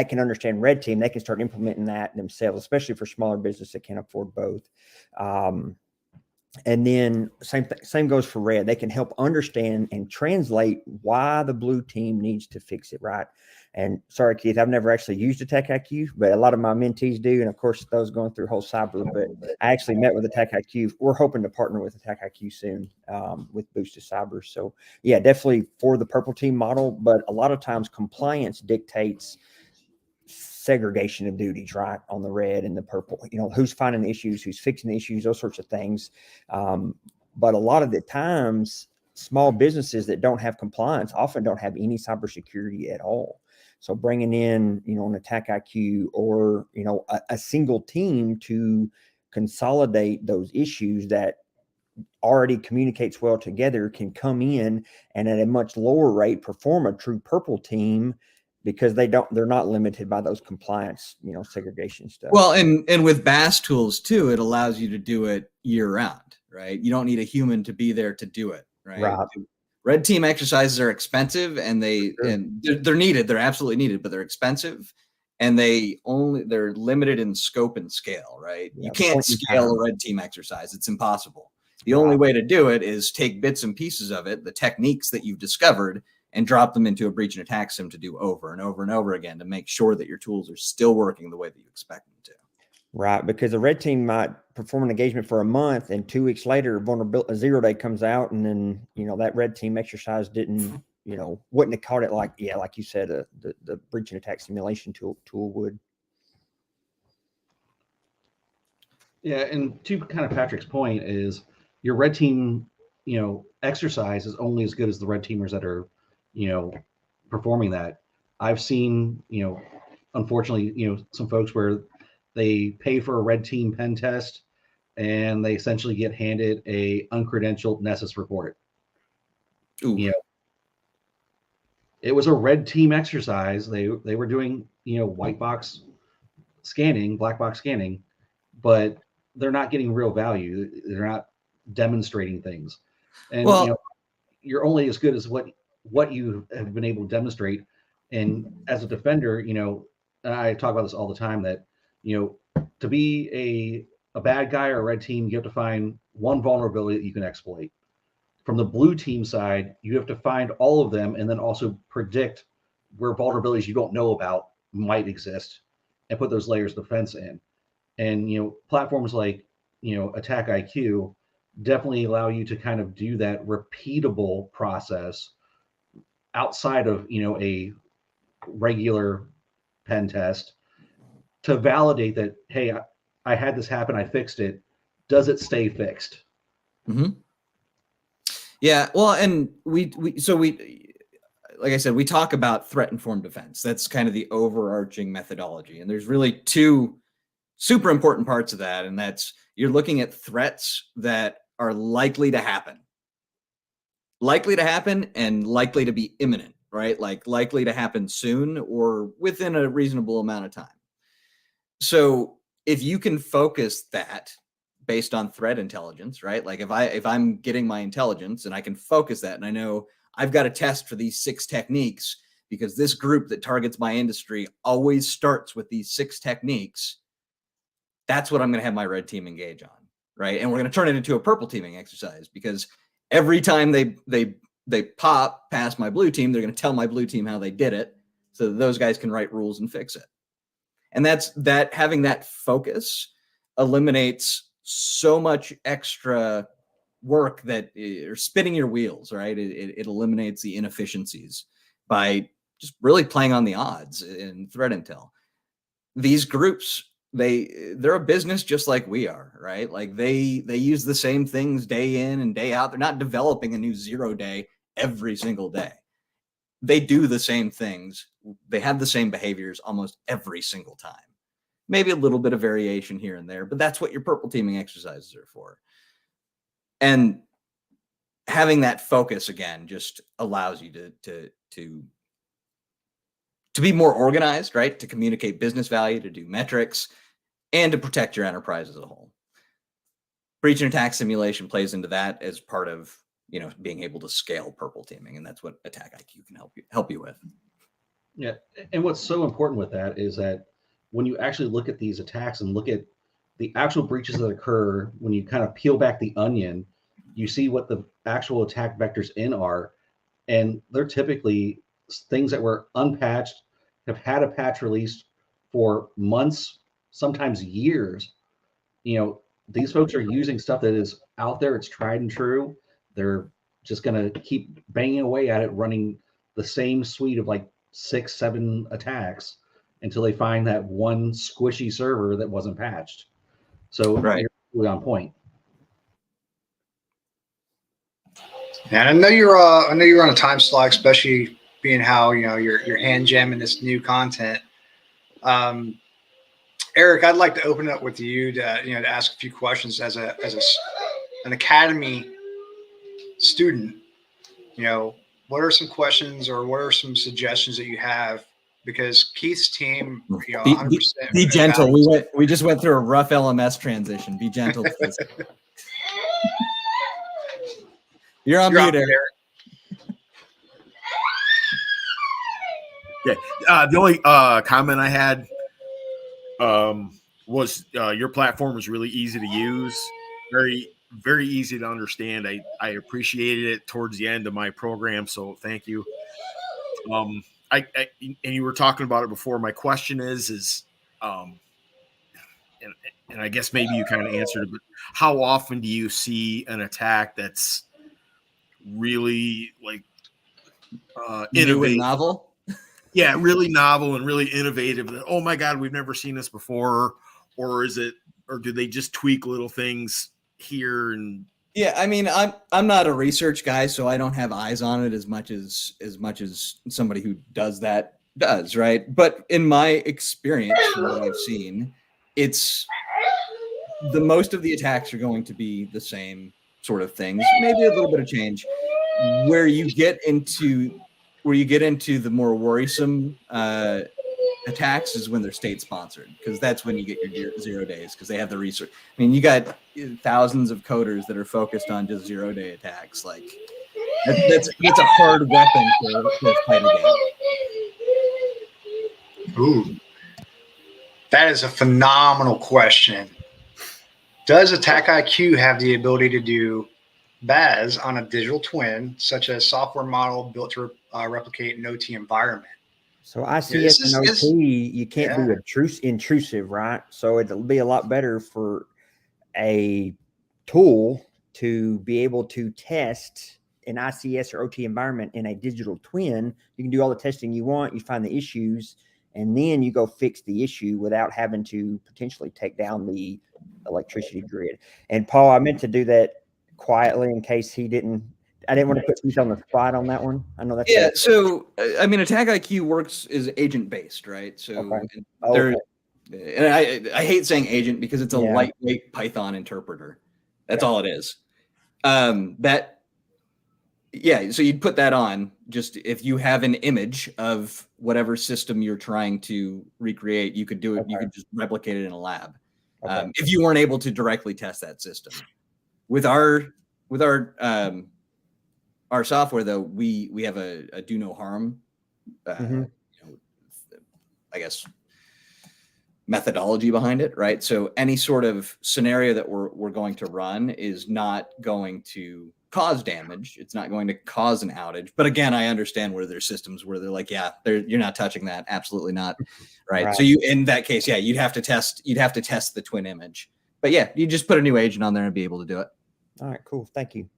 can understand red team, they can start implementing that themselves, especially for smaller business that can't afford both. And then same goes for red. They can help understand and translate why the blue team needs to fix it, right? And sorry, Keith, I've never actually used ATTACKIQ, but a lot of my mentees do. And of course, those going through whole cyber, but I actually met with ATTACKIQ. We're hoping to partner with ATTACKIQ soon with Boosted Cyber. So yeah, definitely for the purple team model, but a lot of times compliance dictates segregation of duties, right, on the red and the purple, you know, who's finding the issues, who's fixing the issues, those sorts of things. But a lot of the times, small businesses that don't have compliance often don't have any cybersecurity at all. So bringing in, you know, an ATTACKIQ or, you know, a single team to consolidate those issues that already communicates well together can come in and at a much lower rate perform a true purple team, because they're not limited by those compliance, you know, segregation stuff. Well, and with BAS tools too, it allows you to do it year round, right? You don't need a human to be there to do it, right? Red team exercises are expensive, and they're needed. They're absolutely needed, but they're expensive, and they're limited in scope and scale, right? Yeah, you can't scale a red team exercise. It's impossible. The only way to do it is take bits and pieces of it, the techniques that you've discovered, and drop them into a breach and attack sim to do over and over and over again to make sure that your tools are still working the way that you expect them to. Right, because a red team might perform an engagement for a month, and 2 weeks later, a 0 day comes out, and then, you know, that red team exercise didn't, you know, wouldn't have caught it like you said, the breach and attack simulation tool would. Yeah, and to kind of Patrick's point is your red team, you know, exercise is only as good as the red teamers that are, you know, performing that. I've seen, you know, unfortunately, you know, some folks where they pay for a red team pen test and they essentially get handed a uncredentialed Nessus report. Ooh. You know, it was a red team exercise. They were doing, you know, white box scanning, black box scanning, but they're not getting real value. They're not demonstrating things. And you know, you're only as good as what you have been able to demonstrate. And as a defender, you know, and I talk about this all the time, that, you know, to be a bad guy or a red team, you have to find one vulnerability that you can exploit. From the blue team side, you have to find all of them and then also predict where vulnerabilities you don't know about might exist and put those layers of defense in. And, you know, platforms like, you know, ATTACKIQ definitely allow you to kind of do that repeatable process outside of, you know, a regular pen test to validate that, hey, I had this happen, I fixed it. Does it stay fixed? Mm-hmm. Yeah, well, and we like I said, we talk about threat-informed defense. That's kind of the overarching methodology. And there's really two super important parts of that. And that's, you're looking at threats that are likely to happen and likely to be imminent, right? Like likely to happen soon or within a reasonable amount of time. So if you can focus that based on threat intelligence, right? Like if I'm getting my intelligence and I can focus that, and I know I've got to test for these 6 techniques because this group that targets my industry always starts with these 6 techniques, that's what I'm going to have my red team engage on, right? And we're going to turn it into a purple teaming exercise, because every time they pop past my blue team, they're going to tell my blue team how they did it so that those guys can write rules and fix it. And that having that focus eliminates so much extra work that are spinning your wheels, right? It eliminates the inefficiencies by just really playing on the odds in threat intel. These groups, they're a business just like we are, right? Like they use the same things day in and day out. They're not developing a new 0 day every single day. They do the same things. They have the same behaviors almost every single time. Maybe a little bit of variation here and there, but that's what your purple teaming exercises are for. And having that focus again just allows you to to be more organized, right? To communicate business value, to do metrics, and to protect your enterprise as a whole. Breach and attack simulation plays into that as part of, you know, being able to scale purple teaming, and that's what ATTACKIQ can help you with. Yeah, and what's so important with that is that when you actually look at these attacks and look at the actual breaches that occur, when you kind of peel back the onion, you see what the actual attack vectors in are, and they're typically things that were unpatched, have had a patch released for months, sometimes years. You know, these folks are using stuff that is out there, it's tried and true. They're just going to keep banging away at it, running the same suite of like 6, 7 attacks until they find that one squishy server that wasn't patched. So you're really on point. And I know you're on a time slot, especially being how, you know, you're hand jamming this new content. Eric, I'd like to open it up with you to, you know, to ask a few questions as an academy student. You know, what are some questions or what are some suggestions that you have? Because Keith's team, you know, 100%. Be gentle. We just went through a rough LMS transition. Be gentle, please. You're on mute, Eric. Okay. The only comment I had was your platform was really easy to use, very, very easy to understand. I appreciated it towards the end of my program, so thank you. And you were talking about it before. My question is and I guess maybe you kind of answered it, but how often do you see an attack that's really like innovative, novel? Yeah, really novel and really innovative. Oh my God, we've never seen this before. Or is it, or do they just tweak little things here? And yeah, I mean, I'm not a research guy, so I don't have eyes on it as much as somebody who does that does, right? But in my experience, from what I've seen, it's the most of the attacks are going to be the same sort of things, maybe a little bit of change. Where you get into the more worrisome attacks is when they're state sponsored, because that's when you get your 0 days, because they have the research. I mean, you got thousands of coders that are focused on just 0 day attacks. Like that's a hard weapon to fight against. Ooh, that is a phenomenal question. Does ATTACKIQ have the ability to do BAS on a digital twin, such as software model built to replicate an OT environment? So ICS and OT, you can't be intrusive, right? So it'll be a lot better for a tool to be able to test an ICS or OT environment in a digital twin. You can do all the testing you want, you find the issues, and then you go fix the issue without having to potentially take down the electricity grid. And Paul, I meant to do that quietly in case I didn't want to put you on the spot on that one. I know that's So I mean, ATTACKIQ is agent based, right? So and I hate saying agent because it's a lightweight Python interpreter. That's all it is. So you'd put that on just if you have an image of whatever system you're trying to recreate, you could do it. You could just replicate it in a lab. If you weren't able to directly test that system with our software, though, we have a do no harm, I guess, methodology behind it, right? So any sort of scenario that we're going to run is not going to cause damage. It's not going to cause an outage. But again, I understand where there's systems where they're like, you're not touching that. Absolutely not. Right. So in that case, you'd have to test the twin image. But you just put a new agent on there and be able to do it. All right, cool. Thank you.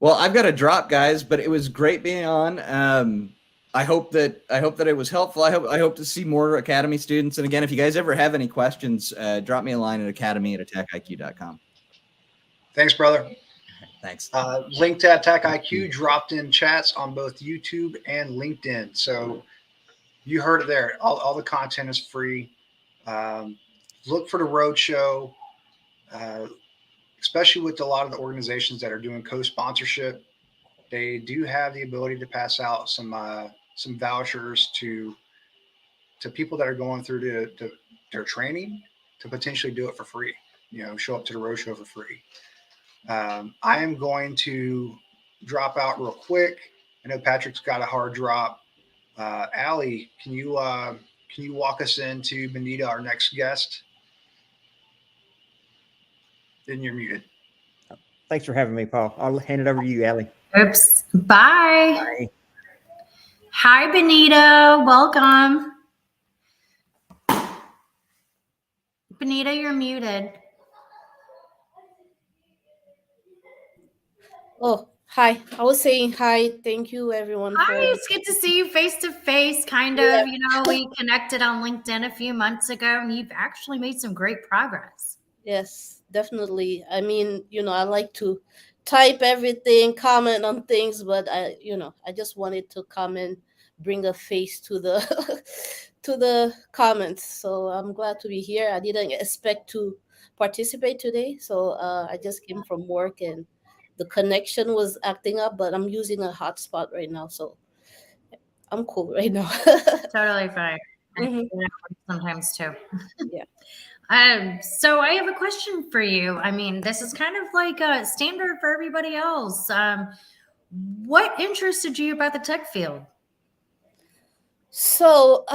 Well, I've got to drop, guys, but it was great being on. I hope that it was helpful. I hope to see more Academy students. And again, if you guys ever have any questions, drop me a line at academy@attackiq.com. Thanks, brother. Thanks. Link to ATTACKIQ dropped in chats on both YouTube and LinkedIn. So you heard it there. All the content is free. Look for the roadshow, especially with a lot of the organizations that are doing co-sponsorship. they do have the ability to pass out some vouchers to people that are going through their training to potentially do it for free. Show up to the roadshow for free. I am going to drop out real quick. I know Patrick's got a hard drop. Allie, can you walk us into Benita, our next guest? Then you're muted. Thanks for having me, Paul. I'll hand it over to you, Allie. Oops. Bye. Bye. Hi, Benita. Welcome. Benita, you're muted. Oh, hi. I was saying hi. Thank you, everyone. Hi, it's good to see you face to face, kind of. Yeah. We connected on LinkedIn a few months ago, and you've actually made some great progress. Yes, definitely. I mean, I like to type everything, comment on things, but I just wanted to come and bring a face to the to the comments. So I'm glad to be here. I didn't expect to participate today, so I just came from work and the connection was acting up, but I'm using a hotspot right now, so I'm cool right now. Totally fine. Mhm. Sometimes too. Yeah. So I have a question for you. I mean, this is kind of like a standard for everybody else. What interested you about the tech field? So,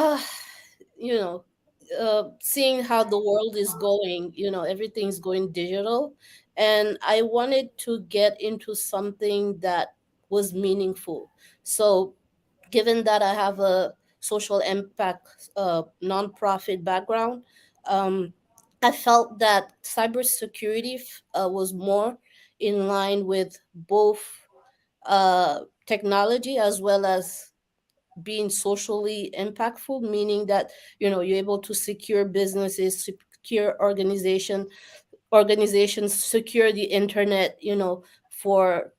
seeing how the world is going, everything's going digital. And I wanted to get into something that was meaningful. So, given that I have a social impact nonprofit background, I felt that cybersecurity was more in line with both technology as well as being socially impactful, meaning that you're able to secure businesses, secure organizations, secure the internet, for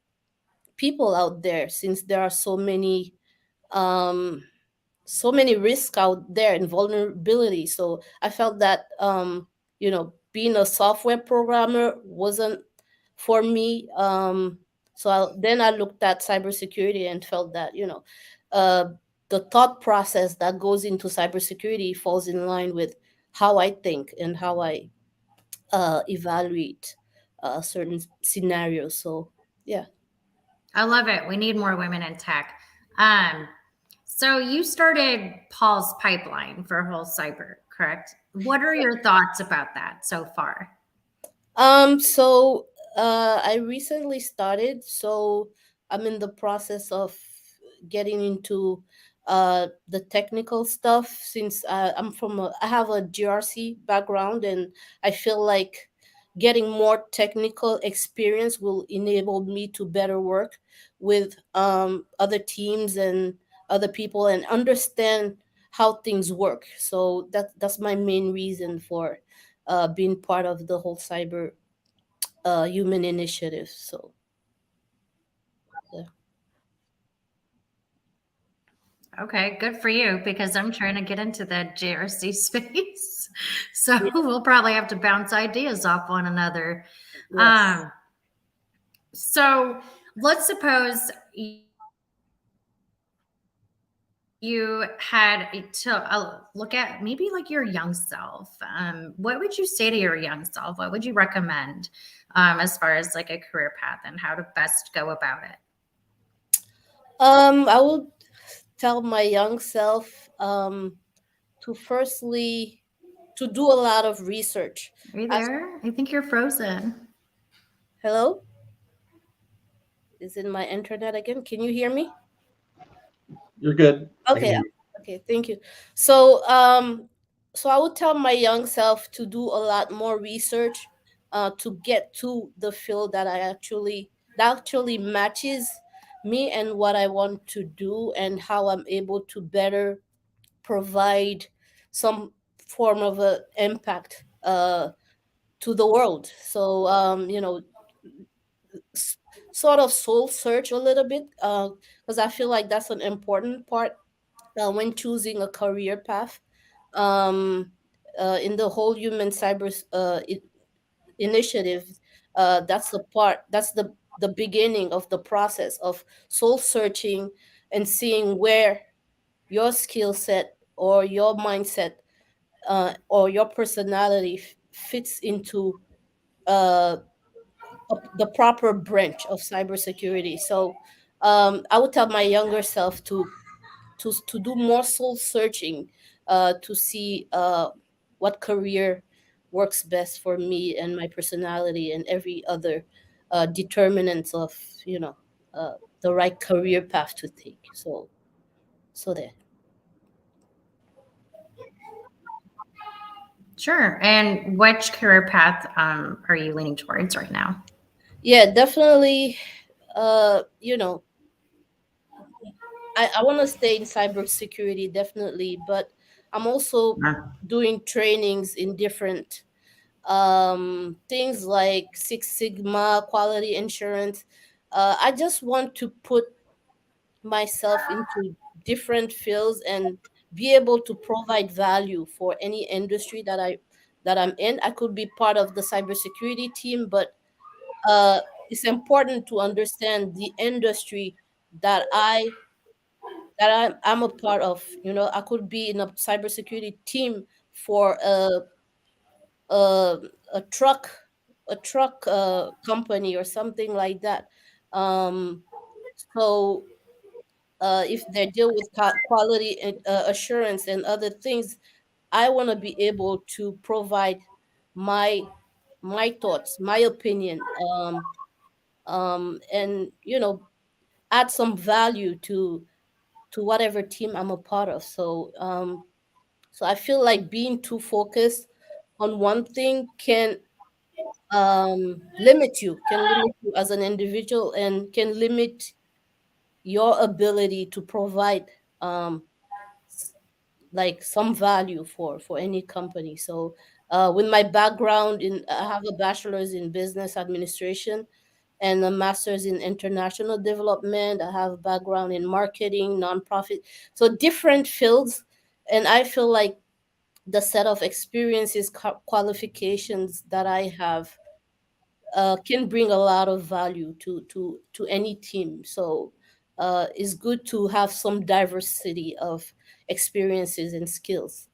people out there, since there are um so many risks out there and vulnerability. So I felt that being a software programmer wasn't for me. Then I looked at cybersecurity and felt that uh, the thought process that goes into cybersecurity falls in line with how I think and how I evaluate certain scenarios. So yeah. I love it. We need more women in tech. So you started Paul's pipeline for whole cyber, correct? What are your thoughts about that so far? So I recently started, so I'm in the process of getting into the technical stuff, since I have a GRC background, and I feel like getting more technical experience will enable me to better work with other teams and other people and understand how things work. So that's my main reason for being part of the whole cyber human initiative. So yeah. Okay, good for you, because I'm trying to get into the JRC space. So we'll probably have to bounce ideas off one another. Yes. So let's suppose you had to look at maybe like your young self. What would you say to your young self? What would you recommend as far as like a career path and how to best go about it? I would tell my young self to firstly to do a lot of research. Are you there? I think you're frozen. Hello? Is it my internet again? Can you hear me? You're good. Okay. Okay, thank you. So I would tell my young self to do a lot more research to get to the field that actually matches me and what I want to do, and how I'm able to better provide some form of a impact to the world. So sort of soul search a little bit, because I feel like that's an important part when choosing a career path in the whole human cyber initiative. That's the the beginning of the process of soul searching and seeing where your skill set or your mindset or your personality fits into the proper branch of cybersecurity. So I would tell my younger self to do more soul searching, to see what career works best for me and my personality and every other determinants of the right career path to take. So there. Sure. And which career path are you leaning towards right now? Yeah, definitely. I want to stay in cybersecurity, definitely, but I'm also doing trainings in different things like Six Sigma, quality insurance. I just want to put myself into different fields and be able to provide value for any industry that I'm in. I could be part of the cybersecurity team, but it's important to understand the industry that I'm a part of. I could be in a cybersecurity team for a, a truck company or something like that. Um, so if they deal with quality assurance and other things, I want to be able to provide my thoughts, my opinion, and add some value to whatever team I'm a part of. So I feel like being too focused on one thing can limit you, as an individual, and can limit your ability to provide like some value for any company. So with my background I have a bachelor's in business administration and a master's in international development. I have a background in marketing, nonprofit, so different fields. And I feel like the set of experiences, qualifications that I have can bring a lot of value to any team. So it's good to have some diversity of experiences and skills.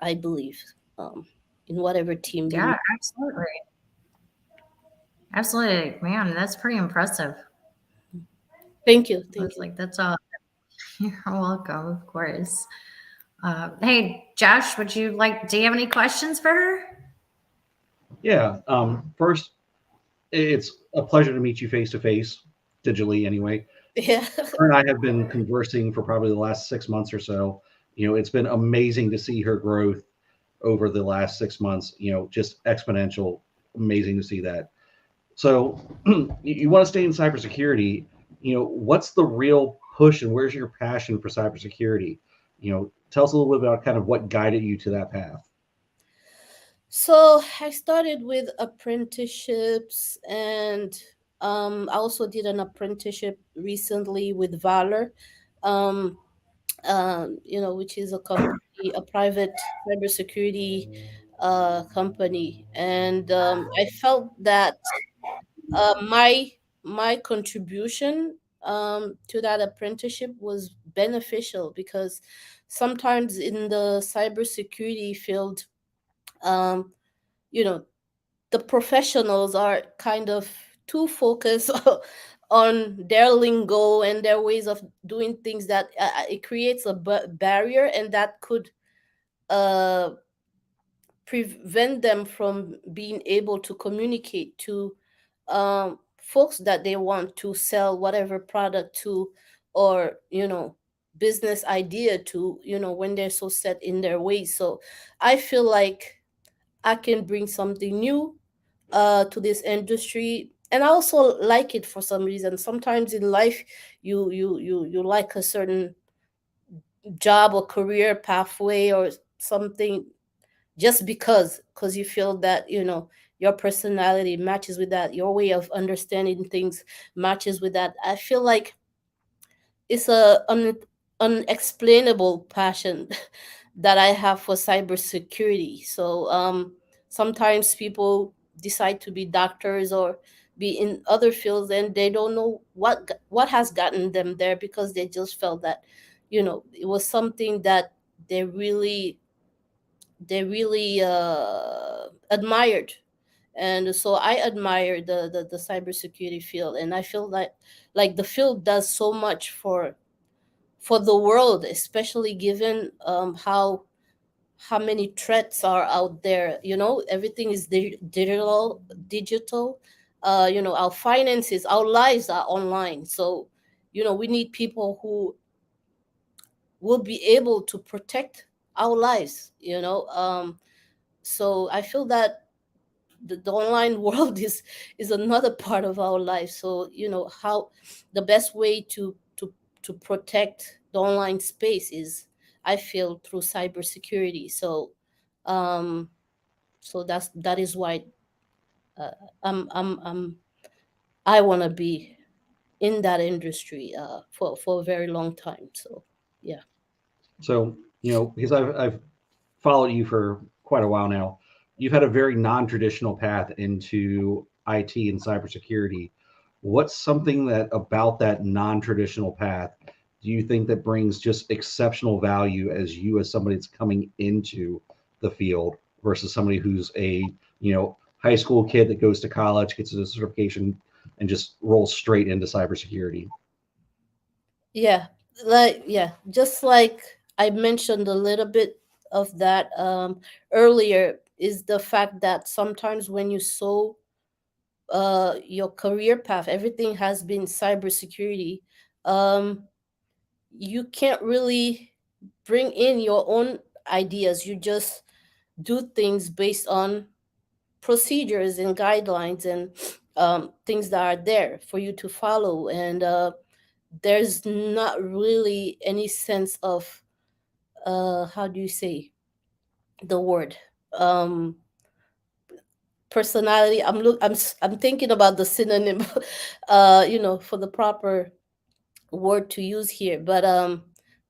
I believe in whatever team. Yeah, absolutely. Absolutely, man. That's pretty impressive. Thank you. Like that's all. You're welcome, of course. Hey, Josh, do you have any questions for her? Yeah. First, it's a pleasure to meet you face to face, digitally anyway. Yeah. Her and I have been conversing for probably the last 6 months or so. It's been amazing to see her growth over the last 6 months, just exponential. Amazing to see that. So you want to stay in cybersecurity, what's the real push and where's your passion for cybersecurity? Tell us a little bit about kind of what guided you to that path. So I started with apprenticeships, and I also did an apprenticeship recently with Valor, which is a company, a private cybersecurity company. And I felt that my contribution to that apprenticeship was beneficial, because sometimes in the cybersecurity field, the professionals are kind of too focused on their lingo and their ways of doing things, that it creates a barrier, and that could prevent them from being able to communicate to folks that they want to sell whatever product to, or business idea to, when they're so set in their ways. So I feel like I can bring something new to this industry, and I also like it for some reason. Sometimes in life, you like a certain job or career pathway or something, just because you feel that your personality matches with that, your way of understanding things matches with that. I feel like it's a unexplainable passion that I have for cybersecurity. So sometimes people decide to be doctors or be in other fields, and they don't know what has gotten them there, because they just felt that, it was something that they really admired. And so I admire the cybersecurity field, and I feel like the field does so much for the world, especially given how many threats are out there. Everything is digital. Our finances, our lives are online. So we need people who will be able to protect our lives. So I feel that the online world is another part of our life. So how the best way to protect the online space is, I feel, through cybersecurity. So that is why uh, I want to be in that industry for a very long time. So yeah. So, because I've followed you for quite a while now, you've had a very non-traditional path into IT and cybersecurity. What's something that about that non-traditional path do you think that brings just exceptional value as somebody that's coming into the field versus somebody who's a, high school kid that goes to college, gets a certification, and just rolls straight into cybersecurity? Yeah, just like I mentioned a little bit of that earlier, is the fact that sometimes when you saw your career path, everything has been cybersecurity. Um, you can't really bring in your own ideas. You just do things based on procedures and guidelines and things that are there for you to follow. And there's not really any sense of how do you say the word, um personality. I'm thinking about the synonym for the proper word to use here. But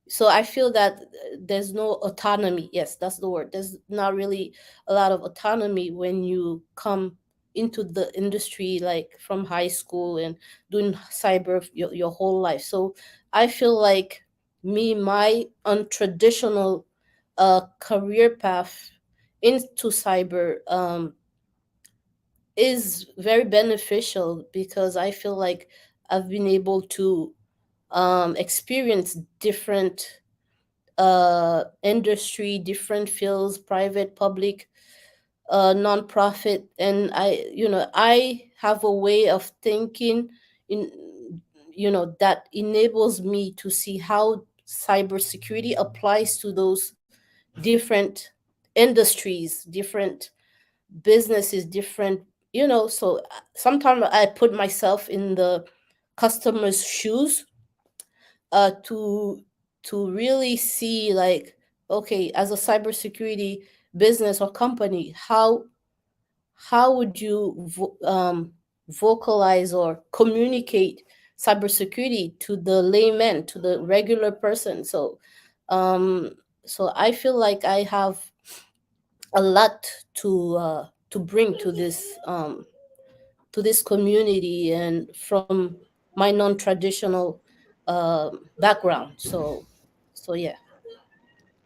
so I feel that there's no autonomy. Yes, that's the word. There's not really a lot of autonomy when you come into the industry, like from high school and doing cyber your whole life. So I feel like my untraditional career path into cyber is very beneficial, because I feel like I've been able to experience different industry, different fields, private, public, nonprofit. And I have a way of thinking in that enables me to see how cybersecurity applies to those different industries, different businesses, different, so sometimes I put myself in the customer's shoes to really see, like, okay, as a cybersecurity business or company, how would you vocalize or communicate cybersecurity to the layman, to the regular person? So um so I feel like I have a lot to bring to this community, and from my non-traditional background. So yeah,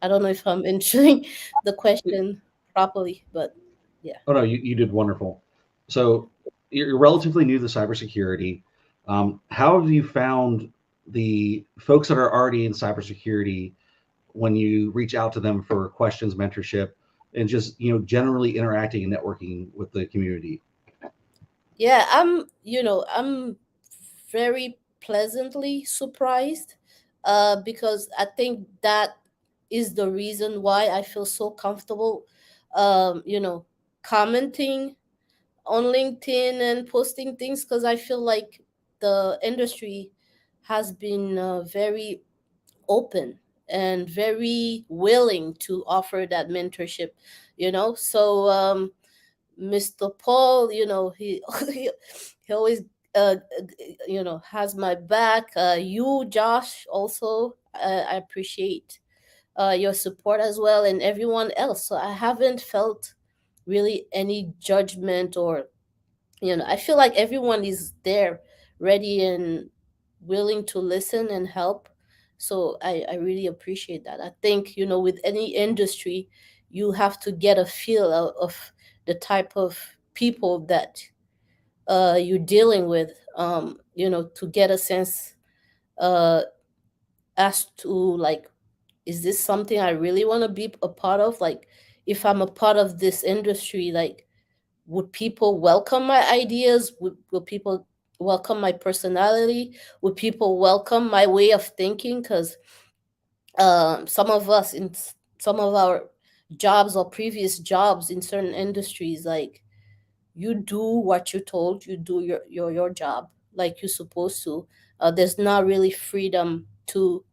I don't know if I'm answering the question properly, but yeah. Oh no, you did wonderful. So you're relatively new to cybersecurity. How have you found the folks that are already in cybersecurity when you reach out to them for questions, mentorship, and just generally interacting and networking with the community? Yeah, I'm very pleasantly surprised, because I think that is the reason why I feel so comfortable, commenting on LinkedIn and posting things, because I feel like the industry has been very open and very willing to offer that mentorship. So Mr. Paul, he always has my back. You, Josh, also, I appreciate your support as well, and everyone else. So I haven't felt really any judgment or I feel like everyone is there, ready and willing to listen and help. So I really appreciate that. I think, with any industry, you have to get a feel of the type of people that you're dealing with, to get a sense uh, as to, like, is this something I really want to be a part of? Like, if I'm a part of this industry, like, would people welcome my ideas? Will people welcome my personality? Would people welcome my way of thinking? Because some of us in some of our jobs or previous jobs in certain industries, like, you do what you're told, you do your job like you're supposed to. There's not really freedom to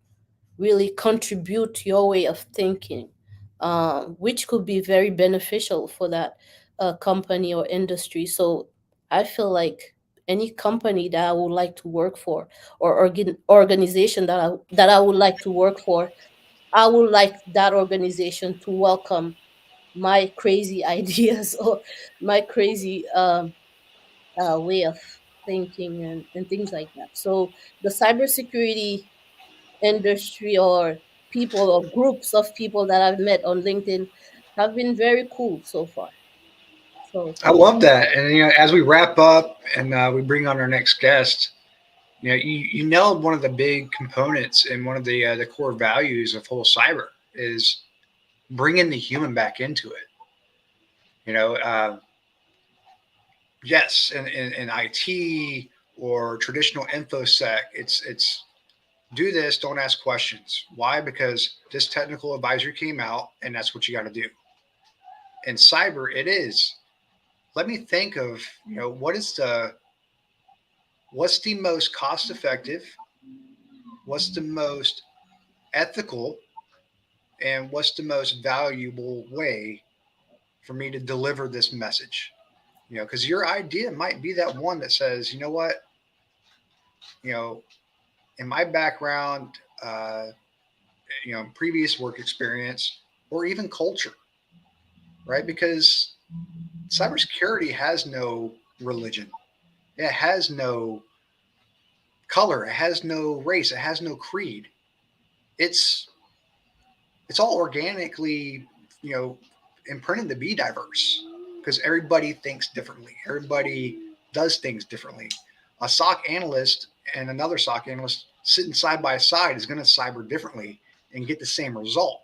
really contribute your way of thinking, which could be very beneficial for that company or industry. So I feel like any company that I would like to work for, or organization that I would like to work for, I would like that organization to welcome my crazy ideas or my crazy way of thinking, and things like that. So the cybersecurity industry, or people or groups of people that I've met on LinkedIn, have been very cool so far. So I love that. And as we wrap up and we bring on our next guest, you nailed one of the big components and one of the core values of whole cyber is bringing the human back into it. Yes, in IT or traditional infosec, it's do this, don't ask questions. Why? Because this technical advisory came out, and that's what you got to do. In cyber, it is. Let me think of what's the most cost effective, what's the most ethical, and what's the most valuable way for me to deliver this message. Because your idea might be that one that says, you know what, in my background, previous work experience, or even culture, right? Because cybersecurity has no religion, it has no color, it has no race, it has no creed. It's all organically, imprinted to be diverse because everybody thinks differently. Everybody does things differently. A SOC analyst and another SOC analyst sitting side by side is going to cyber differently and get the same result.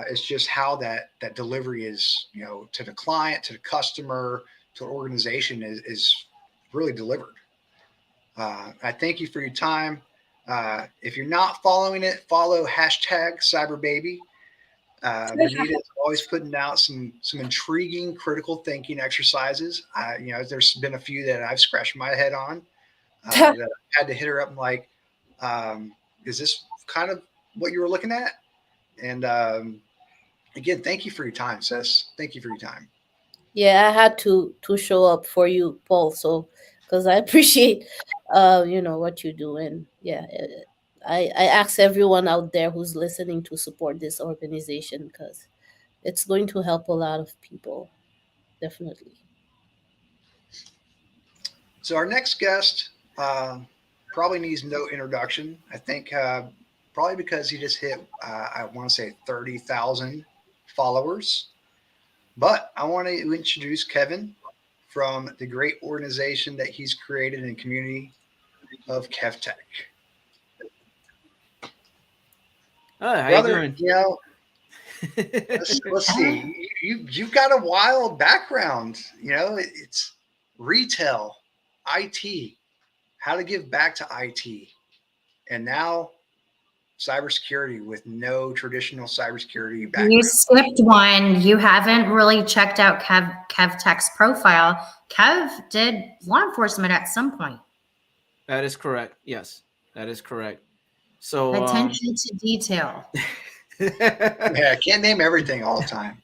It's just how that delivery is, to the client, to the customer, to an organization is really delivered. I thank you for your time. If you're not following it, follow #CyberBaby. Benita is always putting out some intriguing critical thinking exercises. There's been a few that I've scratched my head on that I had to hit her up and like, is this kind of what you were looking at? And again, thank you for your time, sis. Thank you for your time. yeah, I had to show up for you, Paul. So because I appreciate what you do, and yeah, I ask everyone out there who's listening to support this organization, because it's going to help a lot of people, definitely. So our next guest probably needs no introduction. I think probably because he just hit, I want to say 30,000 followers. But I want to introduce Kevin from the great organization that he's created and community of KEVTECH. How Brother, you doing? Let's see. You've got a wild background. It's retail, IT, how to give back to IT, and now cybersecurity with no traditional cybersecurity background. You skipped one. You haven't really checked out KevTech's profile. Kev did law enforcement at some point. That is correct. Yes, that is correct. So attention to detail. Yeah, I can't name everything all the time.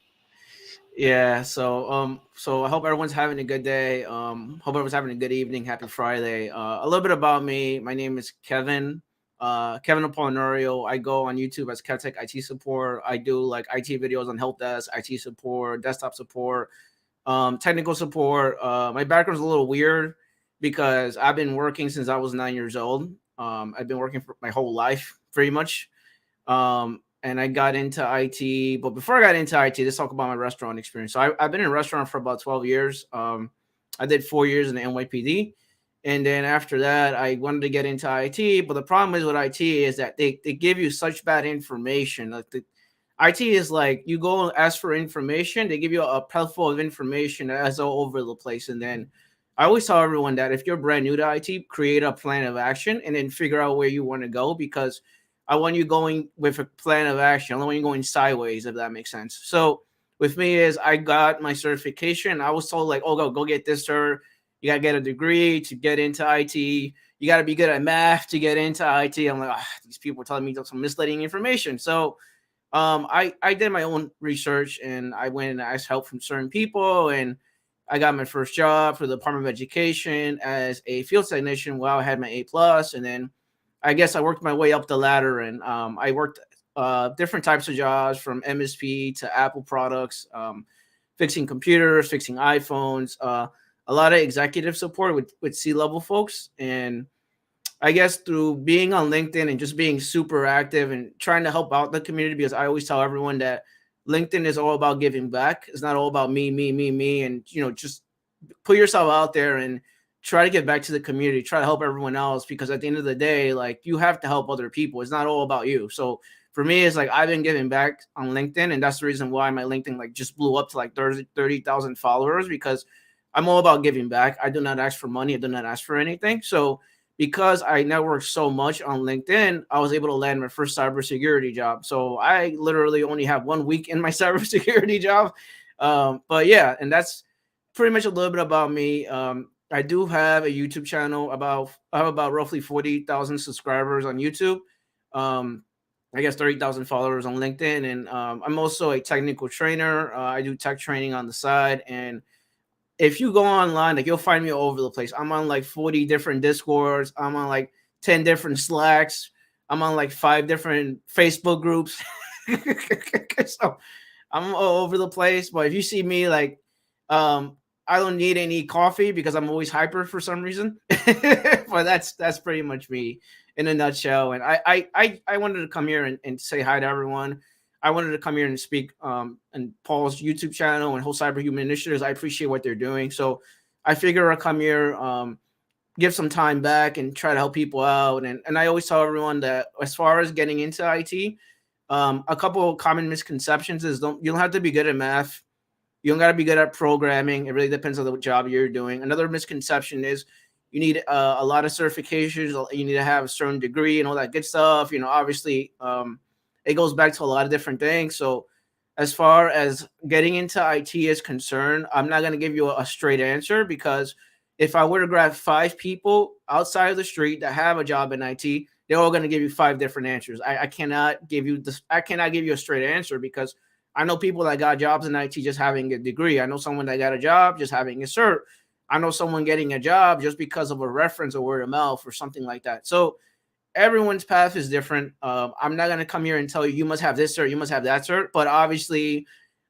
Yeah, so so I hope everyone's having a good day. Hope everyone's having a good evening. Happy Friday. A little bit about me. My name is Kevin. Kevin Apollinario. I go on YouTube as KEVTECH IT support. I do like IT videos on help desk, IT support, desktop support, technical support. My background's a little weird because I've been working since I was 9 years old. I've been working for my whole life, pretty much. And I got into IT. But before I got into IT, let's talk about my restaurant experience. So I've been in a restaurant for about 12 years. I did 4 years in the NYPD. And then after that, I wanted to get into IT. But the problem is with IT is that they give you such bad information. Like IT is like you go and ask for information. They give you a plethora of information that's all over the place. And then I always tell everyone that if you're brand new to IT, create a plan of action and then figure out where you want to go, because I want you going with a plan of action. I don't want you going sideways, if that makes sense. So with me is I got my certification. I was told like, oh, go get this cert. You got to get a degree to get into IT. You got to be good at math to get into IT. I'm like, these people are telling me some misleading information. So I did my own research and I went and asked help from certain people, and I got my first job for the Department of Education as a field technician while I had my A+, and then I guess I worked my way up the ladder, and I worked different types of jobs from MSP to Apple products, fixing computers, fixing iPhones, a lot of executive support with C-level folks. And I guess through being on LinkedIn and just being super active and trying to help out the community, because I always tell everyone that LinkedIn is all about giving back. It's not all about me. And, just put yourself out there and try to get back to the community, try to help everyone else, because at the end of the day, like, you have to help other people. It's not all about you. So for me, it's like I've been giving back on LinkedIn, and that's the reason why my LinkedIn like just blew up to like 30,000 followers, because I'm all about giving back. I do not ask for money. I do not ask for anything. So because I network so much on LinkedIn, I was able to land my first cybersecurity job. So I literally only have 1 week in my cybersecurity job. But yeah, and that's pretty much a little bit about me. I do have a YouTube channel. I have about roughly 40,000 subscribers on YouTube. I guess 30,000 followers on LinkedIn. And I'm also a technical trainer. I do tech training on the side. And if you go online, like, you'll find me all over the place. I'm on like 40 different Discords. I'm on like 10 different Slacks. I'm on like 5 different Facebook groups. So I'm all over the place. But if you see me, like, I don't need any coffee because I'm always hyper for some reason. But that's pretty much me in a nutshell. And I wanted to come here and say hi to everyone. I wanted to come here and speak on Paul's YouTube channel and whole Cyberhuman Initiatives. I appreciate what they're doing. So I figure I'll come here, give some time back and try to help people out. And I always tell everyone that as far as getting into IT, a couple of common misconceptions is you don't have to be good at math. You don't got to be good at programming. It really depends on the job you're doing. Another misconception is you need a lot of certifications. You need to have a certain degree and all that good stuff. Obviously, it goes back to a lot of different things. So as far as getting into IT is concerned, I'm not going to give you a straight answer, because if I were to grab 5 people outside of the street that have a job in IT, they're all going to give you 5 different answers. I cannot give you this. I cannot give you a straight answer, because I know people that got jobs in IT just having a degree. I know someone that got a job just having a cert. I know someone getting a job just because of a reference or word of mouth or something like that. So everyone's path is different. I'm not going to come here and tell you must have this cert, you must have that cert. But obviously,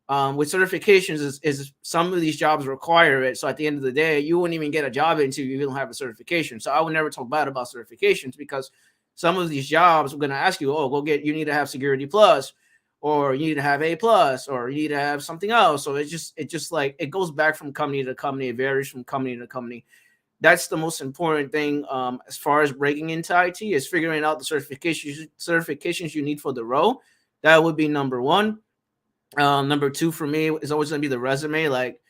with certifications, is some of these jobs require it. So at the end of the day, you wouldn't even get a job until you don't have a certification. So I would never talk bad about certifications, because some of these jobs are going to ask you, you need to have Security Plus, or you need to have A+, or you need to have something else. So it's just like, it goes back from company to company. It varies from company to company. That's the most important thing as far as breaking into IT, is figuring out the certifications you need for the role. That would be number 1. Number 2 for me is always going to be the resume. Like,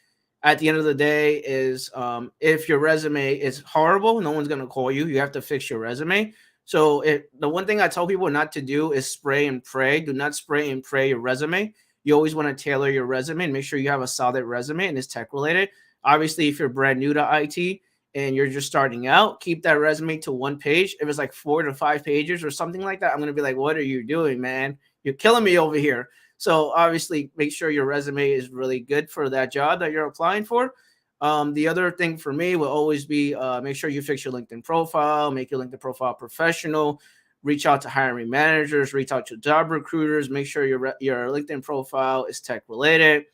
at the end of the day is if your resume is horrible, no one's going to call you. You have to fix your resume. So the one thing I tell people not to do is spray and pray. Do not spray and pray your resume. You always want to tailor your resume and make sure you have a solid resume and it's tech related. Obviously, if you're brand new to IT and you're just starting out, keep that resume to 1 page. If it's like 4 to 5 pages or something like that, I'm going to be like, what are you doing, man? You're killing me over here. So obviously, make sure your resume is really good for that job that you're applying for. The other thing for me will always be make sure you fix your LinkedIn profile, make your LinkedIn profile professional, reach out to hiring managers, reach out to job recruiters, make sure your LinkedIn profile is tech related.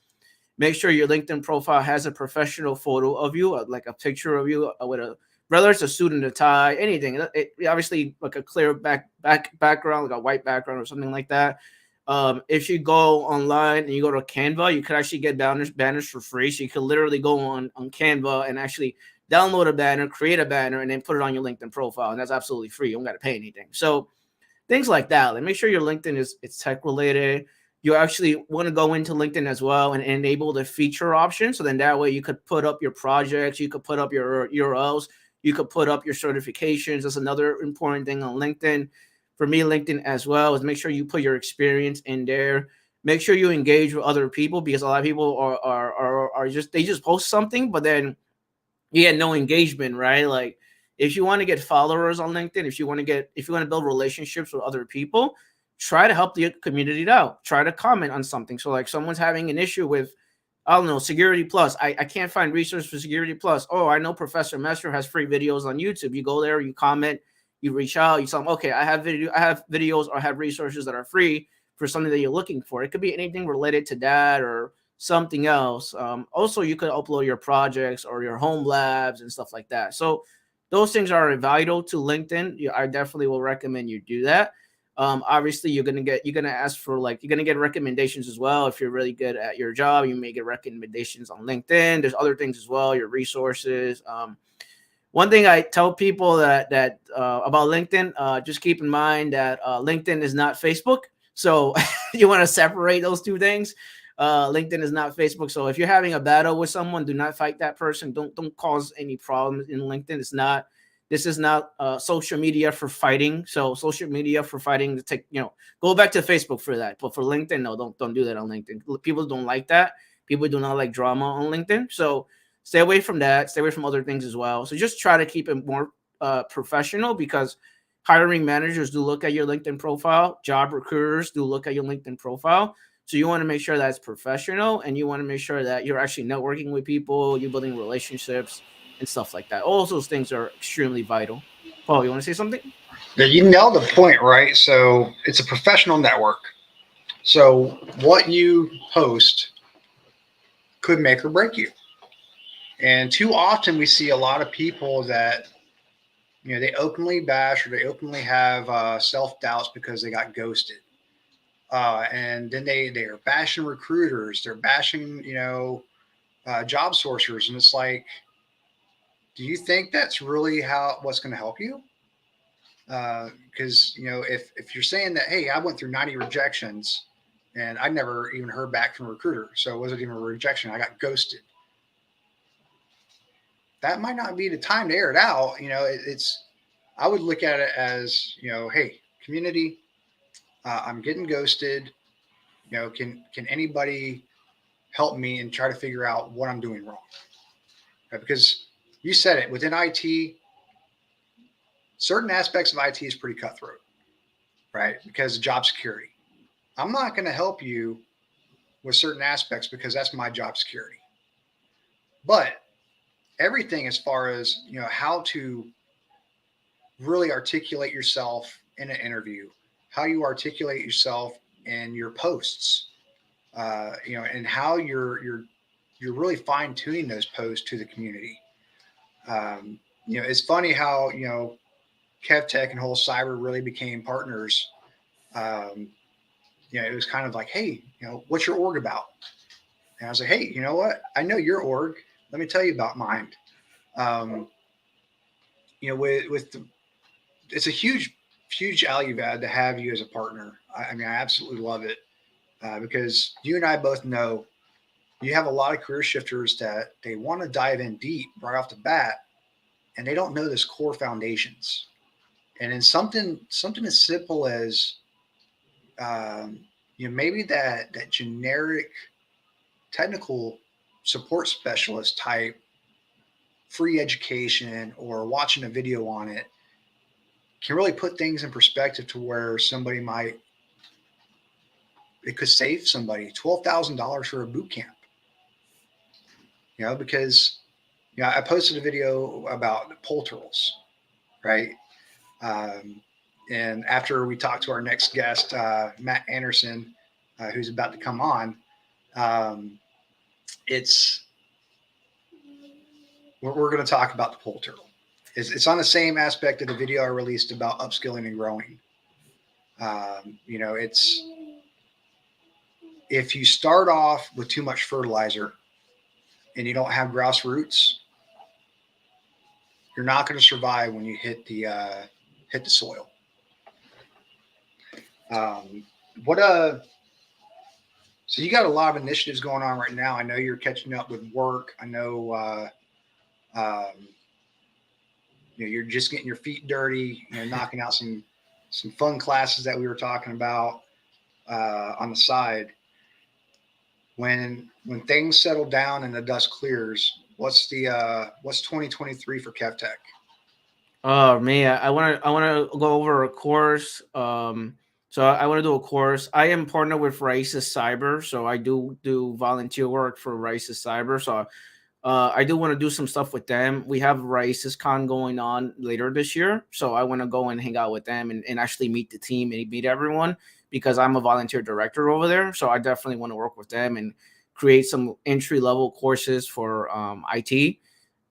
Make sure your LinkedIn profile has a professional photo of you, like a picture of you with a, whether it's a suit and a tie, anything. Obviously like a clear background, like a white background or something like that. If you go online and you go to Canva, you could actually get banners for free. So you could literally go on Canva and actually download a banner, create a banner, and then put it on your LinkedIn profile. And that's absolutely free. You don't got to pay anything. So things like that. Like make sure your LinkedIn it's tech related. You actually want to go into LinkedIn as well and enable the feature option. So then that way you could put up your projects, you could put up your URLs, you could put up your certifications. That's another important thing on LinkedIn. For me, LinkedIn as well is make sure you put your experience in there. Make sure you engage with other people, because a lot of people are just, they just post something, but then you get no engagement, right? Like if you want to get followers on LinkedIn, if you want to build relationships with other people, try to help the community out. Try to comment on something. So like someone's having an issue with, I don't know, Security Plus. I can't find resources for Security Plus. Oh, I know Professor Messer has free videos on YouTube. You go there, you comment, you reach out, you tell them, okay, I have videos or I have resources that are free for something that you're looking for. It could be anything related to that or something else. Also, you could upload your projects or your home labs and stuff like that. So those things are vital to LinkedIn. I definitely will recommend you do that. Obviously you're going to ask for, like, you're going to get recommendations as well. If you're really good at your job, you may get recommendations on LinkedIn. There's other things as well, your resources. One thing I tell people that about LinkedIn, just keep in mind that LinkedIn is not Facebook. So you want to separate those two things. LinkedIn is not Facebook. So if you're having a battle with someone, do not fight that person. Don't cause any problems in LinkedIn. This is not social media for fighting. So social media for fighting, go back to Facebook for that. But for LinkedIn, no, don't do that on LinkedIn. People don't like that. People do not like drama on LinkedIn. So stay away from that. Stay away from other things as well. So just try to keep it more professional, because hiring managers do look at your LinkedIn profile. Job recruiters do look at your LinkedIn profile. So you want to make sure that it's professional, and you want to make sure that you're actually networking with people, you're building relationships and stuff like that. All those things are extremely vital. Paul, you want to say something? Yeah, you nailed the point, right? So it's a professional network. So what you post could make or break you. And too often we see a lot of people that, they openly bash or they openly have self-doubts because they got ghosted. And then they are bashing recruiters. They're bashing, job sourcers. And it's like, do you think that's really what's going to help you? Because, if you're saying that, hey, I went through 90 rejections and I never even heard back from a recruiter, so it wasn't even a rejection, I got ghosted. That might not be the time to air it out. I would look at it as, hey, community, I'm getting ghosted. Can anybody help me and try to figure out what I'm doing wrong? Right? Because you said it, within IT, certain aspects of IT is pretty cutthroat, right? Because of job security. I'm not going to help you with certain aspects because that's my job security. But everything as far as, how to really articulate yourself in an interview, how you articulate yourself in your posts, and how you're really fine tuning those posts to the community. It's funny how, KEVTECH and Whole Cyber really became partners. It was kind of like, hey, what's your org about? And I was like, hey, you know what? I know your org. Let me tell you about mine. It's a huge value add to have you as a partner. I absolutely love it because you and I both know you have a lot of career shifters that they want to dive in deep right off the bat, and they don't know this core foundations. And in something as simple as maybe that generic technical support specialist type free education or watching a video on it can really put things in perspective to where it could save somebody $12,000 for a boot camp. Because I posted a video about pole turtles, right? And after we talked to our next guest, Matt Anderson, who's about to come on, we're going to talk about the pole turtle. It's on the same aspect of the video I released about upskilling and growing. You know, it's if you start off with too much fertilizer and you don't have grouse roots, you're not going to survive when you hit the soil. So you got a lot of initiatives going on right now. I know you're catching up with work. I know you know, you're just getting your feet dirty, you know, knocking out some fun classes that we were talking about on the side. When things settle down and the dust clears, what's 2023 for KEVTECH? Oh man, I want to go over a course. So I want to do a course. I am partnered with Rice's Cyber, so I do volunteer work for Rice's Cyber. So I do want to do some stuff with them. We have Rice's Con going on later this year, so I want to go and hang out with them and actually meet the team and meet everyone, because I'm a volunteer director over there. So I definitely want to work with them and create some entry-level courses for IT,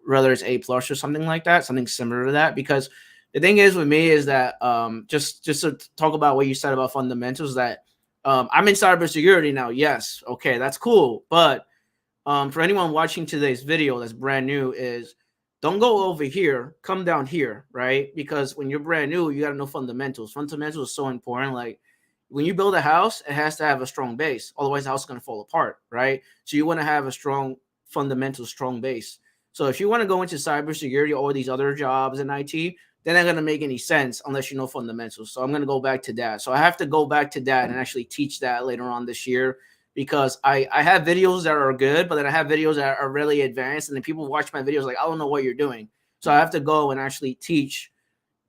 whether it's A+ or something like that, something similar to that. Because the thing is with me is that just to talk about what you said about fundamentals, that I'm in cybersecurity now. Yes, okay, that's cool. But for anyone watching today's video that's brand new, is don't go over here, come down here, right? Because when you're brand new, you got to know fundamentals. Fundamentals is so important. Like when you build a house, it has to have a strong base. Otherwise, the house is going to fall apart, right? So you want to have a strong fundamental, strong base. So if you want to go into cybersecurity or these other jobs in IT, they're not going to make any sense unless you know fundamentals. So I'm going to go back to that. So I have to go back to that and actually teach that later on this year, because I have videos that are good, but then I have videos that are really advanced, and then people watch my videos like, I don't know what you're doing. So I have to go and actually teach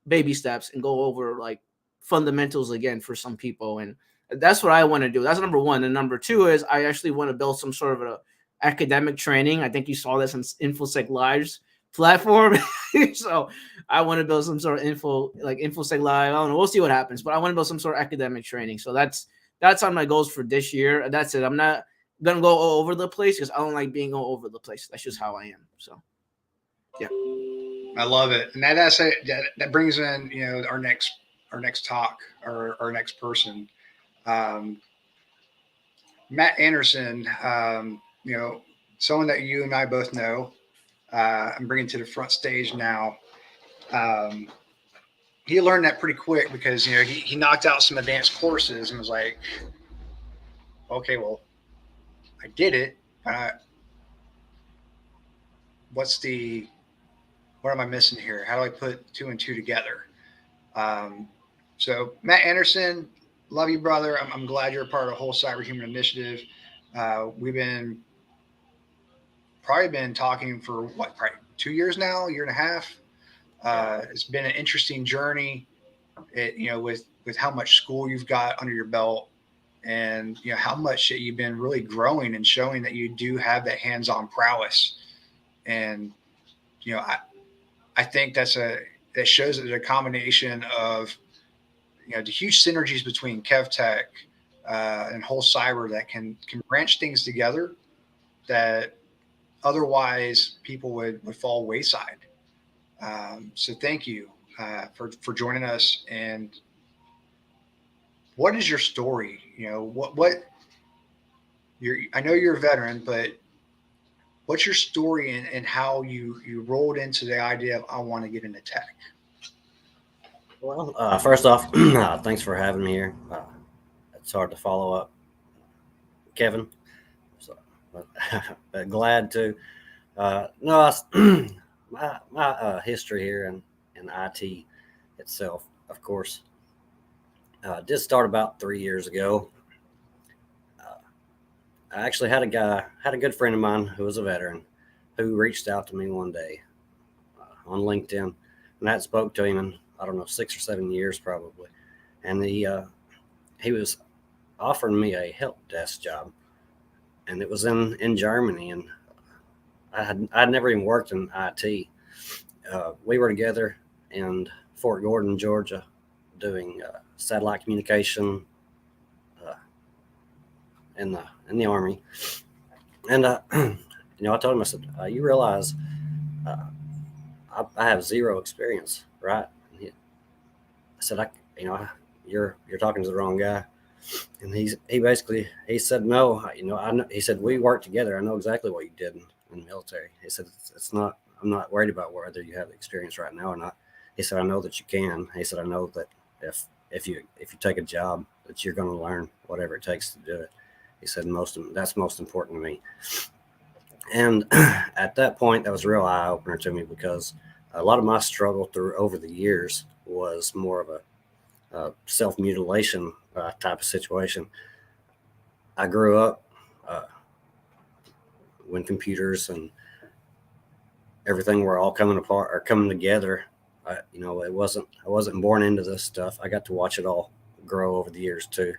baby steps and go over like fundamentals again for some people. And that's what I want to do. That's number one. And number two is I actually want to build some sort of a academic training. I think you saw this on InfoSec Live's platform. So I want to build some sort of InfoSec Live. I don't know. We'll see what happens, but I want to build some sort of academic training. So that's on my goals for this year. That's it. I'm not going to go all over the place because I don't like being all over the place. That's just how I am. So, yeah. I love it. And that brings in, you know, our next talk, or our next person. Matt Anderson, you know, someone that you and I both know. I'm bringing to the front stage now. He learned that pretty quick because, you know, he knocked out some advanced courses and was like, okay, well, I did it. What am I missing here? How do I put 2 and 2 together? So Matt Anderson, love you, brother. I'm glad you're a part of the whole Cyber Human Initiative. We've probably been talking for probably 2 years now, 1.5 years. It's been an interesting journey. You know, with how much school you've got under your belt, and you know how much that you've been really growing and showing that you do have that hands-on prowess. And you know, I think that shows that there's a combination of, you know, the huge synergies between KEVTECH and whole cyber that can branch things together that otherwise people would fall wayside. So thank you for joining us. And what is your story? You know, I know you're a veteran, but what's your story and how you rolled into the idea of I want to get into tech? Well, first off, thanks for having me here. It's hard to follow up, Kevin. So, but glad to. No, my history here in IT itself, of course, did start about 3 years ago. I actually had a good friend of mine who was a veteran who reached out to me one day on LinkedIn, and I spoke to him in, I don't know, 6 or 7 years probably. And he was offering me a help desk job, and it was in Germany, and I'd never even worked in IT. We were together in Fort Gordon, Georgia, doing satellite communication in the Army. And I told him, I said, you realize I have zero experience, right? And I said, you're talking to the wrong guy. And he basically said, no, I know. He said, we work together. I know exactly what you did in the military. He said, it's not, I'm not worried about whether you have experience right now or not. He said, I know that you can. He said, I know that if you take a job, that you're going to learn whatever it takes to do it. He said, that's most important to me. And at that point, that was a real eye opener to me, because a lot of my struggle over the years was more of a self-mutilation type of situation. I grew up when computers and everything were all coming apart or coming together. I wasn't born into this stuff. I got to watch it all grow over the years too.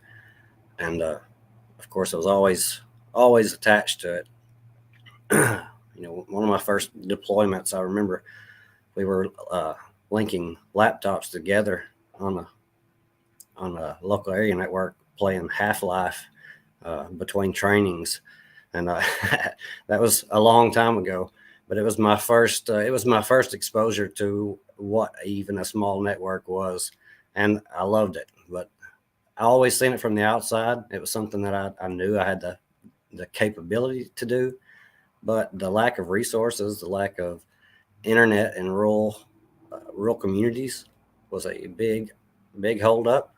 And of course, I was always attached to it. One of my first deployments, I remember we were linking laptops together on a local area network, playing Half-Life between trainings, and that was a long time ago. But it was my first exposure to what even a small network was, and I loved it. But I always seen it from the outside. It was something that I knew I had the capability to do, but the lack of resources, the lack of internet in rural communities was a big holdup.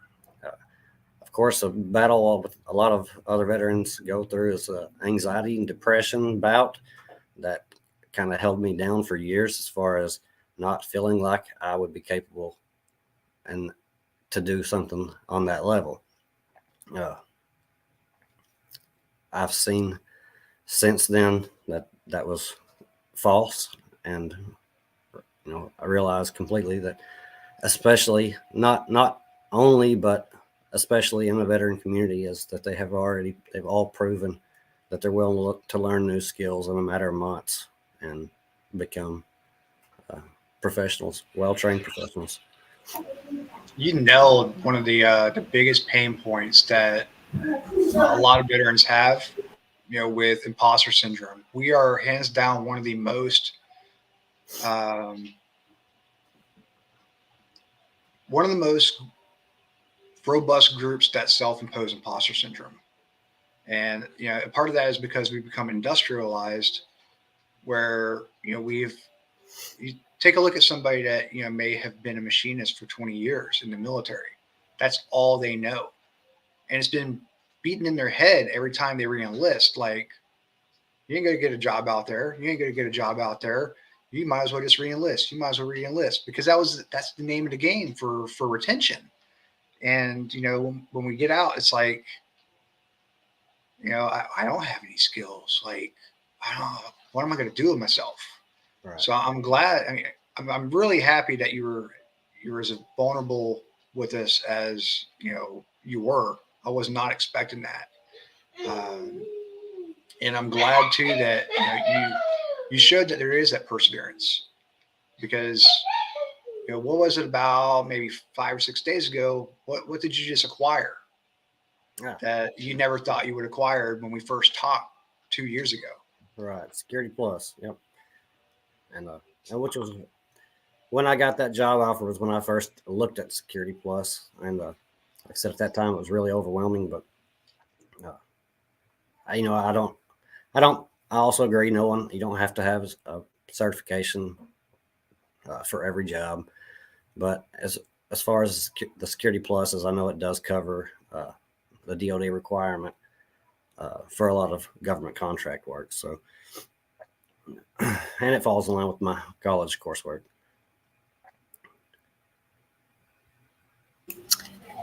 Of course, a battle a lot of other veterans go through is anxiety and depression bout that kind of held me down for years, as far as not feeling like I would be capable and to do something on that level. I've seen since then that was false, and I realized completely that, especially not only, but especially in the veteran community, is that they've all proven that they're willing to learn new skills in a matter of months and become professionals, well-trained professionals. You nailed one of the biggest pain points that a lot of veterans have, with imposter syndrome. We are hands down one of the most robust groups that self-impose imposter syndrome. And part of that is because we've become industrialized, where you take a look at somebody that may have been a machinist for 20 years in the military. That's all they know, and it's been beaten in their head every time they re-enlist. Like, you ain't gonna get a job out there. You ain't gonna get a job out there. You might as well just re-enlist. You might as well re-enlist, because that's the name of the game for retention. And when we get out, it's like, I don't have any skills. Like, what am I going to do with myself? Right. So I'm glad. I mean, I'm really happy that you were as vulnerable with us as you were. I was not expecting that, and I'm glad too that you showed that there is that perseverance, because what was it about maybe 5 or 6 days ago? What did you just acquire that you never thought you would acquire when we first talked 2 years ago? Right, Security Plus. Yep. And which was when I got that job offer, was when I first looked at Security Plus, and like I said, at that time it was really overwhelming. But I also agree. You don't have to have a certification for every job. But as far as the Security Plus, as I know, it does cover the DoD requirement for a lot of government contract work. So, and it falls in line with my college coursework.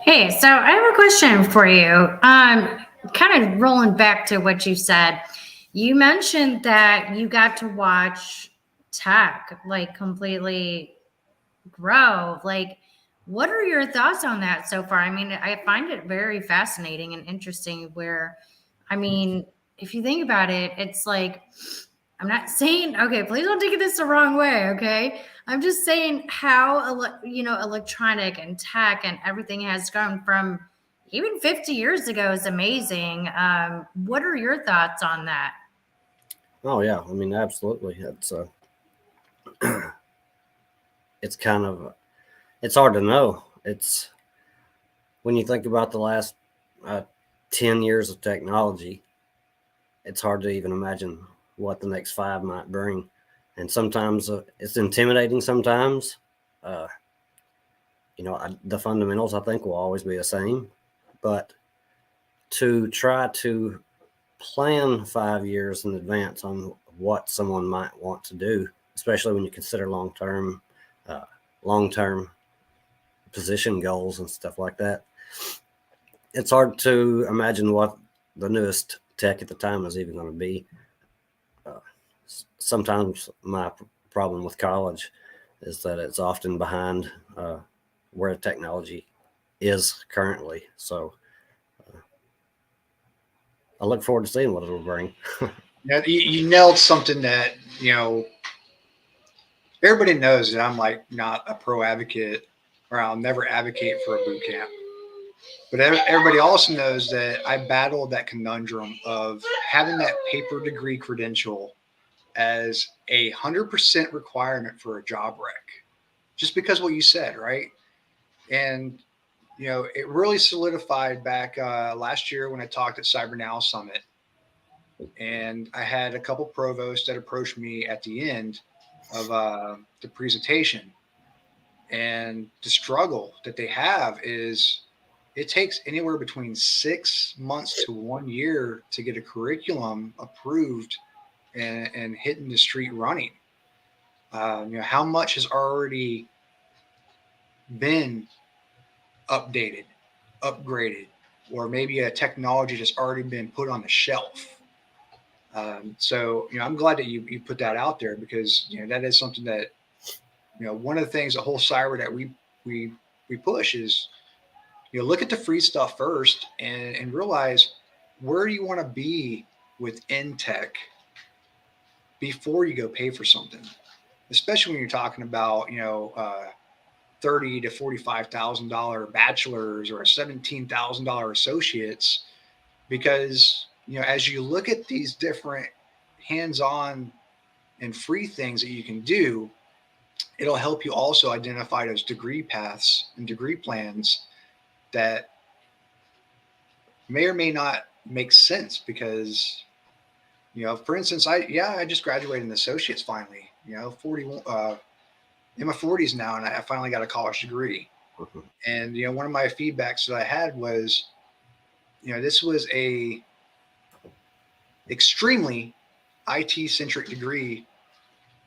Hey, so I have a question for you. Kind of rolling back to what you said. You mentioned that you got to watch tech like completely grow. Like, what are your thoughts on that so far? I mean, I find it very fascinating and interesting, where, I mean, if you think about it, it's like, I'm not saying, okay, please don't take this the wrong way, okay? I'm just saying how, electronic and tech and everything has gone from even 50 years ago is amazing. What are your thoughts on that? Oh yeah, I mean absolutely. It's it's kind of it's hard to know. It's when you think about the last 10 years of technology, it's hard to even imagine what the next 5 might bring. And sometimes it's intimidating. Sometimes, the fundamentals I think will always be the same, but to try to plan 5 years in advance on what someone might want to do, especially when you consider long-term position goals and stuff like that. It's hard to imagine what the newest tech at the time is even going to be. Sometimes my problem with college is that it's often behind where the technology is currently. So I look forward to seeing what it'll bring. Now, you nailed something that, everybody knows that I'm like not a pro advocate, or I'll never advocate for a boot camp. But everybody also knows that I battled that conundrum of having that paper degree credential as 100% requirement for a job rec, just because what you said, right? And it really solidified back last year when I talked at Cyber Now Summit, and I had a couple provosts that approached me at the end of the presentation, and the struggle that they have is it takes anywhere between 6 months to 1 year to get a curriculum approved and hitting the street running. How much has already been updated, upgraded, or maybe a technology that's already been put on the shelf. So I'm glad that you put that out there, because that is something that one of the things, the whole cyber that we push is look at the free stuff first and realize where you want to be within tech before you go pay for something, especially when you're talking about $30,000 to $45,000 bachelors or $17,000 associates, because as you look at these different hands-on and free things that you can do, it'll help you also identify those degree paths and degree plans that may or may not make sense. Because for instance, I just graduated an associate's finally, 41 in my 40s now, and I finally got a college degree. And one of my feedbacks that I had was this was a extremely IT centric degree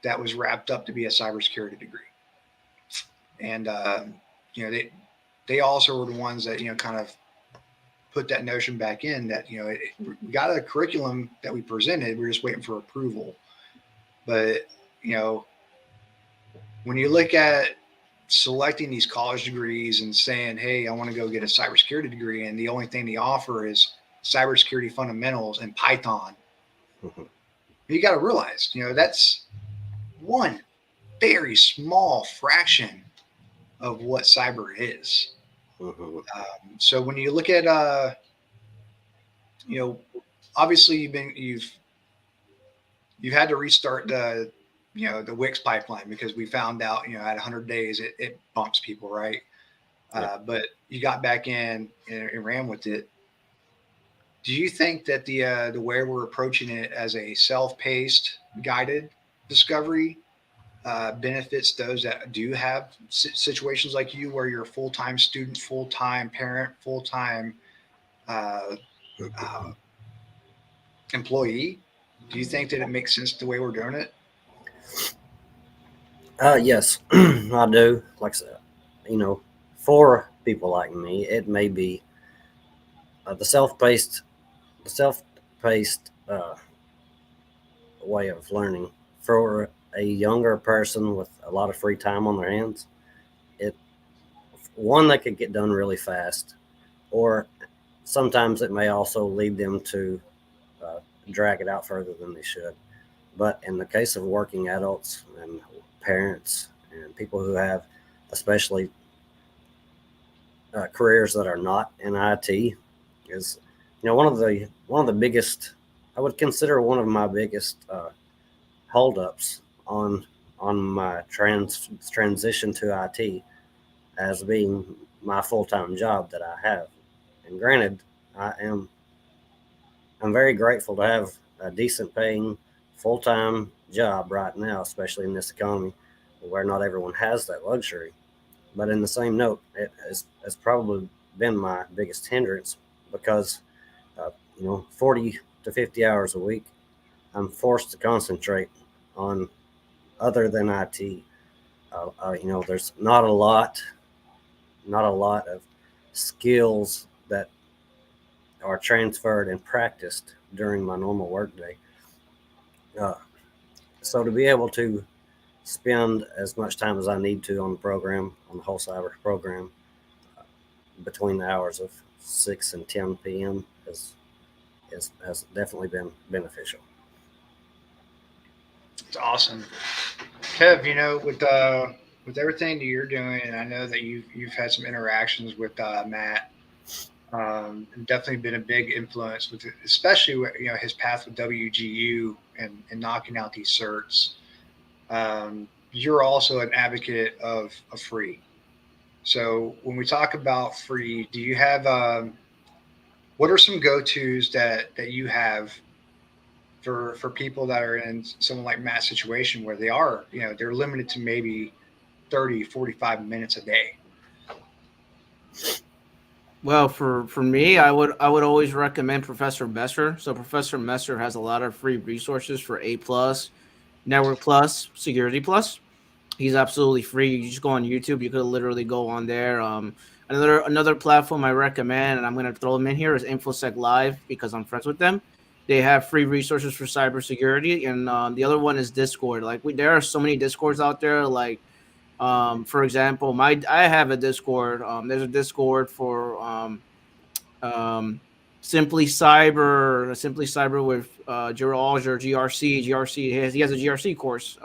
that was wrapped up to be a cybersecurity degree. And they also were the ones that kind of put that notion back in that we got a curriculum that we presented, we're just waiting for approval. But when you look at selecting these college degrees and saying, hey, I want to go get a cybersecurity degree, and the only thing they offer is cybersecurity fundamentals and Python, you got to realize that's one very small fraction of what cyber is. So when you look at obviously you've had to restart the the Wix pipeline, because we found out at 100 days it bumps people, right? But you got back in and ran with it. Do you think that the way we're approaching it as a self-paced guided discovery benefits those that do have situations like you, where you're a full-time student, full-time parent, full-time employee? Do you think that it makes sense the way we're doing it? Yes, I do. Like I said, for people like me, it may be the self-paced way of learning. For a younger person with a lot of free time on their hands, that could get done really fast, or sometimes it may also lead them to drag it out further than they should. But in the case of working adults and parents and people who have especially careers that are not in IT, is one of the biggest would consider one of my biggest holdups on my transition to IT as being my full-time job that I have. And granted, I'm very grateful to have a decent paying full-time job right now, especially in this economy where not everyone has that luxury. But in the same note, it has probably been my biggest hindrance because, 40 to 50 hours a week, I'm forced to concentrate on other than IT. There's not a lot of skills that are transferred and practiced during my normal workday. So to be able to spend as much time as I need to on the whole cyber program, between the hours of 6 and 10 p.m. has definitely been beneficial. It's awesome. Kev, with everything that you're doing, and I know that you've had some interactions with Matt, and definitely been a big influence with, especially with, his path with WGU and knocking out these certs. You're also an advocate of free. So when we talk about free, do you have what are some go-tos that you have for people that are in someone like Matt's situation where they are, they're limited to maybe 30, 45 minutes a day? Well, for me, I would always recommend Professor Messer. So Professor Messer has a lot of free resources for A+, Network Plus, Security Plus. He's absolutely free. You just go on YouTube. You could literally go on there. Another platform I recommend, and I'm going to throw them in here, is InfoSec Live because I'm friends with them. They have free resources for cybersecurity, and the other one is Discord. There are so many Discords out there. For example, I have a Discord. There's a Discord for Simply Cyber with Gerald or GRC. He has a GRC course.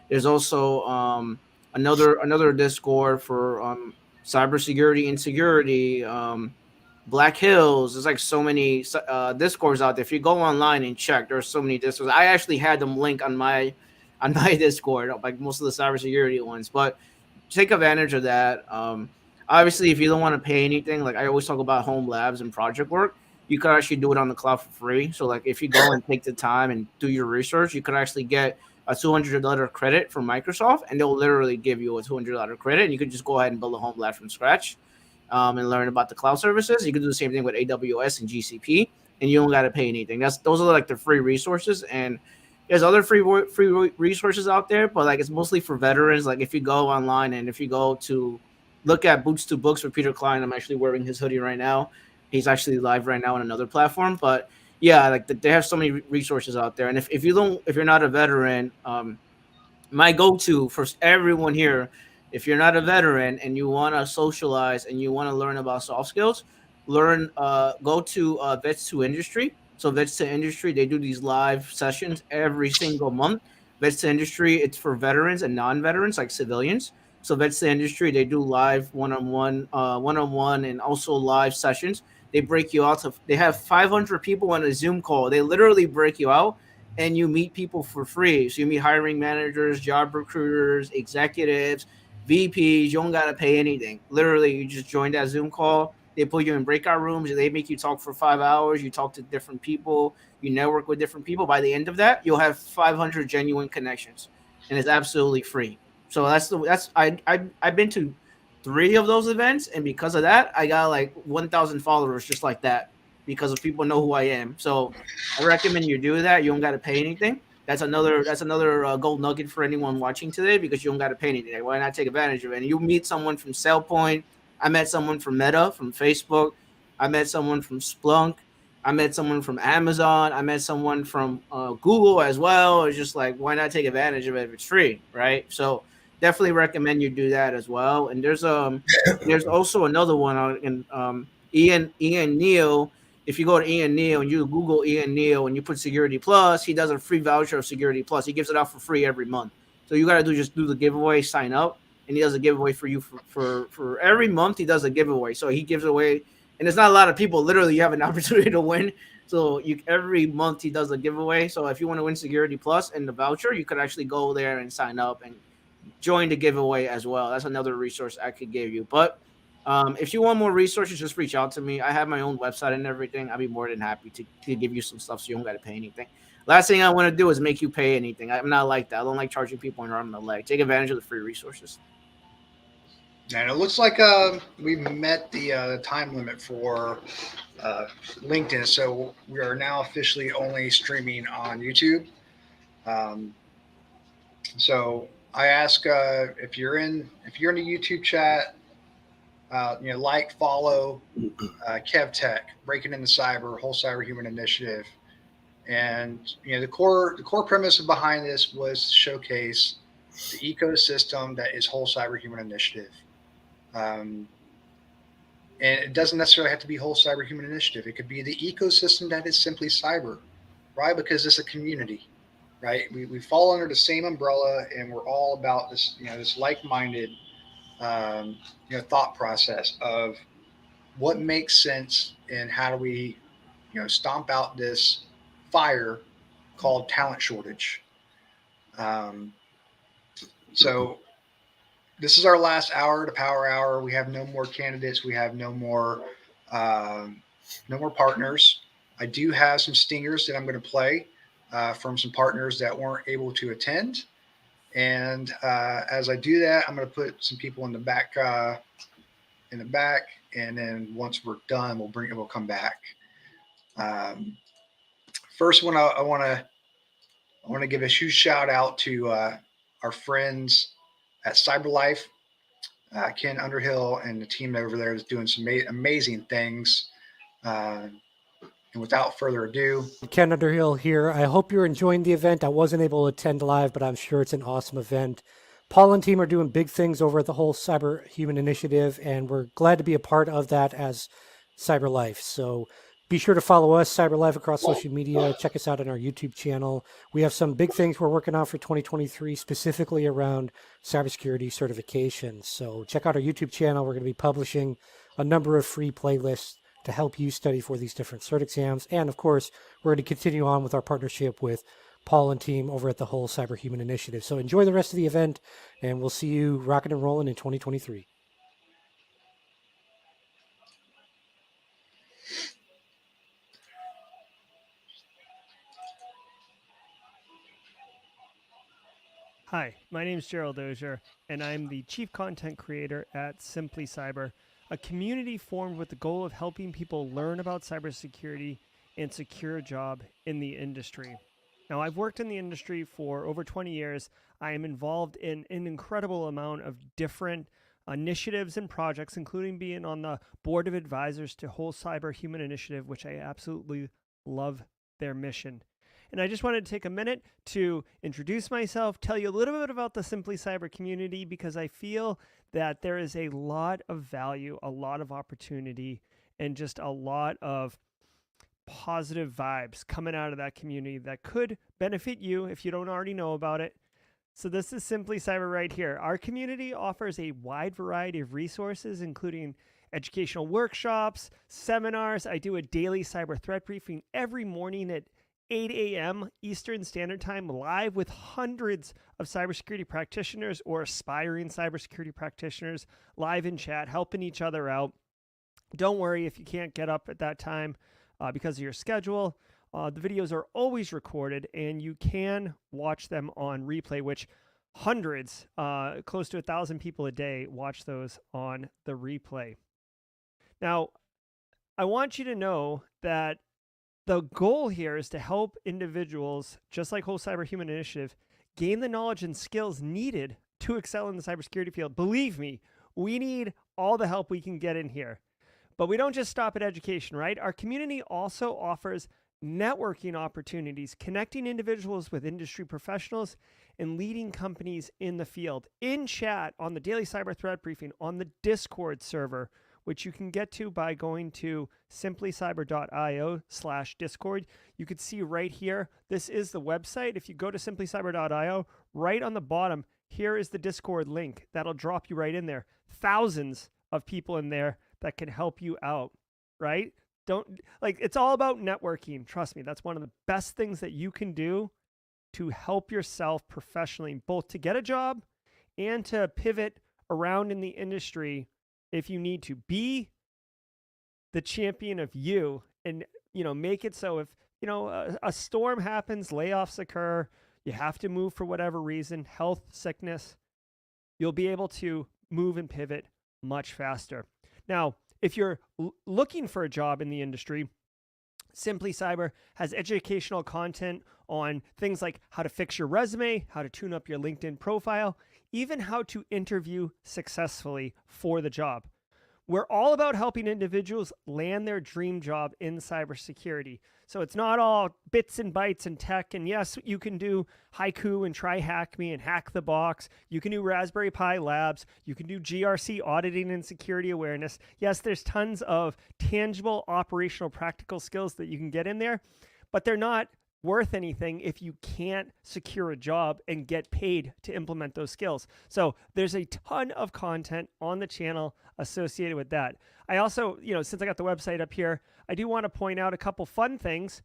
There's also another Discord for cybersecurity and security. Black Hills. There's like so many Discords out there. If you go online and check, there's so many Discords. I actually had them linked on my Discord, like most of the cybersecurity ones. But take advantage of that. Obviously, if you don't want to pay anything, like I always talk about home labs and project work, you could actually do it on the cloud for free. So like if you go and take the time and do your research, you could actually get a $200 credit from Microsoft, and they'll literally give you a $200 credit, and you could just go ahead and build a home lab from scratch. And learn about the cloud services. You can do the same thing with AWS and GCP, and you don't got to pay anything. Those are like the free resources, and there's other free resources out there, but like it's mostly for veterans. Like if you go online and if you go to look at Boots to Books with Peter Klein, I'm actually wearing his hoodie right now. He's actually live right now on another platform, but yeah, like they have so many resources out there. And if you're not a veteran, my go-to for everyone here, if you're not a veteran and you want to socialize and you want to learn about soft skills, go to Vets to Industry. So Vets to Industry, they do these live sessions every single month. Vets to Industry, it's for veterans and non-veterans, like civilians. So Vets to Industry, they do live one-on-one and also live sessions. They break you out. They have 500 people on a Zoom call. They literally break you out, and you meet people for free. So you meet hiring managers, job recruiters, executives, VPs. You don't got to pay anything. Literally, you just join that Zoom call. They put you in breakout rooms. They make you talk for 5 hours. You talk to different people. You network with different people. By the end of that, you'll have 500 genuine connections, and it's absolutely free. So I've been to 3 of those events, and because of that, I got like 1,000 followers just like that because of people know who I am. So I recommend you do that. You don't got to pay anything. That's another gold nugget for anyone watching today because you don't got to pay anything. Why not take advantage of it? And you meet someone from SailPoint. I met someone from Meta, from Facebook. I met someone from Splunk. I met someone from Amazon. I met someone from Google as well. It's just like, why not take advantage of it if it's free, right? So definitely recommend you do that as well. And there's also another one on Ian Neal. If you go to Ian Neal and you Google Ian Neal and you put Security Plus, he does a free voucher of Security Plus. He gives it out for free every month. So you got to just do the giveaway, sign up, and he does a giveaway for you for every month. He does a giveaway. So he gives away, and there's not a lot of people. Literally, you have an opportunity to win So every month he does a giveaway. So if you want to win Security Plus and the voucher, you could actually go there and sign up and join the giveaway as well. That's another resource I could give you. But if you want more resources, just reach out to me. I have my own website and everything. I'd be more than happy to give you some stuff so you don't got to pay anything. Last thing I want to do is make you pay anything. I'm not like that. I don't like charging people and running the leg. Take advantage of the free resources. And it looks like we met the time limit for LinkedIn, so we are now officially only streaming on YouTube. So I ask if you're in the YouTube chat, like, follow KEVTECH, Breaking into Cyber, Whole Cyber Human Initiative, and the core premise behind this was to showcase the ecosystem that is Whole Cyber Human Initiative. And it doesn't necessarily have to be Whole Cyber Human Initiative. It could be the ecosystem that is Simply Cyber, right? Because it's a community, right? We fall under the same umbrella, and we're all about this, this like-minded, thought process of what makes sense and how do we, stomp out this fire called talent shortage. So this is our last hour, the power hour. We have no more candidates. We have no more partners. I do have some stingers that I'm going to play from some partners that weren't able to attend. And as I do that, I'm going to put some people in the back, and then once we're done, we'll come back. First one, I want to give a huge shout out to our friends at CyberLife. Ken Underhill and the team over there is doing some amazing things. And without further ado, Ken Underhill here. I hope you're enjoying the event. I wasn't able to attend live, but I'm sure it's an awesome event. Paul and team are doing big things over at the Whole Cyber Human Initiative, and we're glad to be a part of that as CyberLife. So be sure to follow us, CyberLife, across social media. Check us out on our YouTube channel. We have some big things we're working on for 2023, specifically around cybersecurity certifications. So check out our YouTube channel. We're going to be publishing a number of free playlists to help you study for these different cert exams. And of course, we're going to continue on with our partnership with Paul and team over at the Whole Cyber Human Initiative. So enjoy the rest of the event, and we'll see you rocking and rolling in 2023. Hi, my name is Gerald Dozier, and I'm the Chief Content Creator at Simply Cyber, a community formed with the goal of helping people learn about cybersecurity and secure a job in the industry. Now, I've worked in the industry for over 20 years. I am involved in an incredible amount of different initiatives and projects, including being on the board of advisors to Whole Cyber Human Initiative, which I absolutely love their mission. And I just wanted to take a minute to introduce myself, tell you a little bit about the Simply Cyber community, because I feel that there is a lot of value, a lot of opportunity, and just a lot of positive vibes coming out of that community that could benefit you if you don't already know about it. So this is Simply Cyber right here. Our community offers a wide variety of resources, including educational workshops, seminars. I do a daily cyber threat briefing every morning at 8 a.m. Eastern Standard Time, live with hundreds of cybersecurity practitioners or aspiring cybersecurity practitioners live in chat, helping each other out. Don't worry if you can't get up at that time because of your schedule. The videos are always recorded, and you can watch them on replay, which hundreds, close to 1,000 people a day watch those on the replay. Now, I want you to know that the goal here is to help individuals, just like Whole Cyber Human Initiative, gain the knowledge and skills needed to excel in the cybersecurity field. Believe me, we need all the help we can get in here. But we don't just stop at education, right? Our community also offers networking opportunities, connecting individuals with industry professionals and leading companies in the field. In chat, on the Daily Cyber Threat Briefing, on the Discord server, which you can get to by going to simplycyber.io/Discord. You can see right here, this is the website. If you go to simplycyber.io, right on the bottom, here is the Discord link. That'll drop you right in there. Thousands of people in there that can help you out, right? Don't like, it's all about networking. Trust me, that's one of the best things that you can do to help yourself professionally, both to get a job and to pivot around in the industry if you need to. Be the champion of you, and make it so if a storm happens, layoffs occur, you have to move for whatever reason, health, sickness, you'll be able to move and pivot much faster. Now, if you're looking for a job in the industry, Simply Cyber has educational content on things like how to fix your resume, how to tune up your LinkedIn profile, even how to interview successfully for the job. We're all about helping individuals land their dream job in cybersecurity. So it's not all bits and bytes and tech. And yes, you can do HAIKU and try Hack Me and Hack the Box. You can do Raspberry Pi Labs. You can do GRC auditing and security awareness. Yes, there's tons of tangible, operational, practical skills that you can get in there, but they're not worth anything if you can't secure a job and get paid to implement those skills. So there's a ton of content on the channel associated with that. I also, since I got the website up here, I do want to point out a couple fun things.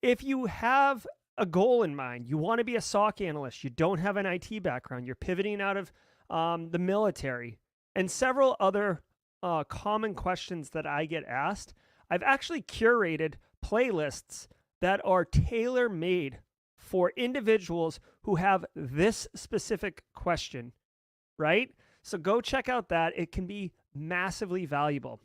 If you have a goal in mind, you want to be a SOC analyst, you don't have an IT background, you're pivoting out of the military, and several other common questions that I get asked, I've actually curated playlists that are tailor-made for individuals who have this specific question, right? So go check out that. It can be massively valuable.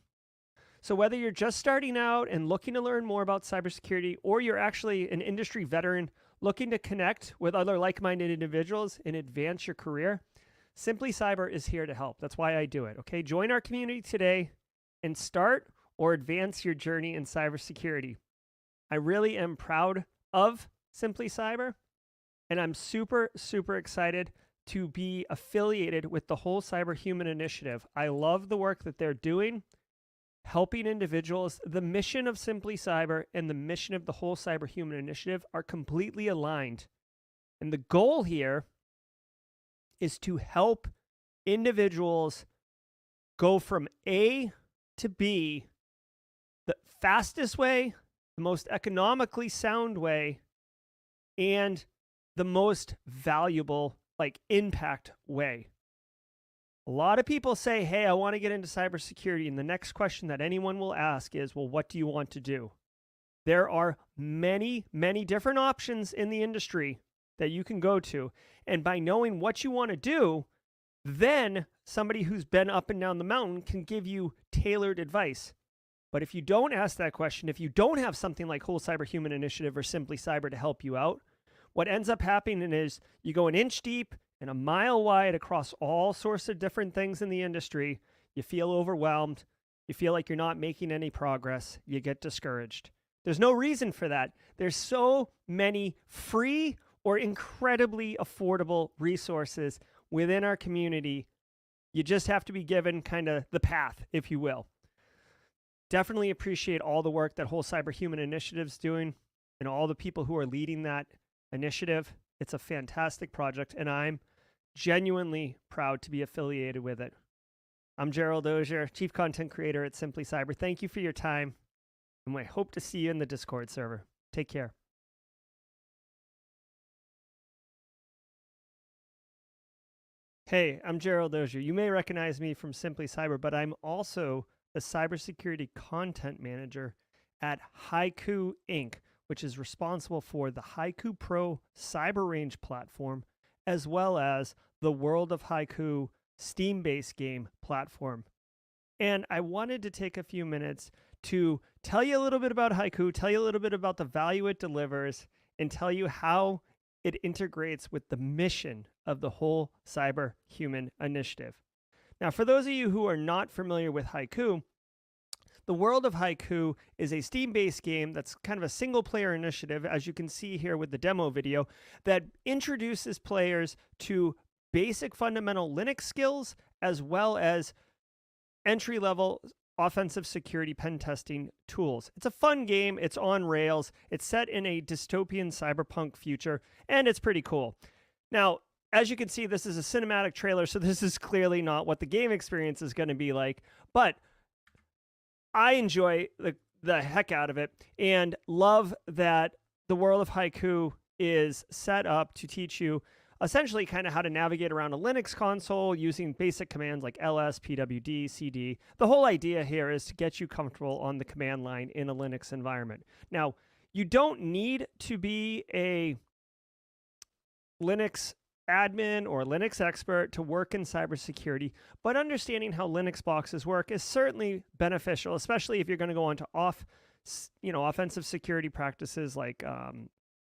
So whether you're just starting out and looking to learn more about cybersecurity, or you're actually an industry veteran looking to connect with other like-minded individuals and advance your career, Simply Cyber is here to help. That's why I do it, okay? Join our community today and start or advance your journey in cybersecurity. I really am proud of Simply Cyber, and I'm super, super excited to be affiliated with the Whole Cyber Human Initiative. I love the work that they're doing, helping individuals. The mission of Simply Cyber and the mission of the Whole Cyber Human Initiative are completely aligned. And the goal here is to help individuals go from A to B the fastest way, the most economically sound way, and the most valuable, impact way. A lot of people say, hey, I want to get into cybersecurity. And the next question that anyone will ask is, well, what do you want to do? There are many, many different options in the industry that you can go to. And by knowing what you want to do, then somebody who's been up and down the mountain can give you tailored advice. But if you don't ask that question, if you don't have something like Whole Cyber Human Initiative or Simply Cyber to help you out, what ends up happening is you go an inch deep and a mile wide across all sorts of different things in the industry. You feel overwhelmed. You feel like you're not making any progress. You get discouraged. There's no reason for that. There's so many free or incredibly affordable resources within our community. You just have to be given kind of the path, if you will. Definitely appreciate all the work that Whole Cyber Human Initiative's doing and all the people who are leading that initiative. It's a fantastic project, and I'm genuinely proud to be affiliated with it. I'm Gerald Dozier, Chief Content Creator at Simply Cyber. Thank you for your time, and I hope to see you in the Discord server. Take care. Hey, I'm Gerald Dozier. You may recognize me from Simply Cyber, but I'm also the Cybersecurity Content Manager at HAIKU Inc., which is responsible for the HAIKU Pro Cyber Range platform, as well as the World of HAIKU Steam-based game platform. And I wanted to take a few minutes to tell you a little bit about HAIKU, tell you a little bit about the value it delivers, and tell you how it integrates with the mission of the Whole Cyber Human Initiative. Now, for those of you who are not familiar with HAIKU, the World of HAIKU is a Steam-based game that's kind of a single-player initiative, as you can see here with the demo video, that introduces players to basic fundamental Linux skills, as well as entry-level offensive security pen testing tools. It's a fun game. It's on rails. It's set in a dystopian cyberpunk future, and it's pretty cool. Now, as you can see, this is a cinematic trailer, so this is clearly not what the game experience is going to be like, but I enjoy the heck out of it, and love that the world of HAIKU is set up to teach you essentially kind of how to navigate around a Linux console using basic commands like ls, pwd, cd. The whole idea here is to get you comfortable on the command line in a Linux environment. Now, you don't need to be a Linux admin or Linux expert to work in cybersecurity, but understanding how Linux boxes work is certainly beneficial, especially if you're going to go on to offensive security practices like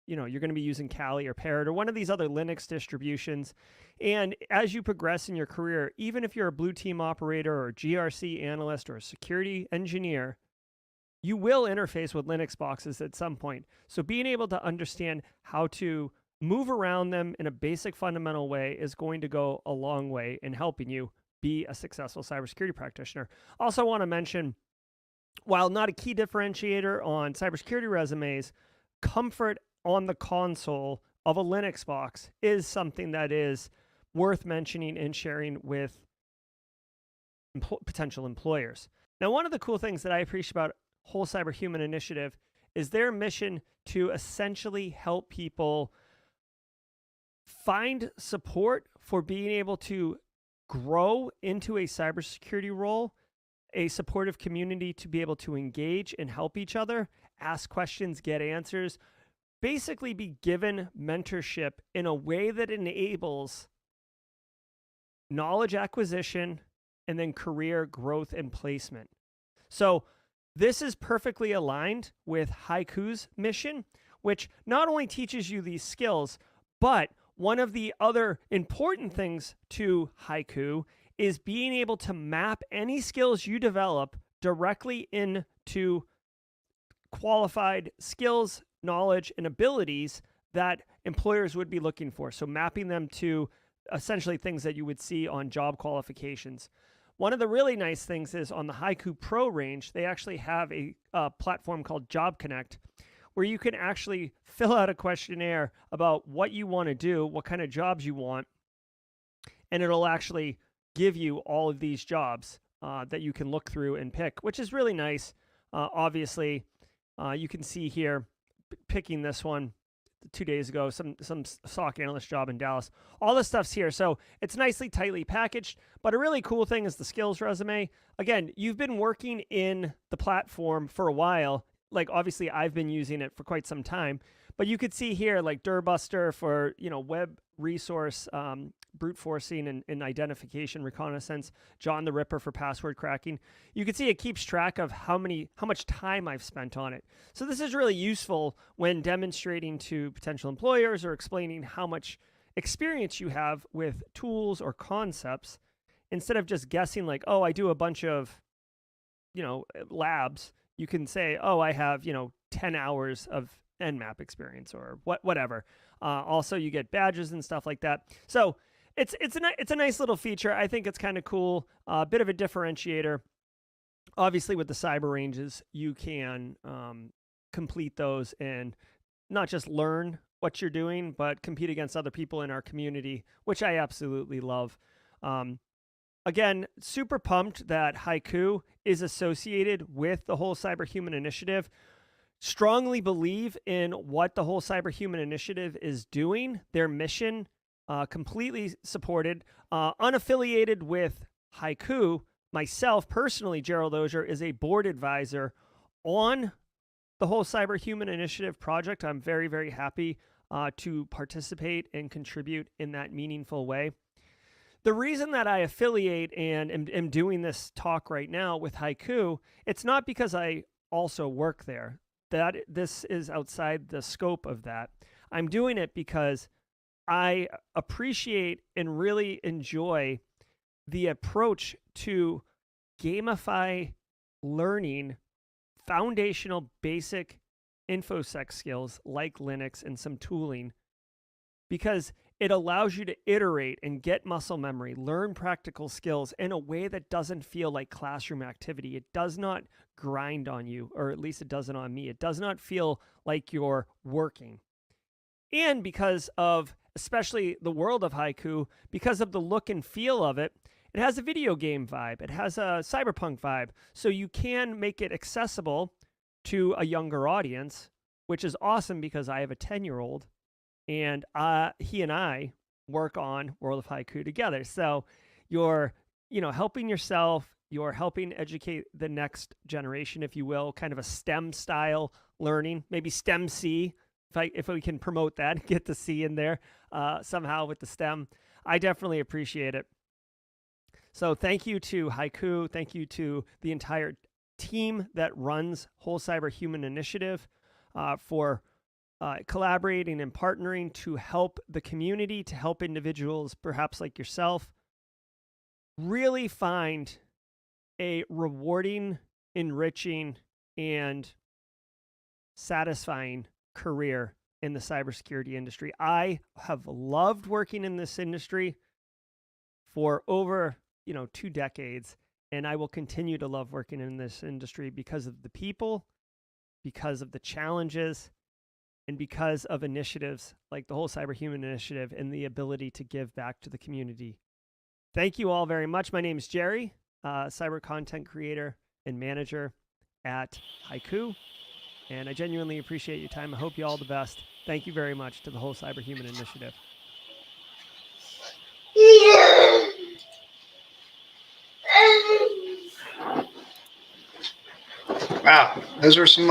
you're going to be using Kali or Parrot or one of these other Linux distributions. And as you progress in your career, even if you're a blue team operator or a GRC analyst or a security engineer, you will interface with Linux boxes at some point. So being able to understand how to move around them in a basic fundamental way is going to go a long way in helping you be a successful cybersecurity practitioner. Also want to mention, while not a key differentiator on cybersecurity resumes, comfort on the console of a Linux box is something that is worth mentioning and sharing with potential employers. Now, one of the cool things that I appreciate about Whole Cyber Human Initiative is their mission to essentially help people find support for being able to grow into a cybersecurity role, a supportive community to be able to engage and help each other, ask questions, get answers, basically be given mentorship in a way that enables knowledge acquisition and then career growth and placement. So this is perfectly aligned with HAIKU's mission, which not only teaches you these skills, but one of the other important things to HAIKU is being able to map any skills you develop directly into qualified skills, knowledge, and abilities that employers would be looking for. So mapping them to essentially things that you would see on job qualifications. One of the really nice things is on the HAIKU Pro range, they actually have a platform called Job Connect, where you can actually fill out a questionnaire about what you want to do, what kind of jobs you want, and it'll actually give you all of these jobs that you can look through and pick, which is really nice. Obviously, you can see here, picking this one 2 days ago, some SOC analyst job in Dallas. All this stuff's here. So it's nicely, tightly packaged. But a really cool thing is the skills resume. Again, you've been working in the platform for a while. Like, obviously, I've been using it for quite some time. But you could see here, like, Durbuster for, web resource brute forcing and identification reconnaissance, John the Ripper for password cracking. You can see it keeps track of how much time I've spent on it. So this is really useful when demonstrating to potential employers or explaining how much experience you have with tools or concepts, instead of just guessing like, oh, I do a bunch of, labs. You can say, oh, I have, 10 hours of Nmap experience or whatever. Also, you get badges and stuff like that. So it's a nice little feature. I think it's kind of cool. A bit of a differentiator. Obviously, with the cyber ranges, you can complete those and not just learn what you're doing, but compete against other people in our community, which I absolutely love. Again, super pumped that HAIKU is associated with the Whole Cyber Human Initiative. Strongly believe in what the Whole Cyber Human Initiative is doing, their mission, completely supported, unaffiliated with HAIKU. Myself, personally, Gerald Ozier, is a board advisor on the Whole Cyber Human Initiative project. I'm very, very happy to participate and contribute in that meaningful way. The reason that I affiliate and am doing this talk right now with HAIKU, it's not because I also work there. This is outside the scope of that. I'm doing it because I appreciate and really enjoy the approach to gamify learning foundational basic InfoSec skills like Linux and some tooling, because it allows you to iterate and get muscle memory, learn practical skills in a way that doesn't feel like classroom activity. It does not grind on you, or at least it doesn't on me. It does not feel like you're working. And because of, especially the world of HAIKU, because of the look and feel of it, it has a video game vibe. It has a cyberpunk vibe. So you can make it accessible to a younger audience, which is awesome because I have a 10-year-old and he and I work on World of Haiku together. So you're, helping yourself, you're helping educate the next generation, if you will, kind of a STEM style learning, maybe STEM C, if we can promote that, get the C in there somehow with the STEM. I definitely appreciate it. So thank you to Haiku. Thank you to the entire team that runs Whole Cyber Human Initiative for collaborating and partnering to help the community, to help individuals, perhaps like yourself, really find a rewarding, enriching, and satisfying career in the cybersecurity industry. I have loved working in this industry for over 2 decades, and I will continue to love working in this industry because of the people, because of the challenges, and because of initiatives like the Whole Cyber Human Initiative and the ability to give back to the community. Thank you all very much. My name is Jerry, cyber content creator and manager at Haiku, and I genuinely appreciate your time. I hope you all the best. Thank you very much to the Whole Cyber Human Initiative. Wow, those are some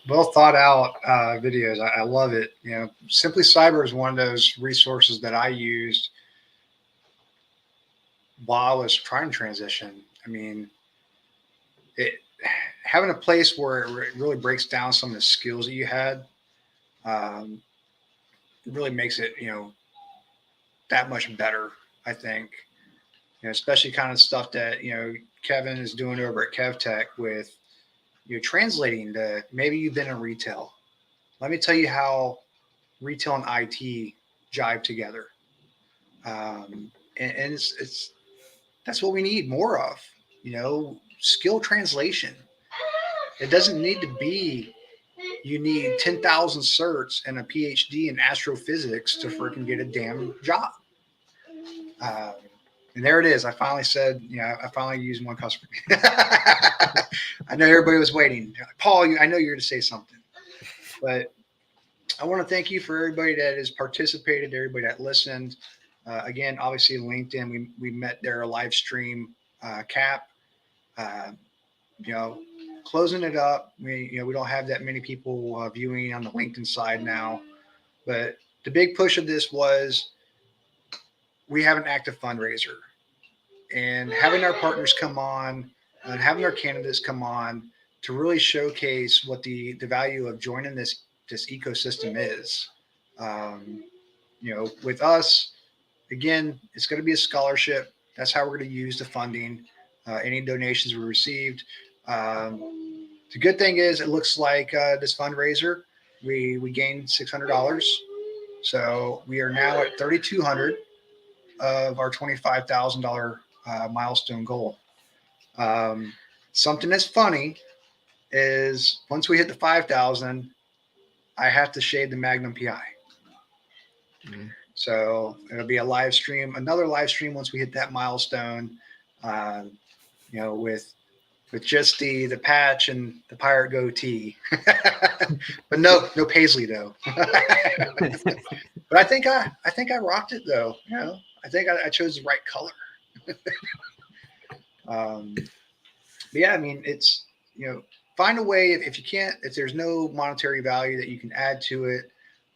well thought out videos. I love it. Simply Cyber is one of those resources that I used while I was trying to transition. I mean, having a place where it really breaks down some of the skills that you had, it really makes it, that much better, I think. Especially kind of stuff that, Kevin is doing over at KEVTECH with, translating the, maybe you've been in retail. Let me tell you how retail and IT jive together. And it's that's what we need more of, skill translation. It doesn't need to be, you need 10,000 certs and a PhD in astrophysics to freaking get a damn job. And there it is. I finally said, I finally used one customer. I know everybody was waiting. Paul, I know you're going to say something, but I want to thank you for everybody that has participated, everybody that listened. Again, obviously LinkedIn, we met their live stream cap. Closing it up. We don't have that many people viewing on the LinkedIn side now, but the big push of this was we have an active fundraiser, and having our partners come on and having our candidates come on to really showcase what the value of joining this ecosystem is. With us, again, it's going to be a scholarship. That's how we're going to use the funding. Any donations we received. The good thing is it looks like this fundraiser, we gained $600. So we are now at $3,200 of our $25,000 milestone goal. Something that's funny is once we hit the 5,000, I have to shade the Magnum PI. Mm-hmm. So it'll be a live stream, another live stream once we hit that milestone, with just the patch and the pirate goatee, but no Paisley though. But I think I rocked it though. I think I chose the right color. But yeah, I mean, it's, find a way if there's no monetary value that you can add to it.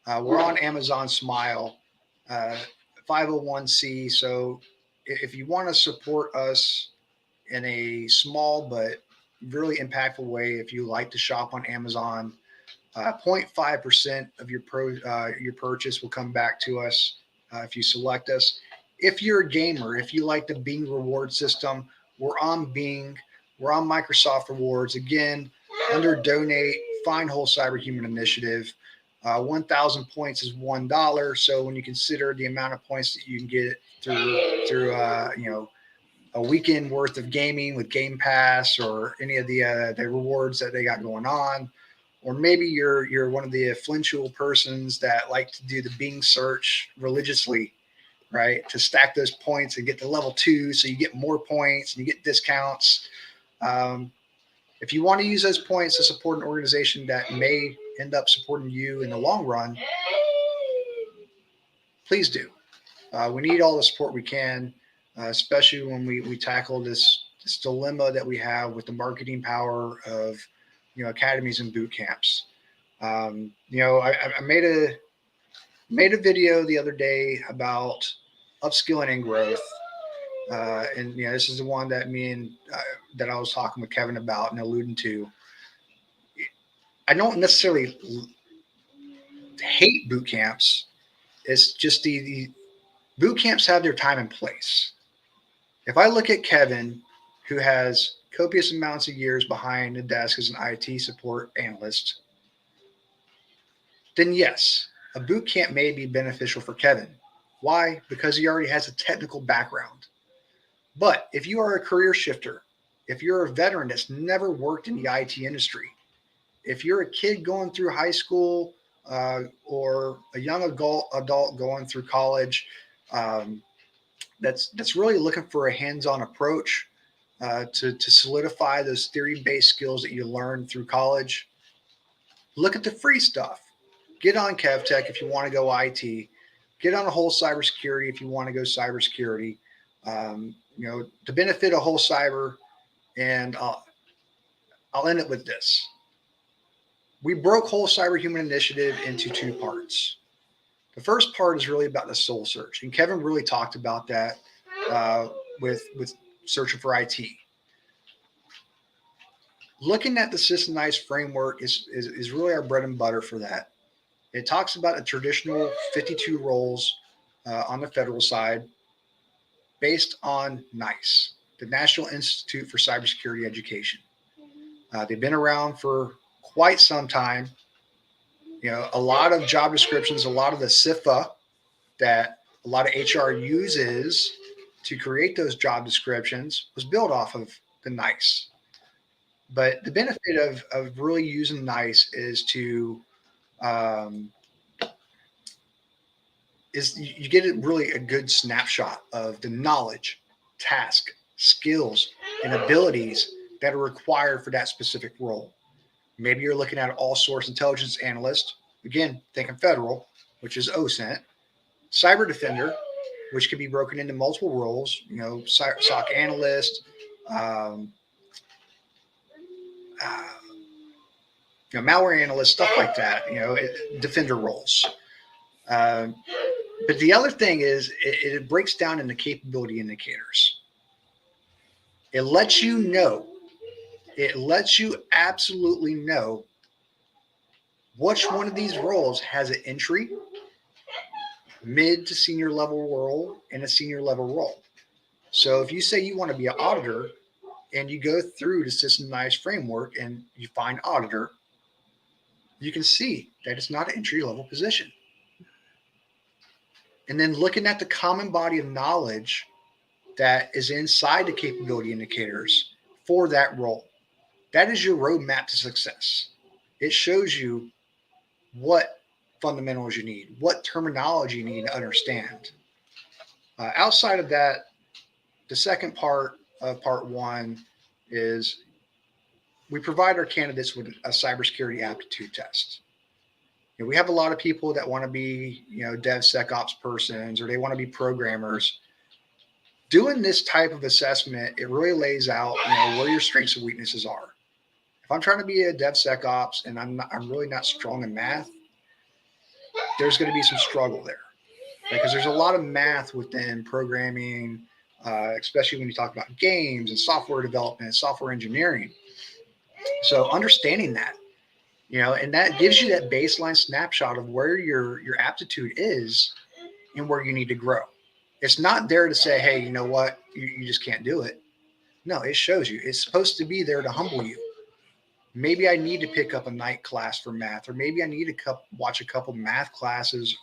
We're on Amazon Smile, 501c. So if you want to support us in a small but really impactful way, if you like to shop on Amazon, 0.5% of your purchase will come back to us if you select us. If you're a gamer, if you like the Bing reward system, we're on Bing, we're on Microsoft Rewards. Again, under donate, find Whole Cyber Human Initiative. 1,000 points is $1. So when you consider the amount of points that you can get through a weekend worth of gaming with Game Pass or any of the rewards that they got going on, or maybe you're one of the affluential persons that like to do the Bing search religiously, right? To stack those if you get to level 2, so you get more points and you get discounts. If If you want to use those points to support an organization that may end up supporting you in the long run, please do. We need all the support we can, especially when we tackle this dilemma that we have with the marketing power of, academies and boot camps. I made a video the other day about upskilling and growth. And this is the one that that I was talking with Kevin about and alluding to. I don't necessarily hate boot camps. It's just the boot camps have their time and place. If I look at Kevin, who has copious amounts of years behind the desk as an IT support analyst, then yes, a boot camp may be beneficial for Kevin. Why? Because he already has a technical background. But if you are a career shifter, if you're a veteran that's never worked in the IT industry, if you're a kid going through high school or a young adult going through college, that's really looking for a hands-on approach to solidify those theory-based skills that you learned through college, look at the free stuff. Get on KEVTECH if you want to go IT. Get on a whole cybersecurity if you want to go cybersecurity. To benefit a whole cyber, and I'll end it with this. We broke whole cyber human initiative into two parts. The first part is really about the soul search, and Kevin really talked about that with searching for IT. Looking at the systemized framework is really our bread and butter for that. It talks about a traditional 52 roles on the federal side based on NICE, the National Institute for Cybersecurity Education. They've been around for quite some time. A lot of job descriptions, a lot of the CIFA that a lot of HR uses to create those job descriptions was built off of the NICE. But the benefit of really using NICE is to you get really a good snapshot of the knowledge, task, skills, and abilities that are required for that specific role. Maybe you're looking at an all-source intelligence analyst, again, thinking federal, which is OSINT, cyber defender, which can be broken into multiple roles, SOC analyst, malware analyst, stuff like that, defender roles. But the other thing is it breaks down into capability indicators. It lets you absolutely know which one of these roles has an entry, mid to senior level role, and a senior level role. So if you say you want to be an auditor and you go through the systemized framework and you find auditor, you can see that it's not an entry level position. And then looking at the common body of knowledge that is inside the capability indicators for that role, that is your roadmap to success. It shows you what fundamentals you need, what terminology you need to understand. Outside of that, the second part of part one is we provide our candidates with a cybersecurity aptitude test. We have a lot of people that want to be, DevSecOps persons, or they want to be programmers. Doing this type of assessment, it really lays out, where your strengths and weaknesses are. If I'm trying to be a DevSecOps and I'm really not strong in math, there's going to be some struggle there, because there's a lot of math within programming, especially when you talk about games and software development and software engineering. So understanding that, and that gives you that baseline snapshot of where your aptitude is and where you need to grow. It's not there to say, hey, you know what, you just can't do it. No, it shows you. It's supposed to be there to humble you. Maybe I need to pick up a night class for math, or maybe I need to watch a couple math classes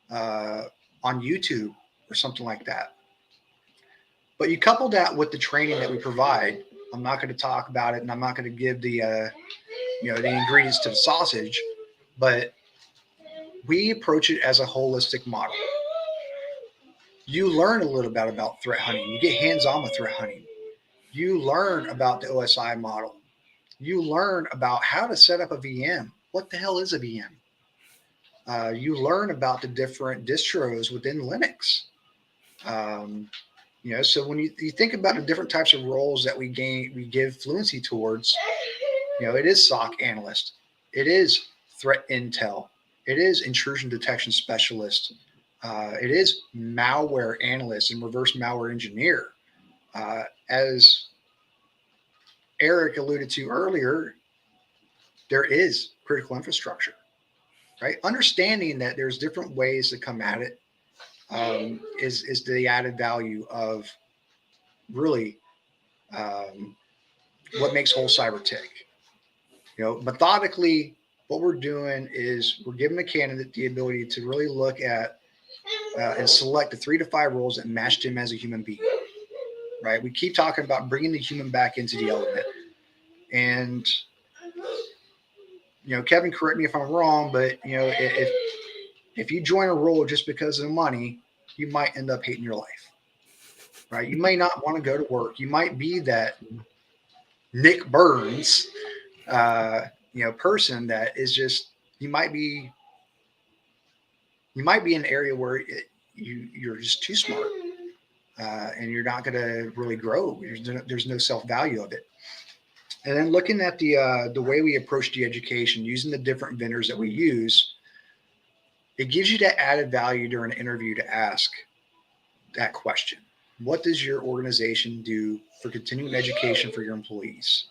on YouTube or something like that. But you couple that with the training that we provide. I'm not going to talk about it, and I'm not going to give the ingredients to the sausage, but we approach it as a holistic model. You learn a little bit about threat hunting. You get hands-on with threat hunting. You learn about the OSI model. You learn about how to set up a VM. What the hell is a VM? You learn about the different distros within Linux. So when you think about the different types of roles that we give fluency towards, it is SOC analyst, it is threat intel, it is intrusion detection specialist, it is malware analyst and reverse malware engineer. As Eric alluded to earlier, there is critical infrastructure, right? Understanding that there's different ways to come at it is the added value of really what makes whole cyber tick. Methodically, what we're doing is we're giving the candidate the ability to really look at and select the 3 to 5 roles that match them as a human being, right? We keep talking about bringing the human back into the element. And, Kevin, correct me if I'm wrong, but, if you join a role just because of the money, you might end up hating your life, right? You may not want to go to work. You might be that Nick Burns, person that is just, you might be in an area where you're just too smart and you're not going to really grow. There's no self-value of it. And then looking at the way we approach the education, using the different vendors that we use, it gives you that added value during an interview to ask that question. What does your organization do for continuing education for your employees?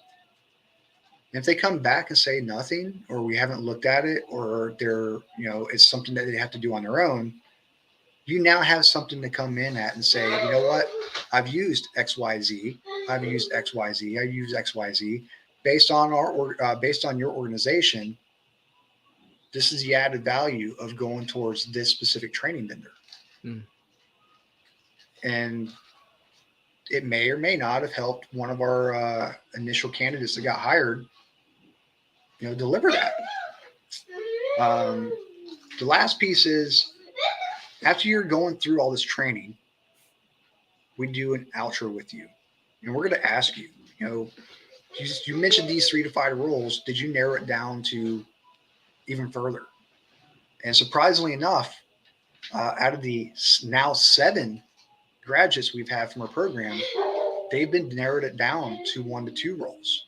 And if they come back and say nothing, or we haven't looked at it, or it's something that they have to do on their own, you now have something to come in at and say, you know what, I've used XYZ, I've used XYZ, I use XYZ based on your organization. This is the added value of going towards this specific training vendor. And it may or may not have helped one of our initial candidates that got hired, deliver that. The last piece is, after you're going through all this training, we do an outro with you. And we're going to ask you, you mentioned these 3 to 5 roles. Did you narrow it down to even further? And surprisingly enough, out of the now 7 graduates we've had from our program, they've been narrowed it down to 1 to 2 roles.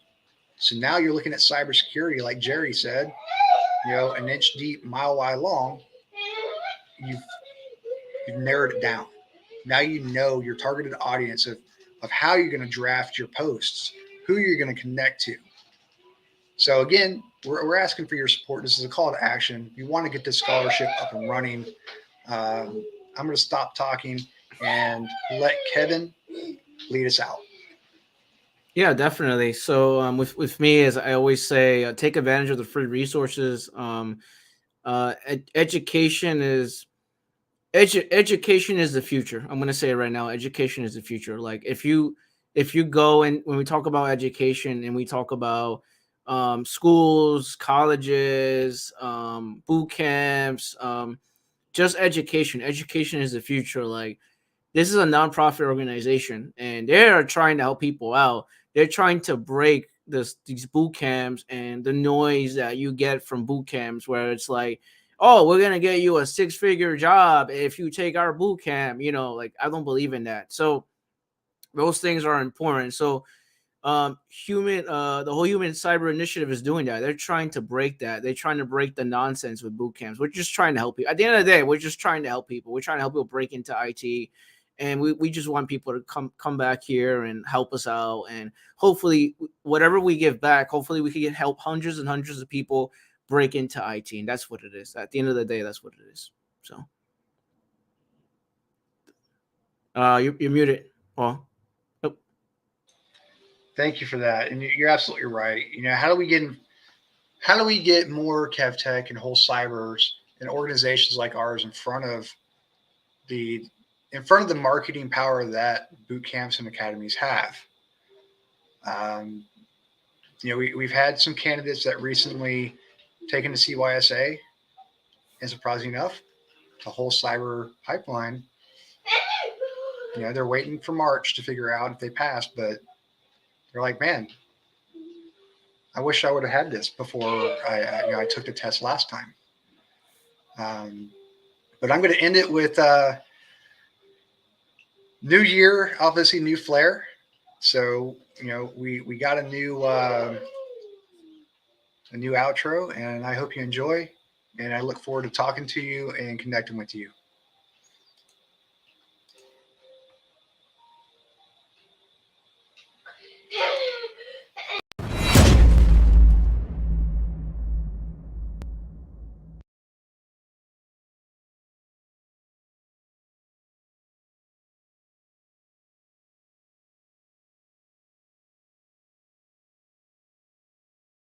So now you're looking at cybersecurity, like Jerry said, an inch deep, mile wide long. You've narrowed it down. Now you know your targeted audience of how you're going to draft your posts, who you're going to connect to. So again, we're asking for your support. This is a call to action. You want to get this scholarship up and running. I'm going to stop talking and let Kevin lead us out. Yeah, definitely. So with me, as I always say, take advantage of the free resources. Education is the future. I'm going to say it right now. Education is the future. Like if you go, and when we talk about education and we talk about schools, colleges, boot camps, just education is the future. Like, this is a nonprofit organization and they're trying to help people out. They're trying to break these boot camps and the noise that you get from boot camps, where it's like, oh, we're going to get you a 6-figure job if you take our boot camp. Like, I don't believe in that. So those things are important. So the whole Human Cyber Initiative is doing that. They're trying to break that. They're trying to break the nonsense with boot camps. We're just trying to help people. At the end of the day, we're just trying to help people. We're trying to help people break into IT. And we just want people to come back here and help us out. And hopefully, whatever we give back, hopefully we can help hundreds and hundreds of people break into IT. And that's what it is. At the end of the day, that's what it is. So you're muted, Paul. Oh. Thank you for that. And you're absolutely right. How do we get more KEVTECH and whole cybers and organizations like ours in front of the marketing power that boot camps and academies have? We've had some candidates that recently taken the CYSA, and surprisingly enough, the whole cyber pipeline, they're waiting for March to figure out if they pass, but they're like, man, I wish I would have had this before I took the test last time. But I'm going to end it with new year, obviously new flair. So, we got a new outro, and I hope you enjoy. And I look forward to talking to you and connecting with you.